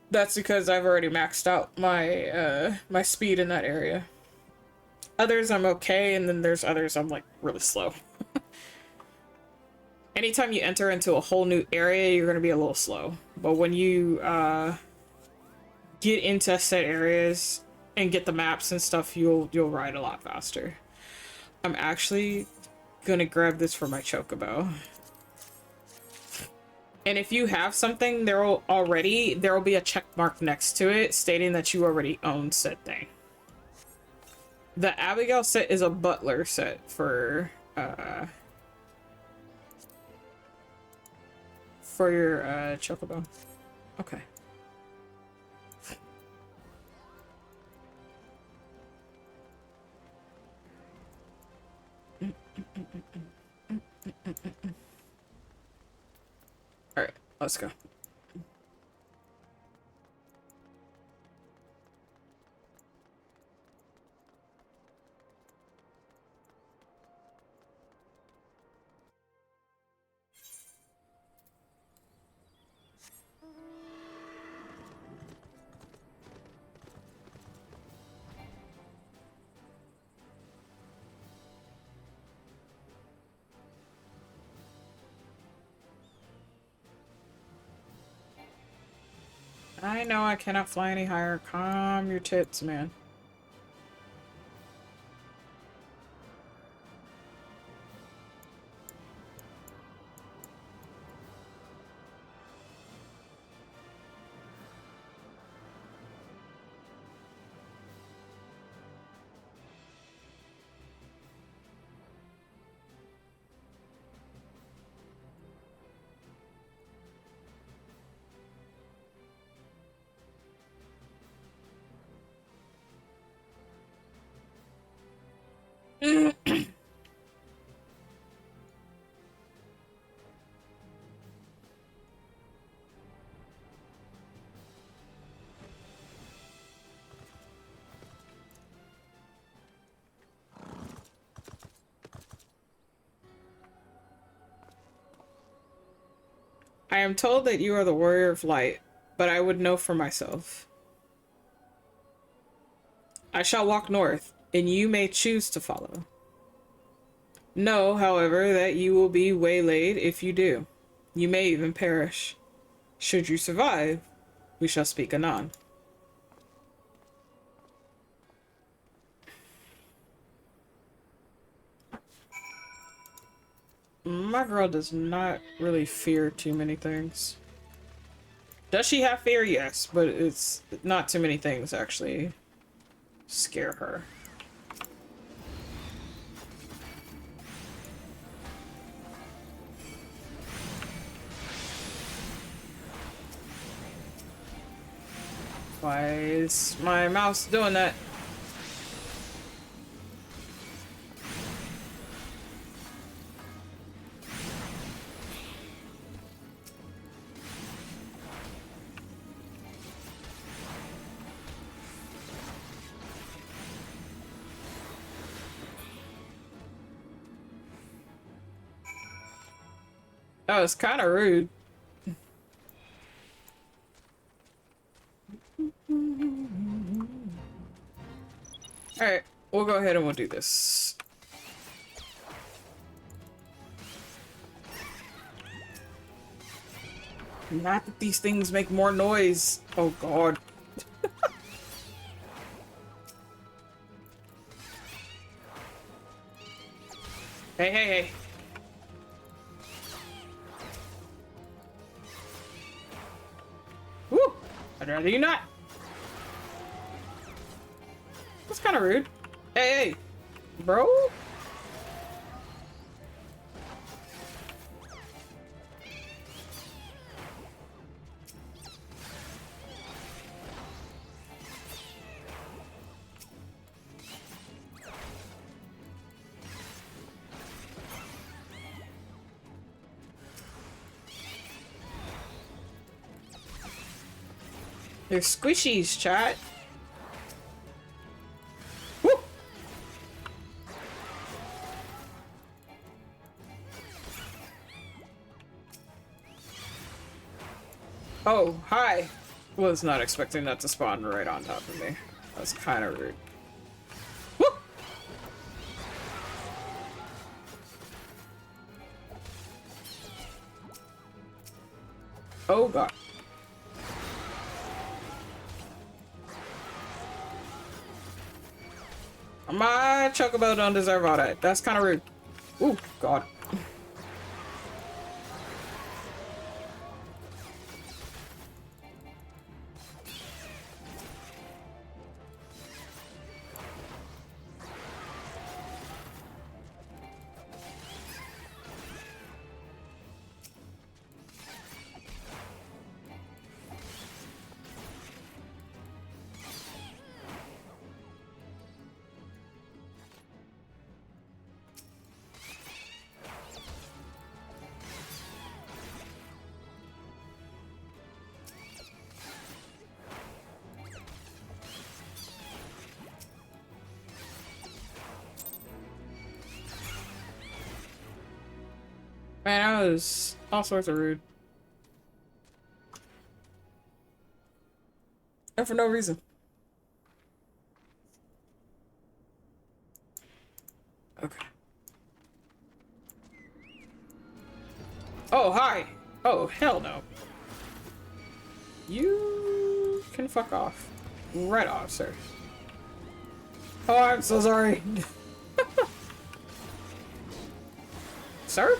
Speaker 1: That's because I've already maxed out my my speed in that area. Others I'm okay, and then there's others I'm like really slow. Anytime you enter into a whole new area, you're gonna be a little slow. But when you get into set areas and get the maps and stuff, you'll ride a lot faster. I'm actually gonna grab this for my Chocobo. And if you have something, there will be a check mark next to it stating that you already own said thing. The Abigail set is a butler set for your chocobo. Okay. All right, let's go. I know I cannot fly any higher. Calm your tits, man. I am told that you are the warrior of light, but I would know for myself. I shall walk north, and you may choose to follow. Know, however, that you will be waylaid if you do. You may even perish. Should you survive, we shall speak anon. My girl does not really fear too many things. Does she have fear? Yes, but it's not too many things actually scare her. Why is my mouse doing that? Oh, it's kind of rude. Alright, we'll go ahead and we'll do this. Not that these things make more noise. Oh god. Hey, hey, hey. Woo! I'd rather you not. That's kind of rude. Hey, hey. Bro? They're squishies, chat. Woo! Oh, hi. Was not expecting that to spawn right on top of me. That's kind of rude. Woo! Oh god. My chocobo don't deserve all that. That's kind of rude. Ooh, god. Man, that was all sorts of rude. And for no reason. Okay. Oh, hi! Oh, hell no. You can fuck off. Right off, sir. Oh, I'm so sorry. Sir?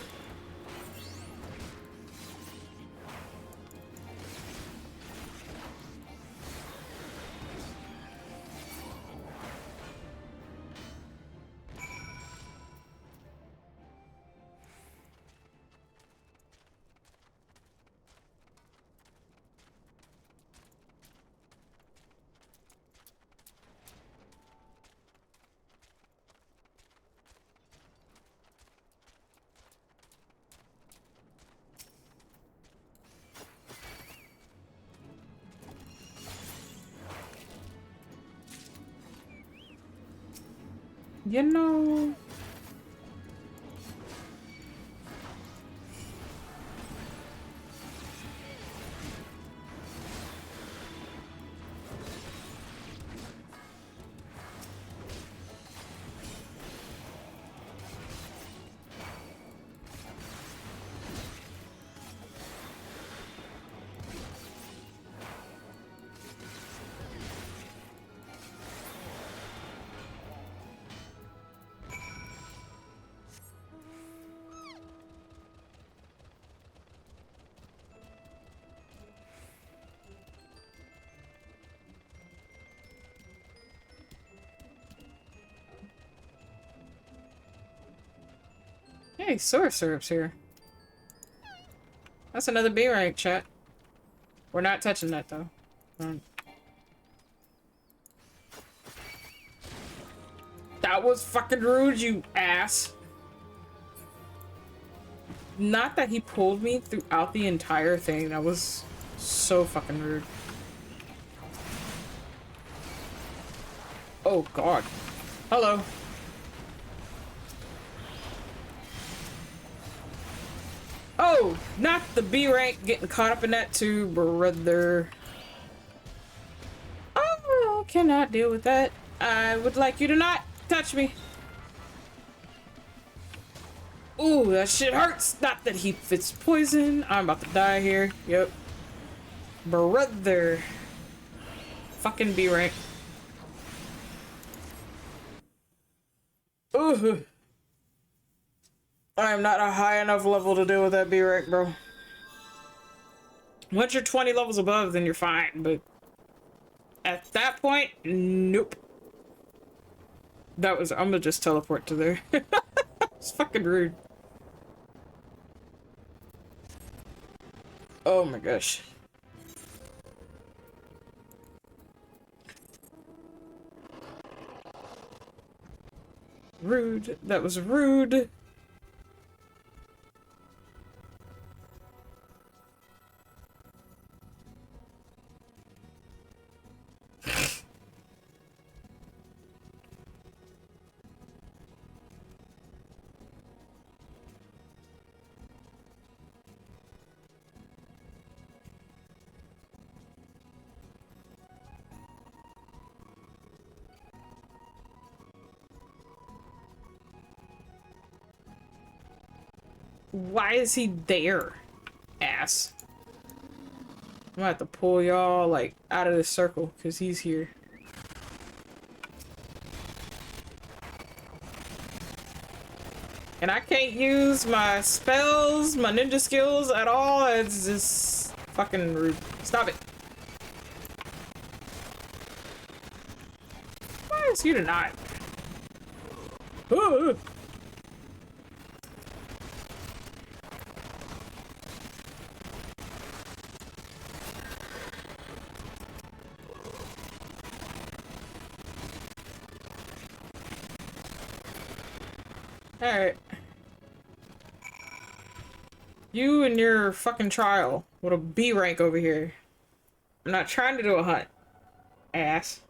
Speaker 1: You know... Hey, sour syrup's here. That's another B rank, chat. We're not touching that, though. That was fucking rude, you ass. Not that he pulled me throughout the entire thing. That was so fucking rude. Oh, God. Hello. Oh, not the B rank getting caught up in that too, brother. Oh, cannot deal with that. I would like you to not touch me. Ooh, that shit hurts. Not that he fits poison. I'm about to die here. Yep. Brother. Fucking B rank. Ooh. I am not a high enough level to deal with that B rank, bro. Once you're 20 levels above, then you're fine, but at that point, nope. That was, I'm gonna just teleport to there. It's fucking rude. Oh my gosh. Rude. That was rude. Why is he there? Ass. I'm gonna have to pull y'all, like, out of this circle, because he's here. And I can't use my spells, my ninja skills at all. It's just fucking rude. Stop it. Why is you to not? Ooh. Alright. You and your fucking trial with a B rank over here. I'm not trying to do a hunt. Ass.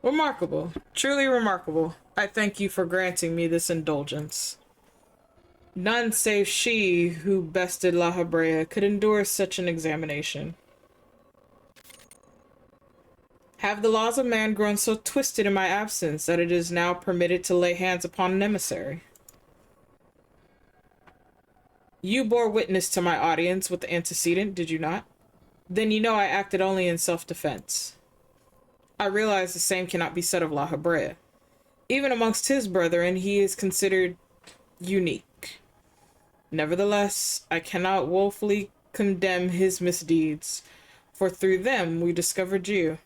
Speaker 1: Remarkable. Truly remarkable. I thank you for granting me this indulgence. None save she who bested La Habrea could endure such an examination. Have the laws of man grown so twisted in my absence that it is now permitted to lay hands upon an emissary? You bore witness to my audience with the antecedent, did you not? Then you know I acted only in self-defense. I realize the same cannot be said of La Habrea. Even amongst his brethren, he is considered unique. Nevertheless, I cannot woefully condemn his misdeeds, for through them we discovered you.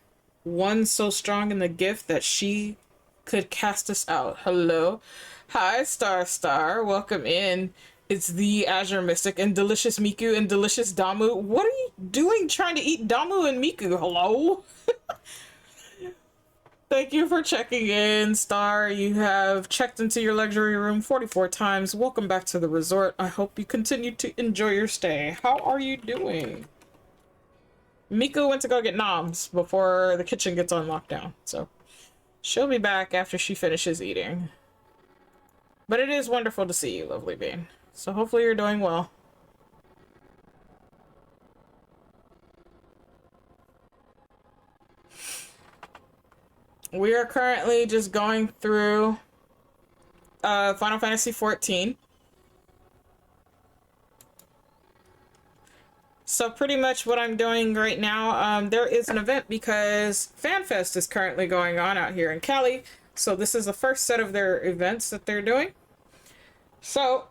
Speaker 1: One so strong in the gift that she could cast us out. Hello. Hi, Star. Welcome in. It's the Azure Mystic and Delicious Miku and Delicious Damu. What are you doing trying to eat Damu and Miku? Hello? Thank you for checking in, Star. You have checked into your luxury room 44 times. Welcome back to the resort. I hope you continue to enjoy your stay. How are you doing? Miku went to go get noms before the kitchen gets on lockdown, so she'll be back after she finishes eating. But it is wonderful to see you, lovely bean. So hopefully you're doing well. We are currently just going through Final Fantasy XIV. So pretty much what I'm doing right now, there is an event because FanFest is currently going on out here in Cali. So this is the first set of their events that they're doing. So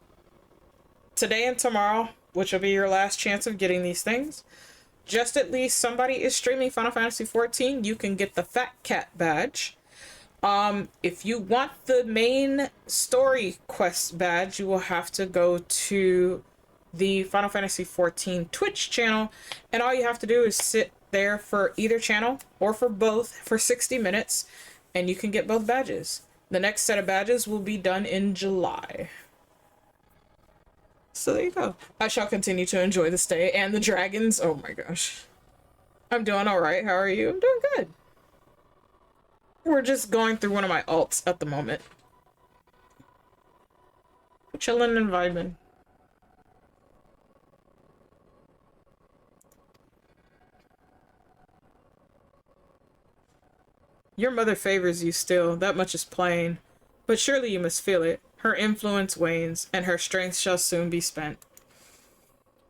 Speaker 1: today and tomorrow, which will be your last chance of getting these things, just at least somebody is streaming Final Fantasy XIV, you can get the Fat Cat badge. If you want the main story quest badge, you will have to go to the Final Fantasy XIV Twitch channel, and all you have to do is sit there for either channel or for both for 60 minutes, and you can get both badges. The next set of badges will be done in July. So there you go. I shall continue to enjoy the stay and the dragons. Oh my gosh. I'm doing alright. How are you? I'm doing good. We're just going through one of my alts at the moment. Chilling and vibing. Your mother favors you still, that much is plain. But surely you must feel it. Her influence wanes, and her strength shall soon be spent.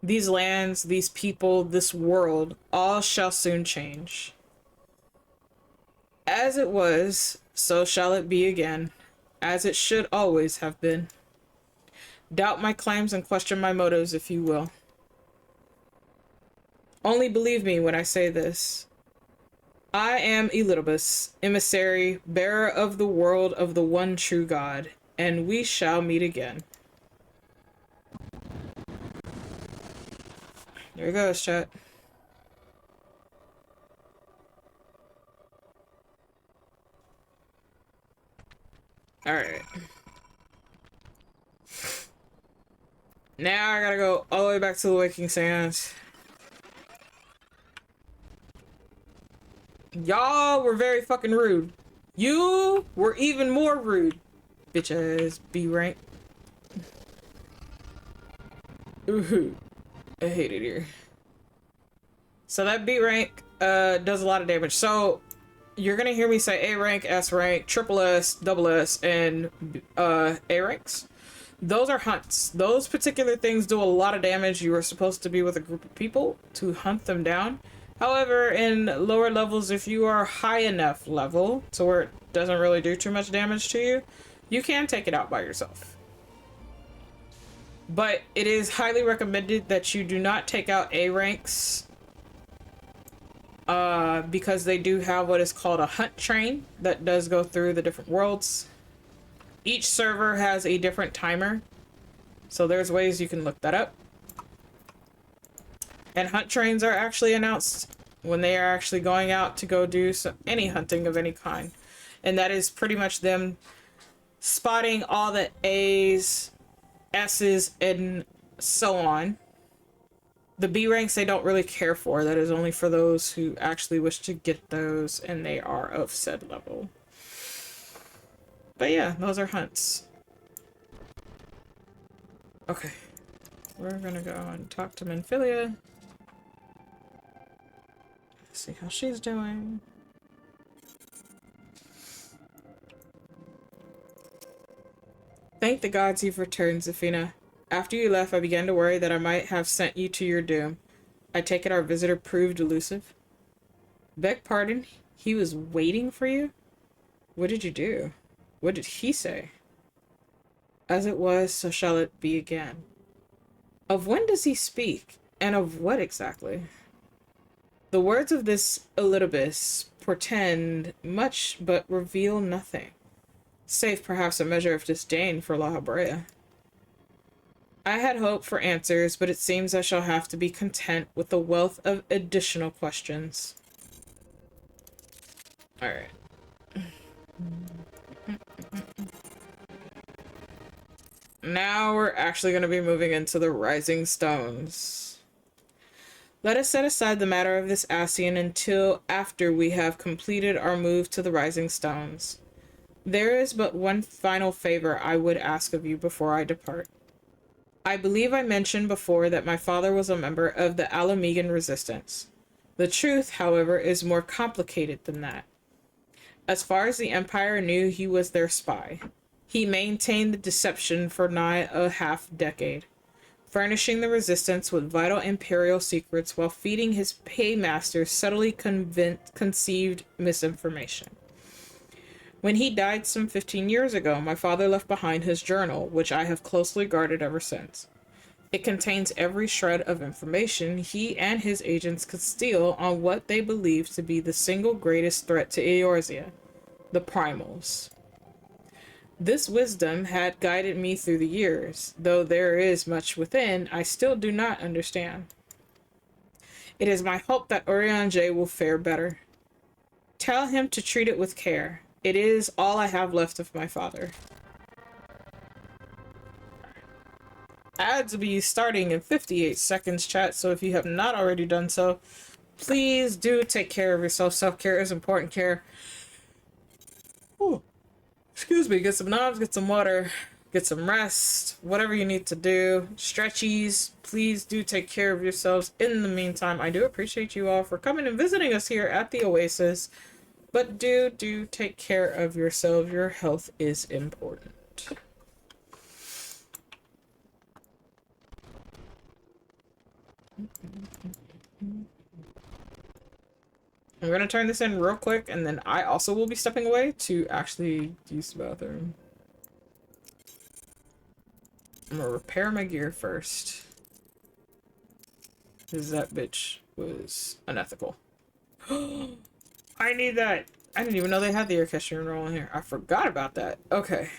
Speaker 1: These lands, these people, this world, all shall soon change. As it was, so shall it be again, as it should always have been. Doubt my claims and question my motives if you will. Only believe me when I say this. I am Elidibus, emissary, bearer of the world of the one true God, and we shall meet again. There it goes, chat. Alright. Now I gotta go all the way back to the Waking Sands. Y'all were very fucking rude. You were even more rude. Bitch ass B rank. Ooh, I hate it here. So that B rank does a lot of damage. So you're gonna hear me say A rank, S rank, triple S, double S, and A ranks. Those are hunts. Those particular things do a lot of damage. You are supposed to be with a group of people to hunt them down. However, in lower levels, if you are high enough level to where it doesn't really do too much damage to you, you can take it out by yourself. But it is highly recommended that you do not take out A ranks because they do have what is called a hunt train that does go through the different worlds. Each server has a different timer, so there's ways you can look that up. And hunt trains are actually announced when they are actually going out to go do any hunting of any kind. And that is pretty much them spotting all the A's, S's, and so on. The B ranks they don't really care for. That is only for those who actually wish to get those and they are of said level. But yeah, those are hunts. Okay. We're gonna go and talk to Menphilia. See how she's doing. Thank the gods you've returned, Zafina. After you left, I began to worry that I might have sent you to your doom. I take it our visitor proved elusive. Beg pardon? He was waiting for you? What did you do? What did he say? As it was, so shall it be again. Of when does he speak? And of what exactly? The words of this Elidibus portend much but reveal nothing, save perhaps a measure of disdain for La Habrea. I had hoped for answers, but it seems I shall have to be content with the wealth of additional questions. Alright. Now we're actually going to be moving into the Rising Stones. Let us set aside the matter of this Ascian until after we have completed our move to the Rising Stones. There is but one final favor I would ask of you before I depart. I believe I mentioned before that my father was a member of the Alamegan Resistance. The truth, however, is more complicated than that. As far as the Empire knew, he was their spy. He maintained the deception for nigh a half-decade, furnishing the Resistance with vital Imperial secrets while feeding his paymasters subtly conceived misinformation. When he died some 15 years ago, my father left behind his journal, which I have closely guarded ever since. It contains every shred of information he and his agents could steal on what they believed to be the single greatest threat to Eorzea, the Primals. This wisdom had guided me through the years, though there is much within I still do not understand. It is my hope that Urianger will fare better. Tell him to treat it with care. It is all I have left of my father. Ads will be starting in 58 seconds, chat, so if you have not already done so, please do take care of yourself. Self-care is important care. Ooh. Excuse me, get some knobs, get some water, get some rest, whatever you need to do. Stretchies, please do take care of yourselves. In the meantime, I do appreciate you all for coming and visiting us here at the Oasis. But do take care of yourself. Your health is important. I'm gonna turn this in real quick, and then I also will be stepping away to actually use the bathroom. I'm gonna repair my gear first, because that bitch was unethical. I need that. I didn't even know they had the orchestra rolling here. I forgot about that. Okay.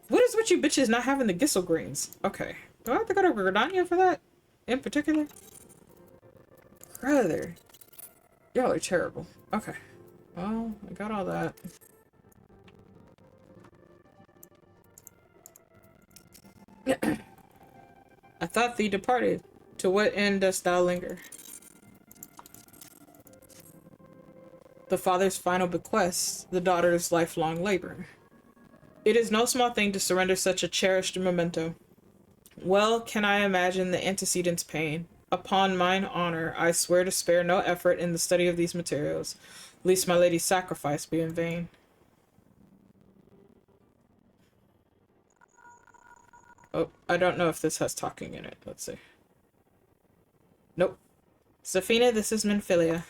Speaker 1: What is with you bitches not having the Gissel greens? Okay. Do I have to go to Gridania for that? In particular? Brother. Y'all are terrible. Okay. Well, I got all that. I thought thee departed. To what end dost thou linger? The father's final bequest, the daughter's lifelong labor. It is no small thing to surrender such a cherished memento. Well can I imagine the antecedent's pain. Upon mine honor, I swear to spare no effort in the study of these materials, lest my lady's sacrifice be in vain. Oh, I don't know if this has talking in it. Let's see. Nope. Zafina, this is Menphilia.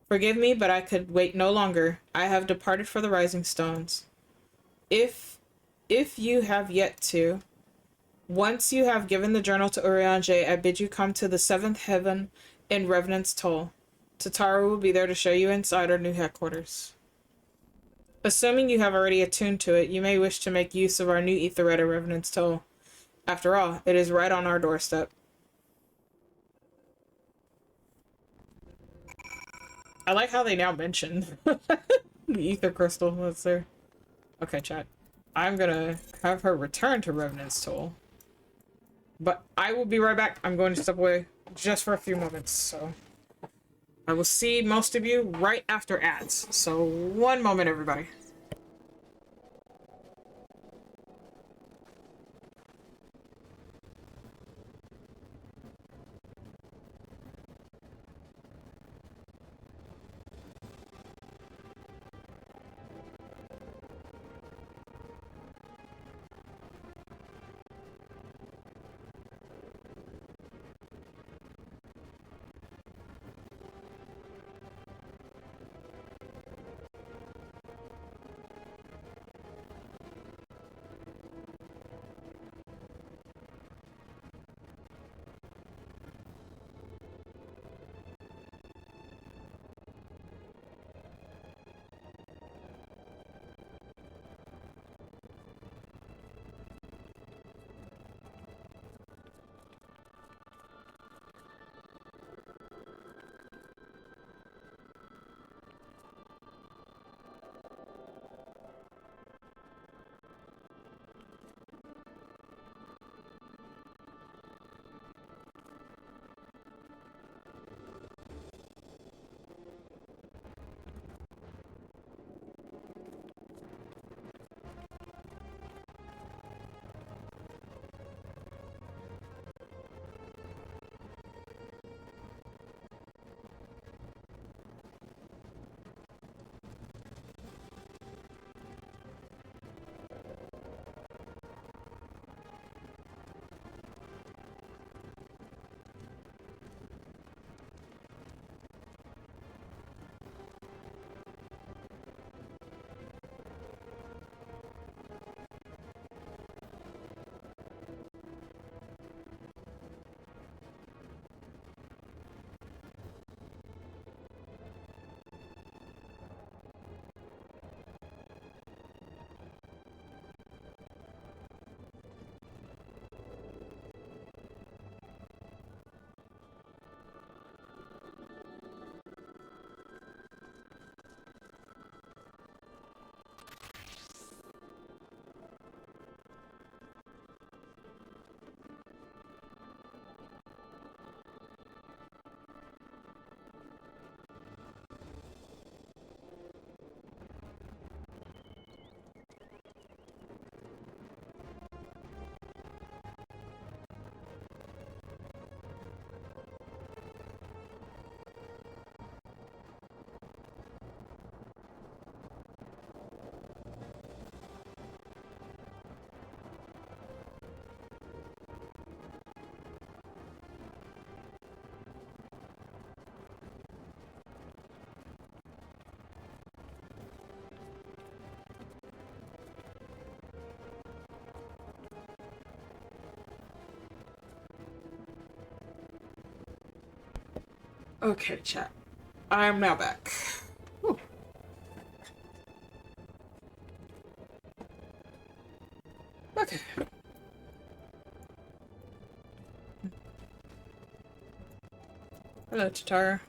Speaker 1: Forgive me, but I could wait no longer. I have departed for the Rising Stones. If you have yet to, once you have given the journal to Urianger, I bid you come to the 7th heaven in Revenant's Toll. Tataru will be there to show you inside our new headquarters. Assuming you have already attuned to it, you may wish to make use of our new Aetherette at Revenant's Toll. After all, it is right on our doorstep. I like how they now mention the ether crystal that's there. Okay, chat. I'm gonna have her return to Revenant's Toll. But I will be right back. I'm going to step away just for a few moments, so I will see most of you right after ads. So one moment, everybody. Okay, chat. I am now back. Whew. Okay. Hello, Chitara.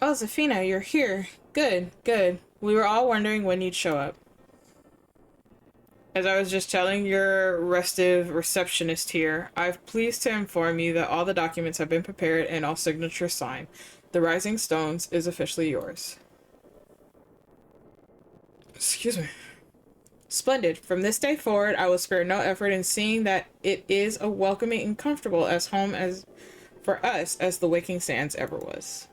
Speaker 1: Oh, Zafina, you're here. Good, good. We were all wondering when you'd show up. As I was just telling your restive receptionist here, I'm pleased to inform you that all the documents have been prepared and all signatures signed. The Rising Stones is officially yours. Excuse me. Splendid. From this day forward, I will spare no effort in seeing that it is as welcoming and comfortable as home as for us as the Waking Sands ever was.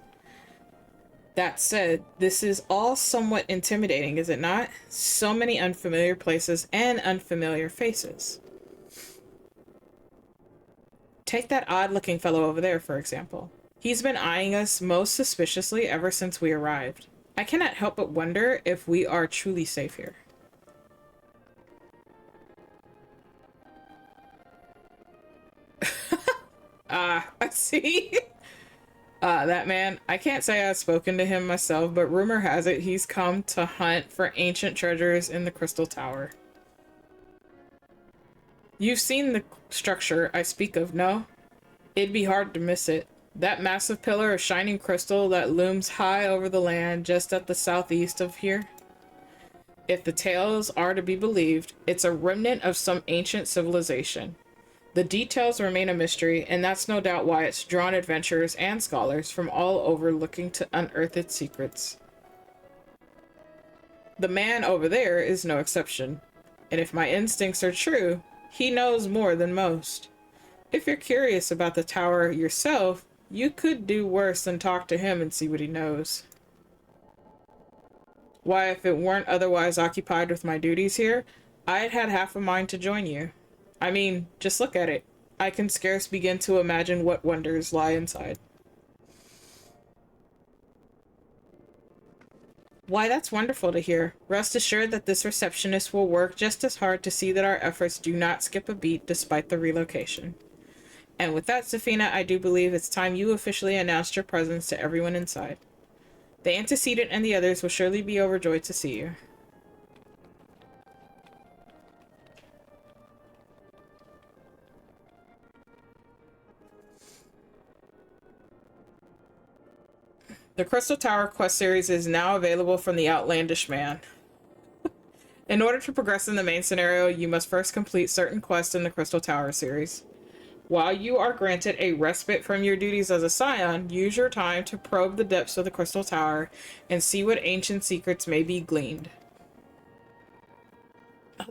Speaker 1: That said, this is all somewhat intimidating, is it not? So many unfamiliar places and unfamiliar faces. Take that odd-looking fellow over there, for example. He's been eyeing us most suspiciously ever since we arrived. I cannot help but wonder if we are truly safe here. I see. That man, I can't say I've spoken to him myself, but rumor has it he's come to hunt for ancient treasures in the Crystal Tower. You've seen the structure I speak of, no? It'd be hard to miss it. That massive pillar of shining crystal that looms high over the land just at the southeast of here. If the tales are to be believed, it's a remnant of some ancient civilization. The details remain a mystery, and that's no doubt why it's drawn adventurers and scholars from all over looking to unearth its secrets. The man over there is no exception, and if my instincts are true, he knows more than most. If you're curious about the tower yourself, you could do worse than talk to him and see what he knows. Why, if it weren't otherwise occupied with my duties here, I'd had half a mind to join you. I mean, just look at it. I can scarce begin to imagine what wonders lie inside. Why, that's wonderful to hear. Rest assured that this receptionist will work just as hard to see that our efforts do not skip a beat despite the relocation. And with that, Zafina, I do believe it's time you officially announced your presence to everyone inside. The antecedent and the others will surely be overjoyed to see you. The Crystal Tower quest series is now available from the Outlandish Man. In order to progress in the main scenario, you must first complete certain quests in the Crystal Tower series. While you are granted a respite from your duties as a Scion, use your time to probe the depths of the Crystal Tower and see what ancient secrets may be gleaned.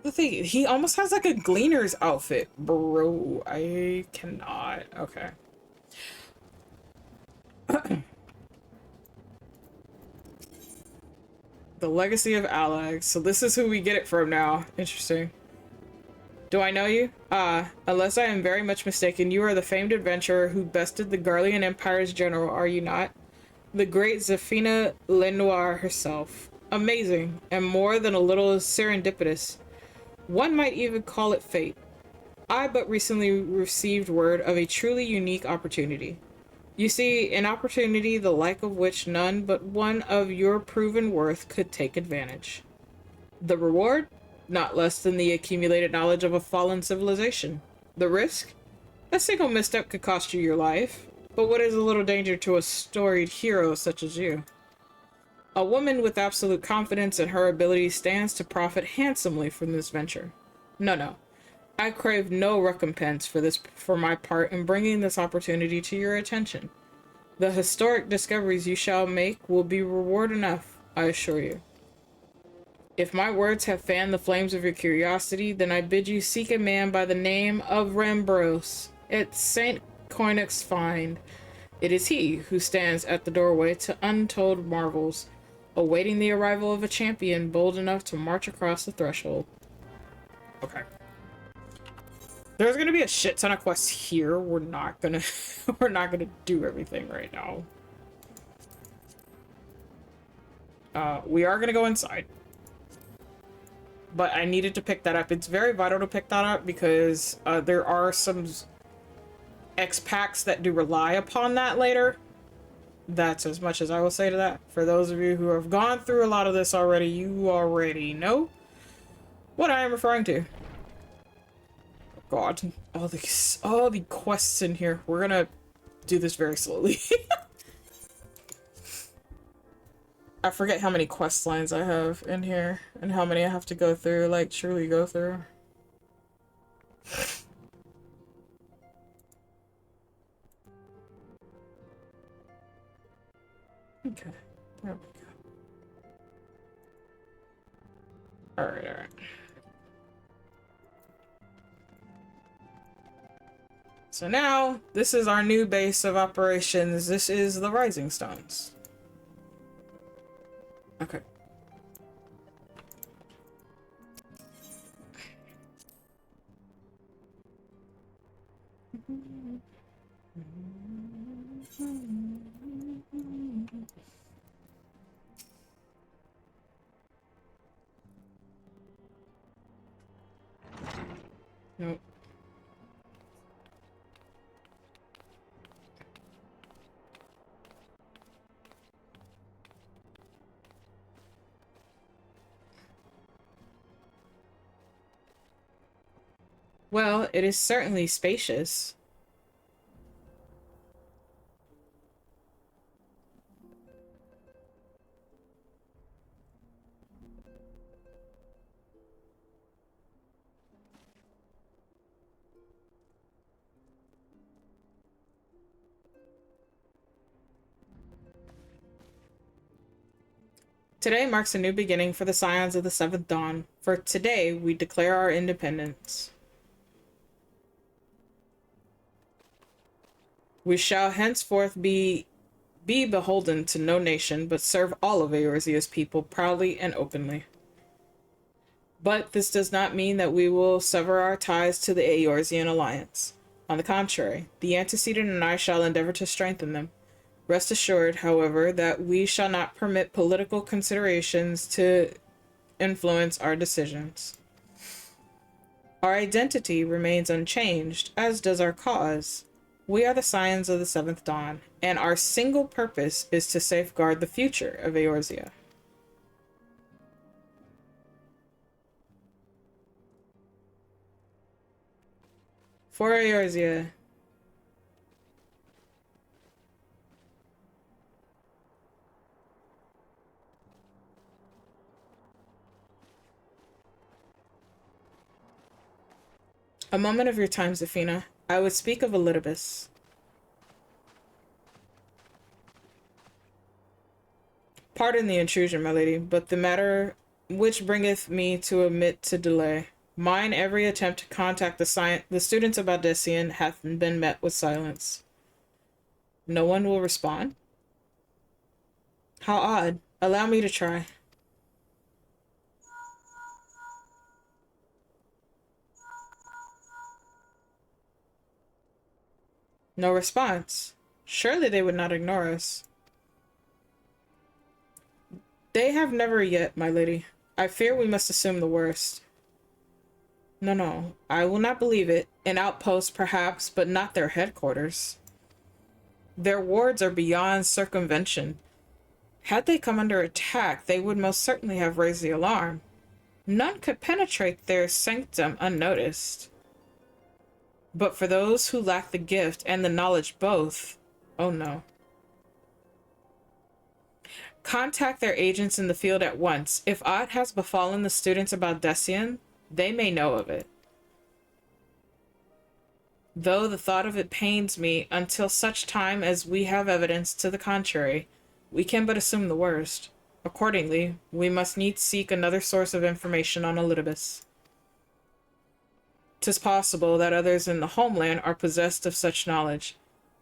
Speaker 1: The thing, he almost has like a Gleaner's outfit. Bro, I cannot. Okay. The Legacy of Alag. So this is who we get it from now. Interesting. Do I know you? Unless I am very much mistaken, you are the famed adventurer who bested the Garlean Empire's general, are you not? The great Zafina Lenoir herself. Amazing, and more than a little serendipitous. One might even call it fate. I but recently received word of a truly unique opportunity. You see, an opportunity the like of which none but one of your proven worth could take advantage. The reward? Not less than the accumulated knowledge of a fallen civilization. The risk? A single misstep could cost you your life. But what is a little danger to a storied hero such as you? A woman with absolute confidence in her abilities stands to profit handsomely from this venture. No. I crave no recompense for my part in bringing this opportunity to your attention. The historic discoveries you shall make will be reward enough, I assure you. If my words have fanned the flames of your curiosity, then I bid you seek a man by the name of Rambros at St. Coinex's Find. It is he who stands at the doorway to untold marvels, awaiting the arrival of a champion bold enough to march across the threshold. Okay. There's gonna be a shit ton of quests here. We're not gonna do everything right now. We are gonna go inside. but I needed to pick that up. It's very vital to pick that up because there are some X packs that do rely upon that later. That's as much as I will say to that. For those of you who have gone through a lot of this already, you already know what I am referring to. God, all the quests in here. We're gonna do this very slowly. I forget how many quest lines I have in here and how many I have to go through, like truly go through. Okay, there we go. Alright, alright. So now, this is our new base of operations. This is the Rising Stones. Okay. Nope. Well, it is certainly spacious. Today marks a new beginning for the Scions of the Seventh Dawn. For today, we declare our independence. We shall henceforth be beholden to no nation, but serve all of Eorzea's people proudly and openly. But this does not mean that we will sever our ties to the Eorzean alliance. On the contrary, the antecedent and I shall endeavor to strengthen them. Rest assured, however, that we shall not permit political considerations to influence our decisions. Our identity remains unchanged, as does our cause. We are the Scions of the Seventh Dawn, and our single purpose is to safeguard the future of Eorzea. For Eorzea. A moment of your time, Zafina. I would speak of Elidibus. Pardon the intrusion, my lady, but the matter which bringeth me to admit to delay. Mine every attempt to contact the students of Aldessian hath been met with silence. No one will respond? How odd. Allow me to try. No response. Surely they would not ignore us. They have never yet, my lady. I fear we must assume the worst. No, I will not believe it. An outpost, perhaps, but not their headquarters. Their wards are beyond circumvention. Had they come under attack, they would most certainly have raised the alarm. None could penetrate their sanctum unnoticed. But for those who lack the gift and the knowledge both, oh no. Contact their agents in the field at once. If aught has befallen the students of Aldessian, they may know of it. Though the thought of it pains me, until such time as we have evidence to the contrary, we can but assume the worst. Accordingly, we must needs seek another source of information on Elidibus. 'Tis possible that others in the homeland are possessed of such knowledge.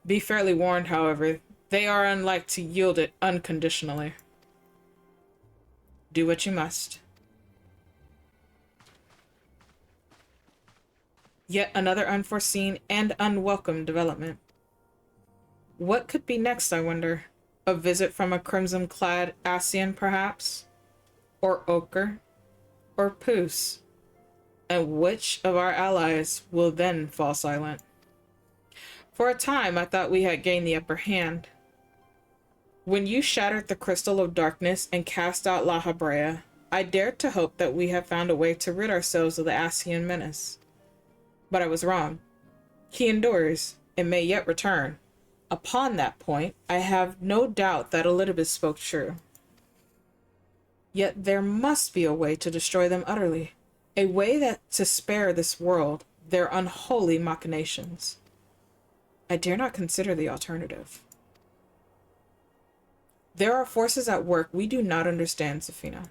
Speaker 1: Be fairly warned, however, they are unlike to yield it unconditionally. Do what you must. Yet another unforeseen and unwelcome development. What could be next, I wonder? A visit from a crimson-clad Ascian, perhaps? Or Ochre? or Poos? And which of our allies will then fall silent? For a time, I thought we had gained the upper hand. When you shattered the crystal of darkness and cast out La Habrea, I dared to hope that we had found a way to rid ourselves of the Ascian menace. But I was wrong. He endures, and may yet return. Upon that point, I have no doubt that Elidibus spoke true. Yet there must be a way to destroy them utterly. A way that to spare this world their unholy machinations. I dare not consider the alternative. There are forces at work we do not understand, Zafina.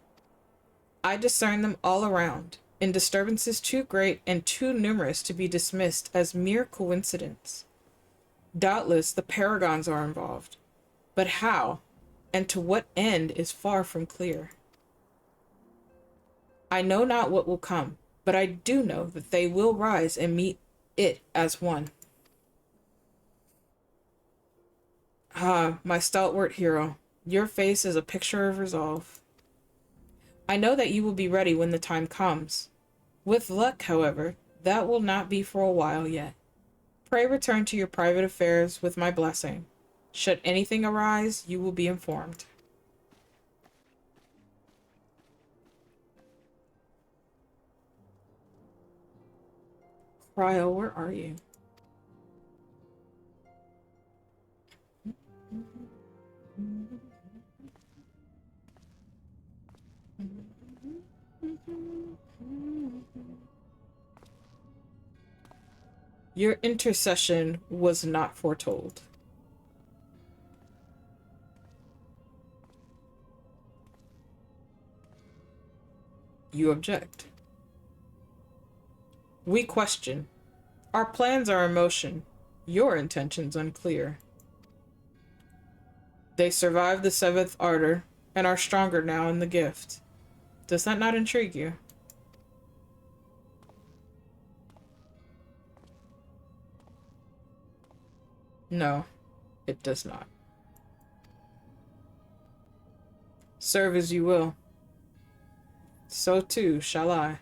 Speaker 1: I discern them all around, in disturbances too great and too numerous to be dismissed as mere coincidence. Doubtless the paragons are involved, but how and to what end is far from clear. I know not what will come, but I do know that they will rise and meet it as one. Ah, my stalwart hero, your face is a picture of resolve. I know that you will be ready when the time comes. With luck, however, that will not be for a while yet. Pray return to your private affairs with my blessing. Should anything arise, you will be informed. Cryo, where are you? Your intercession was not foretold. You object. We question. Our plans are in motion. Your intentions unclear. They survived the seventh ardor and are stronger now in the gift. Does that not intrigue you? No, it does not. Serve as you will. So too shall I.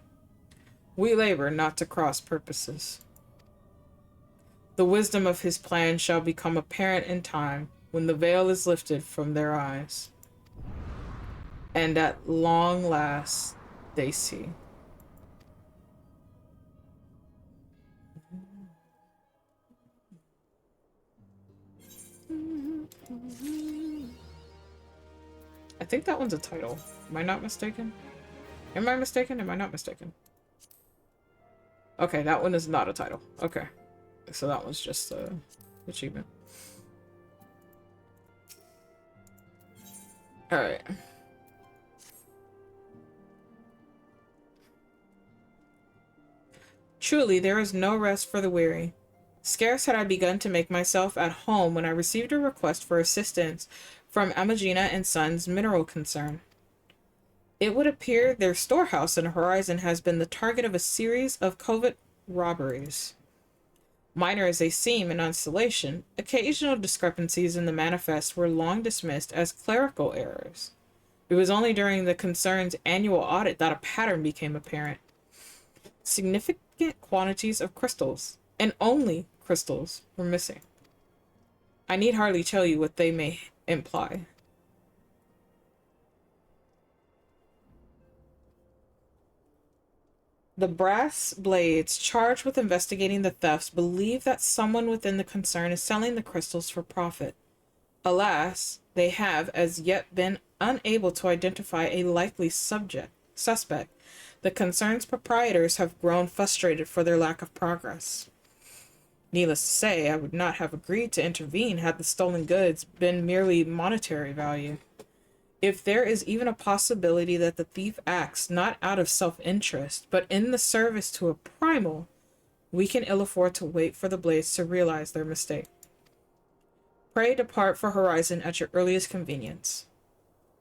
Speaker 1: We labor not to cross purposes. The wisdom of his plan shall become apparent in time when the veil is lifted from their eyes. And at long last they see. I think that one's a title. Am I not mistaken? Am I mistaken? Am I not mistaken? Okay, that one is not a title. Okay. So that one's just an achievement. Alright. Truly, there is no rest for the weary. Scarce had I begun to make myself at home when I received a request for assistance from Amagina and Sons Mineral Concern. It would appear their storehouse in Horizon has been the target of a series of covert robberies. Minor as they seem in isolation, occasional discrepancies in the manifest were long dismissed as clerical errors. It was only during the concern's annual audit that a pattern became apparent. Significant quantities of crystals, and only crystals, were missing. I need hardly tell you what they may imply. The brass blades charged with investigating the thefts believe that someone within the concern is selling the crystals for profit. Alas, they have as yet been unable to identify a likely suspect. The concern's proprietors have grown frustrated for their lack of progress. Needless to say, I would not have agreed to intervene had the stolen goods been merely monetary value. If there is even a possibility that the thief acts not out of self-interest, but in the service to a primal, we can ill afford to wait for the blades to realize their mistake. Pray depart for Horizon at your earliest convenience.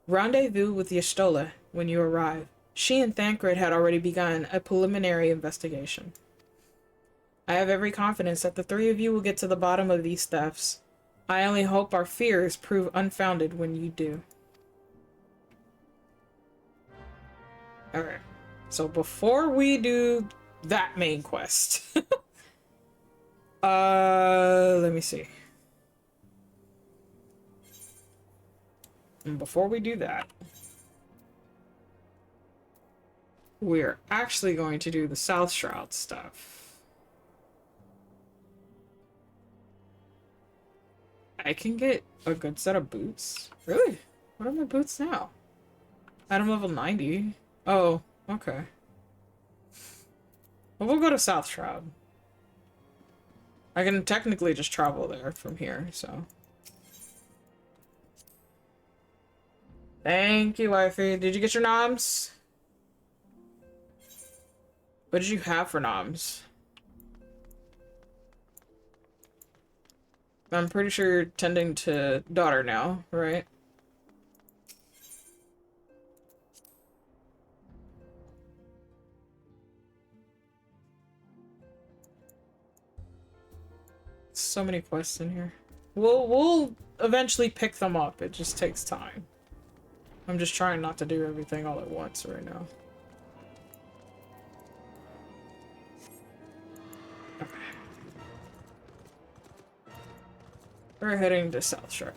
Speaker 1: Rendezvous with Y'shtola when you arrive. She and Thancred had already begun a preliminary investigation. I have every confidence that the three of you will get to the bottom of these thefts. I only hope our fears prove unfounded when you do. Alright. So before we do that main quest, let me see. And before we do that, we're actually going to do the South Shroud stuff. I can get a good set of boots. Really? What are my boots now? Item level 90. Oh, okay. Well, we'll go to South Shroud. I can technically just travel there from here, so. Thank you, wifey. Did you get your noms? What did you have for noms? I'm pretty sure you're tending to daughter now, right? So many quests in here. We'll eventually pick them up. It just takes time. I'm just trying not to do everything all at once right now. Okay. We're heading to South Shore.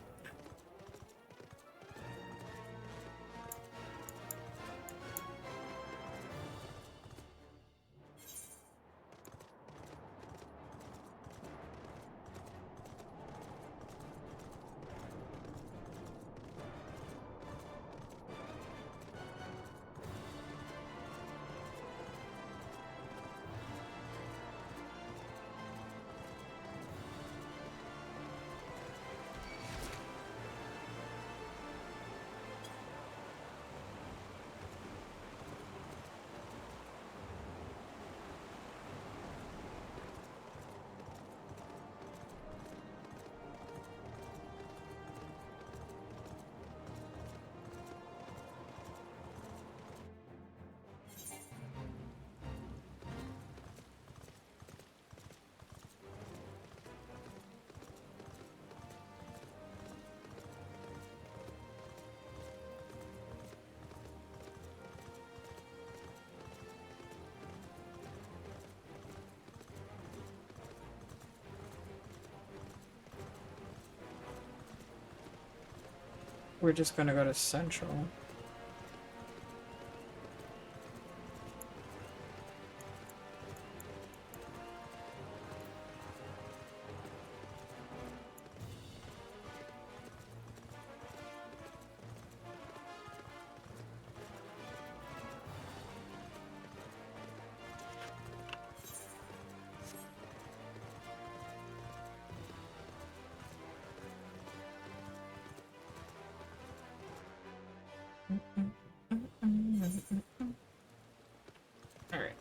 Speaker 1: We're just gonna go to Central. Alright.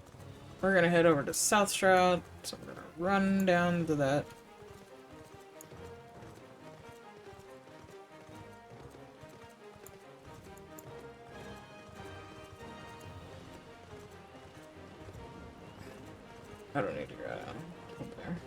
Speaker 1: We're gonna head over to South Shroud, so we're gonna run down to that. I don't need to go down over there.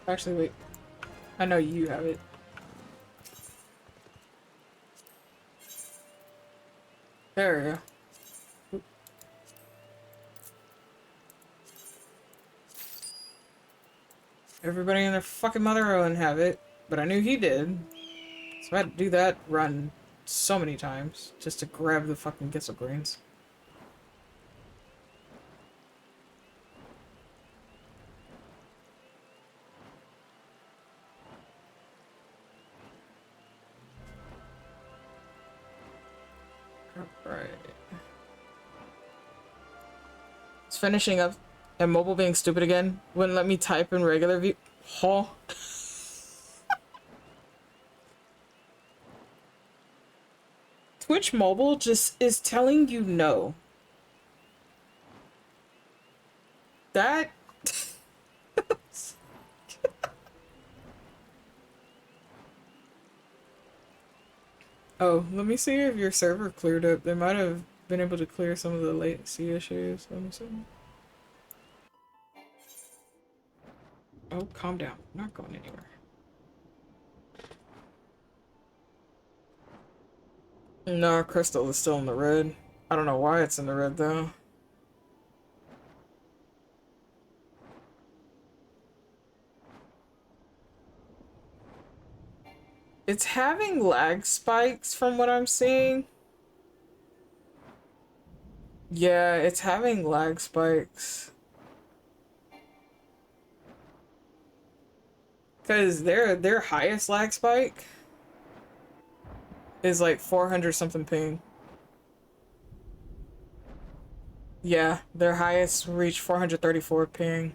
Speaker 1: Actually, wait. I know you have it. There we go. Everybody and their fucking mother wouldn't have it, but I knew he did. So I had to do that run so many times just to grab the fucking Gissel Greens. Alright. It's finishing up and mobile being stupid again. Wouldn't let me type in regular view. Huh? Twitch Mobile just is telling you no. That... Oh, let me see if your server cleared up. They might have been able to clear some of the latency issues. Let me see. Oh, calm down. I'm not going anywhere. No, Crystal is still in the red. I don't know why it's in the red though. It's having lag spikes from what I'm seeing. Yeah, it's having lag spikes. Cause their highest lag spike is like 400 something ping. Yeah, their highest reached 434 ping.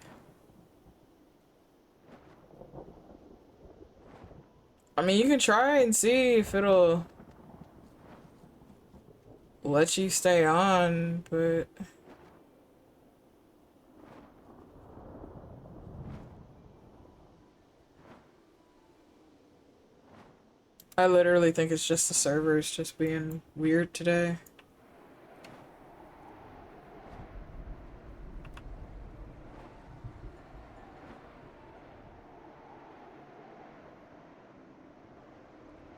Speaker 1: I mean, you can try and see if it'll let you stay on, but I literally think it's just the servers just being weird today.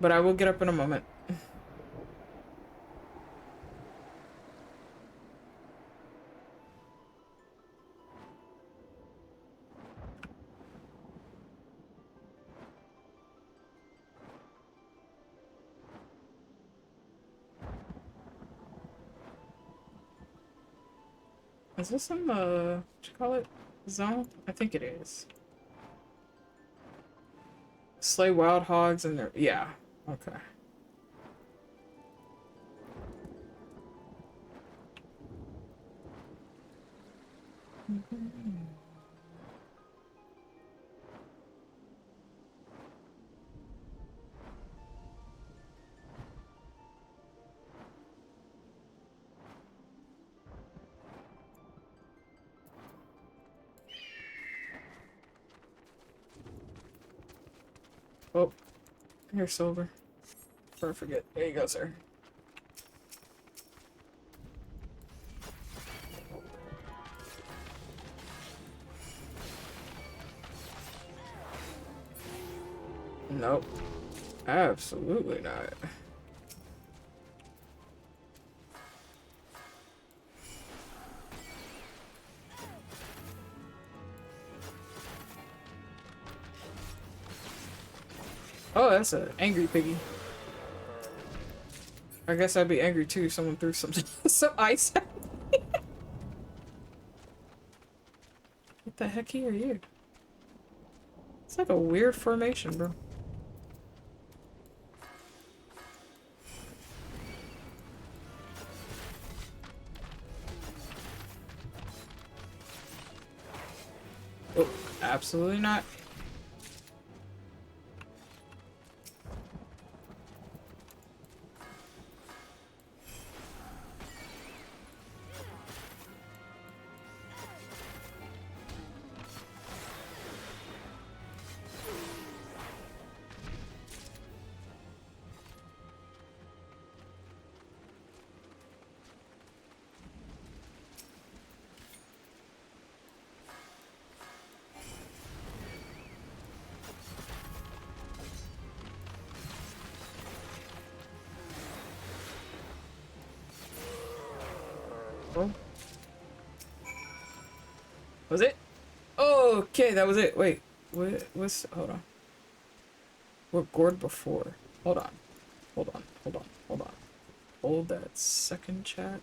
Speaker 1: But I will get up in a moment. Is this in the, what you call it, zone? I think it is. Slay wild hogs and they're, yeah, okay. Oh, here's silver. Before I forget. There you go, sir. Nope. Absolutely not. Oh, that's an angry piggy. I guess I'd be angry too if someone threw some some ice at me. What the heck are you? It's like a weird formation, bro. Oh, absolutely not. Oh. Was it? Oh, okay, that was it. Wait, what was, hold on. What gourd before? Hold on. Hold on. Hold on. Hold on. Hold that second, chat.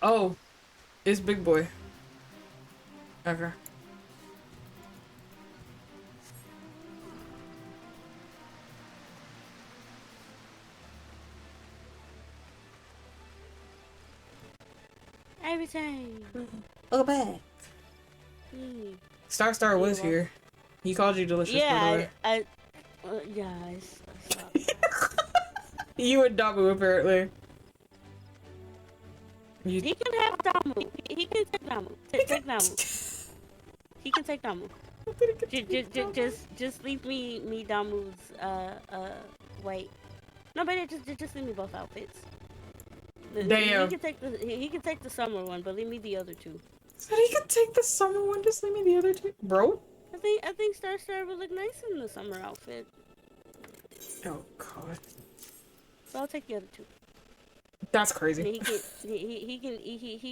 Speaker 1: Oh, it's Big Boy. Okay.
Speaker 2: Everything.
Speaker 1: Welcome back.
Speaker 2: Mm.
Speaker 1: Star was here. He called you delicious, by the
Speaker 2: Yeah,
Speaker 1: way.
Speaker 2: yeah, it's not.
Speaker 1: You and Dabu, apparently. You...
Speaker 2: He can have Damu. He can take Damu. Take Damu. He can take Damu. Just leave me Damu's wait. No, but just leave me both outfits.
Speaker 1: Damn.
Speaker 2: He can take the summer one, but leave me the other two.
Speaker 1: Said he could take the summer one, just leave me the other two. Bro?
Speaker 2: I think Star would look nice in the summer outfit.
Speaker 1: Oh, God.
Speaker 2: So I'll take the other two.
Speaker 1: That's
Speaker 2: And
Speaker 1: crazy.
Speaker 2: he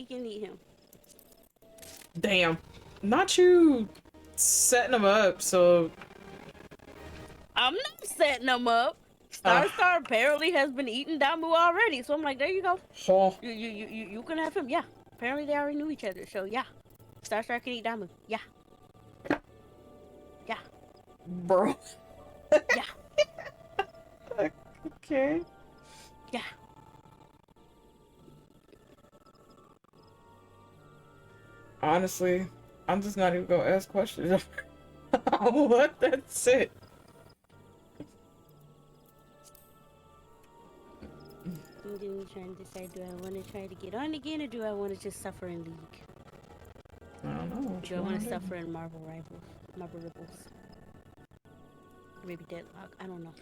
Speaker 2: can eat him.
Speaker 1: Damn. Not you setting him up, so...
Speaker 2: I'm not setting them up. Star apparently has been eating Damu already, so I'm like, there you go.
Speaker 1: Oh.
Speaker 2: You can have him. Yeah. Apparently they already knew each other, so yeah. Star can eat Damu. Yeah. Yeah.
Speaker 1: Bro.
Speaker 2: Yeah.
Speaker 1: Okay.
Speaker 2: Yeah.
Speaker 1: Honestly, I'm just not even gonna ask questions. What? That's it.
Speaker 2: I'm getting trying to decide, do I want to try to get on again, or do I want to just suffer in League?
Speaker 1: I don't know. What
Speaker 2: Do
Speaker 1: you
Speaker 2: I want
Speaker 1: wanna
Speaker 2: to
Speaker 1: do?
Speaker 2: suffer in Marvel Ripples? Or maybe Deadlock. I don't know.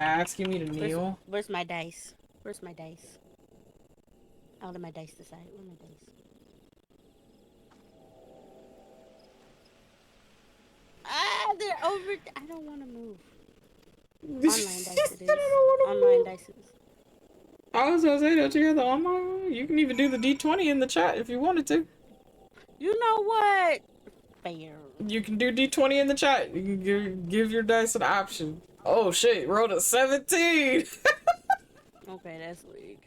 Speaker 1: Asking me to kneel?
Speaker 2: Where's my dice? Where's my dice? I'll let my dice decide. Where are my dice? Ah, they're over. I don't want to move. Online dice it is. Online dice it is.
Speaker 1: I was gonna say that you got the online one. You can even do the D20 in the chat if you wanted to.
Speaker 2: You know what? Fair.
Speaker 1: You can do D20 in the chat. You can give your dice an option. Oh shit, rolled a 17!
Speaker 2: Okay, that's League.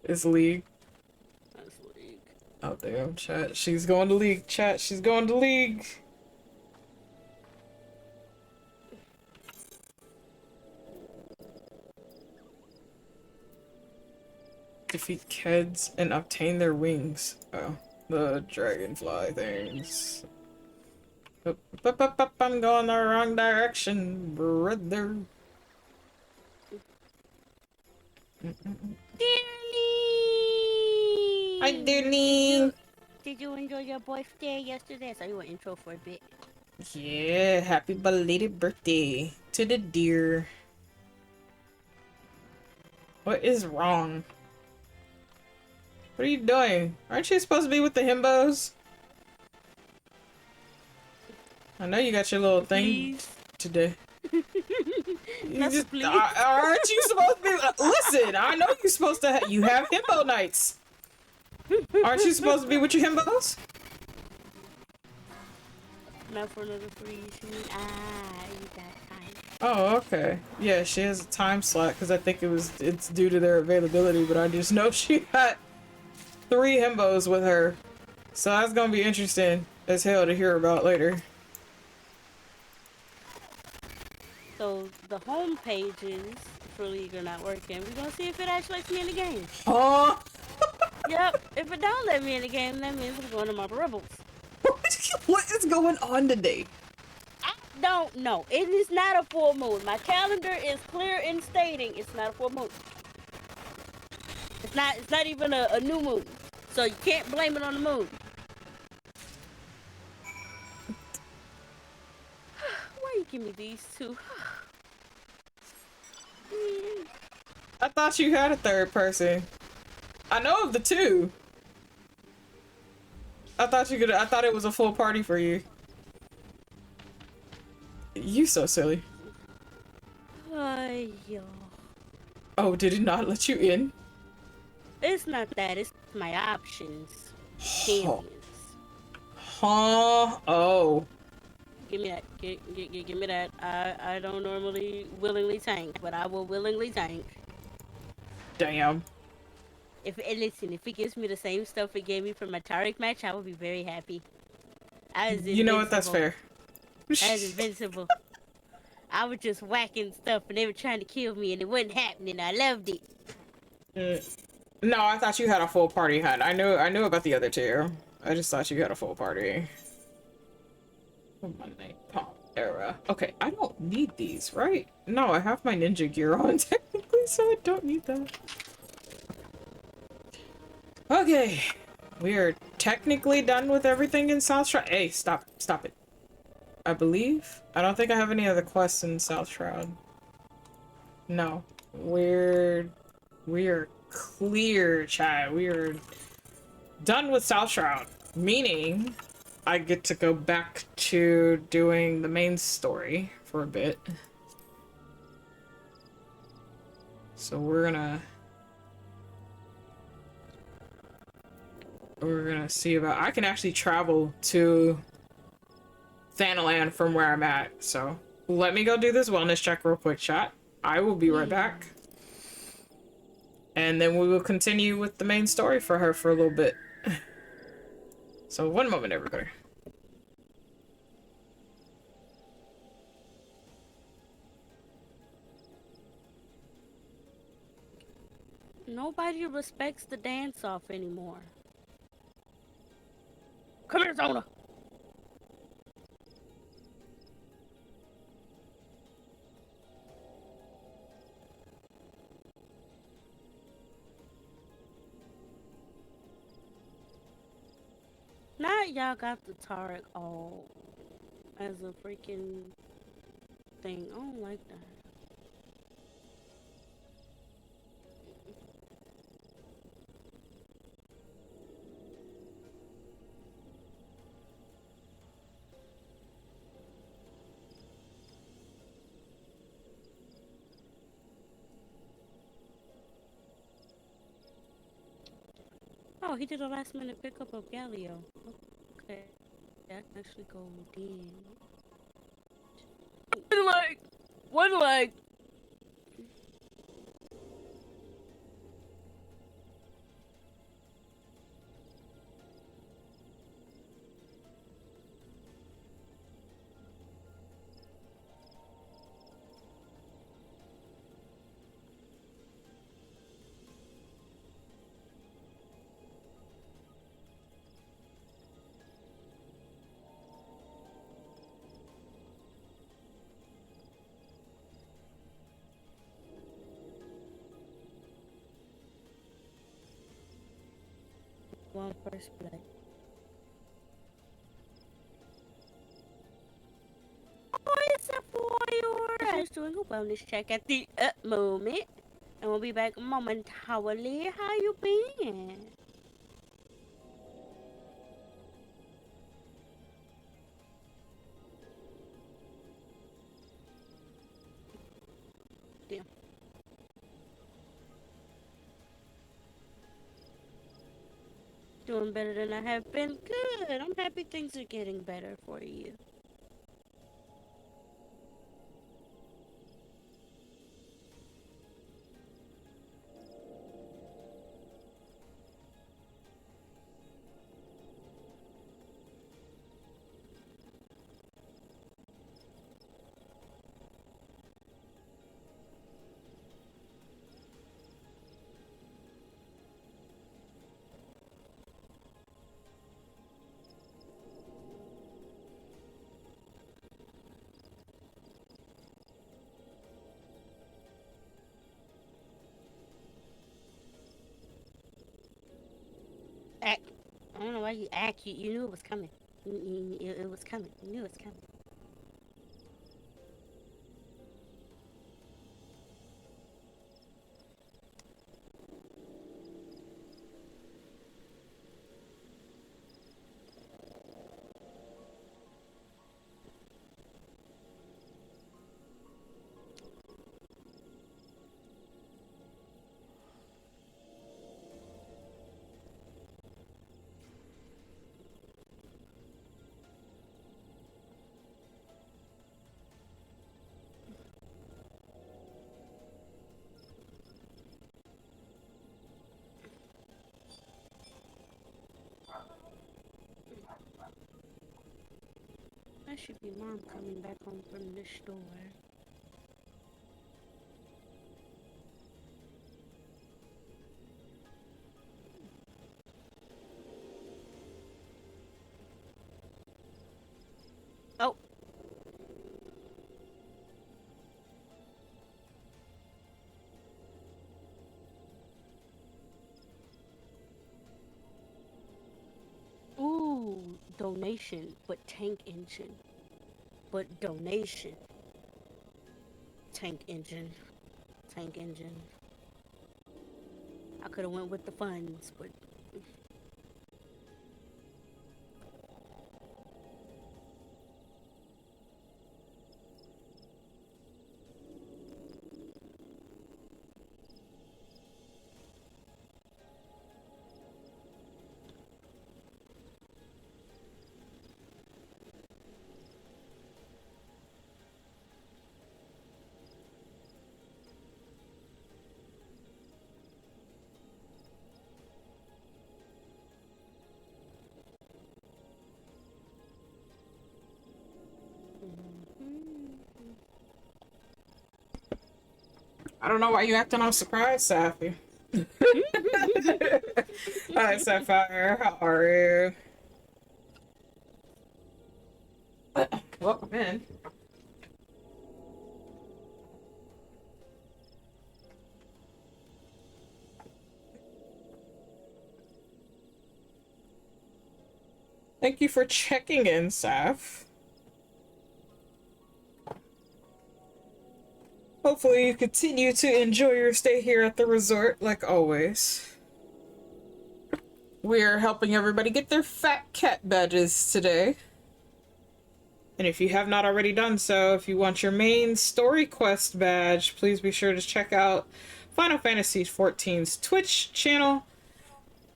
Speaker 1: It's League.
Speaker 2: That's League.
Speaker 1: Oh damn, chat. She's going to League, chat. She's going to League. Defeat Keds and obtain their wings. Oh, the dragonfly things. I'm going the wrong direction, brother.
Speaker 2: Dearly!
Speaker 1: Hi, Dearly!
Speaker 2: Did you enjoy your birthday yesterday? I saw you an intro for a bit.
Speaker 1: Yeah, happy belated birthday to the deer. What is wrong? What are you doing? Aren't you supposed to be with the himbos? I know you got your little thing
Speaker 2: Please.
Speaker 1: today.
Speaker 2: Please.
Speaker 1: Aren't you supposed to be? Listen, I know you're supposed to. You have himbo nights. Aren't you supposed to be with your himbos?
Speaker 2: Not for another 3. She mean, you got time.
Speaker 1: Oh, okay. Yeah, she has a time slot because I think it's due to their availability, but I just know she got 3 himbos with her. So that's gonna be interesting as hell to hear about later.
Speaker 2: So the home pages for League are not working. We're gonna see if it actually lets me in the game.
Speaker 1: Huh?
Speaker 2: Yep. If it don't let me in the game, that means I'm going to Marvel Rebels.
Speaker 1: What is going on today?
Speaker 2: I don't know. It is not a full moon. My calendar is clear in stating it's not a full moon. It's not even a new moon. So you can't blame it on the moon. Why you give me these two?
Speaker 1: I thought you had a third person. I know of the 2. I thought it was a full party for you. You so silly.
Speaker 2: Yo.
Speaker 1: Oh, did it not let you in?
Speaker 2: It's not that. It's my options. Champions.
Speaker 1: Huh? Oh.
Speaker 2: Give me that. Give me that. I don't normally willingly tank, but I will willingly tank.
Speaker 1: Damn.
Speaker 2: Listen, if it gives me the same stuff it gave me for my Tarek match, I will be very happy.
Speaker 1: You know what? That's fair.
Speaker 2: I was invincible. I was just whacking stuff and they were trying to kill me and it wasn't happening. I loved it.
Speaker 1: No, I thought you had a full party, hun. I knew about the other 2. I just thought you had a full party. Monday Palm era. Okay, I don't need these, right? No, I have my ninja gear on technically, so I don't need that. Okay, we are technically done with everything in South Shroud. Hey, stop it. I believe. I don't think I have any other quests in South Shroud. No, we are clear, chat. We are done with South Shroud, meaning I get to go back to doing the main story for a bit. So we're gonna see about. I can actually travel to Thanalan from where I'm at. So let me go do this wellness check real quick, chat. I will be right back. And then we will continue with the main story for her for a little bit. So one moment, everybody.
Speaker 2: Nobody respects the dance off anymore. Come here, Zona. Now y'all got the Tarek all as a freaking thing. I don't like that. Oh, he did a last minute pickup of Galileo. Okay, that can actually go in. One leg! One leg! One first blood. Oh, it's a boy. I was doing a wellness check at the moment. And we'll be back momentarily. How you been? Damn. Doing better than I have been. Good. I'm happy things are getting better for you. Act. I don't know why you act. You knew it was coming. It was coming. You knew it was coming. That should be Mom coming back home from the store. Oh, donation, but tank engine. But donation. Tank engine. Tank engine. I could have went with the funds, but
Speaker 1: I don't know why you acting all surprised, Safi. Hi, Sapphire. How are you? Welcome in. Thank you for checking in, Saf. Hopefully you continue to enjoy your stay here at the resort, like always. We're helping everybody get their fat cat badges today. And if you have not already done so, if you want your main story quest badge, please be sure to check out Final Fantasy XIV's Twitch channel,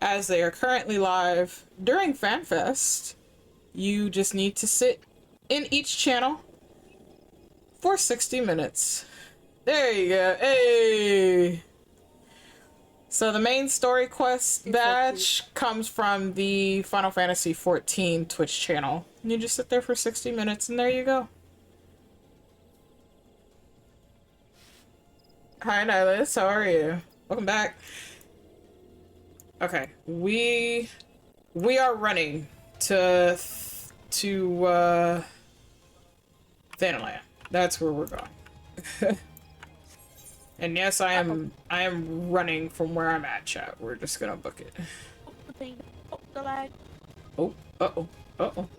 Speaker 1: as they are currently live during FanFest. You just need to sit in each channel for 60 minutes. There you go. Hey! So the main story quest badge comes from the Final Fantasy XIV Twitch channel. You just sit there for 60 minutes and there you go. Hi Nihilus, how are you? Welcome back. Okay, we are running to Thanaland. That's where we're going. And yes, I am running from where I'm at, chat. We're just gonna book it.
Speaker 2: Oh, the lag.
Speaker 1: Oh, uh-oh, uh-oh.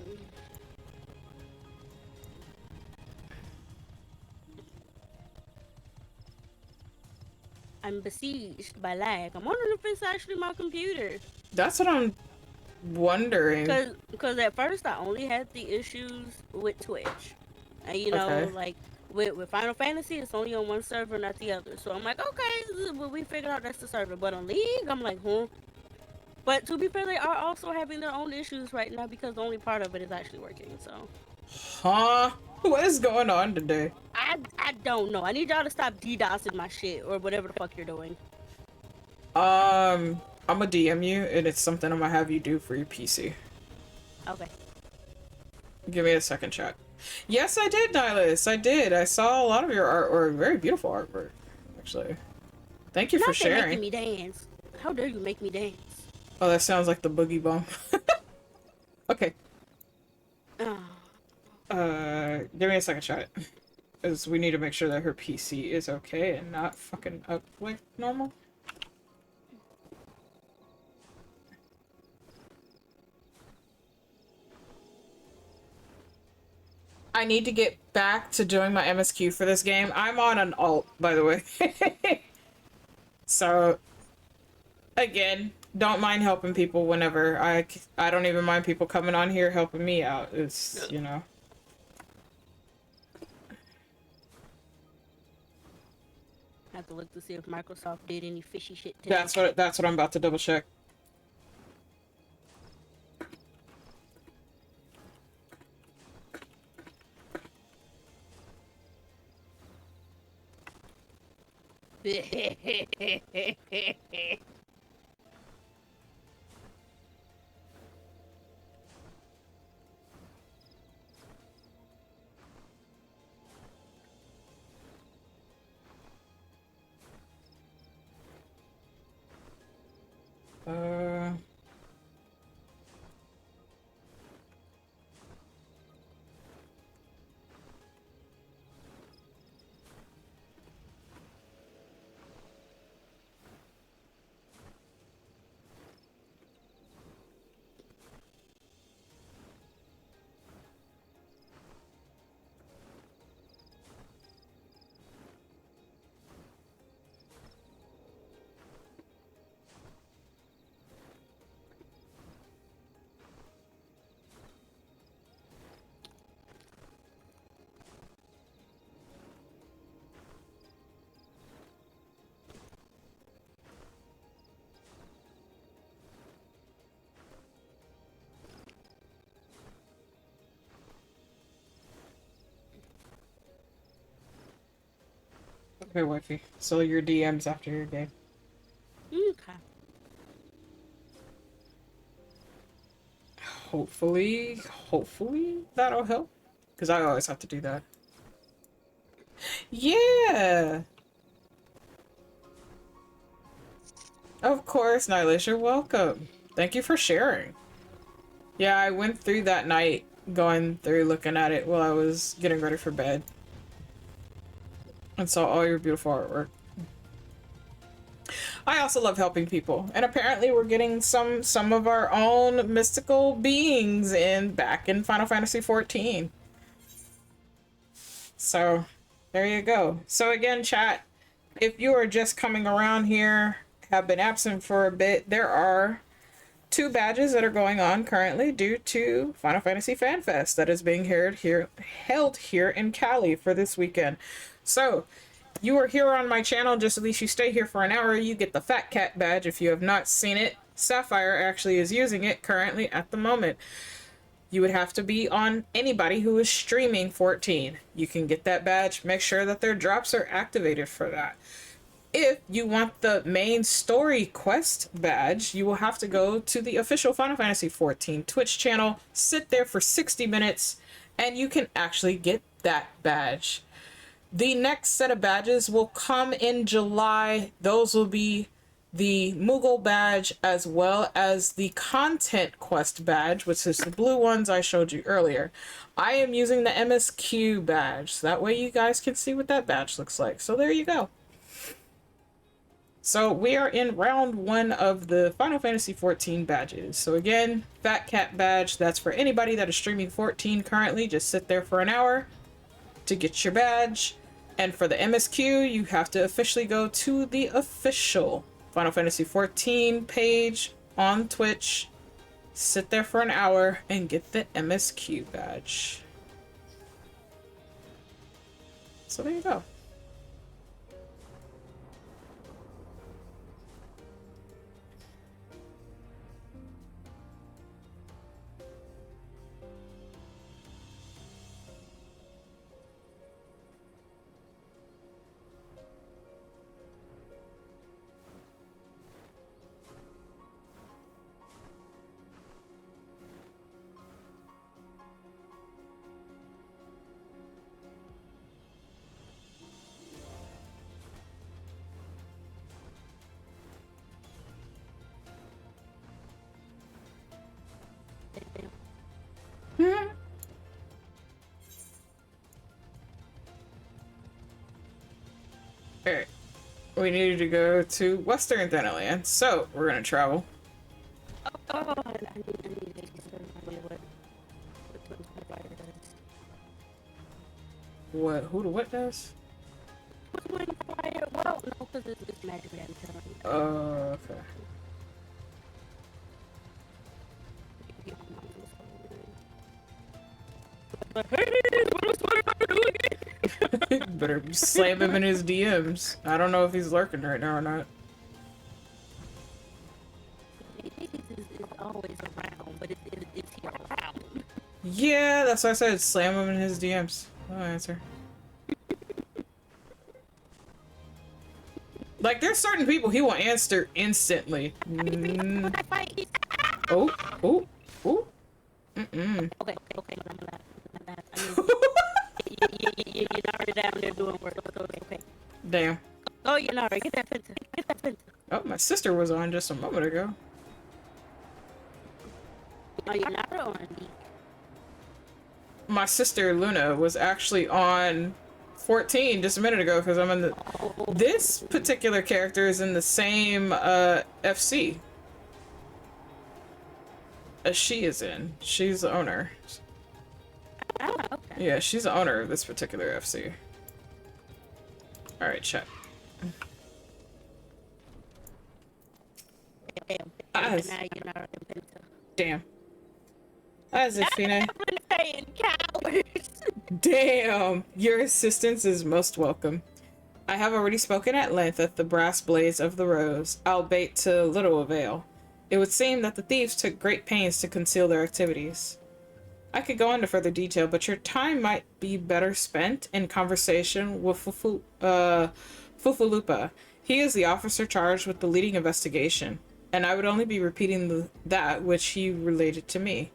Speaker 2: I'm besieged by lag. I'm wondering if it's actually my computer.
Speaker 1: That's what I'm wondering.
Speaker 2: Because at first I only had the issues with Twitch. And you know,
Speaker 1: Okay.
Speaker 2: like with Final Fantasy, it's only on one server, not the other. So I'm like, okay, well, we figured out that's the server. But on League, I'm like, But to be fair, they are also having their own issues right now because only part of it is actually working. So.
Speaker 1: Huh? What is going on today?
Speaker 2: I don't know. I need y'all to stop DDoSing my shit or whatever the fuck you're doing.
Speaker 1: I'm gonna DM you, and it's something I'm gonna have you do for your PC.
Speaker 2: Okay.
Speaker 1: Give me a second, chat. Yes, I did, Nihilus. I did. I saw a lot of your artwork. Very beautiful artwork, actually. Thank you for sharing.
Speaker 2: Making me dance. How dare you make me dance?
Speaker 1: Oh, that sounds like the boogie bomb. Okay. Give me a second, chat. Because we need to make sure that her PC is okay and not fucking up like normal. I need to get back to doing my MSQ for this game. I'm on an alt, by the way. So, again, don't mind helping people whenever. I don't even mind people coming on here helping me out. It's, you know.
Speaker 2: I have to look to see if Microsoft did any fishy shit today.
Speaker 1: That's what I'm about to double check. Uh... Okay, wifey. So your DMs after your game.
Speaker 2: Okay.
Speaker 1: Hopefully that'll help. Because I always have to do that. Yeah! Of course, Nylish, you're welcome. Thank you for sharing. Yeah, I went through that night, going through looking at it while I was getting ready for bed. And saw all your beautiful artwork. I also love helping people, and apparently we're getting some of our own mystical beings back in Final Fantasy XIV. So, there you go. So again, chat, if you are just coming around here, have been absent for a bit, there are 2 badges that are going on currently due to Final Fantasy Fan Fest that is being held here in Cali for this weekend. So, you are here on my channel, just at least you stay here for an hour, you get the Fat Cat badge if you have not seen it. Sapphire actually is using it currently at the moment. You would have to be on anybody who is streaming 14. You can get that badge. Make sure that their drops are activated for that. If you want the main story quest badge, you will have to go to the official Final Fantasy XIV Twitch channel, sit there for 60 minutes, and you can actually get that badge. The next set of badges will come in July. Those will be the Moogle badge as well as the content quest badge, which is the blue ones I showed you earlier. I am using the MSQ badge, so that way you guys can see what that badge looks like. So there you go. So we are in round 1 of the Final Fantasy XIV badges. So again, Fat Cat badge, that's for anybody that is streaming 14 currently. Just sit there for an hour to get your badge. And for the MSQ, you have to officially go to the official Final Fantasy XIV page on Twitch, sit there for an hour, and get the MSQ badge. So there you go. Alright. We needed to go to Western Thanaland, so we're gonna travel.
Speaker 2: Oh, I need to what
Speaker 1: What? Who the what does?
Speaker 2: fire? Well, no, because it's magic. I'm telling you.
Speaker 1: Okay. Better slam him in his DMs. I don't know if he's lurking right now or not.
Speaker 2: Is always around, but it's here around.
Speaker 1: Yeah, that's why I said slam him in his DMs. No answer. Like, there's certain people he will answer instantly. Oh, oh, oh. Mm-mm.
Speaker 2: Okay. I'm not. You're already down there doing work. Okay.
Speaker 1: Damn.
Speaker 2: Oh, you're not. Get that penta.
Speaker 1: Oh, my sister was on just a moment ago.
Speaker 2: Oh, you're not on me.
Speaker 1: My sister Luna was actually on 14 just a minute ago because I'm in the... This particular character is in the same FC as she is in. She's the owner.
Speaker 2: Oh, okay.
Speaker 1: Yeah, she's the owner of this particular FC. Alright, check.
Speaker 2: Now you're not on penta.
Speaker 1: Damn. As if, you know.
Speaker 2: Cowards.
Speaker 1: Damn! Your assistance is most welcome. I have already spoken at length at the brass blades of the rose, albeit to little avail. It would seem that the thieves took great pains to conceal their activities. I could go into further detail, but your time might be better spent in conversation with Fufulupa. He is the officer charged with the leading investigation, and I would only be repeating that which he related to me.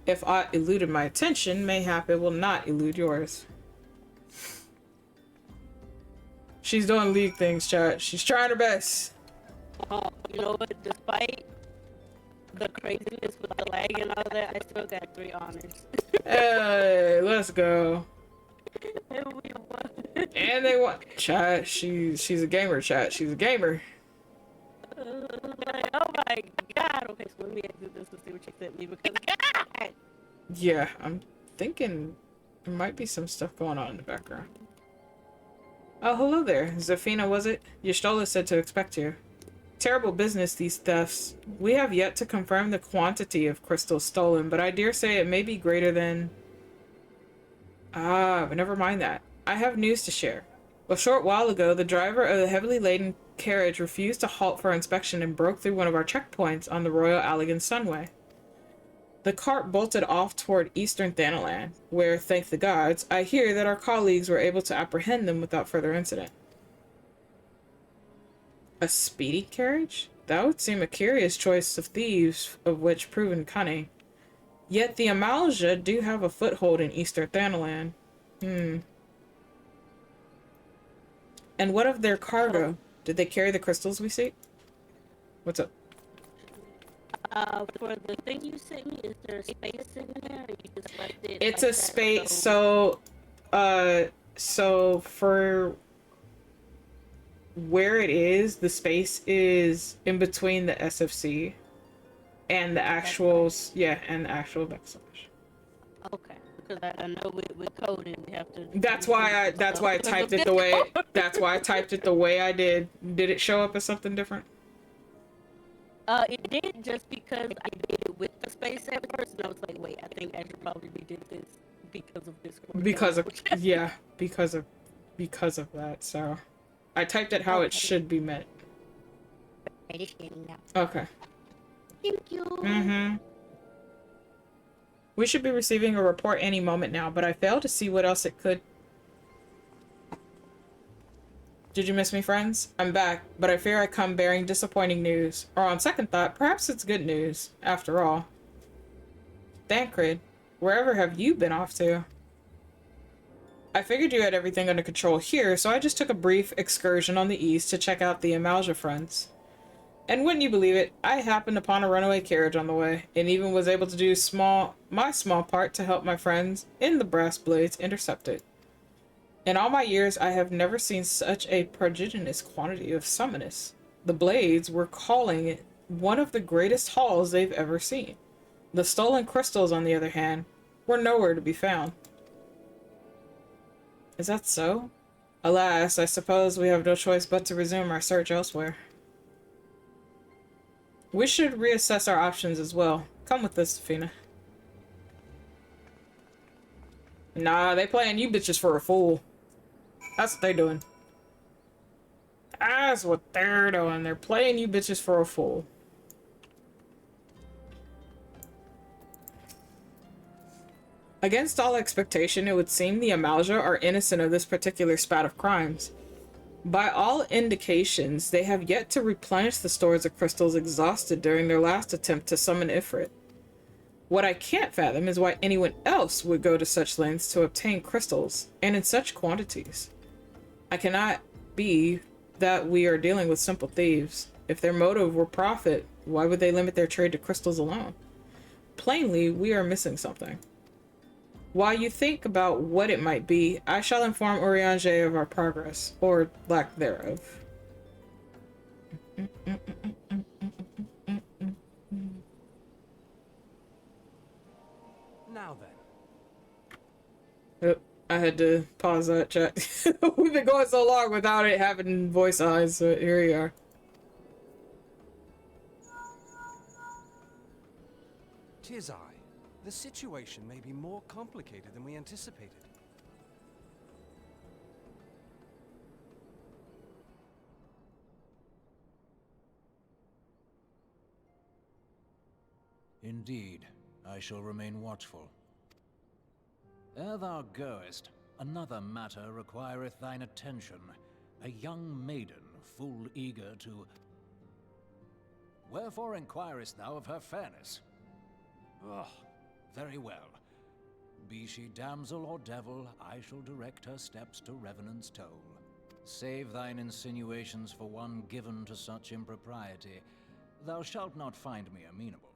Speaker 1: If aught eluded my attention, mayhap it will not elude yours. She's doing league things, chat. She's trying her best.
Speaker 2: You know what? Despite the craziness with the lag and all that, I still got 3 honors.
Speaker 1: Hey, let's go.
Speaker 2: And we won.
Speaker 1: And they won. Chat, she's a gamer, chat. She's a gamer.
Speaker 2: Like, oh my god. Okay, so let me exit this and see what you sent me because god!
Speaker 1: Yeah, I'm thinking there might be some stuff going on in the background. Oh, hello there. Zafina, was it? Y'shtola said to expect you. Terrible business, these thefts. We have yet to confirm the quantity of crystals stolen, but I dare say it may be greater than... Ah, but never mind that. I have news to share. A short while ago, the driver of the heavily laden carriage refused to halt for inspection and broke through one of our checkpoints on the Royal Allegan Sunway. The cart bolted off toward eastern Thanalan, where, thank the gods, I hear that our colleagues were able to apprehend them without further incident. A speedy carriage? That would seem a curious choice of thieves, of which proven cunning. Yet the Amalja do have a foothold in eastern Thanalan. And what of their cargo? Did they carry the crystals we seek? What's up?
Speaker 2: For the thing you sent me, is there a space in there? Or you just left it
Speaker 1: It's
Speaker 2: like
Speaker 1: a
Speaker 2: that,
Speaker 1: space, so for where it is, the space is in between the SFC and the actual, and the actual backslash.
Speaker 2: Okay, because I know with coding we have to.
Speaker 1: That's why I typed it the way. That's why I typed it the way I did. Did it show up as something different?
Speaker 2: It did just because I did it with the space at first, and I was like, wait, I think I should probably redid this because of this.
Speaker 1: Because of that. So, I typed it how it should be meant. Okay.
Speaker 2: Thank you.
Speaker 1: We should be receiving a report any moment now, but I fail to see what else it could. Did you miss me, friends? I'm back, but I fear I come bearing disappointing news. Or on second thought, perhaps it's good news, after all. Thancred, wherever have you been off to? I figured you had everything under control here, so I just took a brief excursion on the east to check out the Amalja fronts. And wouldn't you believe it, I happened upon a runaway carriage on the way, and even was able to do my small part to help my friends in the Brass Blades intercept it. In all my years, I have never seen such a prodigious quantity of summonists. The Blades were calling it one of the greatest hauls they've ever seen. The stolen crystals, on the other hand, were nowhere to be found. Is that so? Alas, I suppose we have no choice but to resume our search elsewhere. We should reassess our options as well. Come with us, Fina. Nah, they playing you bitches for a fool. That's what they doing. That's what they're doing. They're playing you bitches for a fool. Against all expectation, it would seem the Amalja are innocent of this particular spat of crimes. By all indications, they have yet to replenish the stores of crystals exhausted during their last attempt to summon Ifrit. What I can't fathom is why anyone else would go to such lengths to obtain crystals, and in such quantities. I cannot be that we are dealing with simple thieves. If their motive were profit, why would they limit their trade to crystals alone? Plainly, we are missing something. While you think about what it might be, I shall inform Urianger of our progress, or lack thereof.
Speaker 4: Now then.
Speaker 1: Oh, I had to pause that chat. We've been going so long without it having voice eyes, so here we are.
Speaker 4: 'Tis I. The situation may be more complicated than we anticipated.
Speaker 5: Indeed, I shall remain watchful. Ere thou goest, another matter requireth thine attention. A young maiden, full eager to... Wherefore inquirest thou of her fairness? Oh, very well. Be she damsel or devil, I shall direct her steps to Revenant's toll. Save thine insinuations for one given to such impropriety. Thou shalt not find me amenable.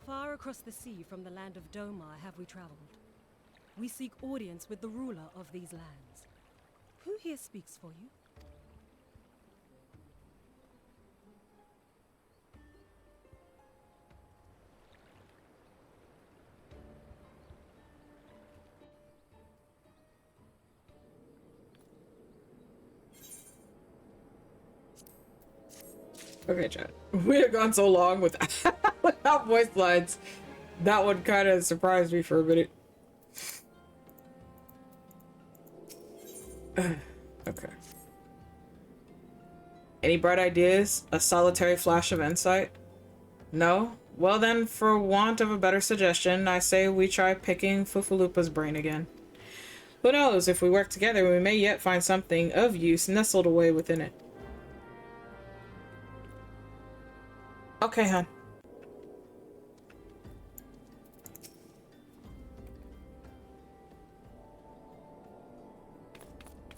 Speaker 6: Far across the sea from the land of Domar have we traveled. We seek audience with the ruler of these lands. Who here speaks for you?
Speaker 1: Okay, chat. We have gone so long without voice lines. That one kind of surprised me for a minute. Okay. Any bright ideas? A solitary flash of insight? No? Well then, for want of a better suggestion, I say we try picking Fufalupa's brain again. Who knows, if we work together, we may yet find something of use nestled away within it. Okay, hon.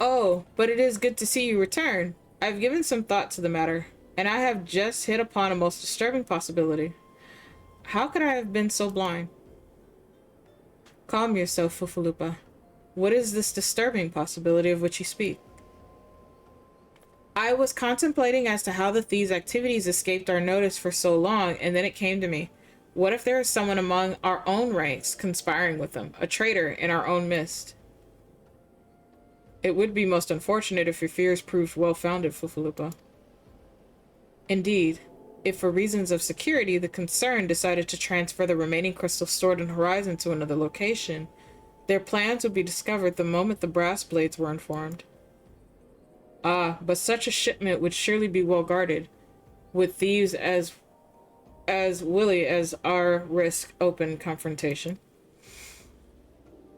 Speaker 1: Oh, but it is good to see you return. I've given some thought to the matter, and I have just hit upon a most disturbing possibility. How could I have been so blind? Calm yourself, Fufalupa. What is this disturbing possibility of which you speak? I was contemplating as to how the thieves' activities escaped our notice for so long, and then it came to me. What if there is someone among our own ranks conspiring with them, a traitor in our own midst? It would be most unfortunate if your fears proved well-founded, Fufalupa. Indeed, if for reasons of security the concern decided to transfer the remaining crystals stored in Horizon to another location, their plans would be discovered the moment the brass blades were informed. Ah, but such a shipment would surely be well guarded, with thieves as willy as our risk open confrontation.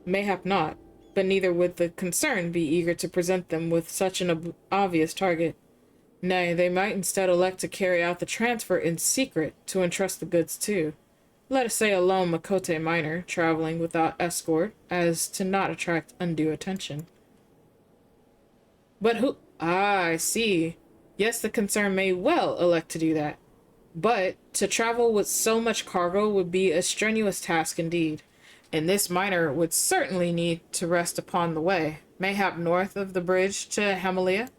Speaker 1: Mayhap not, but neither would the concern be eager to present them with such an obvious target. Nay, they might instead elect to carry out the transfer in secret to entrust the goods to, let us say, a lone Makote miner traveling without escort, as to not attract undue attention. But who... Ah, I see. Yes, the concern may well elect to do that. But to travel with so much cargo would be a strenuous task indeed, and this miner would certainly need to rest upon the way, mayhap north of the bridge to Hamalia.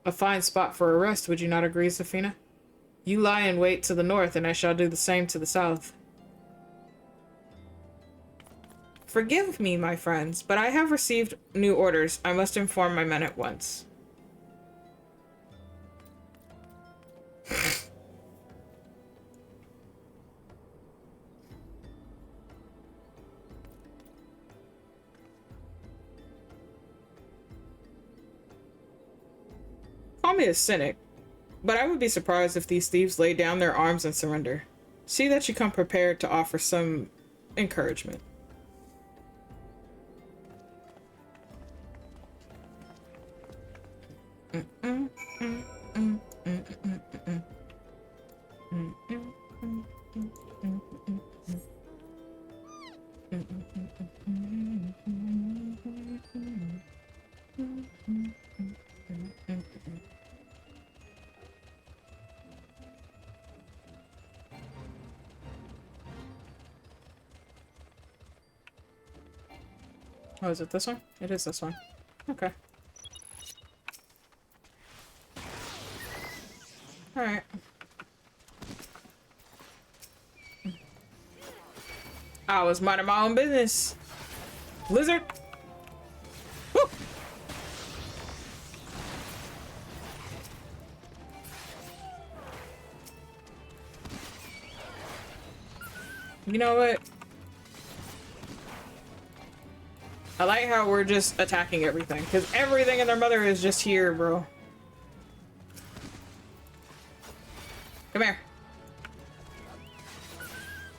Speaker 1: A fine spot for a rest, would you not agree, Safina? You lie in wait to the north, and I shall do the same to the south. Forgive me, my friends, but I have received new orders. I must inform my men at once. Call me a cynic, but I would be surprised if these thieves lay down their arms and surrender. See that you come prepared to offer some encouragement. Oh, is it this one? It is this one. Okay. Alright. I was minding my own business. Lizard! Woo! You know what? I like how we're just attacking everything, because everything and their mother is just here, bro. Come here.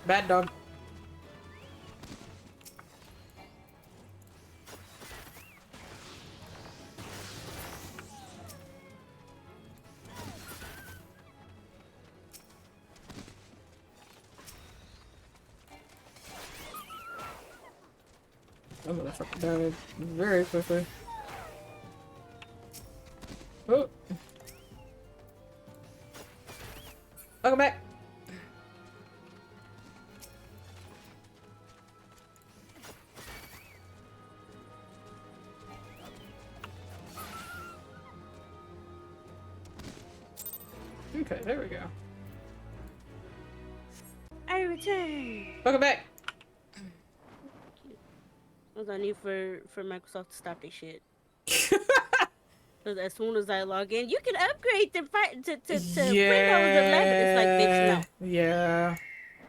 Speaker 1: Bad dog. That motherfucker died very quickly. Oh. Welcome back. Okay, there we go.
Speaker 2: I return.
Speaker 1: Welcome back.
Speaker 2: What I need for Microsoft to stop this shit. Because as soon as I log in, you can upgrade to Windows 11. It's like, bitch, no.
Speaker 1: Yeah.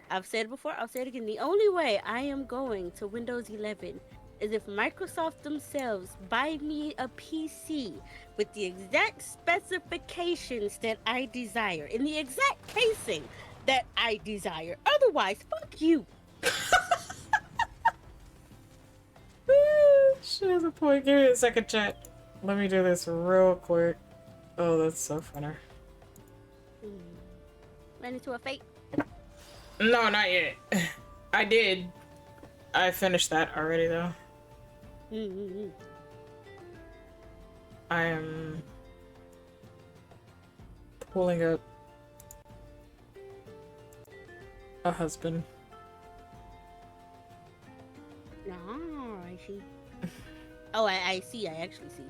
Speaker 2: I've said it before, I'll say it again. The only way I am going to Windows 11 is if Microsoft themselves buy me a PC with the exact specifications that I desire, in the exact casing that I desire. Otherwise, fuck you.
Speaker 1: She has a point. Give me a second, chat. Let me do this real quick. Oh, that's so funny.
Speaker 2: Ran into a fate.
Speaker 1: No, not yet. I did. I finished that already, though. I am pulling up a husband.
Speaker 2: No, I see. Oh, I see. I actually see.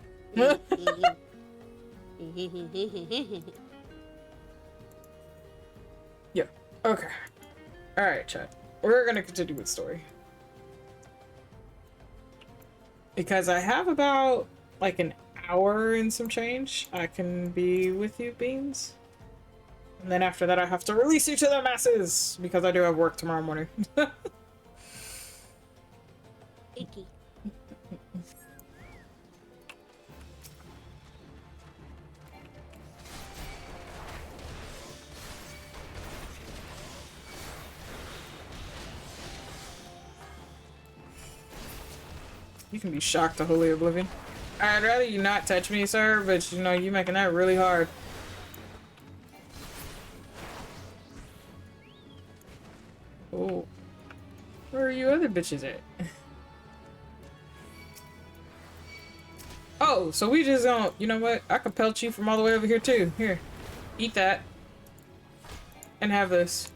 Speaker 1: Yeah. Okay. Alright, chat. We're gonna continue with story. Because I have about, like, an hour and some change. I can be with you, Beans. And then after that, I have to release you to the masses! Because I do have work tomorrow morning.
Speaker 2: Icky.
Speaker 1: You can be shocked to holy oblivion. I'd rather you not touch me, sir, but you know, you making that really hard. Oh. Where are you other bitches at? Oh, so we just don't, you know what? I can pelt you from all the way over here too. Here. Eat that. And have this.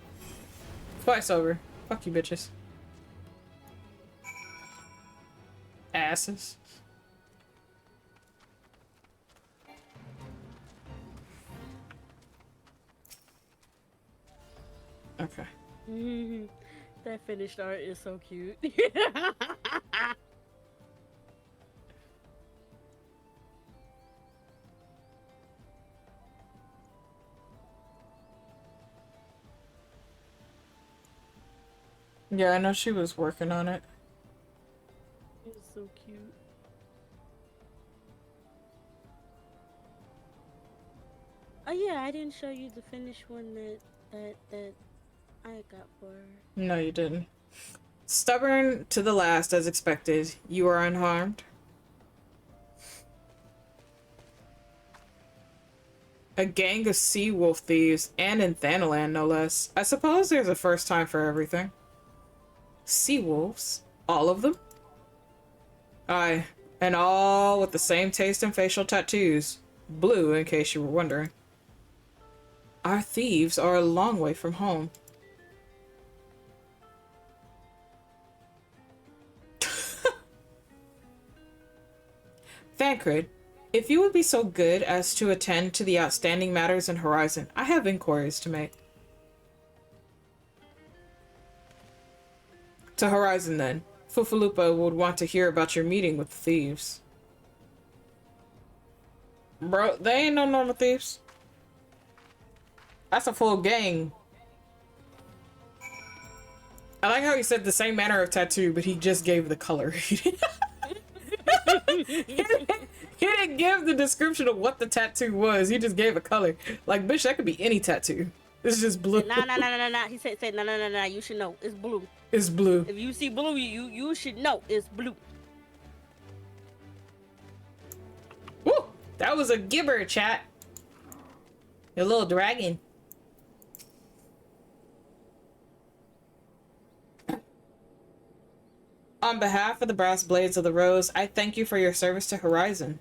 Speaker 1: Twice over. Fuck you bitches. Asses. Okay.
Speaker 2: That finished art is so cute.
Speaker 1: Yeah, I know she was working on it.
Speaker 2: It's so cute. Oh yeah, I didn't show you the finished one that I got for her.
Speaker 1: No, you didn't. Stubborn to the last, as expected. You are unharmed. A gang of sea wolf thieves, and in Thanalan, no less. I suppose there's a first time for everything. Sea wolves? All of them? Aye, and all with the same taste and facial tattoos. Blue, in case you were wondering. Our thieves are a long way from home. Thancred, if you would be so good as to attend to the outstanding matters in Horizon, I have inquiries to make. To Horizon, then. Fufalupa would want to hear about your meeting with the thieves. Bro, they ain't no normal thieves. That's a full gang. I like how he said the same manner of tattoo, but he just gave the color. He didn't give the description of what the tattoo was. He just gave a color. Like, bitch, that could be any tattoo. It's just blue.
Speaker 2: Nah, nah, nah, nah, nah, nah. He said, nah, nah, nah, nah. You should know. It's blue.
Speaker 1: It's blue.
Speaker 2: If you see blue, you should know it's blue.
Speaker 1: Woo! That was a gibber, chat. A little dragon. On behalf of the Brass Blades of the Rose, I thank you for your service to Horizon.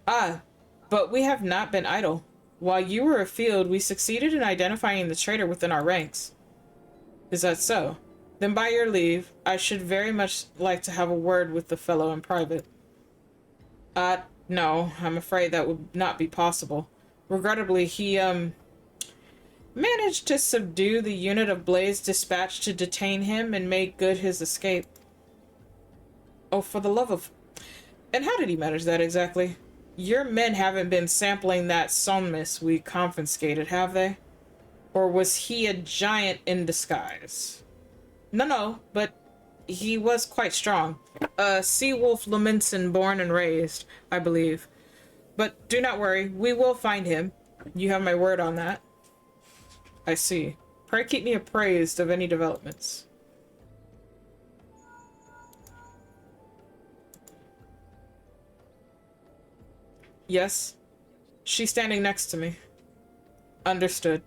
Speaker 1: Ah, but we have not been idle. While you were afield, we succeeded in identifying the traitor within our ranks. Is that so? Then by your leave, I should very much like to have a word with the fellow in private. No, I'm afraid that would not be possible. Regrettably, he, managed to subdue the unit of Blaze dispatched to detain him and make good his escape. Oh, for the love of... And how did he manage that exactly? Your men haven't been sampling that sonmus we confiscated, have they? Or was he a giant in disguise? No, but he was quite strong. A sea-wolf Leminson born and raised, I believe. But do not worry, we will find him. You have my word on that. I see. Pray keep me appraised of any developments. Yes. She's standing next to me. Understood.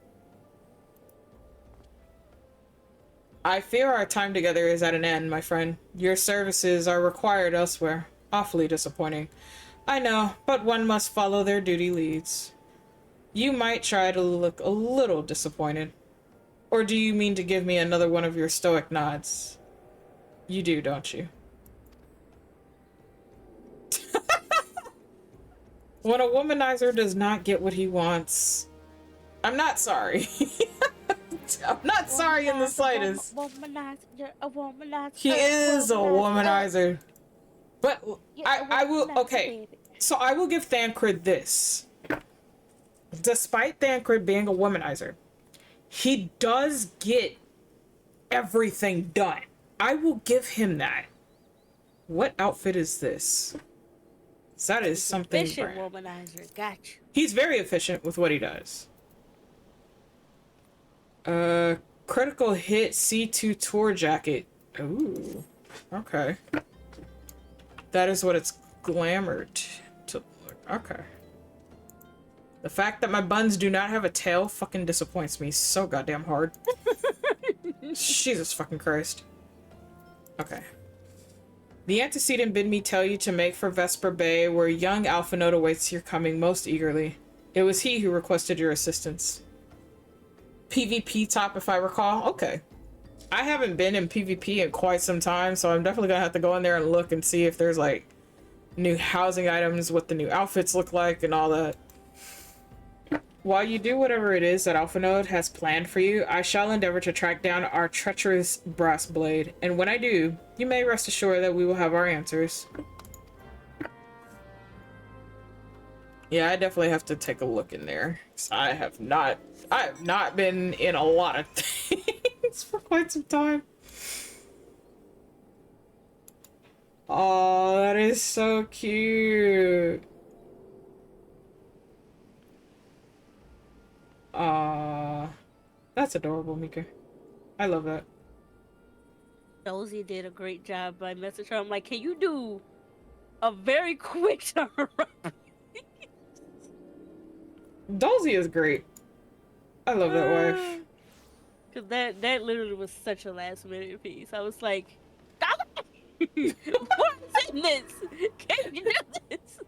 Speaker 1: I fear our time together is at an end, my friend. Your services are required elsewhere. Awfully disappointing. I know, but one must follow their duty leads. You might try to look a little disappointed. Or do you mean to give me another one of your stoic nods? You do, don't you? When a womanizer does not get what he wants, I'm not sorry. I'm not sorry in the slightest.
Speaker 2: You're a womanizer.
Speaker 1: He is a womanizer. But I will, okay. So I will give Thancred this. Despite Thancred being a womanizer, he does get everything done. I will give him that. What outfit is this? That is something.
Speaker 2: Efficient womanizer, got you.
Speaker 1: He's very efficient with what he does. Critical hit C2 tour jacket. Ooh, okay. That is what it's glamored to look. Okay. The fact that my buns do not have a tail fucking disappoints me so goddamn hard. Jesus fucking Christ. Okay. The antecedent bid me tell you to make for Vesper Bay, where young Alpha Note awaits your coming most eagerly. It was he who requested your assistance. PvP top, if I recall. Okay. I haven't been in PvP in quite some time, so I'm definitely gonna have to go in there and look and see if there's, like, new housing items, what the new outfits look like, and all that. While you do whatever it is that Alpha Node has planned for you, I shall endeavor to track down our treacherous brass blade, and when I do, you may rest assured that we will have our answers. Yeah, I definitely have to take a look in there. 'Cause I have not been in a lot of things for quite some time. Oh, that is so cute. That's adorable, Mika. I love that.
Speaker 2: Dozy did a great job by messaging her. I'm like, can you do a very quick turnaround?
Speaker 1: Dozy is great. I love that wife.
Speaker 2: Cause that literally was such a last minute piece. I was like, what's in this? Can you do this?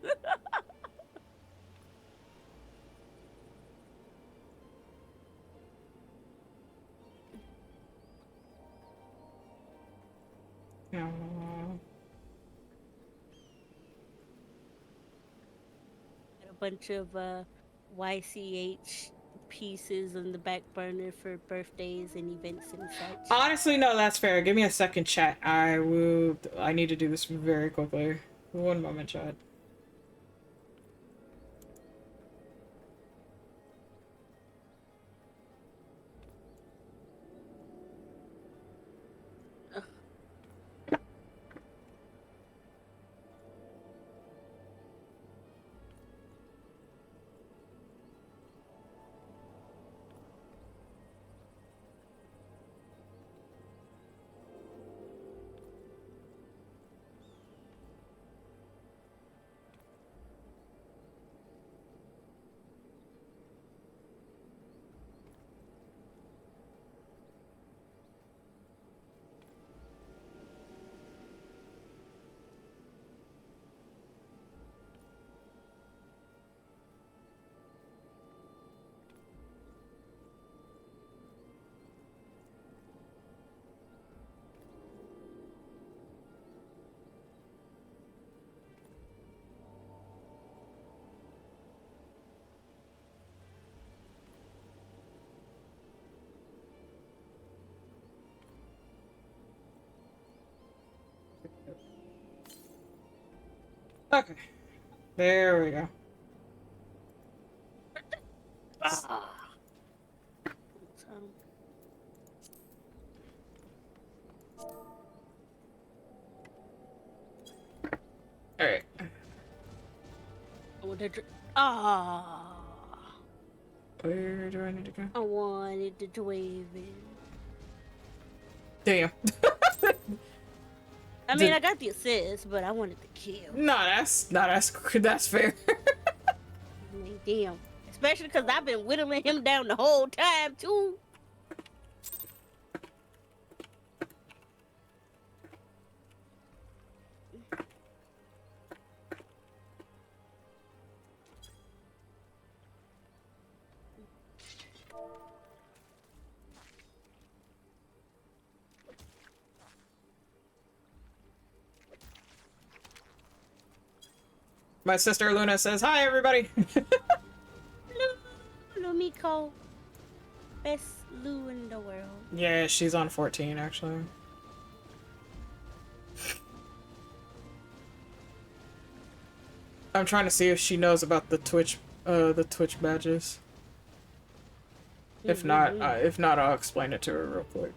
Speaker 1: Aww.
Speaker 2: A bunch of YCH pieces on the back burner for birthdays and events and such.
Speaker 1: Honestly, no, that's fair. Give me a second, chat. I need to do this very quickly. One moment, chat. Okay. There we go.
Speaker 2: Ah.
Speaker 1: Alright.
Speaker 2: I want that. Ah.
Speaker 1: Where do I need to go?
Speaker 2: I wanted the Draven.
Speaker 1: Damn.
Speaker 2: I mean, I got the assist, but I wanted the kill.
Speaker 1: That's fair.
Speaker 2: I mean, damn. Especially because I've been whittling him down the whole time, too.
Speaker 1: My sister Luna says, "Hi, everybody."
Speaker 2: Lumiko. Best Lou in the world.
Speaker 1: Yeah, she's on 14, actually. I'm trying to see if she knows about the Twitch badges. If not, I'll explain it to her real quick.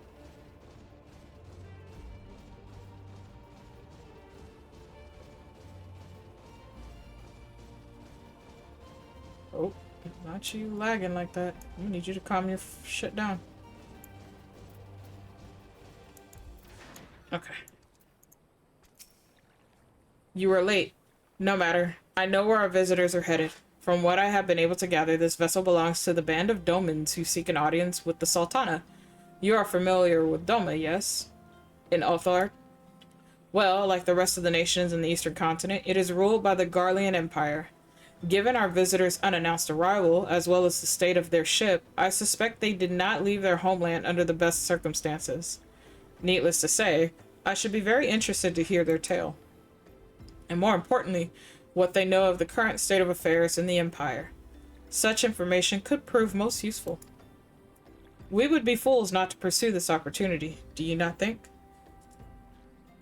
Speaker 1: Oh, not you lagging like that. I need you to calm your shit down. Okay. You are late. No matter. I know where our visitors are headed. From what I have been able to gather, this vessel belongs to the band of Domans who seek an audience with the Sultana. You are familiar with Doma, yes? In Ulthar? Well, like the rest of the nations in the eastern continent, it is ruled by the Garlean Empire. Given our visitors' unannounced arrival, as well as the state of their ship, I suspect they did not leave their homeland under the best circumstances. Needless to say, I should be very interested to hear their tale. And more importantly, what they know of the current state of affairs in the Empire. Such information could prove most useful. We would be fools not to pursue this opportunity, do you not think?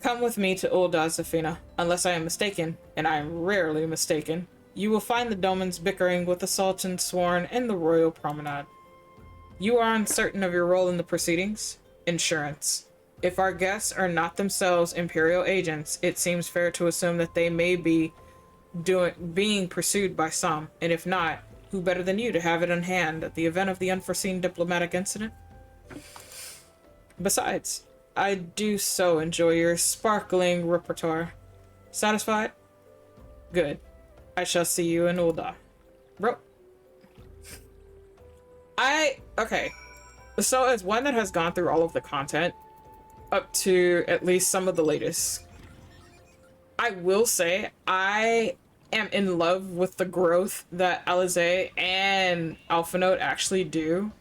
Speaker 1: Come with me to Ul'dah, Zafina. Unless I am mistaken, and I am rarely mistaken, you will find the Domans bickering with the Sultan sworn in the Royal Promenade. You are uncertain of your role in the proceedings? Insurance. If our guests are not themselves Imperial agents, it seems fair to assume that they may be being pursued by some, and if not, who better than you to have it in hand at the event of the unforeseen diplomatic incident? Besides, I do so enjoy your sparkling repertoire. Satisfied? Good. I shall see you in Ul'dah. Bro. Okay. So as one that has gone through all of the content, up to at least some of the latest, I will say I am in love with the growth that Alizé and Alpha Note actually do,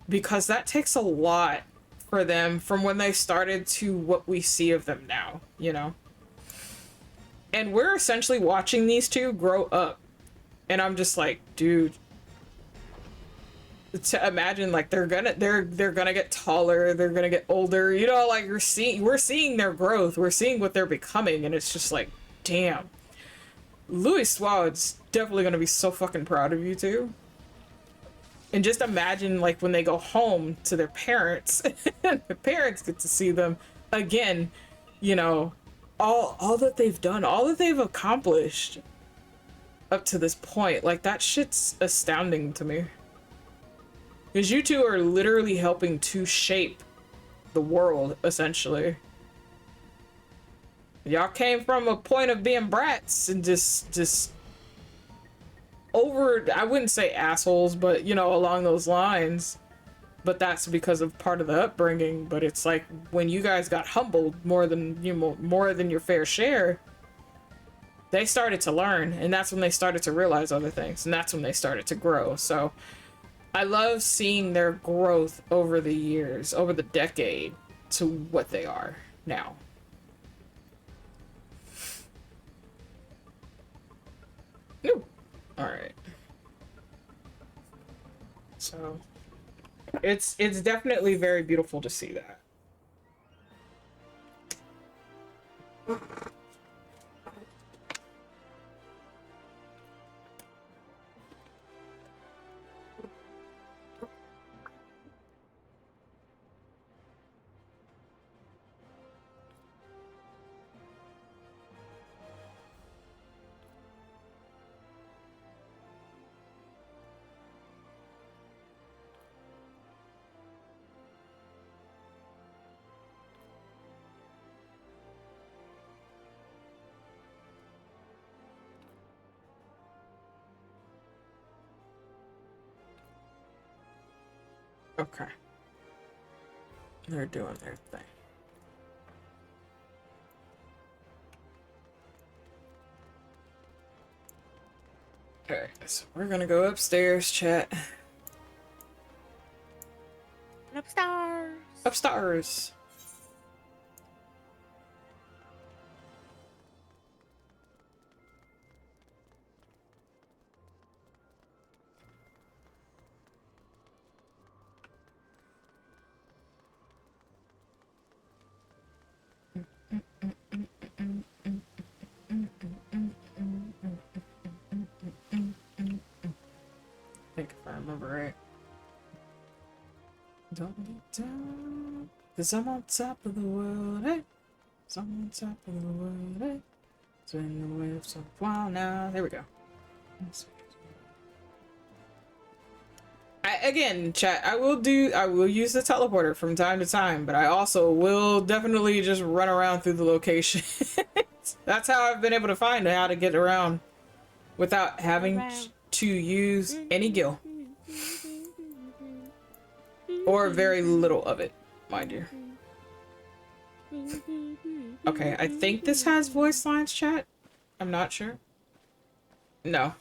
Speaker 1: because that takes a lot for them from when they started to what we see of them now, you know? And we're essentially watching these two grow up, and I'm just like, dude, to imagine like they're gonna get taller, they're gonna get older, you know, like we're seeing their growth, we're seeing what they're becoming, and it's just like, damn. Louis Suade's definitely gonna be so fucking proud of you two. And just imagine like when they go home to their parents and their parents get to see them again, you know, all that they've done, all that they've accomplished up to this point. Like, that shit's astounding to me. Because you two are literally helping to shape the world, essentially. Y'all came from a point of being brats and just over, I wouldn't say assholes, but, you know, along those lines. But that's because of part of the upbringing. But it's like when you guys got humbled more than your fair share, they started to learn, and that's when they started to realize other things, and that's when they started to grow. So I love seeing their growth over the years, over the decade, to what they are now. Ooh. All right. So it's definitely very beautiful to see that. Okay. They're doing their thing. Okay, so we're gonna go upstairs, chat.
Speaker 2: Upstairs.
Speaker 1: Upstairs. I think if I remember right. Don't get down, 'cause I'm on top of the world, hey. 'Cause I'm on top of the world, hey. Spin the waves so while now. There we go. Again, chat, I will use the teleporter from time to time, but I also will definitely just run around through the location. That's how I've been able to find how to get around without having to use any gil. Or very little of it, mind you. Okay, I think this has voice lines, chat. I'm not sure. No.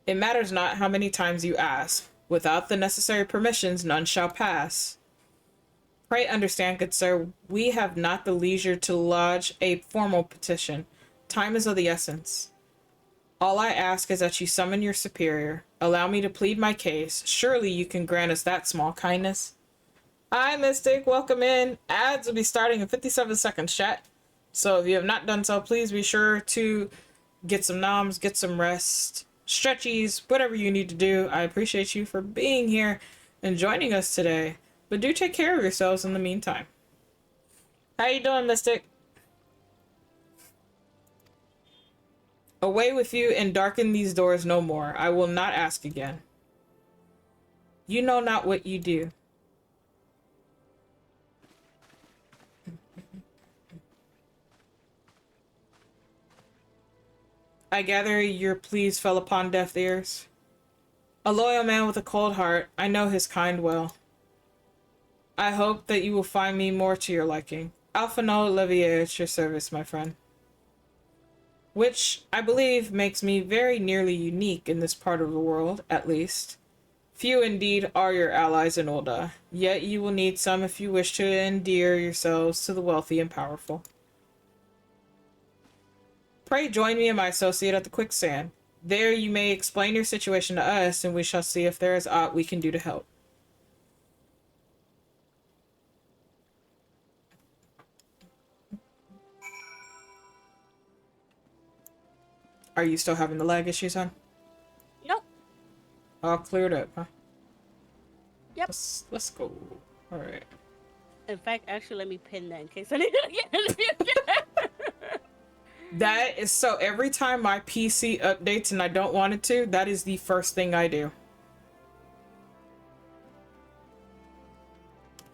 Speaker 1: It matters not how many times you ask. Without the necessary permissions, none shall pass. Pray understand, good sir, we have not the leisure to lodge a formal petition. Time is of the essence. All I ask is that you summon your superior. Allow me to plead my case. Surely you can grant us that small kindness. Hi, Mystic. Welcome in. Ads will be starting in 57 seconds, chat. So if you have not done so, please be sure to get some noms, get some rest, stretchies, whatever you need to do. I appreciate you for being here and joining us today. But do take care of yourselves in the meantime. How you doing, Mystic? Away with you and darken these doors no more. I will not ask again. You know not what you do. I gather your pleas fell upon deaf ears. A loyal man with a cold heart, I know his kind well. I hope that you will find me more to your liking. Alphano Levier at your service, my friend. Which, I believe, makes me very nearly unique in this part of the world, at least. Few indeed are your allies in Ulda, yet you will need some if you wish to endear yourselves to the wealthy and powerful. Pray join me and my associate at the quicksand. There you may explain your situation to us, and we shall see if there is aught we can do to help. Are you still having the lag issues, hon?
Speaker 2: Nope.
Speaker 1: All cleared up, huh?
Speaker 2: Yep.
Speaker 1: Let's go. All right.
Speaker 2: In fact, actually, let me pin that in case I need to get it.
Speaker 1: That is so. Every time my PC updates and I don't want it to, that is the first thing I do.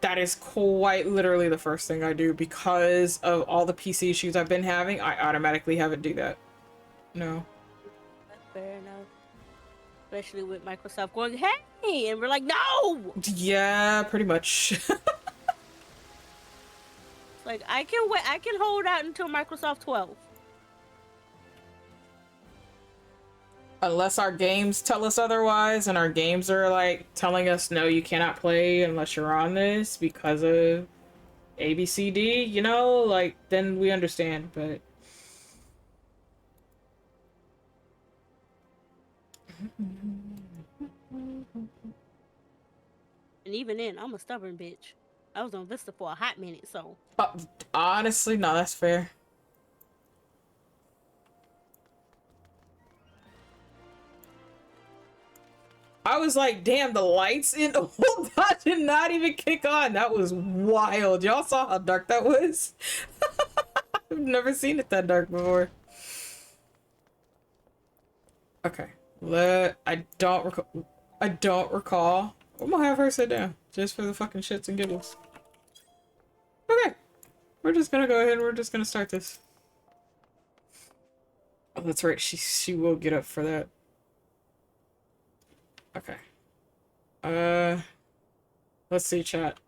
Speaker 1: That is quite literally the first thing I do because of all the PC issues I've been having. I automatically have it do that. No.
Speaker 2: That's fair enough. Especially with Microsoft going, hey, and we're like, no.
Speaker 1: Yeah, pretty much.
Speaker 2: Like, I can wait. I can hold out until Microsoft 12.
Speaker 1: Unless our games tell us otherwise, and our games are like telling us, no, you cannot play unless you're on this because of ABCD, you know, like, then we understand, but.
Speaker 2: And even then, I'm a stubborn bitch. I was on Vista for a hot minute, so.
Speaker 1: Honestly, no, that's fair. I was like, damn, the lights in Ulda did not even kick on. That was wild. Y'all saw how dark that was? I've never seen it that dark before. Okay. I don't recall. I'm gonna have her sit down. Just for the fucking shits and giggles. Okay. We're just gonna go ahead and we're just gonna start this. Oh, that's right. She will get up for that. Okay. Let's see, chat.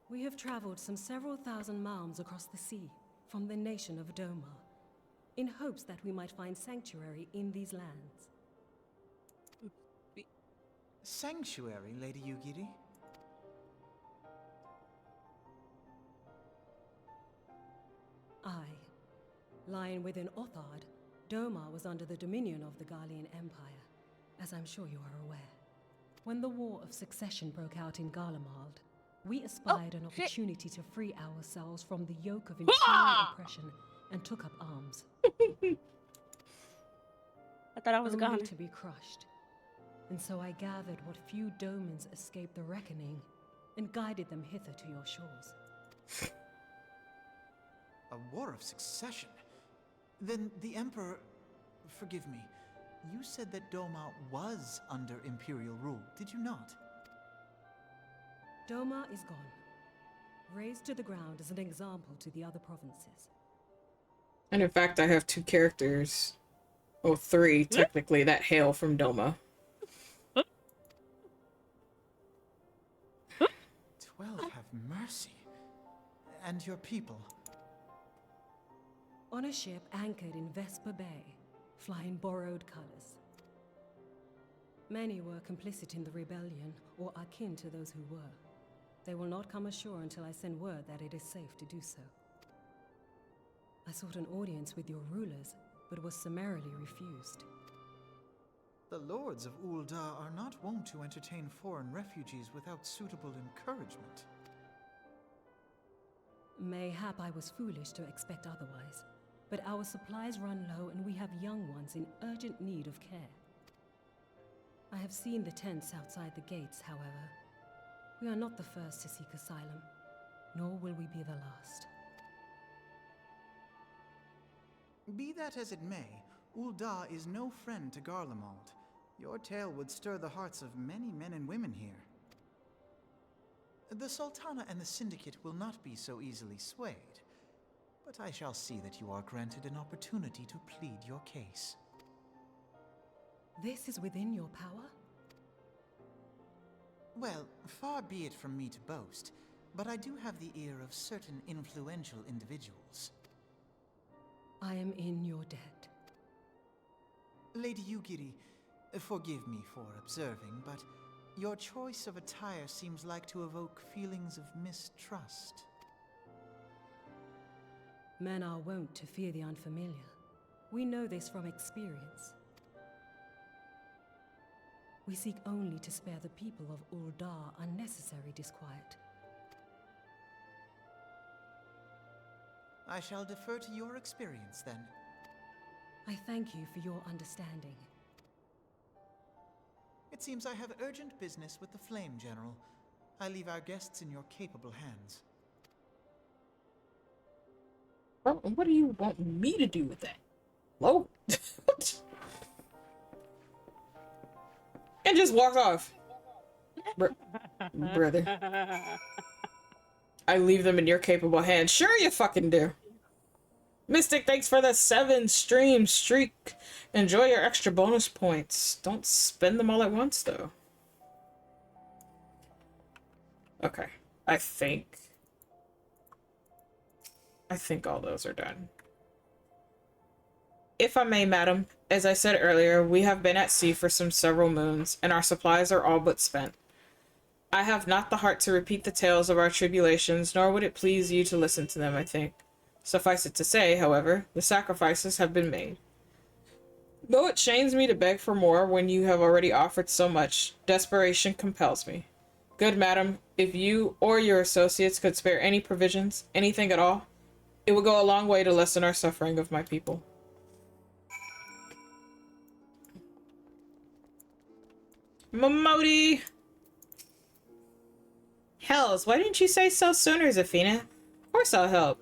Speaker 6: We have traveled some several thousand miles across the sea from the nation of Doma, in hopes that we might find sanctuary in these lands.
Speaker 7: Sanctuary, Lady Yugiri?
Speaker 6: Aye. Lying within Othard, Doma was under the dominion of the Garlean Empire, as I'm sure you are aware. When the War of Succession broke out in Garlemald, we espied an
Speaker 2: shit.
Speaker 6: opportunity to free ourselves from the yoke of imperial oppression and took up arms,
Speaker 2: I thought I was
Speaker 6: only
Speaker 2: gone.
Speaker 6: to be crushed. And so I gathered what few Domans escaped the reckoning and guided them hither to your shores.
Speaker 7: A war of succession? Then the Emperor... Forgive me. You said that Doma was under Imperial rule, did you not?
Speaker 6: Doma is gone, razed to the ground as an example to the other provinces.
Speaker 1: And in fact, I have 2 characters, or 3 technically, that hail from Doma.
Speaker 7: 12 have mercy. And your people?
Speaker 6: On a ship anchored in Vesper Bay, flying borrowed colors. Many were complicit in the rebellion, or akin to those who were. They will not come ashore until I send word that it is safe to do so. I sought an audience with your rulers, but was summarily refused.
Speaker 7: The lords of Ul'dah are not wont to entertain foreign refugees without suitable encouragement.
Speaker 6: Mayhap I was foolish to expect otherwise, but our supplies run low and we have young ones in urgent need of care. I have seen the tents outside the gates, however. We are not the first to seek asylum, nor will we be the last.
Speaker 7: Be that as it may, Ul'dah is no friend to Garlemald. Your tale would stir the hearts of many men and women here. The Sultana and the Syndicate will not be so easily swayed, but I shall see that you are granted an opportunity to plead your case.
Speaker 6: This is within your power?
Speaker 7: Well, far be it from me to boast, but I do have the ear of certain influential individuals.
Speaker 6: I am in your debt.
Speaker 7: Lady Yugiri, forgive me for observing, but your choice of attire seems like to evoke feelings of mistrust.
Speaker 6: Men are wont to fear the unfamiliar. We know this from experience. We seek only to spare the people of Ul'dah unnecessary disquiet.
Speaker 7: I shall defer to your experience, then.
Speaker 6: I thank you for your understanding.
Speaker 7: It seems I have urgent business with the Flame, General. I leave our guests in your capable hands.
Speaker 1: Well, what do you want me to do with that? Hello? And just walk off. Brother. I leave them in your capable hands. Sure you fucking do. Mystic, thanks for the 7 stream streak. Enjoy your extra bonus points. Don't spend them all at once, though. Okay. I think all those are done. If I may, madam, as I said earlier, we have been at sea for several moons, and our supplies are all but spent. I have not the heart to repeat the tales of our tribulations, nor would it please you to listen to them, I think. Suffice it to say, however, the sacrifices have been made. Though it shames me to beg for more when you have already offered so much, desperation compels me. Good madam, if you or your associates could spare any provisions, anything at all, it would go a long way to lessen our suffering of my people. Momodi! Hells, why didn't you say so sooner, Zafina? Of course I'll help.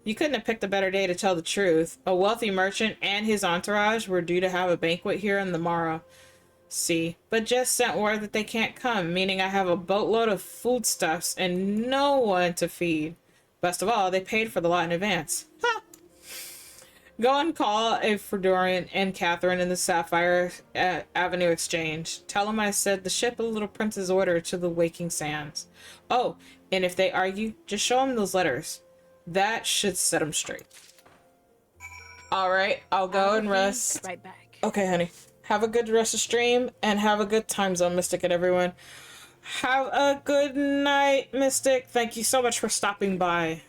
Speaker 1: You couldn't have picked a better day to tell the truth. A wealthy merchant and his entourage were due to have a banquet here in the Mara Sea, but just sent word that they can't come, meaning I have a boatload of foodstuffs and no one to feed. Best of all, they paid for the lot in advance. Ha! Go and call a Fedorian and Catherine in the Sapphire Avenue Exchange. Tell them I said the ship of the Little Prince's order to the Waking Sands. Oh, and if they argue, just show them those letters. That should set them straight. Alright, I'll go and rest.
Speaker 2: Right back.
Speaker 1: Okay, honey. Have a good rest of stream, and have a good time zone, Mystic, and everyone. Have a good night, Mystic. Thank you so much for stopping by.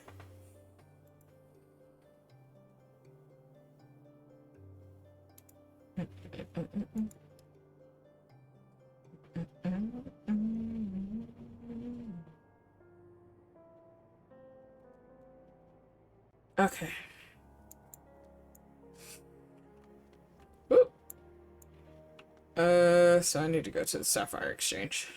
Speaker 1: Okay. Woo. So I need to go to the Sapphire Exchange.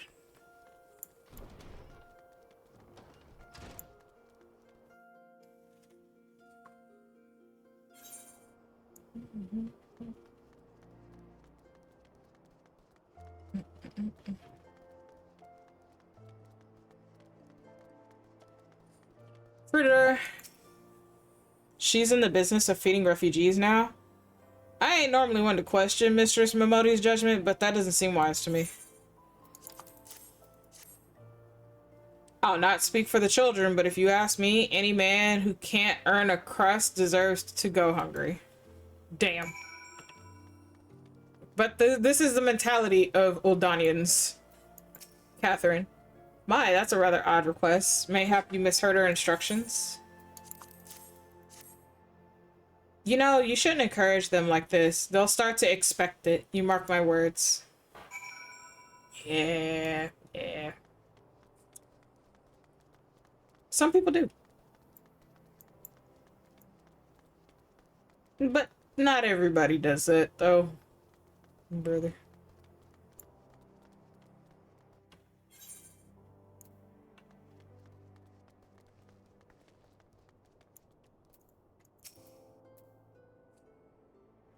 Speaker 1: Fritter. She's in the business of feeding refugees now? I ain't normally one to question Mistress Momodi's judgment, but that doesn't seem wise to me. I'll not speak for the children, but if you ask me, any man who can't earn a crust deserves to go hungry. Damn. But this is the mentality of Uldanians. Catherine. My, that's a rather odd request. Mayhap you misheard her instructions? You know, you shouldn't encourage them like this. They'll start to expect it. You mark my words. Yeah. Some people do. But not everybody does it, though, brother.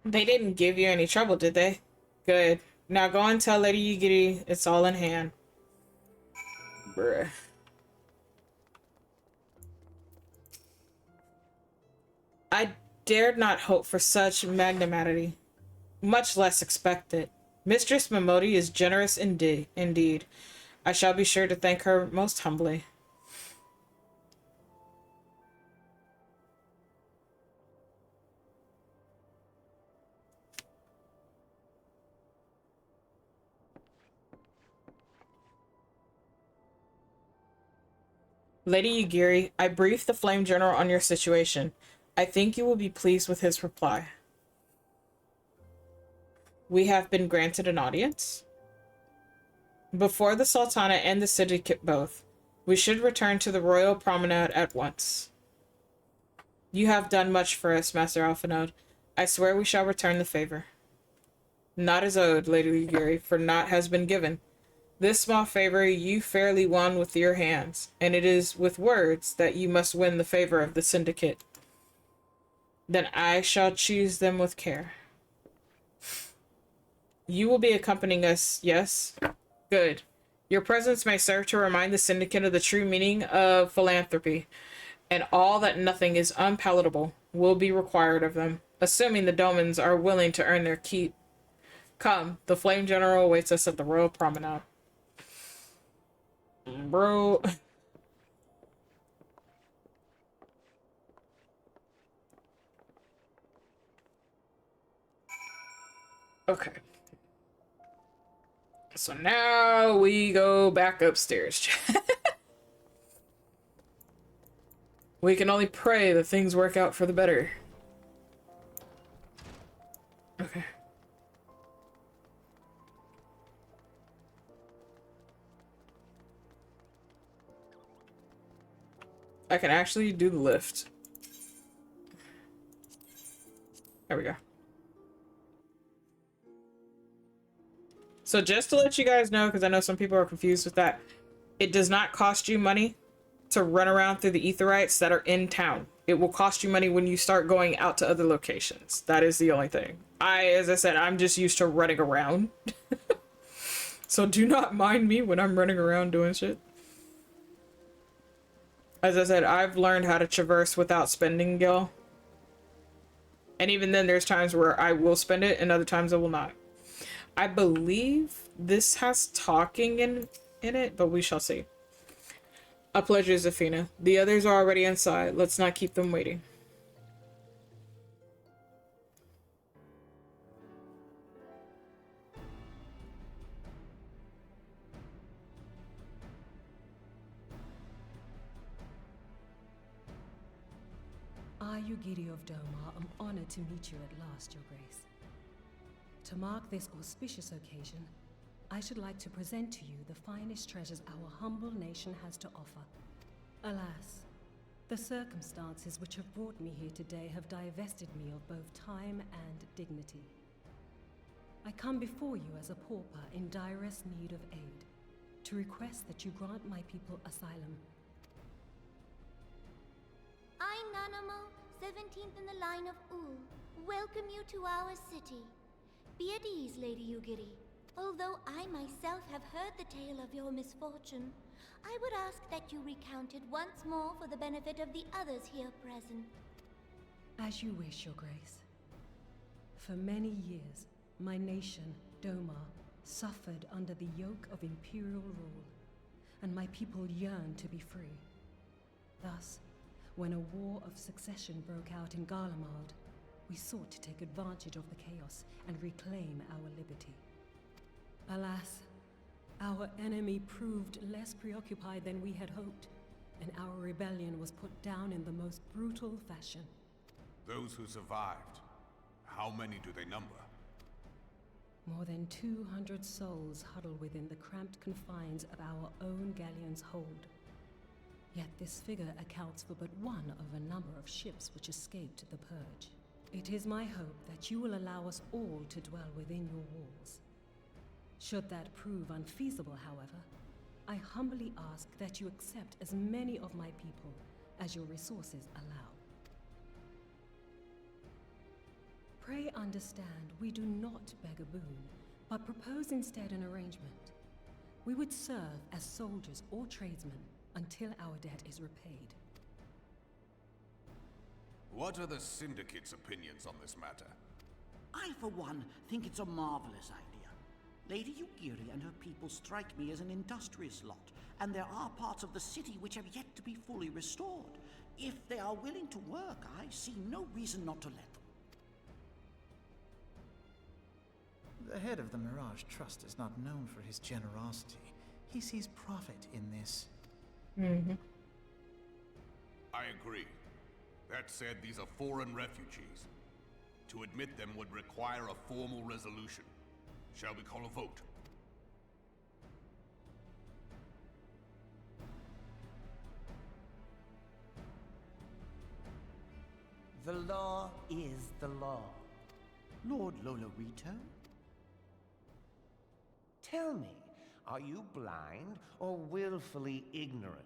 Speaker 1: They didn't give you any trouble, did they? Good. Now go and tell Lady Yugiri it's all in hand. Bruh. I dared not hope for such magnanimity, much less expect it. Mistress Momodi is generous indeed. I shall be sure to thank her most humbly. Lady Yugiri, I briefed the Flame General on your situation. I think you will be pleased with his reply. We have been granted an audience. Before the Sultana and the Syndicate both, we should return to the Royal Promenade at once. You have done much for us, Master Alphanode. I swear we shall return the favor. Naught is owed, Lady Yugiri, for naught has been given. This small favor you fairly won with your hands, and it is with words that you must win the favor of the Syndicate. Then I shall choose them with care. You will be accompanying us, yes? Good. Your presence may serve to remind the Syndicate of the true meaning of philanthropy, and all that nothing is unpalatable will be required of them, assuming the Domans are willing to earn their keep. Come, the Flame General awaits us at the Royal Promenade. Bro. Okay. So now we go back upstairs. We can only pray that things work out for the better. Okay. I can actually do the lift. There we go. So just to let you guys know, because I know some people are confused with that, it does not cost you money to run around through the Aetherites that are in town. It will cost you money when you start going out to other locations. That is the only thing. As I said, I'm just used to running around. So do not mind me when I'm running around doing shit. As I said, I've learned how to traverse without spending gil. And even then, there's times where I will spend it and other times I will not. I believe this has talking in it, but we shall see. A pleasure, Zafina. The others are already inside. Let's not keep them waiting.
Speaker 6: I, Yugiri of Domar, am honored to meet you at last, Your Grace. To mark this auspicious occasion, I should like to present to you the finest treasures our humble nation has to offer. Alas, the circumstances which have brought me here today have divested me of both time and dignity. I come before you as a pauper in direst need of aid, to request that you grant my people asylum.
Speaker 8: I, Nanamo, 17th in the line of Ul, welcome you to our city. Be at ease, Lady Yugiri. Although I myself have heard the tale of your misfortune, I would ask that you recount it once more for the benefit of the others here present.
Speaker 6: As you wish, Your Grace. For many years, my nation, Domar, suffered under the yoke of imperial rule, and my people yearned to be free. Thus, when a war of succession broke out in Garlemald, we sought to take advantage of the chaos and reclaim our liberty. Alas, our enemy proved less preoccupied than we had hoped, and our rebellion was put down in the most brutal fashion.
Speaker 9: Those who survived, how many do they number?
Speaker 6: More than 200 souls huddle within the cramped confines of our own galleon's hold. Yet this figure accounts for but one of a number of ships which escaped the Purge. It is my hope that you will allow us all to dwell within your walls. Should that prove unfeasible, however, I humbly ask that you accept as many of my people as your resources allow. Pray understand, we do not beg a boon, but propose instead an arrangement. We would serve as soldiers or tradesmen until our debt is repaid.
Speaker 9: What are the Syndicate's opinions on this matter?
Speaker 10: I, for one, think it's a marvelous idea. Lady Yugiri and her people strike me as an industrious lot, and there are parts of the city which have yet to be fully restored. If they are willing to work, I see no reason not to let them.
Speaker 7: The head of the Mirage Trust is not known for his generosity. He sees profit in this.
Speaker 9: I agree. That said, these are foreign refugees. To admit them would require a formal resolution. Shall we call a vote?
Speaker 11: The law is the law.
Speaker 10: Lord Lolorito?
Speaker 11: Tell me, are you blind or willfully ignorant?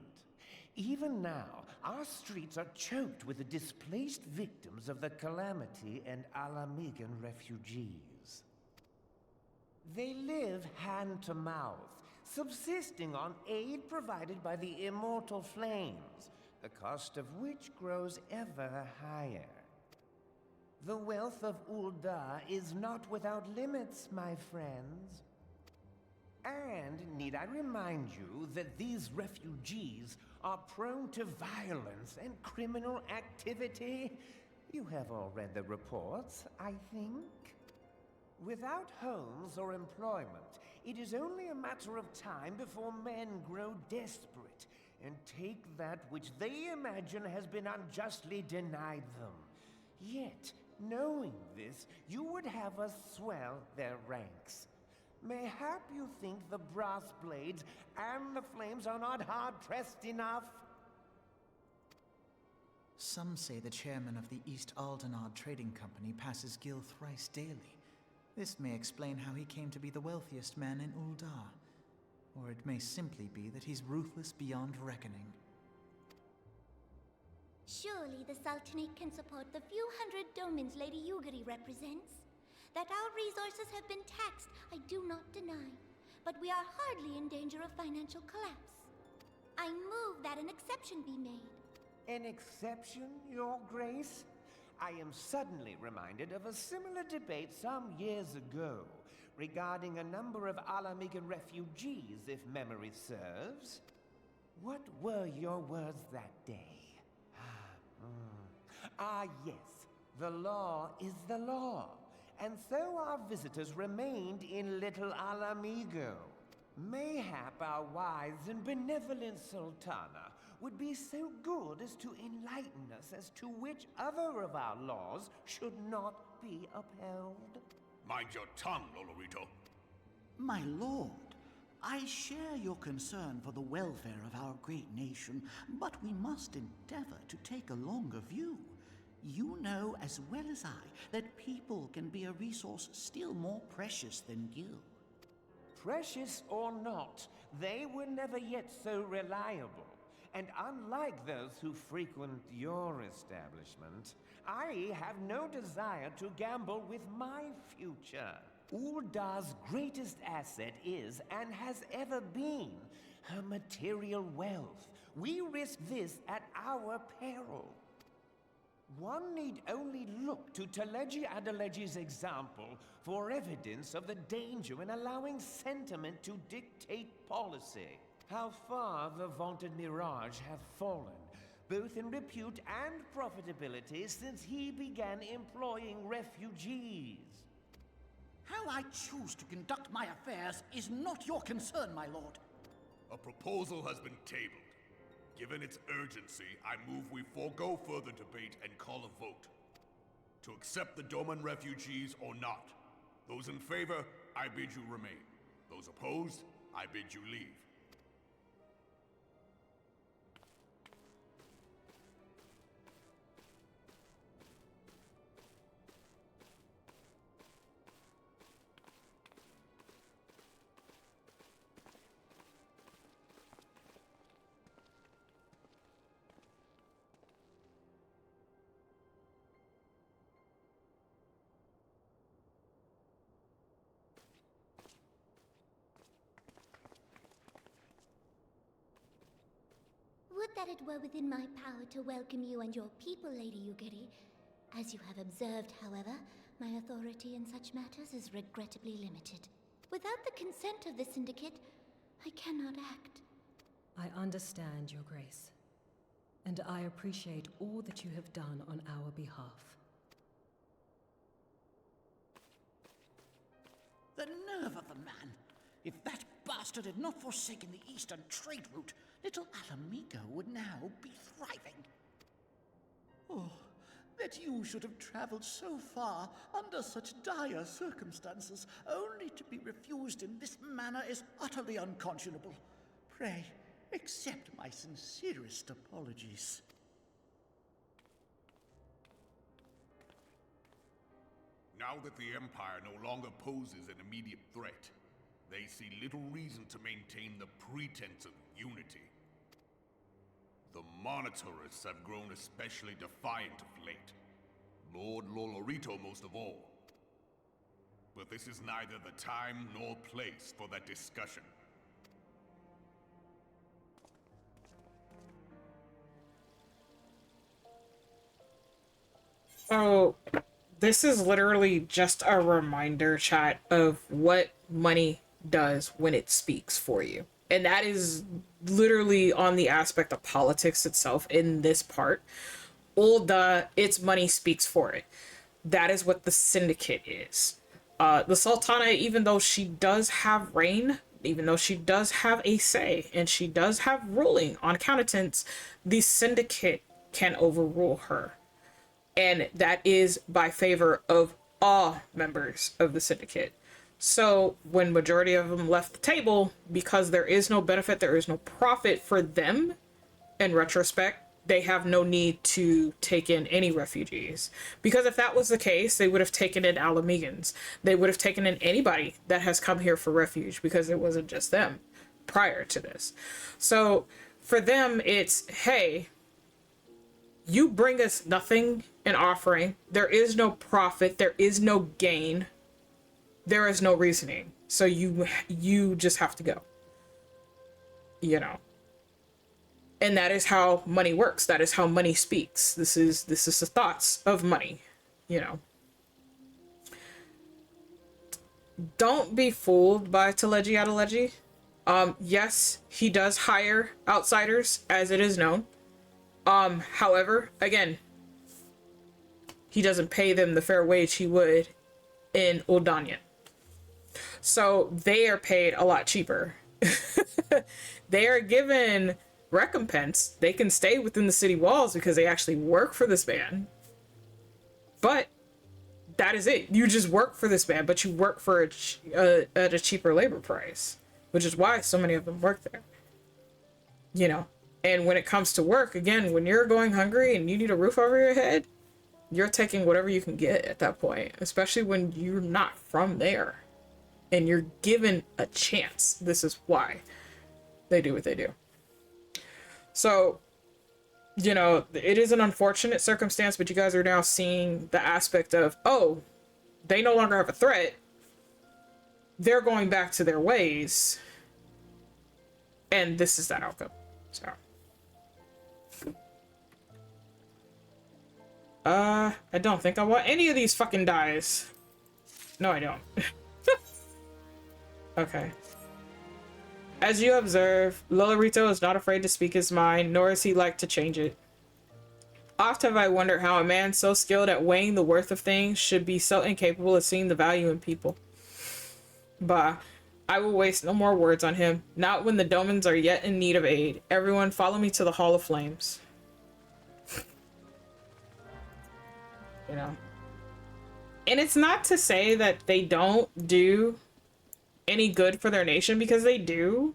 Speaker 11: Even now, our streets are choked with the displaced victims of the Calamity and Alamigan refugees. They live hand to mouth, subsisting on aid provided by the immortal Flings, the cost of which grows ever higher. The wealth of Ul'dah is not without limits, my friends. And need I remind you that these refugees are prone to violence and criminal activity? You have all read the reports, I think. Without homes or employment, it is only a matter of time before men grow desperate and take that which they imagine has been unjustly denied them. Yet, knowing this, you would have us swell their ranks. Mayhap you think the Brass Blades and the Flames are not hard-pressed enough?
Speaker 7: Some say the chairman of the East Aldenard Trading Company passes Gil thrice daily. This may explain how he came to be the wealthiest man in Ul'dah. Or it may simply be that he's ruthless beyond reckoning.
Speaker 8: Surely the Sultanate can support the few hundred domins Lady Yugiri represents. That our resources have been taxed, I do not deny. But we are hardly in danger of financial collapse. I move that an exception be made.
Speaker 11: An exception, Your Grace? I am suddenly reminded of a similar debate some years ago regarding a number of Alamigan refugees, if memory serves. What were your words that day? Yes. The law is the law. And so our visitors remained in Little Alamigo. Mayhap our wise and benevolent Sultana would be so good as to enlighten us as to which other of our laws should not be upheld.
Speaker 9: Mind your tongue, Lolorito.
Speaker 10: My lord, I share your concern for the welfare of our great nation, but we must endeavor to take a longer view. You know as well as I that people can be a resource still more precious than gil.
Speaker 11: Precious or not, they were never yet so reliable. And unlike those who frequent your establishment, I have no desire to gamble with my future. Uldar's greatest asset is, and has ever been, her material wealth. We risk this at our peril. One need only look to Teleji Adeleji's example for evidence of the danger in allowing sentiment to dictate policy. How far the vaunted Mirage hath fallen, both in repute and profitability, since he began employing refugees.
Speaker 10: How I choose to conduct my affairs is not your concern, my lord.
Speaker 9: A proposal has been tabled. Given its urgency, I move we forego further debate and call a vote. To accept the Doman refugees or not. Those in favor, I bid you remain. Those opposed, I bid you leave.
Speaker 8: Would that it were within my power to welcome you and your people, Lady Yugiri. As you have observed, however, my authority in such matters is regrettably limited. Without the consent of the Syndicate, I cannot act.
Speaker 6: I understand, Your Grace, and I appreciate all that you have done on our behalf.
Speaker 10: The nerve of the man! If that bastard had not forsaken the eastern trade route, Little Alamigo would now be thriving. Oh, that you should have traveled so far under such dire circumstances, only to be refused in this manner is utterly unconscionable. Pray, accept my sincerest apologies.
Speaker 9: Now that the Empire no longer poses an immediate threat, they see little reason to maintain the pretense of unity. The Monitorists have grown especially defiant of late. Lord Lolorito most of all. But this is neither the time nor place for that discussion.
Speaker 1: So, this is literally just a reminder, chat, of what money does when it speaks for you. And that is literally on the aspect of politics itself in this part. Its money speaks for it. That is what the Syndicate is. The Sultana, even though she does have reign, even though she does have a say, and she does have ruling on accountants, the Syndicate can overrule her. And that is by favor of all members of the Syndicate. So when majority of them left the table, because there is no benefit, there is no profit for them, in retrospect, they have no need to take in any refugees. Because if that was the case, they would have taken in Alamegans. They would have taken in anybody that has come here for refuge, because it wasn't just them prior to this. So for them, it's, hey, you bring us nothing in offering. There is no profit. There is no gain. There is no reasoning. So you just have to go. You know. And that is how money works. That is how money speaks. This is the thoughts of money, you know. Don't be fooled by Teleji Adeleji. Yes, he does hire outsiders, as it is known. However, again, he doesn't pay them the fair wage he would in Uldanya. So they are paid a lot cheaper. They are given recompense. They can stay within the city walls because they actually work for this man. But that is it. You just work for this man, but you work for at a cheaper labor price, which is why so many of them work there. You know, and when it comes to work, again, when you're going hungry and you need a roof over your head, you're taking whatever you can get at that point, especially when you're not from there and you're given a chance. This is why they do what they do. So, you know, it is an unfortunate circumstance, but you guys are now seeing the aspect of, oh, they no longer have a threat. They're going back to their ways. And this is that outcome. So. I don't think I want any of these fucking dies. No, I don't. Okay. As you observe, Lolorito is not afraid to speak his mind, nor is he like to change it. Oft have I wondered how a man so skilled at weighing the worth of things should be so incapable of seeing the value in people. Bah, I will waste no more words on him, not when the Domans are yet in need of aid. Everyone follow me to the Hall of Flames. You know. And it's not to say that they don't do any good for their nation, because they do,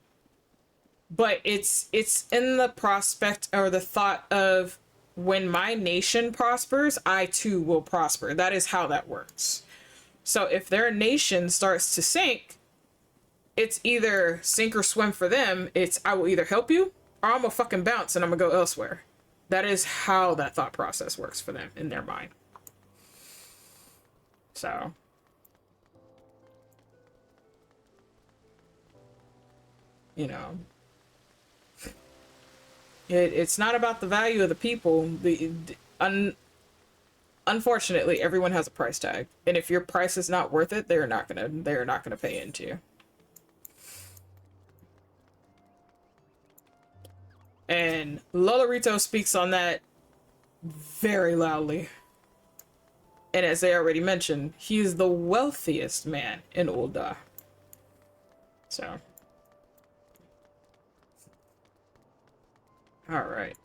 Speaker 1: but it's in the prospect or the thought of, when my nation prospers, I too will prosper. That is how that works. So if their nation starts to sink, it's either sink or swim for them. It's, I will either help you or I'm gonna fucking bounce and I'm gonna go elsewhere. That is how that thought process works for them in their mind. So you know, it's not about the value of the people. Unfortunately, everyone has a price tag, and if your price is not worth it, they're not gonna pay into you. And Lolorito speaks on that very loudly. And as they already mentioned, he is the wealthiest man in Ul'dah. So. All right.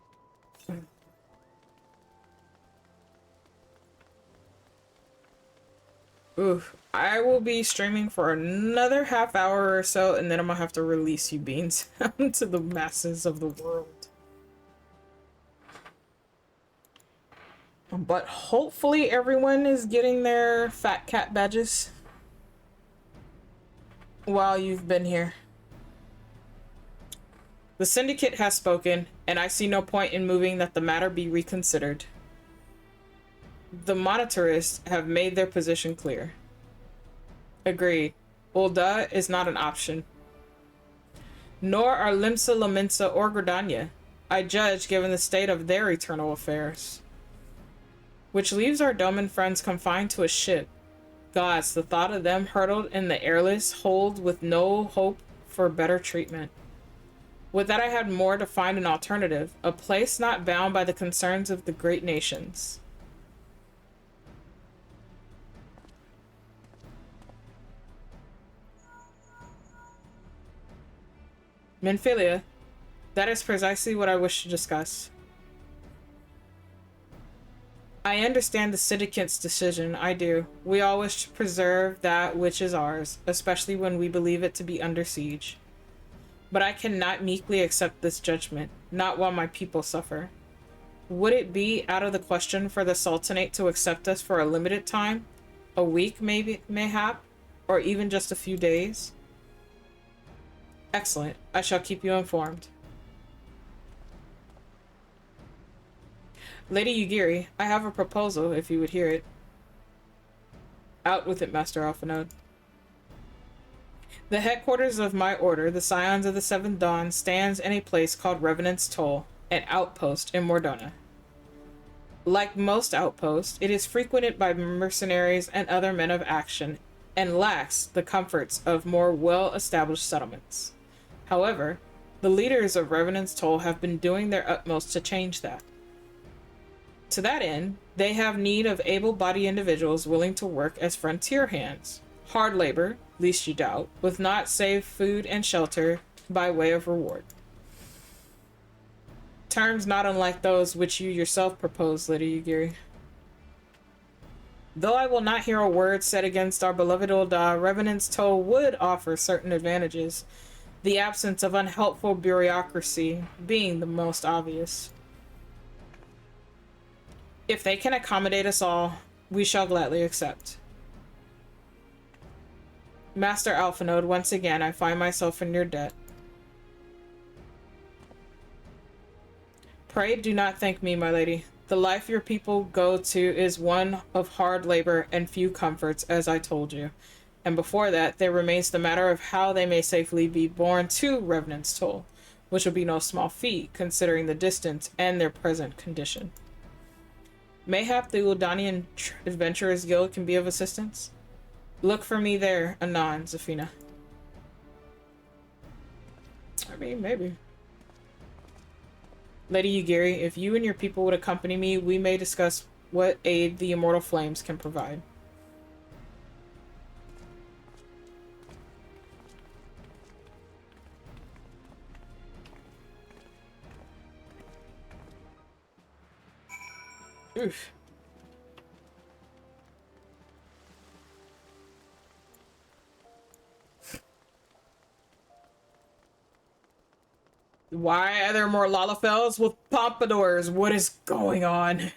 Speaker 1: Oof. I will be streaming for another half hour or so, and then I'm gonna have to release you beans to the masses of the world. But hopefully everyone is getting their fat cat badges while you've been here. The Syndicate has spoken, and I see no point in moving that the matter be reconsidered. The Monetarists have made their position clear. Agreed. Ul'dah is not an option. Nor are Limsa, Laminsa, or Gridania, I judge, given the state of their eternal affairs. Which leaves our Doman friends confined to a ship. Gods, the thought of them hurtled in the airless hold with no hope for better treatment. Would that I had more to find an alternative, a place not bound by the concerns of the great nations. Minfilia, that is precisely what I wish to discuss. I understand the Syndicate's decision, I do. We all wish to preserve that which is ours, especially when we believe it to be under siege. But I cannot meekly accept this judgment, not while my people suffer. Would it be out of the question for the Sultanate to accept us for a limited time? A week, mayhap? Or even just a few days? Excellent. I shall keep you informed. Lady Yugiri, I have a proposal, if you would hear it. Out with it, Master Alphanode. The headquarters of my order, the Scions of the Seventh Dawn, stands in a place called Revenant's Toll, an outpost in Mordona. Like most outposts, it is frequented by mercenaries and other men of action and lacks the comforts of more well-established settlements. However, the leaders of Revenant's Toll have been doing their utmost to change that. To that end, they have need of able-bodied individuals willing to work as frontier hands. Hard labor, least you doubt, with not save food and shelter by way of reward. Terms not unlike those which you yourself propose, Lady Yugiri. Though I will not hear a word said against our beloved Ul'dah, Revenant's Toll would offer certain advantages, the absence of unhelpful bureaucracy being the most obvious. If they can accommodate us all, we shall gladly accept. Master Alphanode, once again, I find myself in your debt. Pray do not thank me, my lady. The life your people go to is one of hard labor and few comforts, as I told you. And before that, there remains the matter of how they may safely be borne to Revenant's Toll, which will be no small feat, considering the distance and their present condition. Mayhap the Uldanian Adventurers Guild can be of assistance? Look for me there, anon, Zafina. I mean, maybe. Lady Yugiri, if you and your people would accompany me, we may discuss what aid the Immortal Flames can provide. Oof. Why are there more Lalafels with pompadours? What is going on?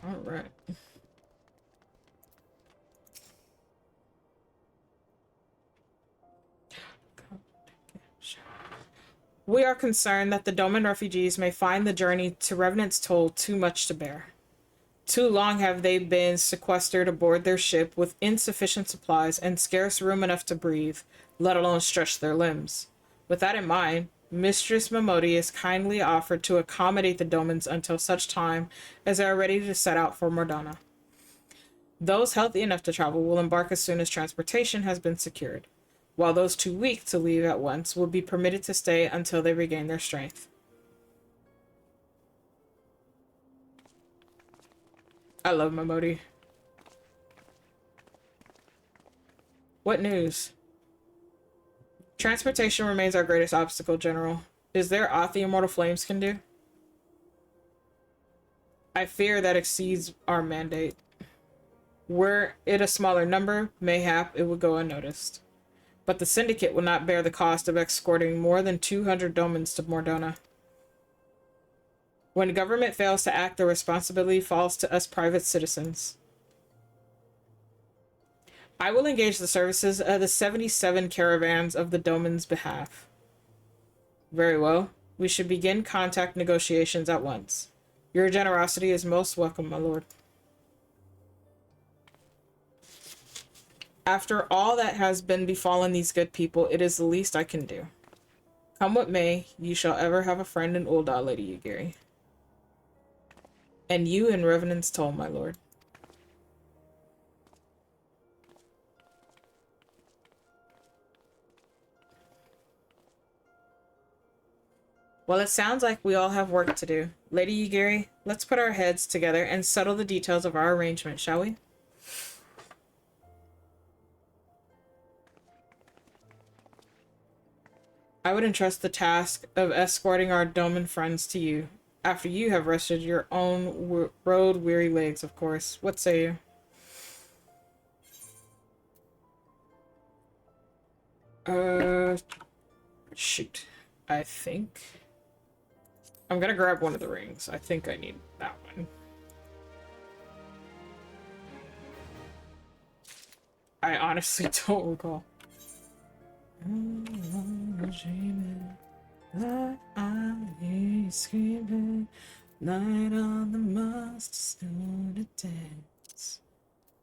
Speaker 1: All right. We are concerned that the Doman refugees may find the journey to Revenant's Toll too much to bear. Too long have they been sequestered aboard their ship with insufficient supplies and scarce room enough to breathe, let alone stretch their limbs. With that in mind, Mistress Momodi has kindly offered to accommodate the Domans until such time as they are ready to set out for Mordana. Those healthy enough to travel will embark as soon as transportation has been secured, while those too weak to leave at once will be permitted to stay until they regain their strength. I love Momodi. What news? Transportation remains our greatest obstacle, General. Is there aught the Immortal Flames can do? I fear that exceeds our mandate. Were it a smaller number, mayhap it would go unnoticed. But the Syndicate will not bear the cost of escorting more than 200 Domans to Mordona. When government fails to act, the responsibility falls to us private citizens. I will engage the services of the 77 caravans of the Doman's behalf. Very well. We should begin contact negotiations at once. Your generosity is most welcome, my lord. After all that has been befallen these good people, it is the least I can do. Come what may, you shall ever have a friend in Ul'dah, Lady Yugiri. And you in Revenant's Toll, my lord. Well, it sounds like we all have work to do. Lady Yugiri, let's put our heads together and settle the details of our arrangement, shall we? I would entrust the task of escorting our Doman friends to you, after you have rested your own road-weary legs, of course. What say you? Shoot. I think I'm gonna grab one of the rings. I think I need that one. I honestly don't recall. Dreaming, like I screaming, Night on the mast is gonna dance.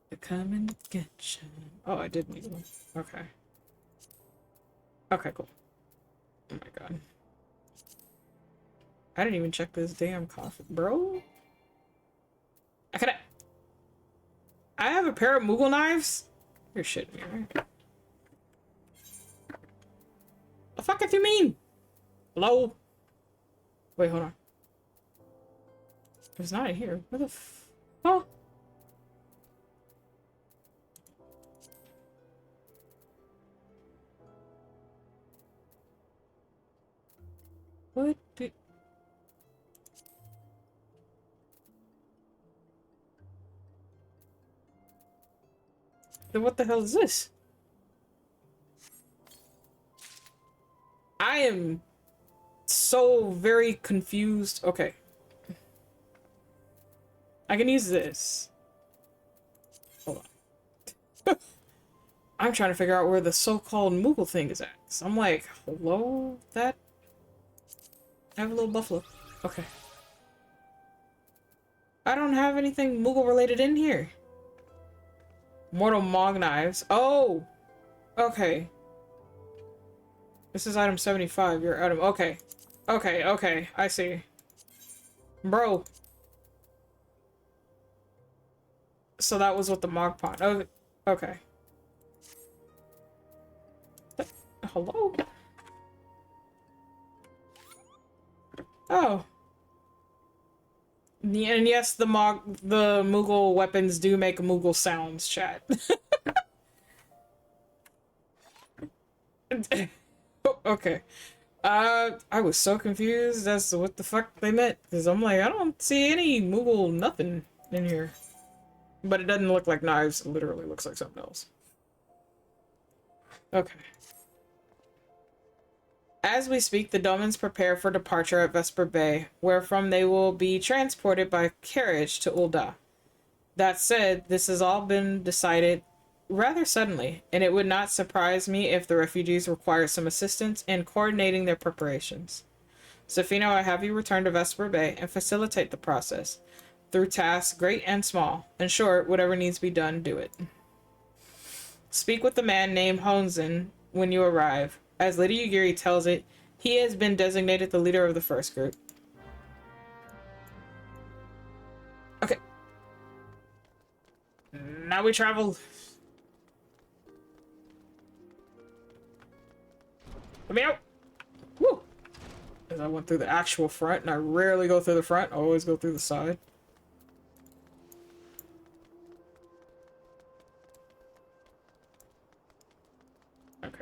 Speaker 1: They're coming to get you. Oh, I did need one. Okay. Okay, cool. Oh my god. I didn't even check this damn coffin, bro. I have a pair of Moogle knives? You're shitting me, right? The fuck if you mean? Hello? Wait, hold on. It's not in here. Where the f... Oh. What did... Then what the hell is this? I am so very confused. Okay. I can use this. Hold on. I'm trying to figure out where the so-called Moogle thing is at. So I'm like, hello? That? I have a little buffalo. Okay. I don't have anything Moogle related in here. Mortal Mog knives. Oh! Okay. This is item 75. Your item. Okay. Okay, okay. I see. Bro. So that was what the Mog Pond. Oh, okay. Hello? Oh. And yes, the Moogle weapons do make Moogle sounds, chat. Okay. I was so confused as to what the fuck they meant, because I'm like, I don't see any Moogle nothing in here. But it doesn't look like knives, it literally looks like something else. Okay. As we speak, the Domans prepare for departure at Vesper Bay, wherefrom they will be transported by carriage to Ul'dah. That said, this has all been decided rather suddenly, and it would not surprise me if the refugees require some assistance in coordinating their preparations. Zafino, I have you return to Vesper Bay and facilitate the process, through tasks great and small. In short, whatever needs to be done, do it. Speak with the man named Honzen when you arrive. As Lady Yugiri tells it, he has been designated the leader of the first group. Okay. Now we travel. Let me out! Woo! As I went through the actual front, and I rarely go through the front, I always go through the side. Okay.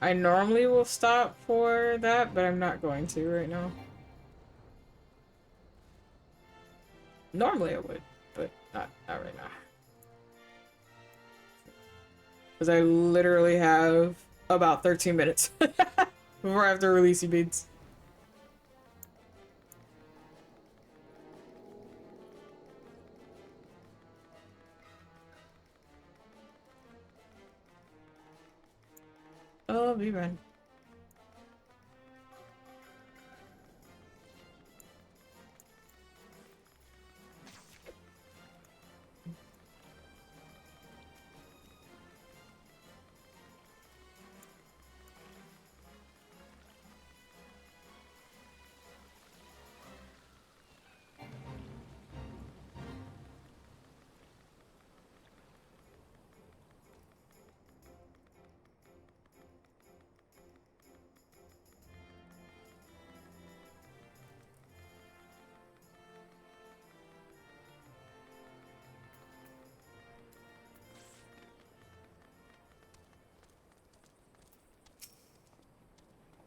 Speaker 1: I normally will stop for that, but I'm not going to right now. Normally I would, but not right now. Because I literally have about 13 minutes before I have to release you beads. Oh, be right.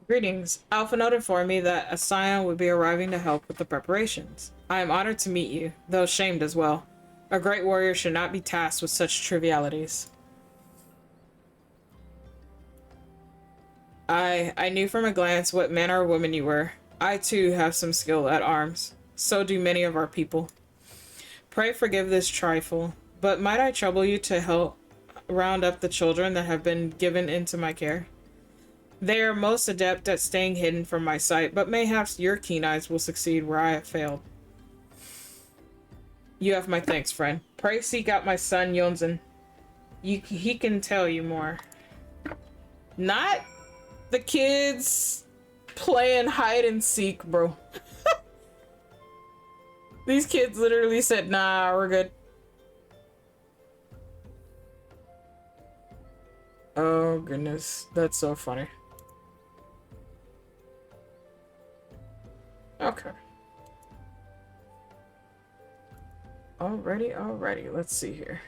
Speaker 1: Greetings. Alpha Note informed me that a scion would be arriving to help with the preparations. I am honored to meet you, though shamed as well. A great warrior should not be tasked with such trivialities. I knew from a glance what manner of woman you were. I too have some skill at arms. So do many of our people. Pray forgive this trifle, but might I trouble you to help round up the children that have been given into my care? They are most adept at staying hidden from my sight, but mayhaps your keen eyes will succeed where I have failed. You have my thanks, friend. Pray seek out my son, Yonzen. He can tell you more. Not the kids playing hide and seek, bro. These kids literally said, nah, we're good. Oh, goodness. That's so funny. Okay. Alrighty. Let's see here.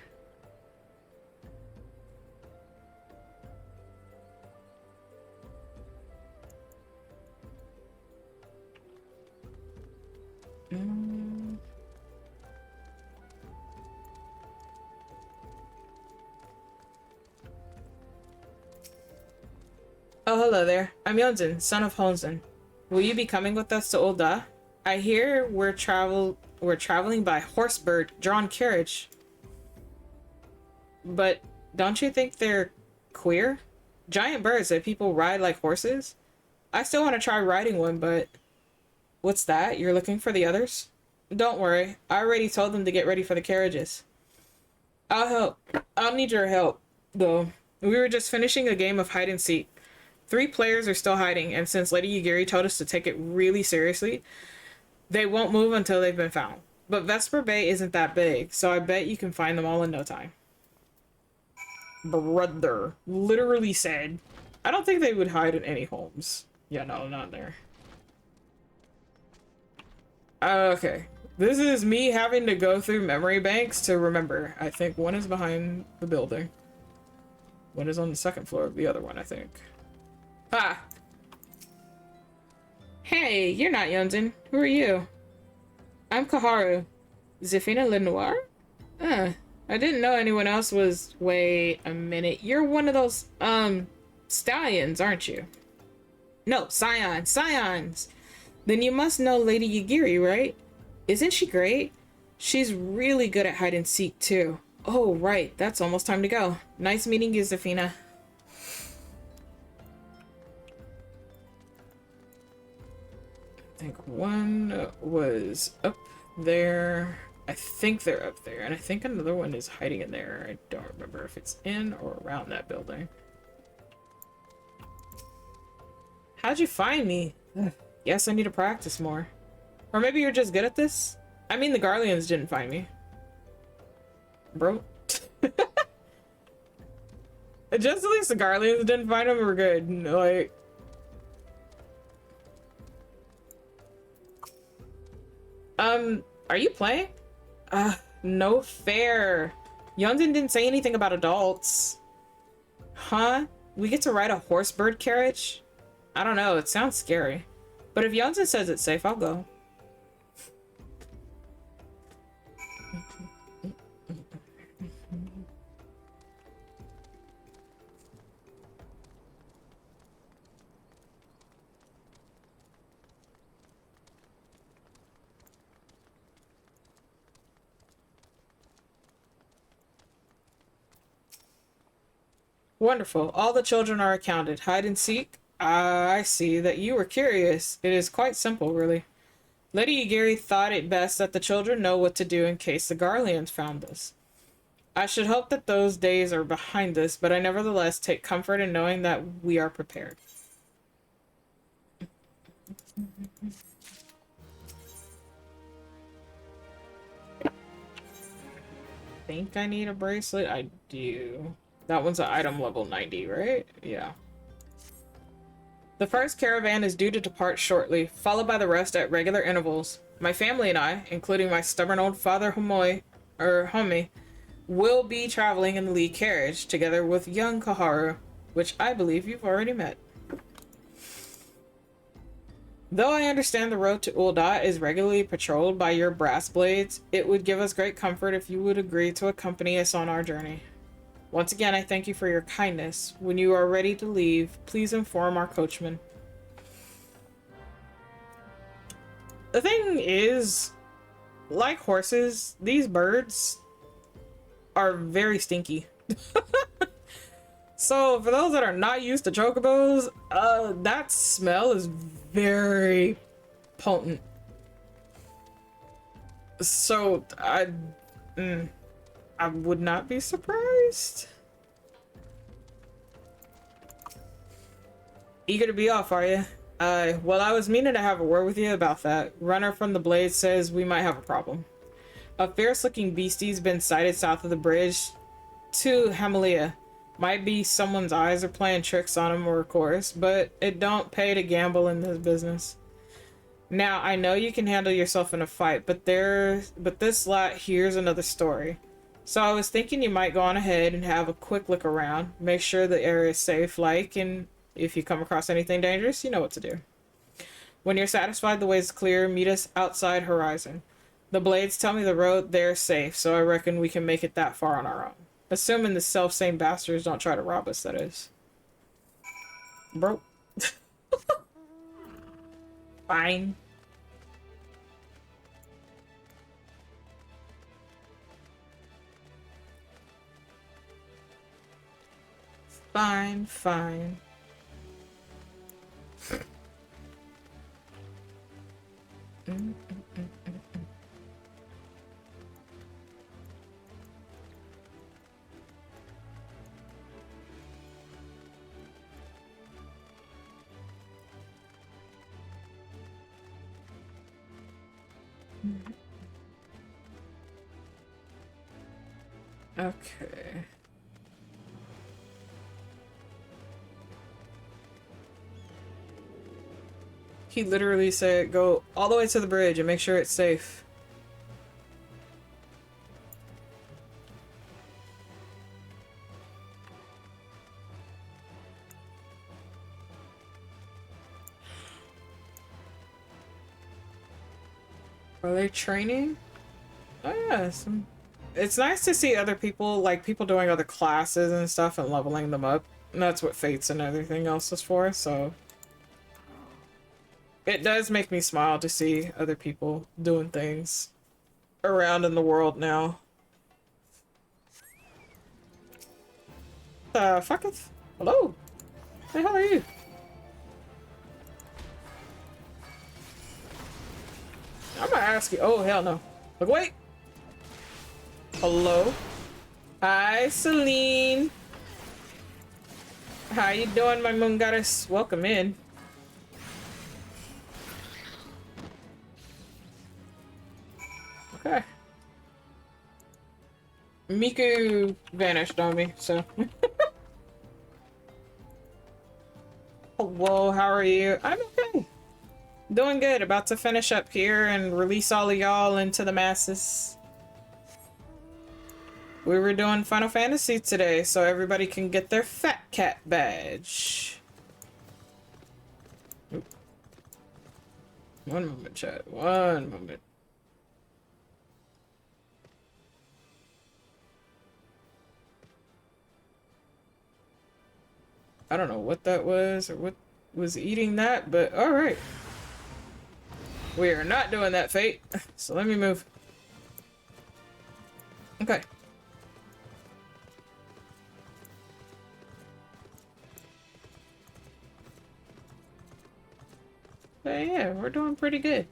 Speaker 1: Oh, hello there. I'm Yonzen, son of Honzen. Will you be coming with us to Ul'dah? I hear we're traveling by horsebird drawn carriage. But don't you think they're queer? Giant birds that people ride like horses? I still want to try riding one, but... What's that? You're looking for the others? Don't worry. I already told them to get ready for the carriages. I'll help. I'll need your help, though. We were just finishing a game of hide and seek. 3 players are still hiding, and since Lady Yugiri told us to take it really seriously, they won't move until they've been found. But Vesper Bay isn't that big, so I bet you can find them all in no time. Brother literally said, I don't think they would hide in any homes. Yeah, no, not there. Okay. This is me having to go through memory banks to remember. I think one is behind the building. One is on the second floor of the other one, I think. Ah! Hey, you're not Yonzen. Who are you? I'm Kaharu. Zafina Lenoir? I didn't know anyone else was... Wait a minute. You're one of those, stallions, aren't you? No, scions. Then you must know Lady Yugiri, right? Isn't she great? She's really good at hide and seek, too. Oh, right. That's almost time to go. Nice meeting you, Zafina. I think one was up there. I think they're up there. And I think another one is hiding in there. I don't remember if it's in or around that building. How'd you find me? Guess I need to practice more. Or maybe you're just good at this? I mean, the Garleans didn't find me. Bro. Just at least the Garleans didn't find him, we're good. Like... Are you playing? No fair. Yonzen didn't say anything about adults. Huh? We get to ride a horsebird carriage? I don't know, it sounds scary. But if Yonzen says it's safe, I'll go. Wonderful. All the children are accounted. Hide and seek? I see that you were curious. It is quite simple, really. Lady Yugiri thought it best that the children know what to do in case the Garleans found us. I should hope that those days are behind us, but I nevertheless take comfort in knowing that we are prepared. Think I need a bracelet? I do. That one's an item level 90, right? Yeah. The first caravan is due to depart shortly, followed by the rest at regular intervals. My family and I, including my stubborn old father Homie, will be traveling in the lead carriage, together with young Kaharu, which I believe you've already met. Though I understand the road to Ul'dah is regularly patrolled by your brass blades, it would give us great comfort if you would agree to accompany us on our journey. Once again, I thank you for your kindness. When you are ready to leave, please inform our coachman. The thing is, like horses, these birds are very stinky. So, for those that are not used to chocobos, that smell is very potent. So, I would not be surprised. Eager to be off, are you? Well, I was meaning to have a word with you about that. Runner from the Blade says we might have a problem. A fierce-looking beastie's been sighted south of the bridge to Hamalia. Might be someone's eyes are playing tricks on him, or of course, but it don't pay to gamble in this business. Now, I know you can handle yourself in a fight, but this lot here's another story. So I was thinking you might go on ahead and have a quick look around, make sure the area is safe, and if you come across anything dangerous, you know what to do. When you're satisfied the way's clear, meet us outside Horizon. The Blades tell me the road there's safe, so I reckon we can make it that far on our own. Assuming the self-same bastards don't try to rob us, that is. Bro. Fine. Fine. Okay. He literally said go all the way to the bridge and make sure it's safe. Are they training? Oh yeah, it's nice to see other people, like people doing other classes and stuff and leveling them up. And that's what Fates and everything else is for, so it does make me smile to see other people doing things around in the world now. Fucketh? Hello? Hey, how are you? I'm gonna ask you. Oh, hell no. Look, wait. Hello? Hi, Celine. How you doing, my moon goddess? Welcome in. Okay. Miku vanished on me, so. Hello, how are you? I'm okay. Doing good. About to finish up here and release all of y'all into the masses. We were doing Final Fantasy today, so everybody can get their Fat Cat badge. Oop. One moment, chat. One moment. I don't know what that was or what was eating that, but alright. We are not doing that, Fate. So let me move. Okay. But yeah, we're doing pretty good.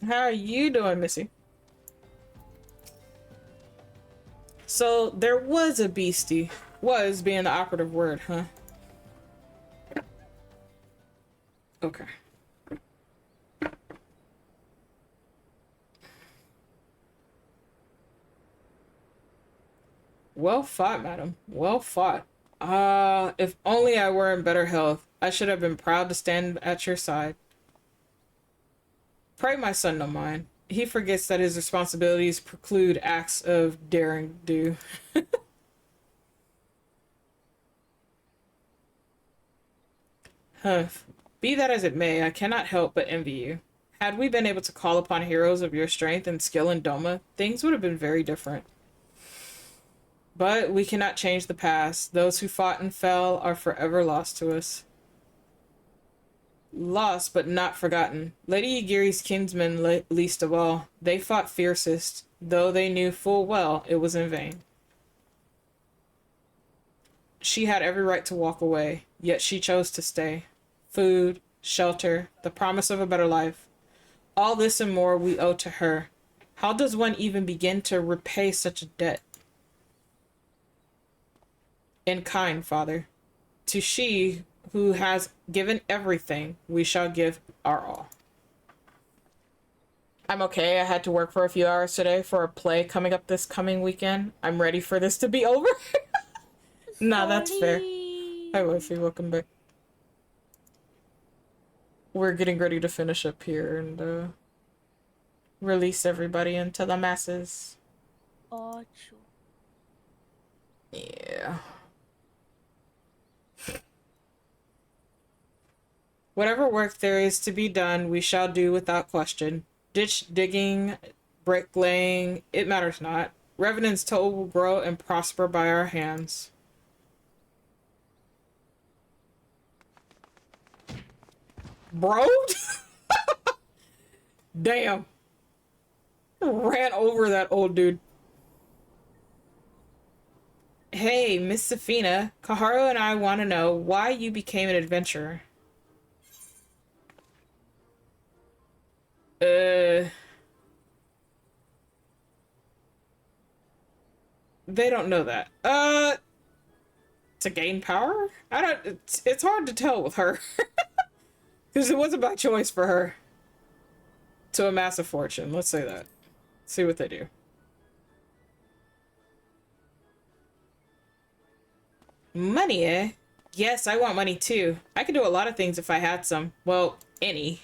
Speaker 1: How are you doing, Missy? So there was a beastie. Was being the operative word, huh? Okay. Well fought, madam. Well fought. If only I were in better health. I should have been proud to stand at your side. Pray my son no mind. He forgets that his responsibilities preclude acts of daring do. Huh. Be that as it may, I cannot help but envy you. Had we been able to call upon heroes of your strength and skill in Doma, things would have been very different. But we cannot change the past. Those who fought and fell are forever lost to us. Lost, but not forgotten. Lady Yagiri's kinsmen least of all. They fought fiercest, though they knew full well it was in vain. She had every right to walk away, yet she chose to stay. Food, shelter, the promise of a better life. All this and more we owe to her. How does one even begin to repay such a debt? In kind, Father. To she who has given everything, we shall give our all. I'm okay. I had to work for a few hours today for a play coming up this coming weekend. I'm ready for this to be over. Nah, that's fair. Hi, Wifey. Welcome back. We're getting ready to finish up here and release everybody into the masses.
Speaker 2: Ocho.
Speaker 1: Yeah. Whatever work there is to be done, we shall do without question. Ditch digging, bricklaying, it matters not. Revenant's toll will grow and prosper by our hands. Bro? Damn. Ran over that old dude. Hey, Miss Safina, Kaharu and I want to know why you became an adventurer. They don't know that. To gain power? It's hard to tell with her. Because it wasn't by choice for her. To amass a fortune, let's say that. See what they do. Money, eh? Yes, I want money too. I could do a lot of things if I had some. Well, any.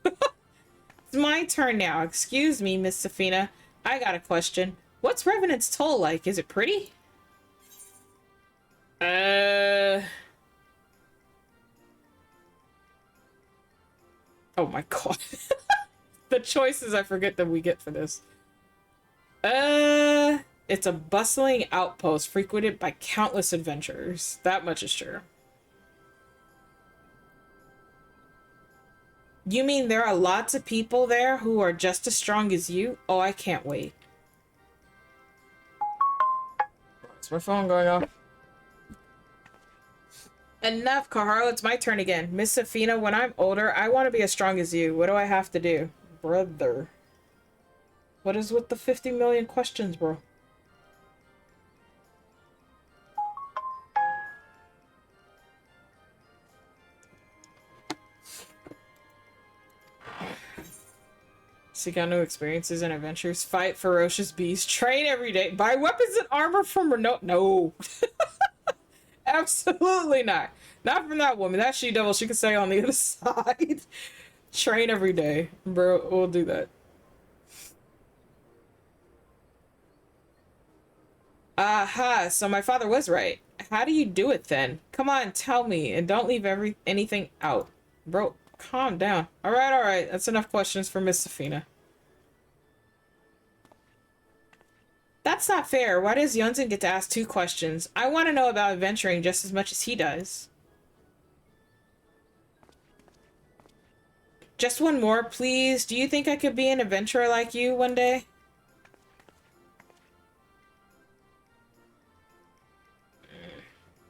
Speaker 1: It's my turn now. Excuse me, Miss Safina. I got a question. What's Revenant's toll like? Is it pretty? Oh my god. The choices I forget that we get for this. It's a bustling outpost frequented by countless adventurers. That much is sure. You mean there are lots of people there who are just as strong as you? Oh, I can't wait. Is my phone going off? Enough, Kaharu. It's my turn again. Miss Safina, when I'm older, I want to be as strong as you. What do I have to do? Brother. What is with the 50 million questions, bro? Seek out new experiences and adventures. Fight ferocious beasts. Train every day. Buy weapons and armor from Renault. No. Absolutely not. Not from that woman. That she-devil, she can stay on the other side. Train every day. Bro, we'll do that. Aha, so my father was right. How do you do it then? Come on, tell me, and don't leave anything out. Bro, calm down. Alright. That's enough questions for Miss Safina. That's not fair. Why does Yunzen get to ask 2 questions? I want to know about adventuring just as much as he does. Just one more, please. Do you think I could be an adventurer like you one day?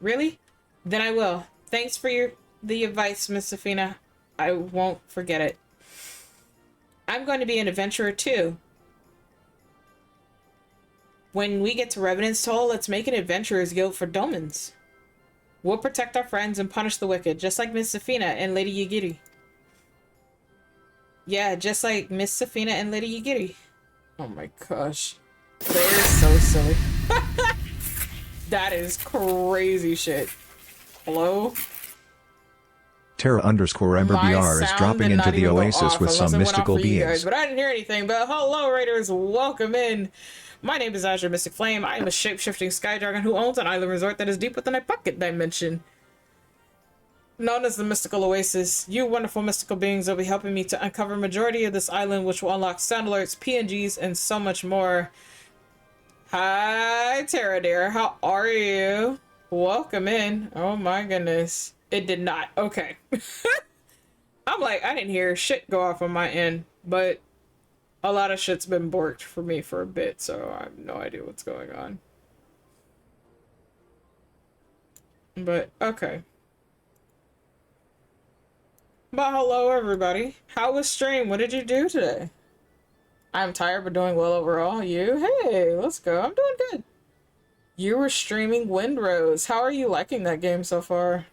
Speaker 1: Really? Then I will. Thanks for the advice, Miss Safina. I won't forget it. I'm going to be an adventurer too. When we get to Revenant's Toll, let's make an adventurer's guild for Domans. We'll protect our friends and punish the wicked, just like Miss Safina and Lady Yagiri. Yeah, just like Miss Safina and Lady Yagiri. Oh my gosh. They're so silly. That is crazy shit. Hello?
Speaker 12: Terra_MBR is dropping into the oasis with some mystical beings.
Speaker 1: But I didn't hear anything. But hello, Raiders. Welcome in. My name is Azure Mystic Flame. I am a shape-shifting sky dragon who owns an island resort that is deep within a pocket dimension. known as the Mystical Oasis. You wonderful mystical beings will be helping me to uncover majority of this island, which will unlock sound alerts, PNGs, and so much more. Hi, Tara dear. How are you? Welcome in. Oh my goodness. It did not. Okay. I'm like, I didn't hear shit go off on my end, but a lot of shit's been borked for me for a bit, so I have no idea what's going on. But, okay. But hello, everybody. How was stream? What did you do today? I'm tired, but doing well overall. You? Hey, let's go. I'm doing good. You were streaming Windrose. How are you liking that game so far?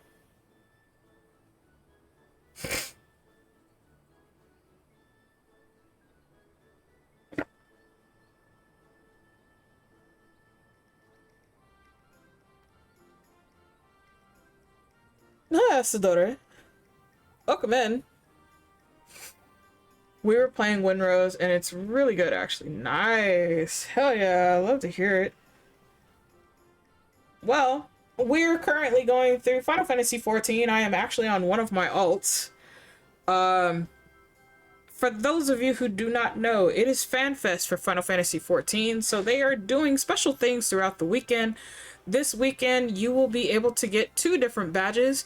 Speaker 1: Ah, Sidore. Welcome in. We were playing Windrose, and it's really good, actually. Nice. Hell yeah, I love to hear it. Well, we're currently going through Final Fantasy XIV. I am actually on one of my alts. For those of you who do not know, it is FanFest for Final Fantasy XIV, so they are doing special things throughout the weekend. This weekend, you will be able to get 2 different badges.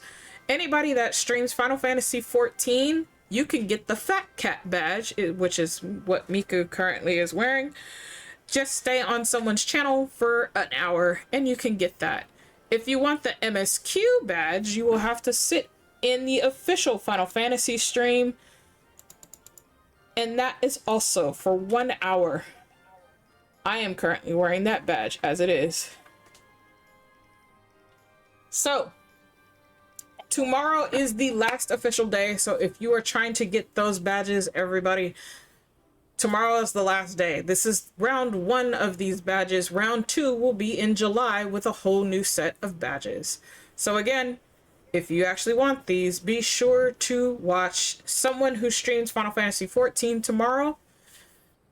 Speaker 1: Anybody that streams Final Fantasy XIV, you can get the Fat Cat badge, which is what Miku currently is wearing. Just stay on someone's channel for an hour and you can get that. If you want the MSQ badge, you will have to sit in the official Final Fantasy stream, and that is also for 1 hour. I am currently wearing that badge as it is. So, tomorrow is the last official day, so if you are trying to get those badges, everybody, tomorrow is the last day. This is round 1 of these badges. Round 2 will be in July with a whole new set of badges. So again, if you actually want these, be sure to watch someone who streams Final Fantasy XIV tomorrow,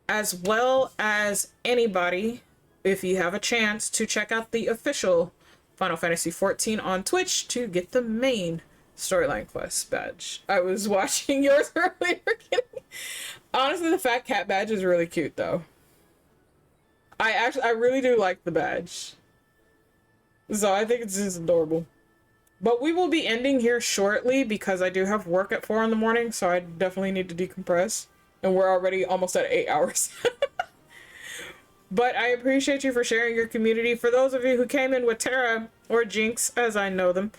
Speaker 1: as well as anybody, if you have a chance, to check out the official Final Fantasy XIV on Twitch to get the main storyline quest badge. I was watching yours earlier. Honestly, the Fat Cat badge is really cute, though. I really do like the badge. So I think it's just adorable. But we will be ending here shortly because I do have work at 4 in the morning, so I definitely need to decompress. And we're already almost at 8 hours. But I appreciate you for sharing your community. For those of you who came in with Tara, or Jinx, as I know them,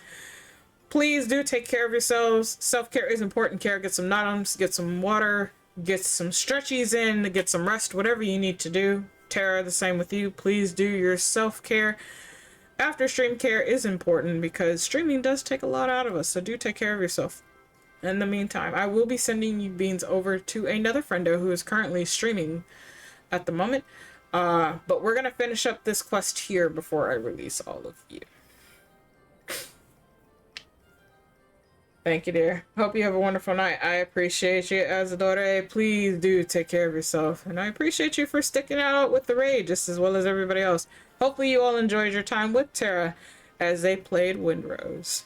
Speaker 1: please do take care of yourselves. Self-care is important. Care, get some Notums, get some water, get some stretchies in, get some rest, whatever you need to do. Tara, the same with you. Please do your self-care. After stream care is important because streaming does take a lot out of us, so do take care of yourself. In the meantime, I will be sending you beans over to another friendo who is currently streaming at the moment. But we're gonna finish up this quest here before I release all of you. Thank you, dear. Hope you have a wonderful night. I appreciate you, Azadore. Please do take care of yourself. And I appreciate you for sticking out with the raid just as well as everybody else. Hopefully you all enjoyed your time with Tara as they played Windrose.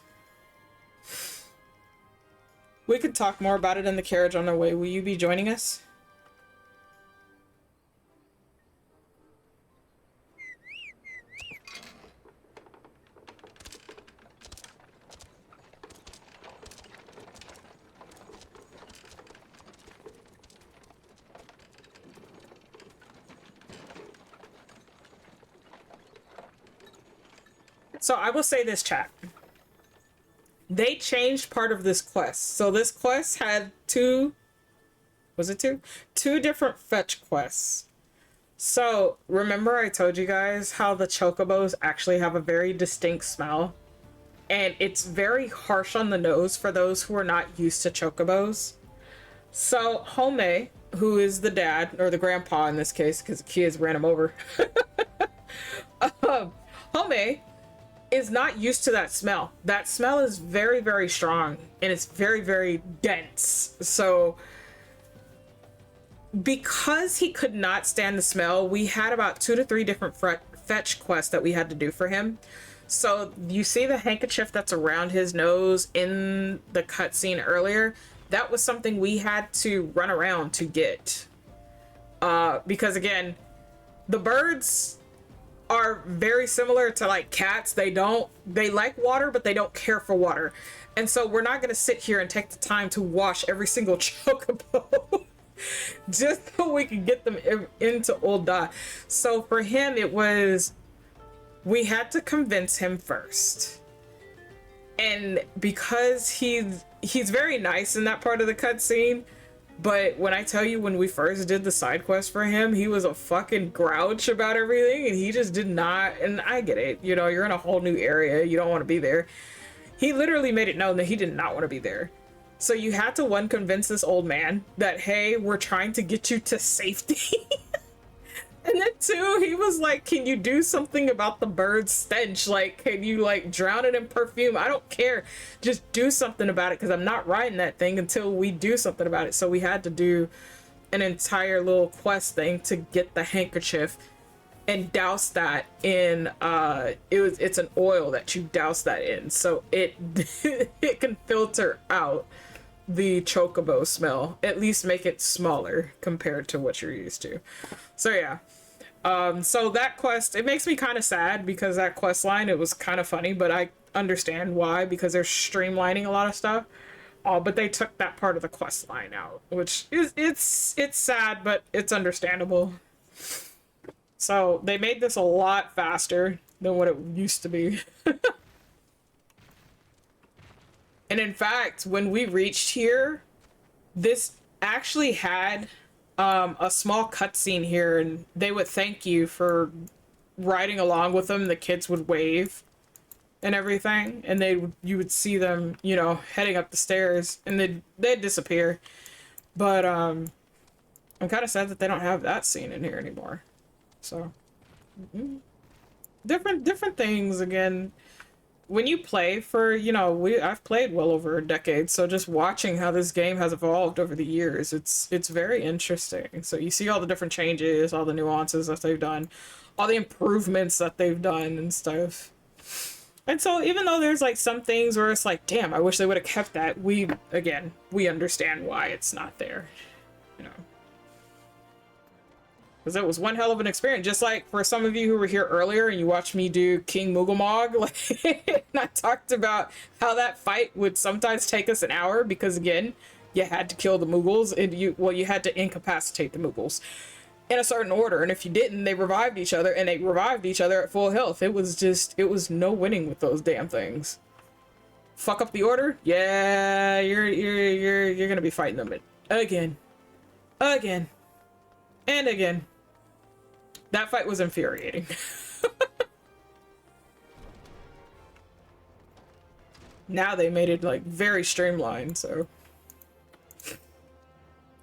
Speaker 1: We could talk more about it in the carriage on our way. Will you be joining us? So I will say this, chat. They changed part of this quest. So this quest had two different fetch quests. So remember I told you guys how the chocobos actually have a very distinct smell? And it's very harsh on the nose for those who are not used to chocobos. So Home, who is the dad, or the grandpa in this case, because the kids ran him over. Home is not used to that smell. That smell is very, very strong and it's very, very dense. So because he could not stand the smell, we had about 2 to 3 different fetch quests that we had to do for him. So you see the handkerchief that's around his nose in the cutscene earlier? That was something we had to run around to get. Because again, the birds are very similar to like cats. They like water, but they don't care for water. And so we're not going to sit here and take the time to wash every single chocobo just so we can get them into Ul'dah. So for him, it was, we had to convince him first. And because he's very nice in that part of the cutscene, but when I tell you, when we first did the side quest for him, he was a fucking grouch about everything, and he just did not, and I get it, you know, you're in a whole new area, you don't want to be there. He literally made it known that he did not want to be there. So you had to, one, convince this old man that, hey, we're trying to get you to safety. And then two, he was like, can you do something about the bird's stench? Like, can you like drown it in perfume? I don't care. Just do something about it, because I'm not riding that thing until we do something about it. So we had to do an entire little quest thing to get the handkerchief and douse that in, it's an oil that you douse that in. So it, it can filter out the chocobo smell, at least make it smaller compared to what you're used to. So yeah, so that quest, it makes me kind of sad, because that quest line, it was kind of funny, but I understand why, because they're streamlining a lot of stuff. But they took that part of the quest line out, which is, it's sad, but it's understandable. So they made this a lot faster than what it used to be. And in fact, when we reached here, this actually had a small cutscene here, and they would thank you for riding along with them. The kids would wave and everything, and you would see them, you know, heading up the stairs, and they'd disappear. But I'm kind of sad that they don't have that scene in here anymore. So different things. Again, when you play for, you know, I've played well over a decade, so just watching how this game has evolved over the years, it's very interesting. So you see all the different changes, all the nuances that they've done, all the improvements that they've done and stuff. And so even though there's like some things where it's like, damn, I wish they would have kept that, we understand why it's not there, you know. Because it was one hell of an experience. Just like for some of you who were here earlier and you watched me do King Moogalmog, like, and I talked about how that fight would sometimes take us an hour, because again, you had to kill the Moogles, and you had to incapacitate the Moogles in a certain order, and if you didn't, they revived each other, and they revived each other at full health. It was no winning with those damn things. Fuck up the order? Yeah, you're gonna be fighting them again, and again. That fight was infuriating. Now they made it like very streamlined, so.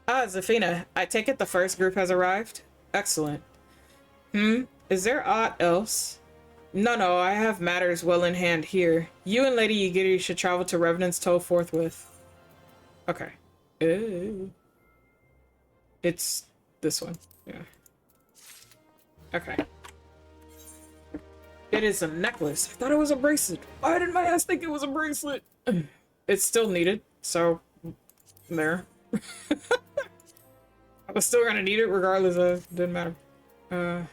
Speaker 1: Ah, Zafina, I take it the first group has arrived? Excellent. Is there aught else? No, I have matters well in hand here. You and Lady Yigiri should travel to Revenant's Toe forthwith. Okay. Ooh. It's this one, yeah. Okay. It is a necklace. I thought it was a bracelet. Why did my ass think it was a bracelet? It's still needed, so there. I was still gonna need it regardless of, didn't matter. Oh,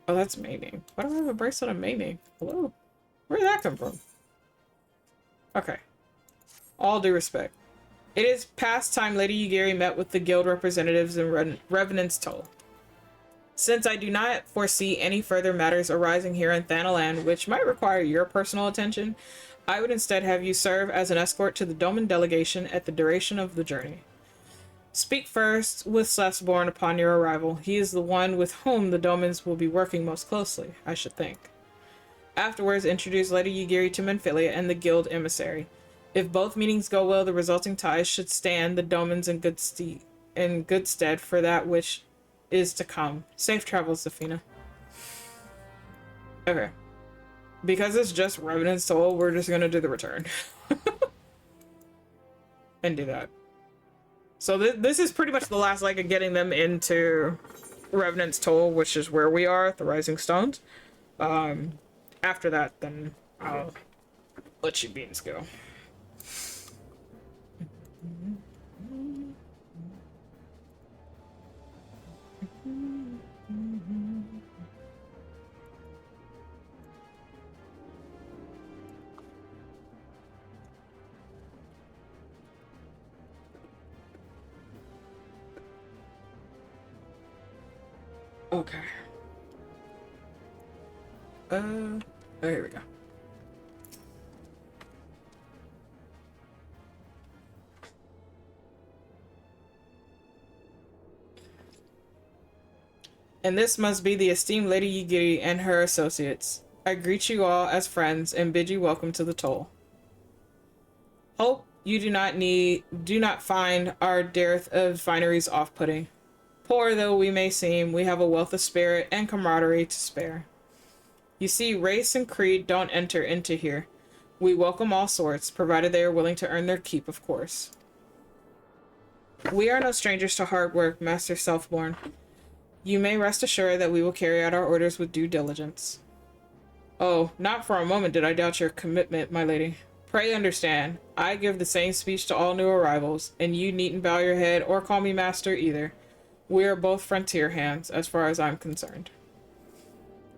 Speaker 1: that's Mayning. Why do I have a bracelet on Mayning? Hello? Where did that come from? Okay. All due respect. It is past time Lady Yigiri met with the guild representatives in Revenant's Toll. Since I do not foresee any further matters arising here in Thanalan which might require your personal attention, I would instead have you serve as an escort to the Doman delegation at the duration of the journey. Speak first with Cessborn upon your arrival. He is the one with whom the Domans will be working most closely, I should think. Afterwards, introduce Lady Yigiri to Menphilia and the guild emissary. If both meetings go well, the resulting ties should stand the Domans in good stead for that which is to come. Safe travels, Zafina. Okay. Because it's just Revenant's Soul, we're just gonna do the return. And do that. So this is pretty much the last leg of getting them into Revenant's Toll, which is where we are at the Rising Stones. After that, then I'll let you beans go. Okay. Oh, here we go. And this must be the esteemed Lady Yugiri and her associates. I greet you all as friends and bid you welcome to the toll. Hope you do not find our dearth of fineries off-putting. Poor though we may seem, we have a wealth of spirit and camaraderie to spare. You see, race and creed don't enter into here. We welcome all sorts, provided they are willing to earn their keep, of course. We are no strangers to hard work, Master Selfborn. You may rest assured that we will carry out our orders with due diligence. Oh, not for a moment did I doubt your commitment, my lady. Pray understand, I give the same speech to all new arrivals, and you needn't bow your head or call me master either. We are both frontier hands, as far as I'm concerned.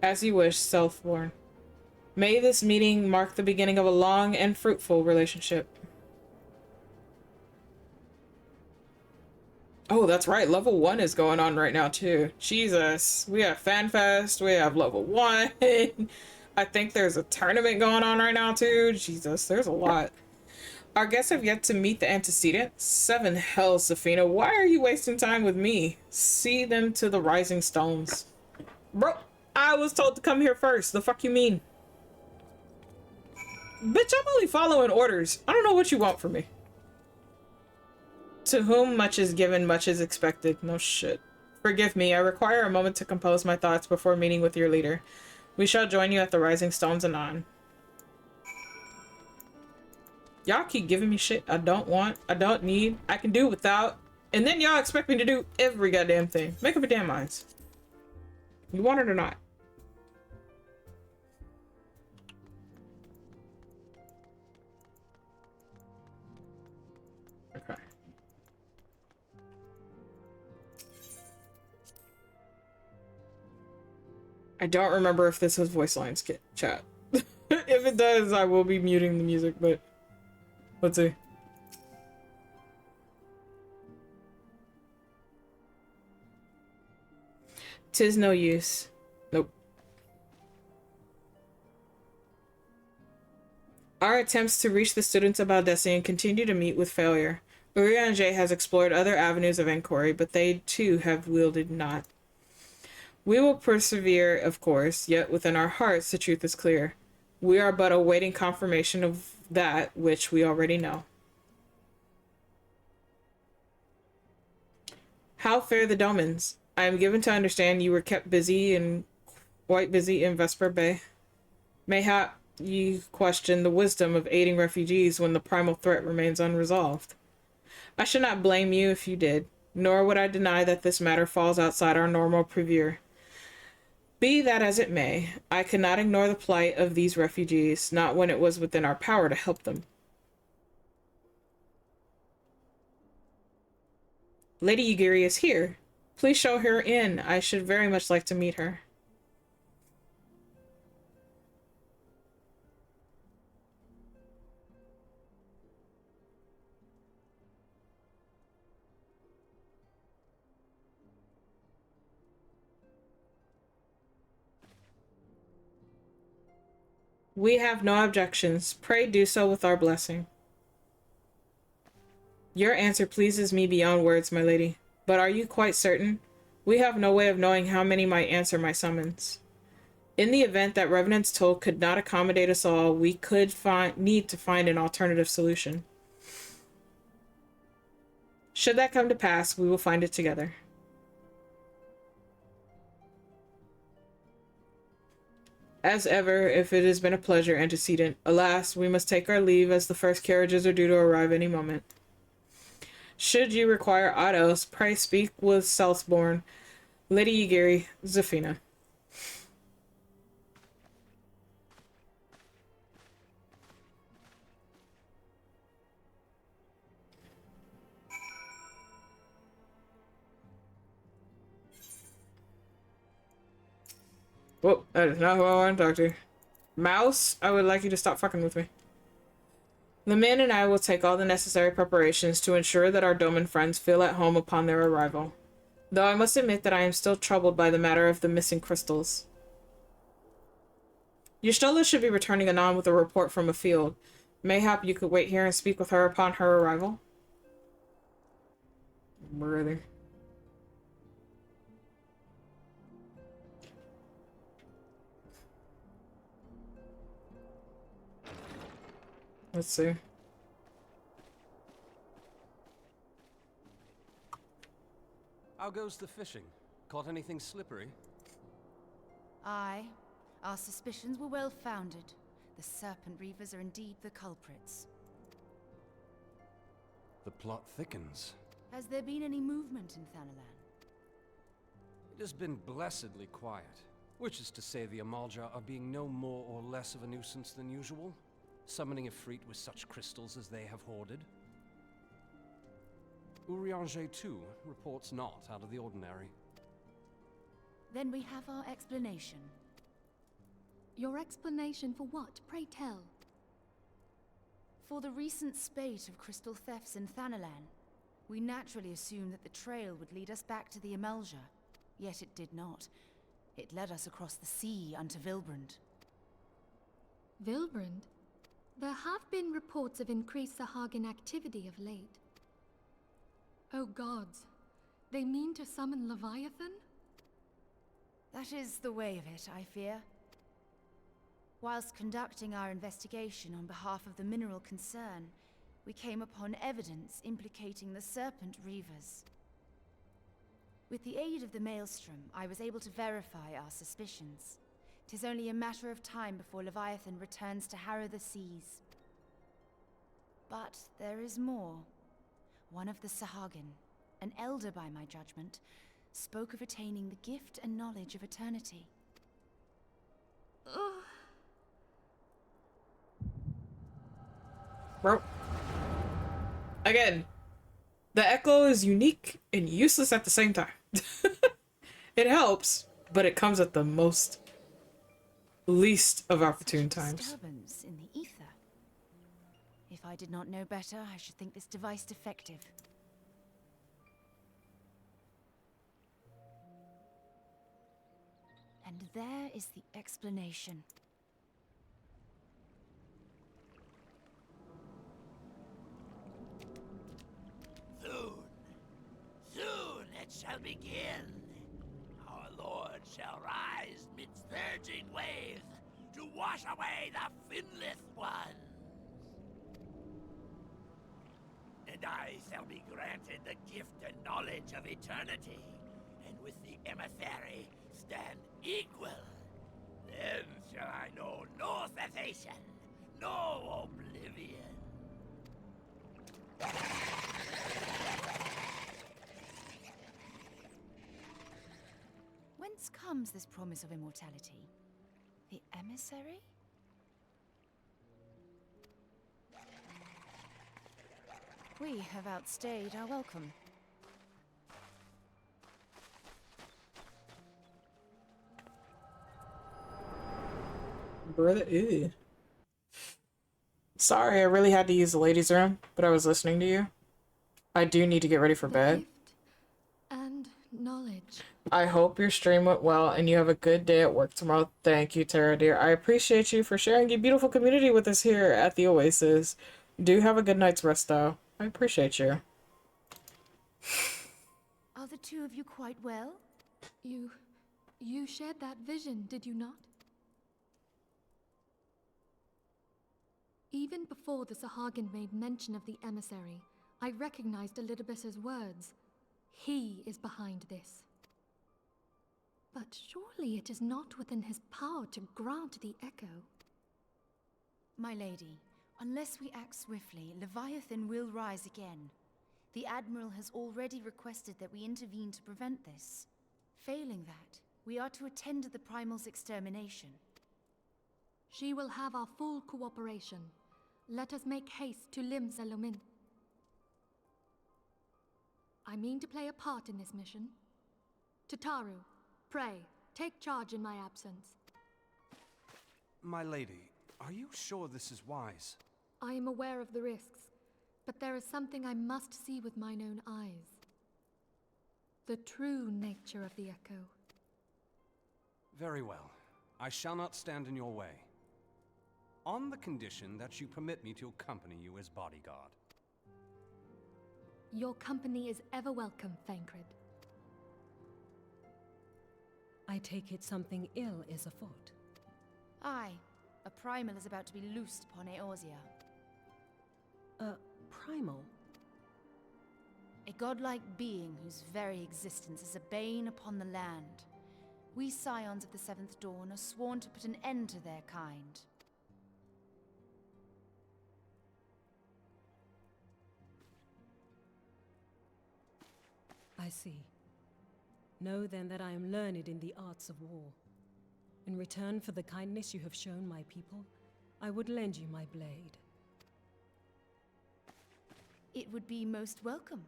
Speaker 1: As you wish, Selfborn. May this meeting mark the beginning of a long and fruitful relationship. Oh, that's right. Level 1 is going on right now, too. Jesus. We have FanFest. We have level 1. I think there's a tournament going on right now, too. Jesus, there's a lot. Our guests have yet to meet the antecedent. 7 hells, Safina. Why are you wasting time with me? See them to the rising stones. Bro, I was told to come here first. The fuck you mean? Bitch, I'm only following orders. I don't know what you want from me. To whom much is given, much is expected. No shit. Forgive me, I require a moment to compose my thoughts before meeting with your leader. We shall join you at the Rising Stones anon. Y'all keep giving me shit I don't want, I don't need, I can do without, and then y'all expect me to do every goddamn thing. Make up your damn minds. You want it or not? Okay. I don't remember if this has voice lines chat. If it does, I will be muting the music, but let's see. Tis no use. Nope. Our attempts to reach the students of Baldessian continue to meet with failure. Urianger has explored other avenues of inquiry, but they too have wielded not. We will persevere, of course, yet within our hearts the truth is clear. We are but awaiting confirmation of that which we already know. How fare the Domans? I am given to understand you were kept busy and quite busy in Vesper Bay. Mayhap you question the wisdom of aiding refugees when the primal threat remains unresolved. I should not blame you if you did, nor would I deny that this matter falls outside our normal purview. Be that as it may, I could not ignore the plight of these refugees, not when it was within our power to help them. Lady Yugiri is here. Please show her in. I should very much like to meet her. We have no objections. Pray do so with our blessing. Your answer pleases me beyond words, my lady. But are you quite certain? We have no way of knowing how many might answer my summons. In the event that Revenant's Toll could not accommodate us all, we could need to find an alternative solution. Should that come to pass, we will find it together. As ever, if it has been a pleasure, antecedent. Alas, we must take our leave as the first carriages are due to arrive any moment. Should you require aught else, pray speak with Southbourne, Lady Yugiri, Zafina. Whoa, that is not who I want to talk to. Mouse, I would like you to stop fucking with me. The man and I will take all the necessary preparations to ensure that our Doman friends feel at home upon their arrival. Though I must admit that I am still troubled by the matter of the missing crystals. Y'shtola should be returning anon with a report from a field. Mayhap you could wait here and speak with her upon her arrival? Brother. Let's see.
Speaker 4: How goes the fishing? Caught anything slippery?
Speaker 13: Aye. Our suspicions were well founded. The Serpent Reavers are indeed the culprits.
Speaker 4: The plot thickens.
Speaker 13: Has there been any movement in Thanalan?
Speaker 4: It has been blessedly quiet, which is to say the Amalja are being no more or less of a nuisance than usual, summoning Ifrit with such crystals as they have hoarded. Urianger, too, reports not out of the ordinary.
Speaker 13: Then we have our explanation.
Speaker 14: Your explanation for what, pray tell?
Speaker 13: For the recent spate of crystal thefts in Thanalan, we naturally assumed that the trail would lead us back to the Amalja. Yet it did not. It led us across the sea unto Vilbrand.
Speaker 14: Vilbrand? There have been reports of increased Sahagin activity of late. Oh gods, they mean to summon Leviathan?
Speaker 13: That is the way of it, I fear. Whilst conducting our investigation on behalf of the mineral concern, we came upon evidence implicating the Serpent Reavers. With the aid of the Maelstrom, I was able to verify our suspicions. 'Tis only a matter of time before Leviathan returns to harrow the seas. But there is more. One of the Sahagin, an elder by my judgment, spoke of attaining the gift and knowledge of eternity.
Speaker 14: Ugh.
Speaker 1: Bro. Again, the echo is unique and useless at the same time. It helps, but it comes at the least of opportune times.
Speaker 13: Disturbance in the ether. If I did not know better, I should think this device defective. And there is the explanation.
Speaker 15: Soon it shall begin. Our Lord shall rise midst surging waves to wash away the finless ones. And I shall be granted the gift and knowledge of eternity, and with the emissary stand equal. Then shall I know no cessation, no oblivion.
Speaker 13: Whence comes this promise of immortality? The emissary? We have outstayed our welcome.
Speaker 1: Brother, ew. Sorry, I really had to use the ladies' room, but I was listening to you. I do need to get ready for bed.
Speaker 14: And knowledge.
Speaker 1: I hope your stream went well and you have a good day at work tomorrow. Thank you, Tara dear. I appreciate you for sharing your beautiful community with us here at the Oasis. Do have a good night's rest, though. I appreciate you.
Speaker 13: Are the two of you quite well?
Speaker 14: You shared that vision, did you not? Even before the Sahagin made mention of the emissary, I recognized Elidibus's words. He is behind this. But surely it is not within his power to grant the echo.
Speaker 13: My lady, unless we act swiftly, Leviathan will rise again. The Admiral has already requested that we intervene to prevent this. Failing that, we are to attend to the Primal's extermination.
Speaker 14: She will have our full cooperation. Let us make haste to Lim Zelomin. I mean to play a part in this mission. Tataru, pray. take charge in my absence.
Speaker 4: My lady, are you sure this is wise?
Speaker 14: I am aware of the risks, but there is something I must see with mine own eyes. The true nature of the Echo.
Speaker 4: Very well. I shall not stand in your way. On the condition that you permit me to accompany you as bodyguard.
Speaker 14: Your company is ever welcome, Thancred.
Speaker 6: I take it something ill is afoot.
Speaker 13: Aye. A primal is about to be loosed upon Eorzea.
Speaker 6: A primal?
Speaker 13: A godlike being whose very existence is a bane upon the land. We scions of the Seventh Dawn are sworn to put an end to their kind.
Speaker 6: I see. Know then that I am learned in the arts of war. In return for the kindness you have shown my people, I would lend you my blade.
Speaker 13: It would be most welcome.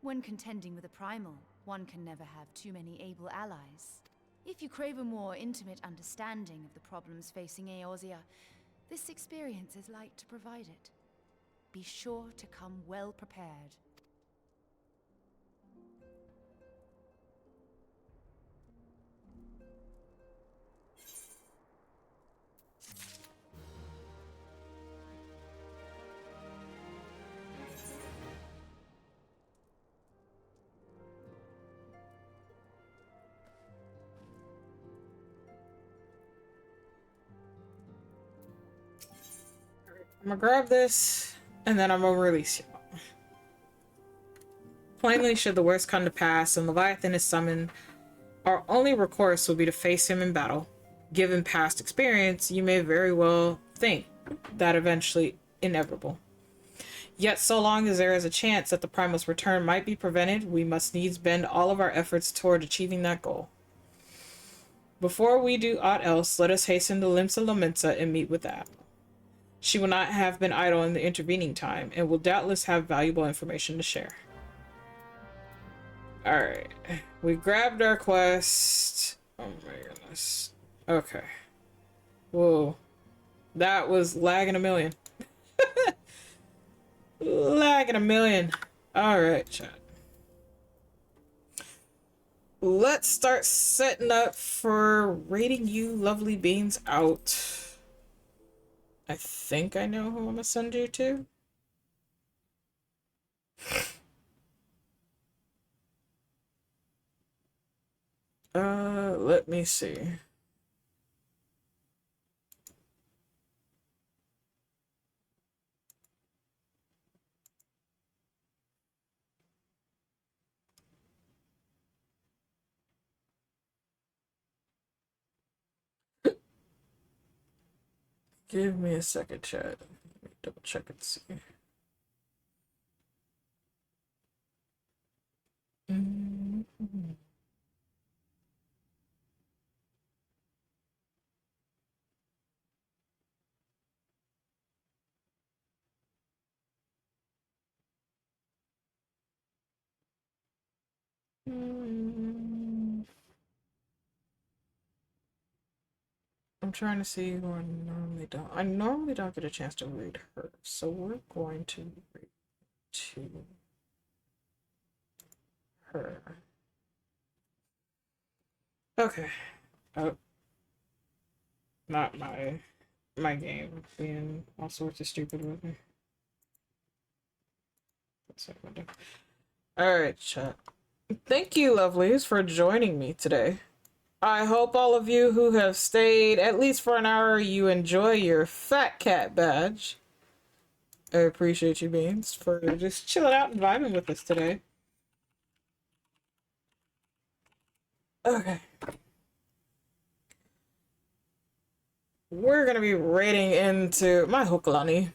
Speaker 13: When contending with a primal, one can never have too many able allies. If you crave a more intimate understanding of the problems facing Eorzea, this experience is like to provide it. Be sure to come well prepared.
Speaker 1: I'm gonna grab this, and then I'm gonna release y'all. Plainly, should the worst come to pass and Leviathan is summoned, our only recourse will be to face him in battle. Given past experience, you may very well think that eventually inevitable. Yet so long as there is a chance that the Primal's return might be prevented, we must needs bend all of our efforts toward achieving that goal. Before we do aught else, let us hasten to Limsa Lominsa and meet with that. She will not have been idle in the intervening time, and will doubtless have valuable information to share. Alright. We grabbed our quest. Oh my goodness. Okay. Whoa. That was lagging a million. Lagging a million. Alright, chat. Let's start setting up for raiding you lovely beings out. I think I know who I'm gonna send you to. Let me see. Give me a second, chat. Let me double check and see. Mm-hmm. I'm trying to see who I normally don't. I normally don't get a chance to read her, so we're going to read to her. Okay. Oh. Not my game being all sorts of stupid with me. That's what I'm gonna do. Alright, chat. Thank you, lovelies, for joining me today. I hope all of you who have stayed at least for an hour, you enjoy your fat cat badge. I appreciate you, Beans, for just chilling out and vibing with us today. Okay. We're gonna be raiding into my Hokalani.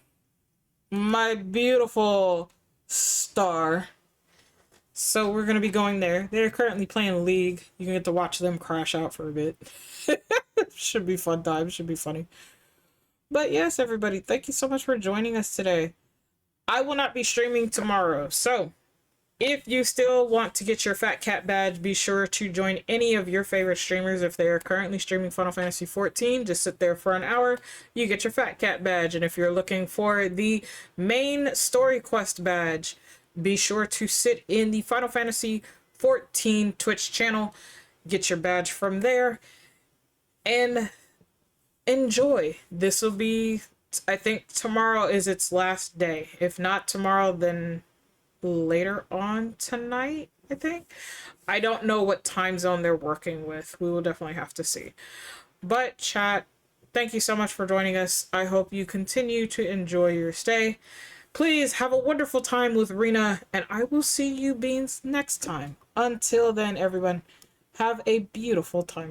Speaker 1: My beautiful star. So we're gonna be going there. They're currently playing League. You can get to watch them crash out for a bit. Should be fun time. Should be funny. But yes, everybody, thank you so much for joining us today. I will not be streaming tomorrow, so If you still want to get your Fat Cat badge, be sure to join any of your favorite streamers. If they are currently streaming Final Fantasy XIV, just sit there for an hour, you get your Fat Cat badge. And if you're looking for the main story quest badge, be sure to sit in the Final Fantasy XIV Twitch channel, get your badge from there, and enjoy. This will be, I think tomorrow is its last day. If not tomorrow, then later on tonight, I think. I don't know what time zone they're working with. We will definitely have to see. But chat, thank you so much for joining us. I hope you continue to enjoy your stay. Please have a wonderful time with Rena, and I will see you beans next time. Until then, everyone, have a beautiful time.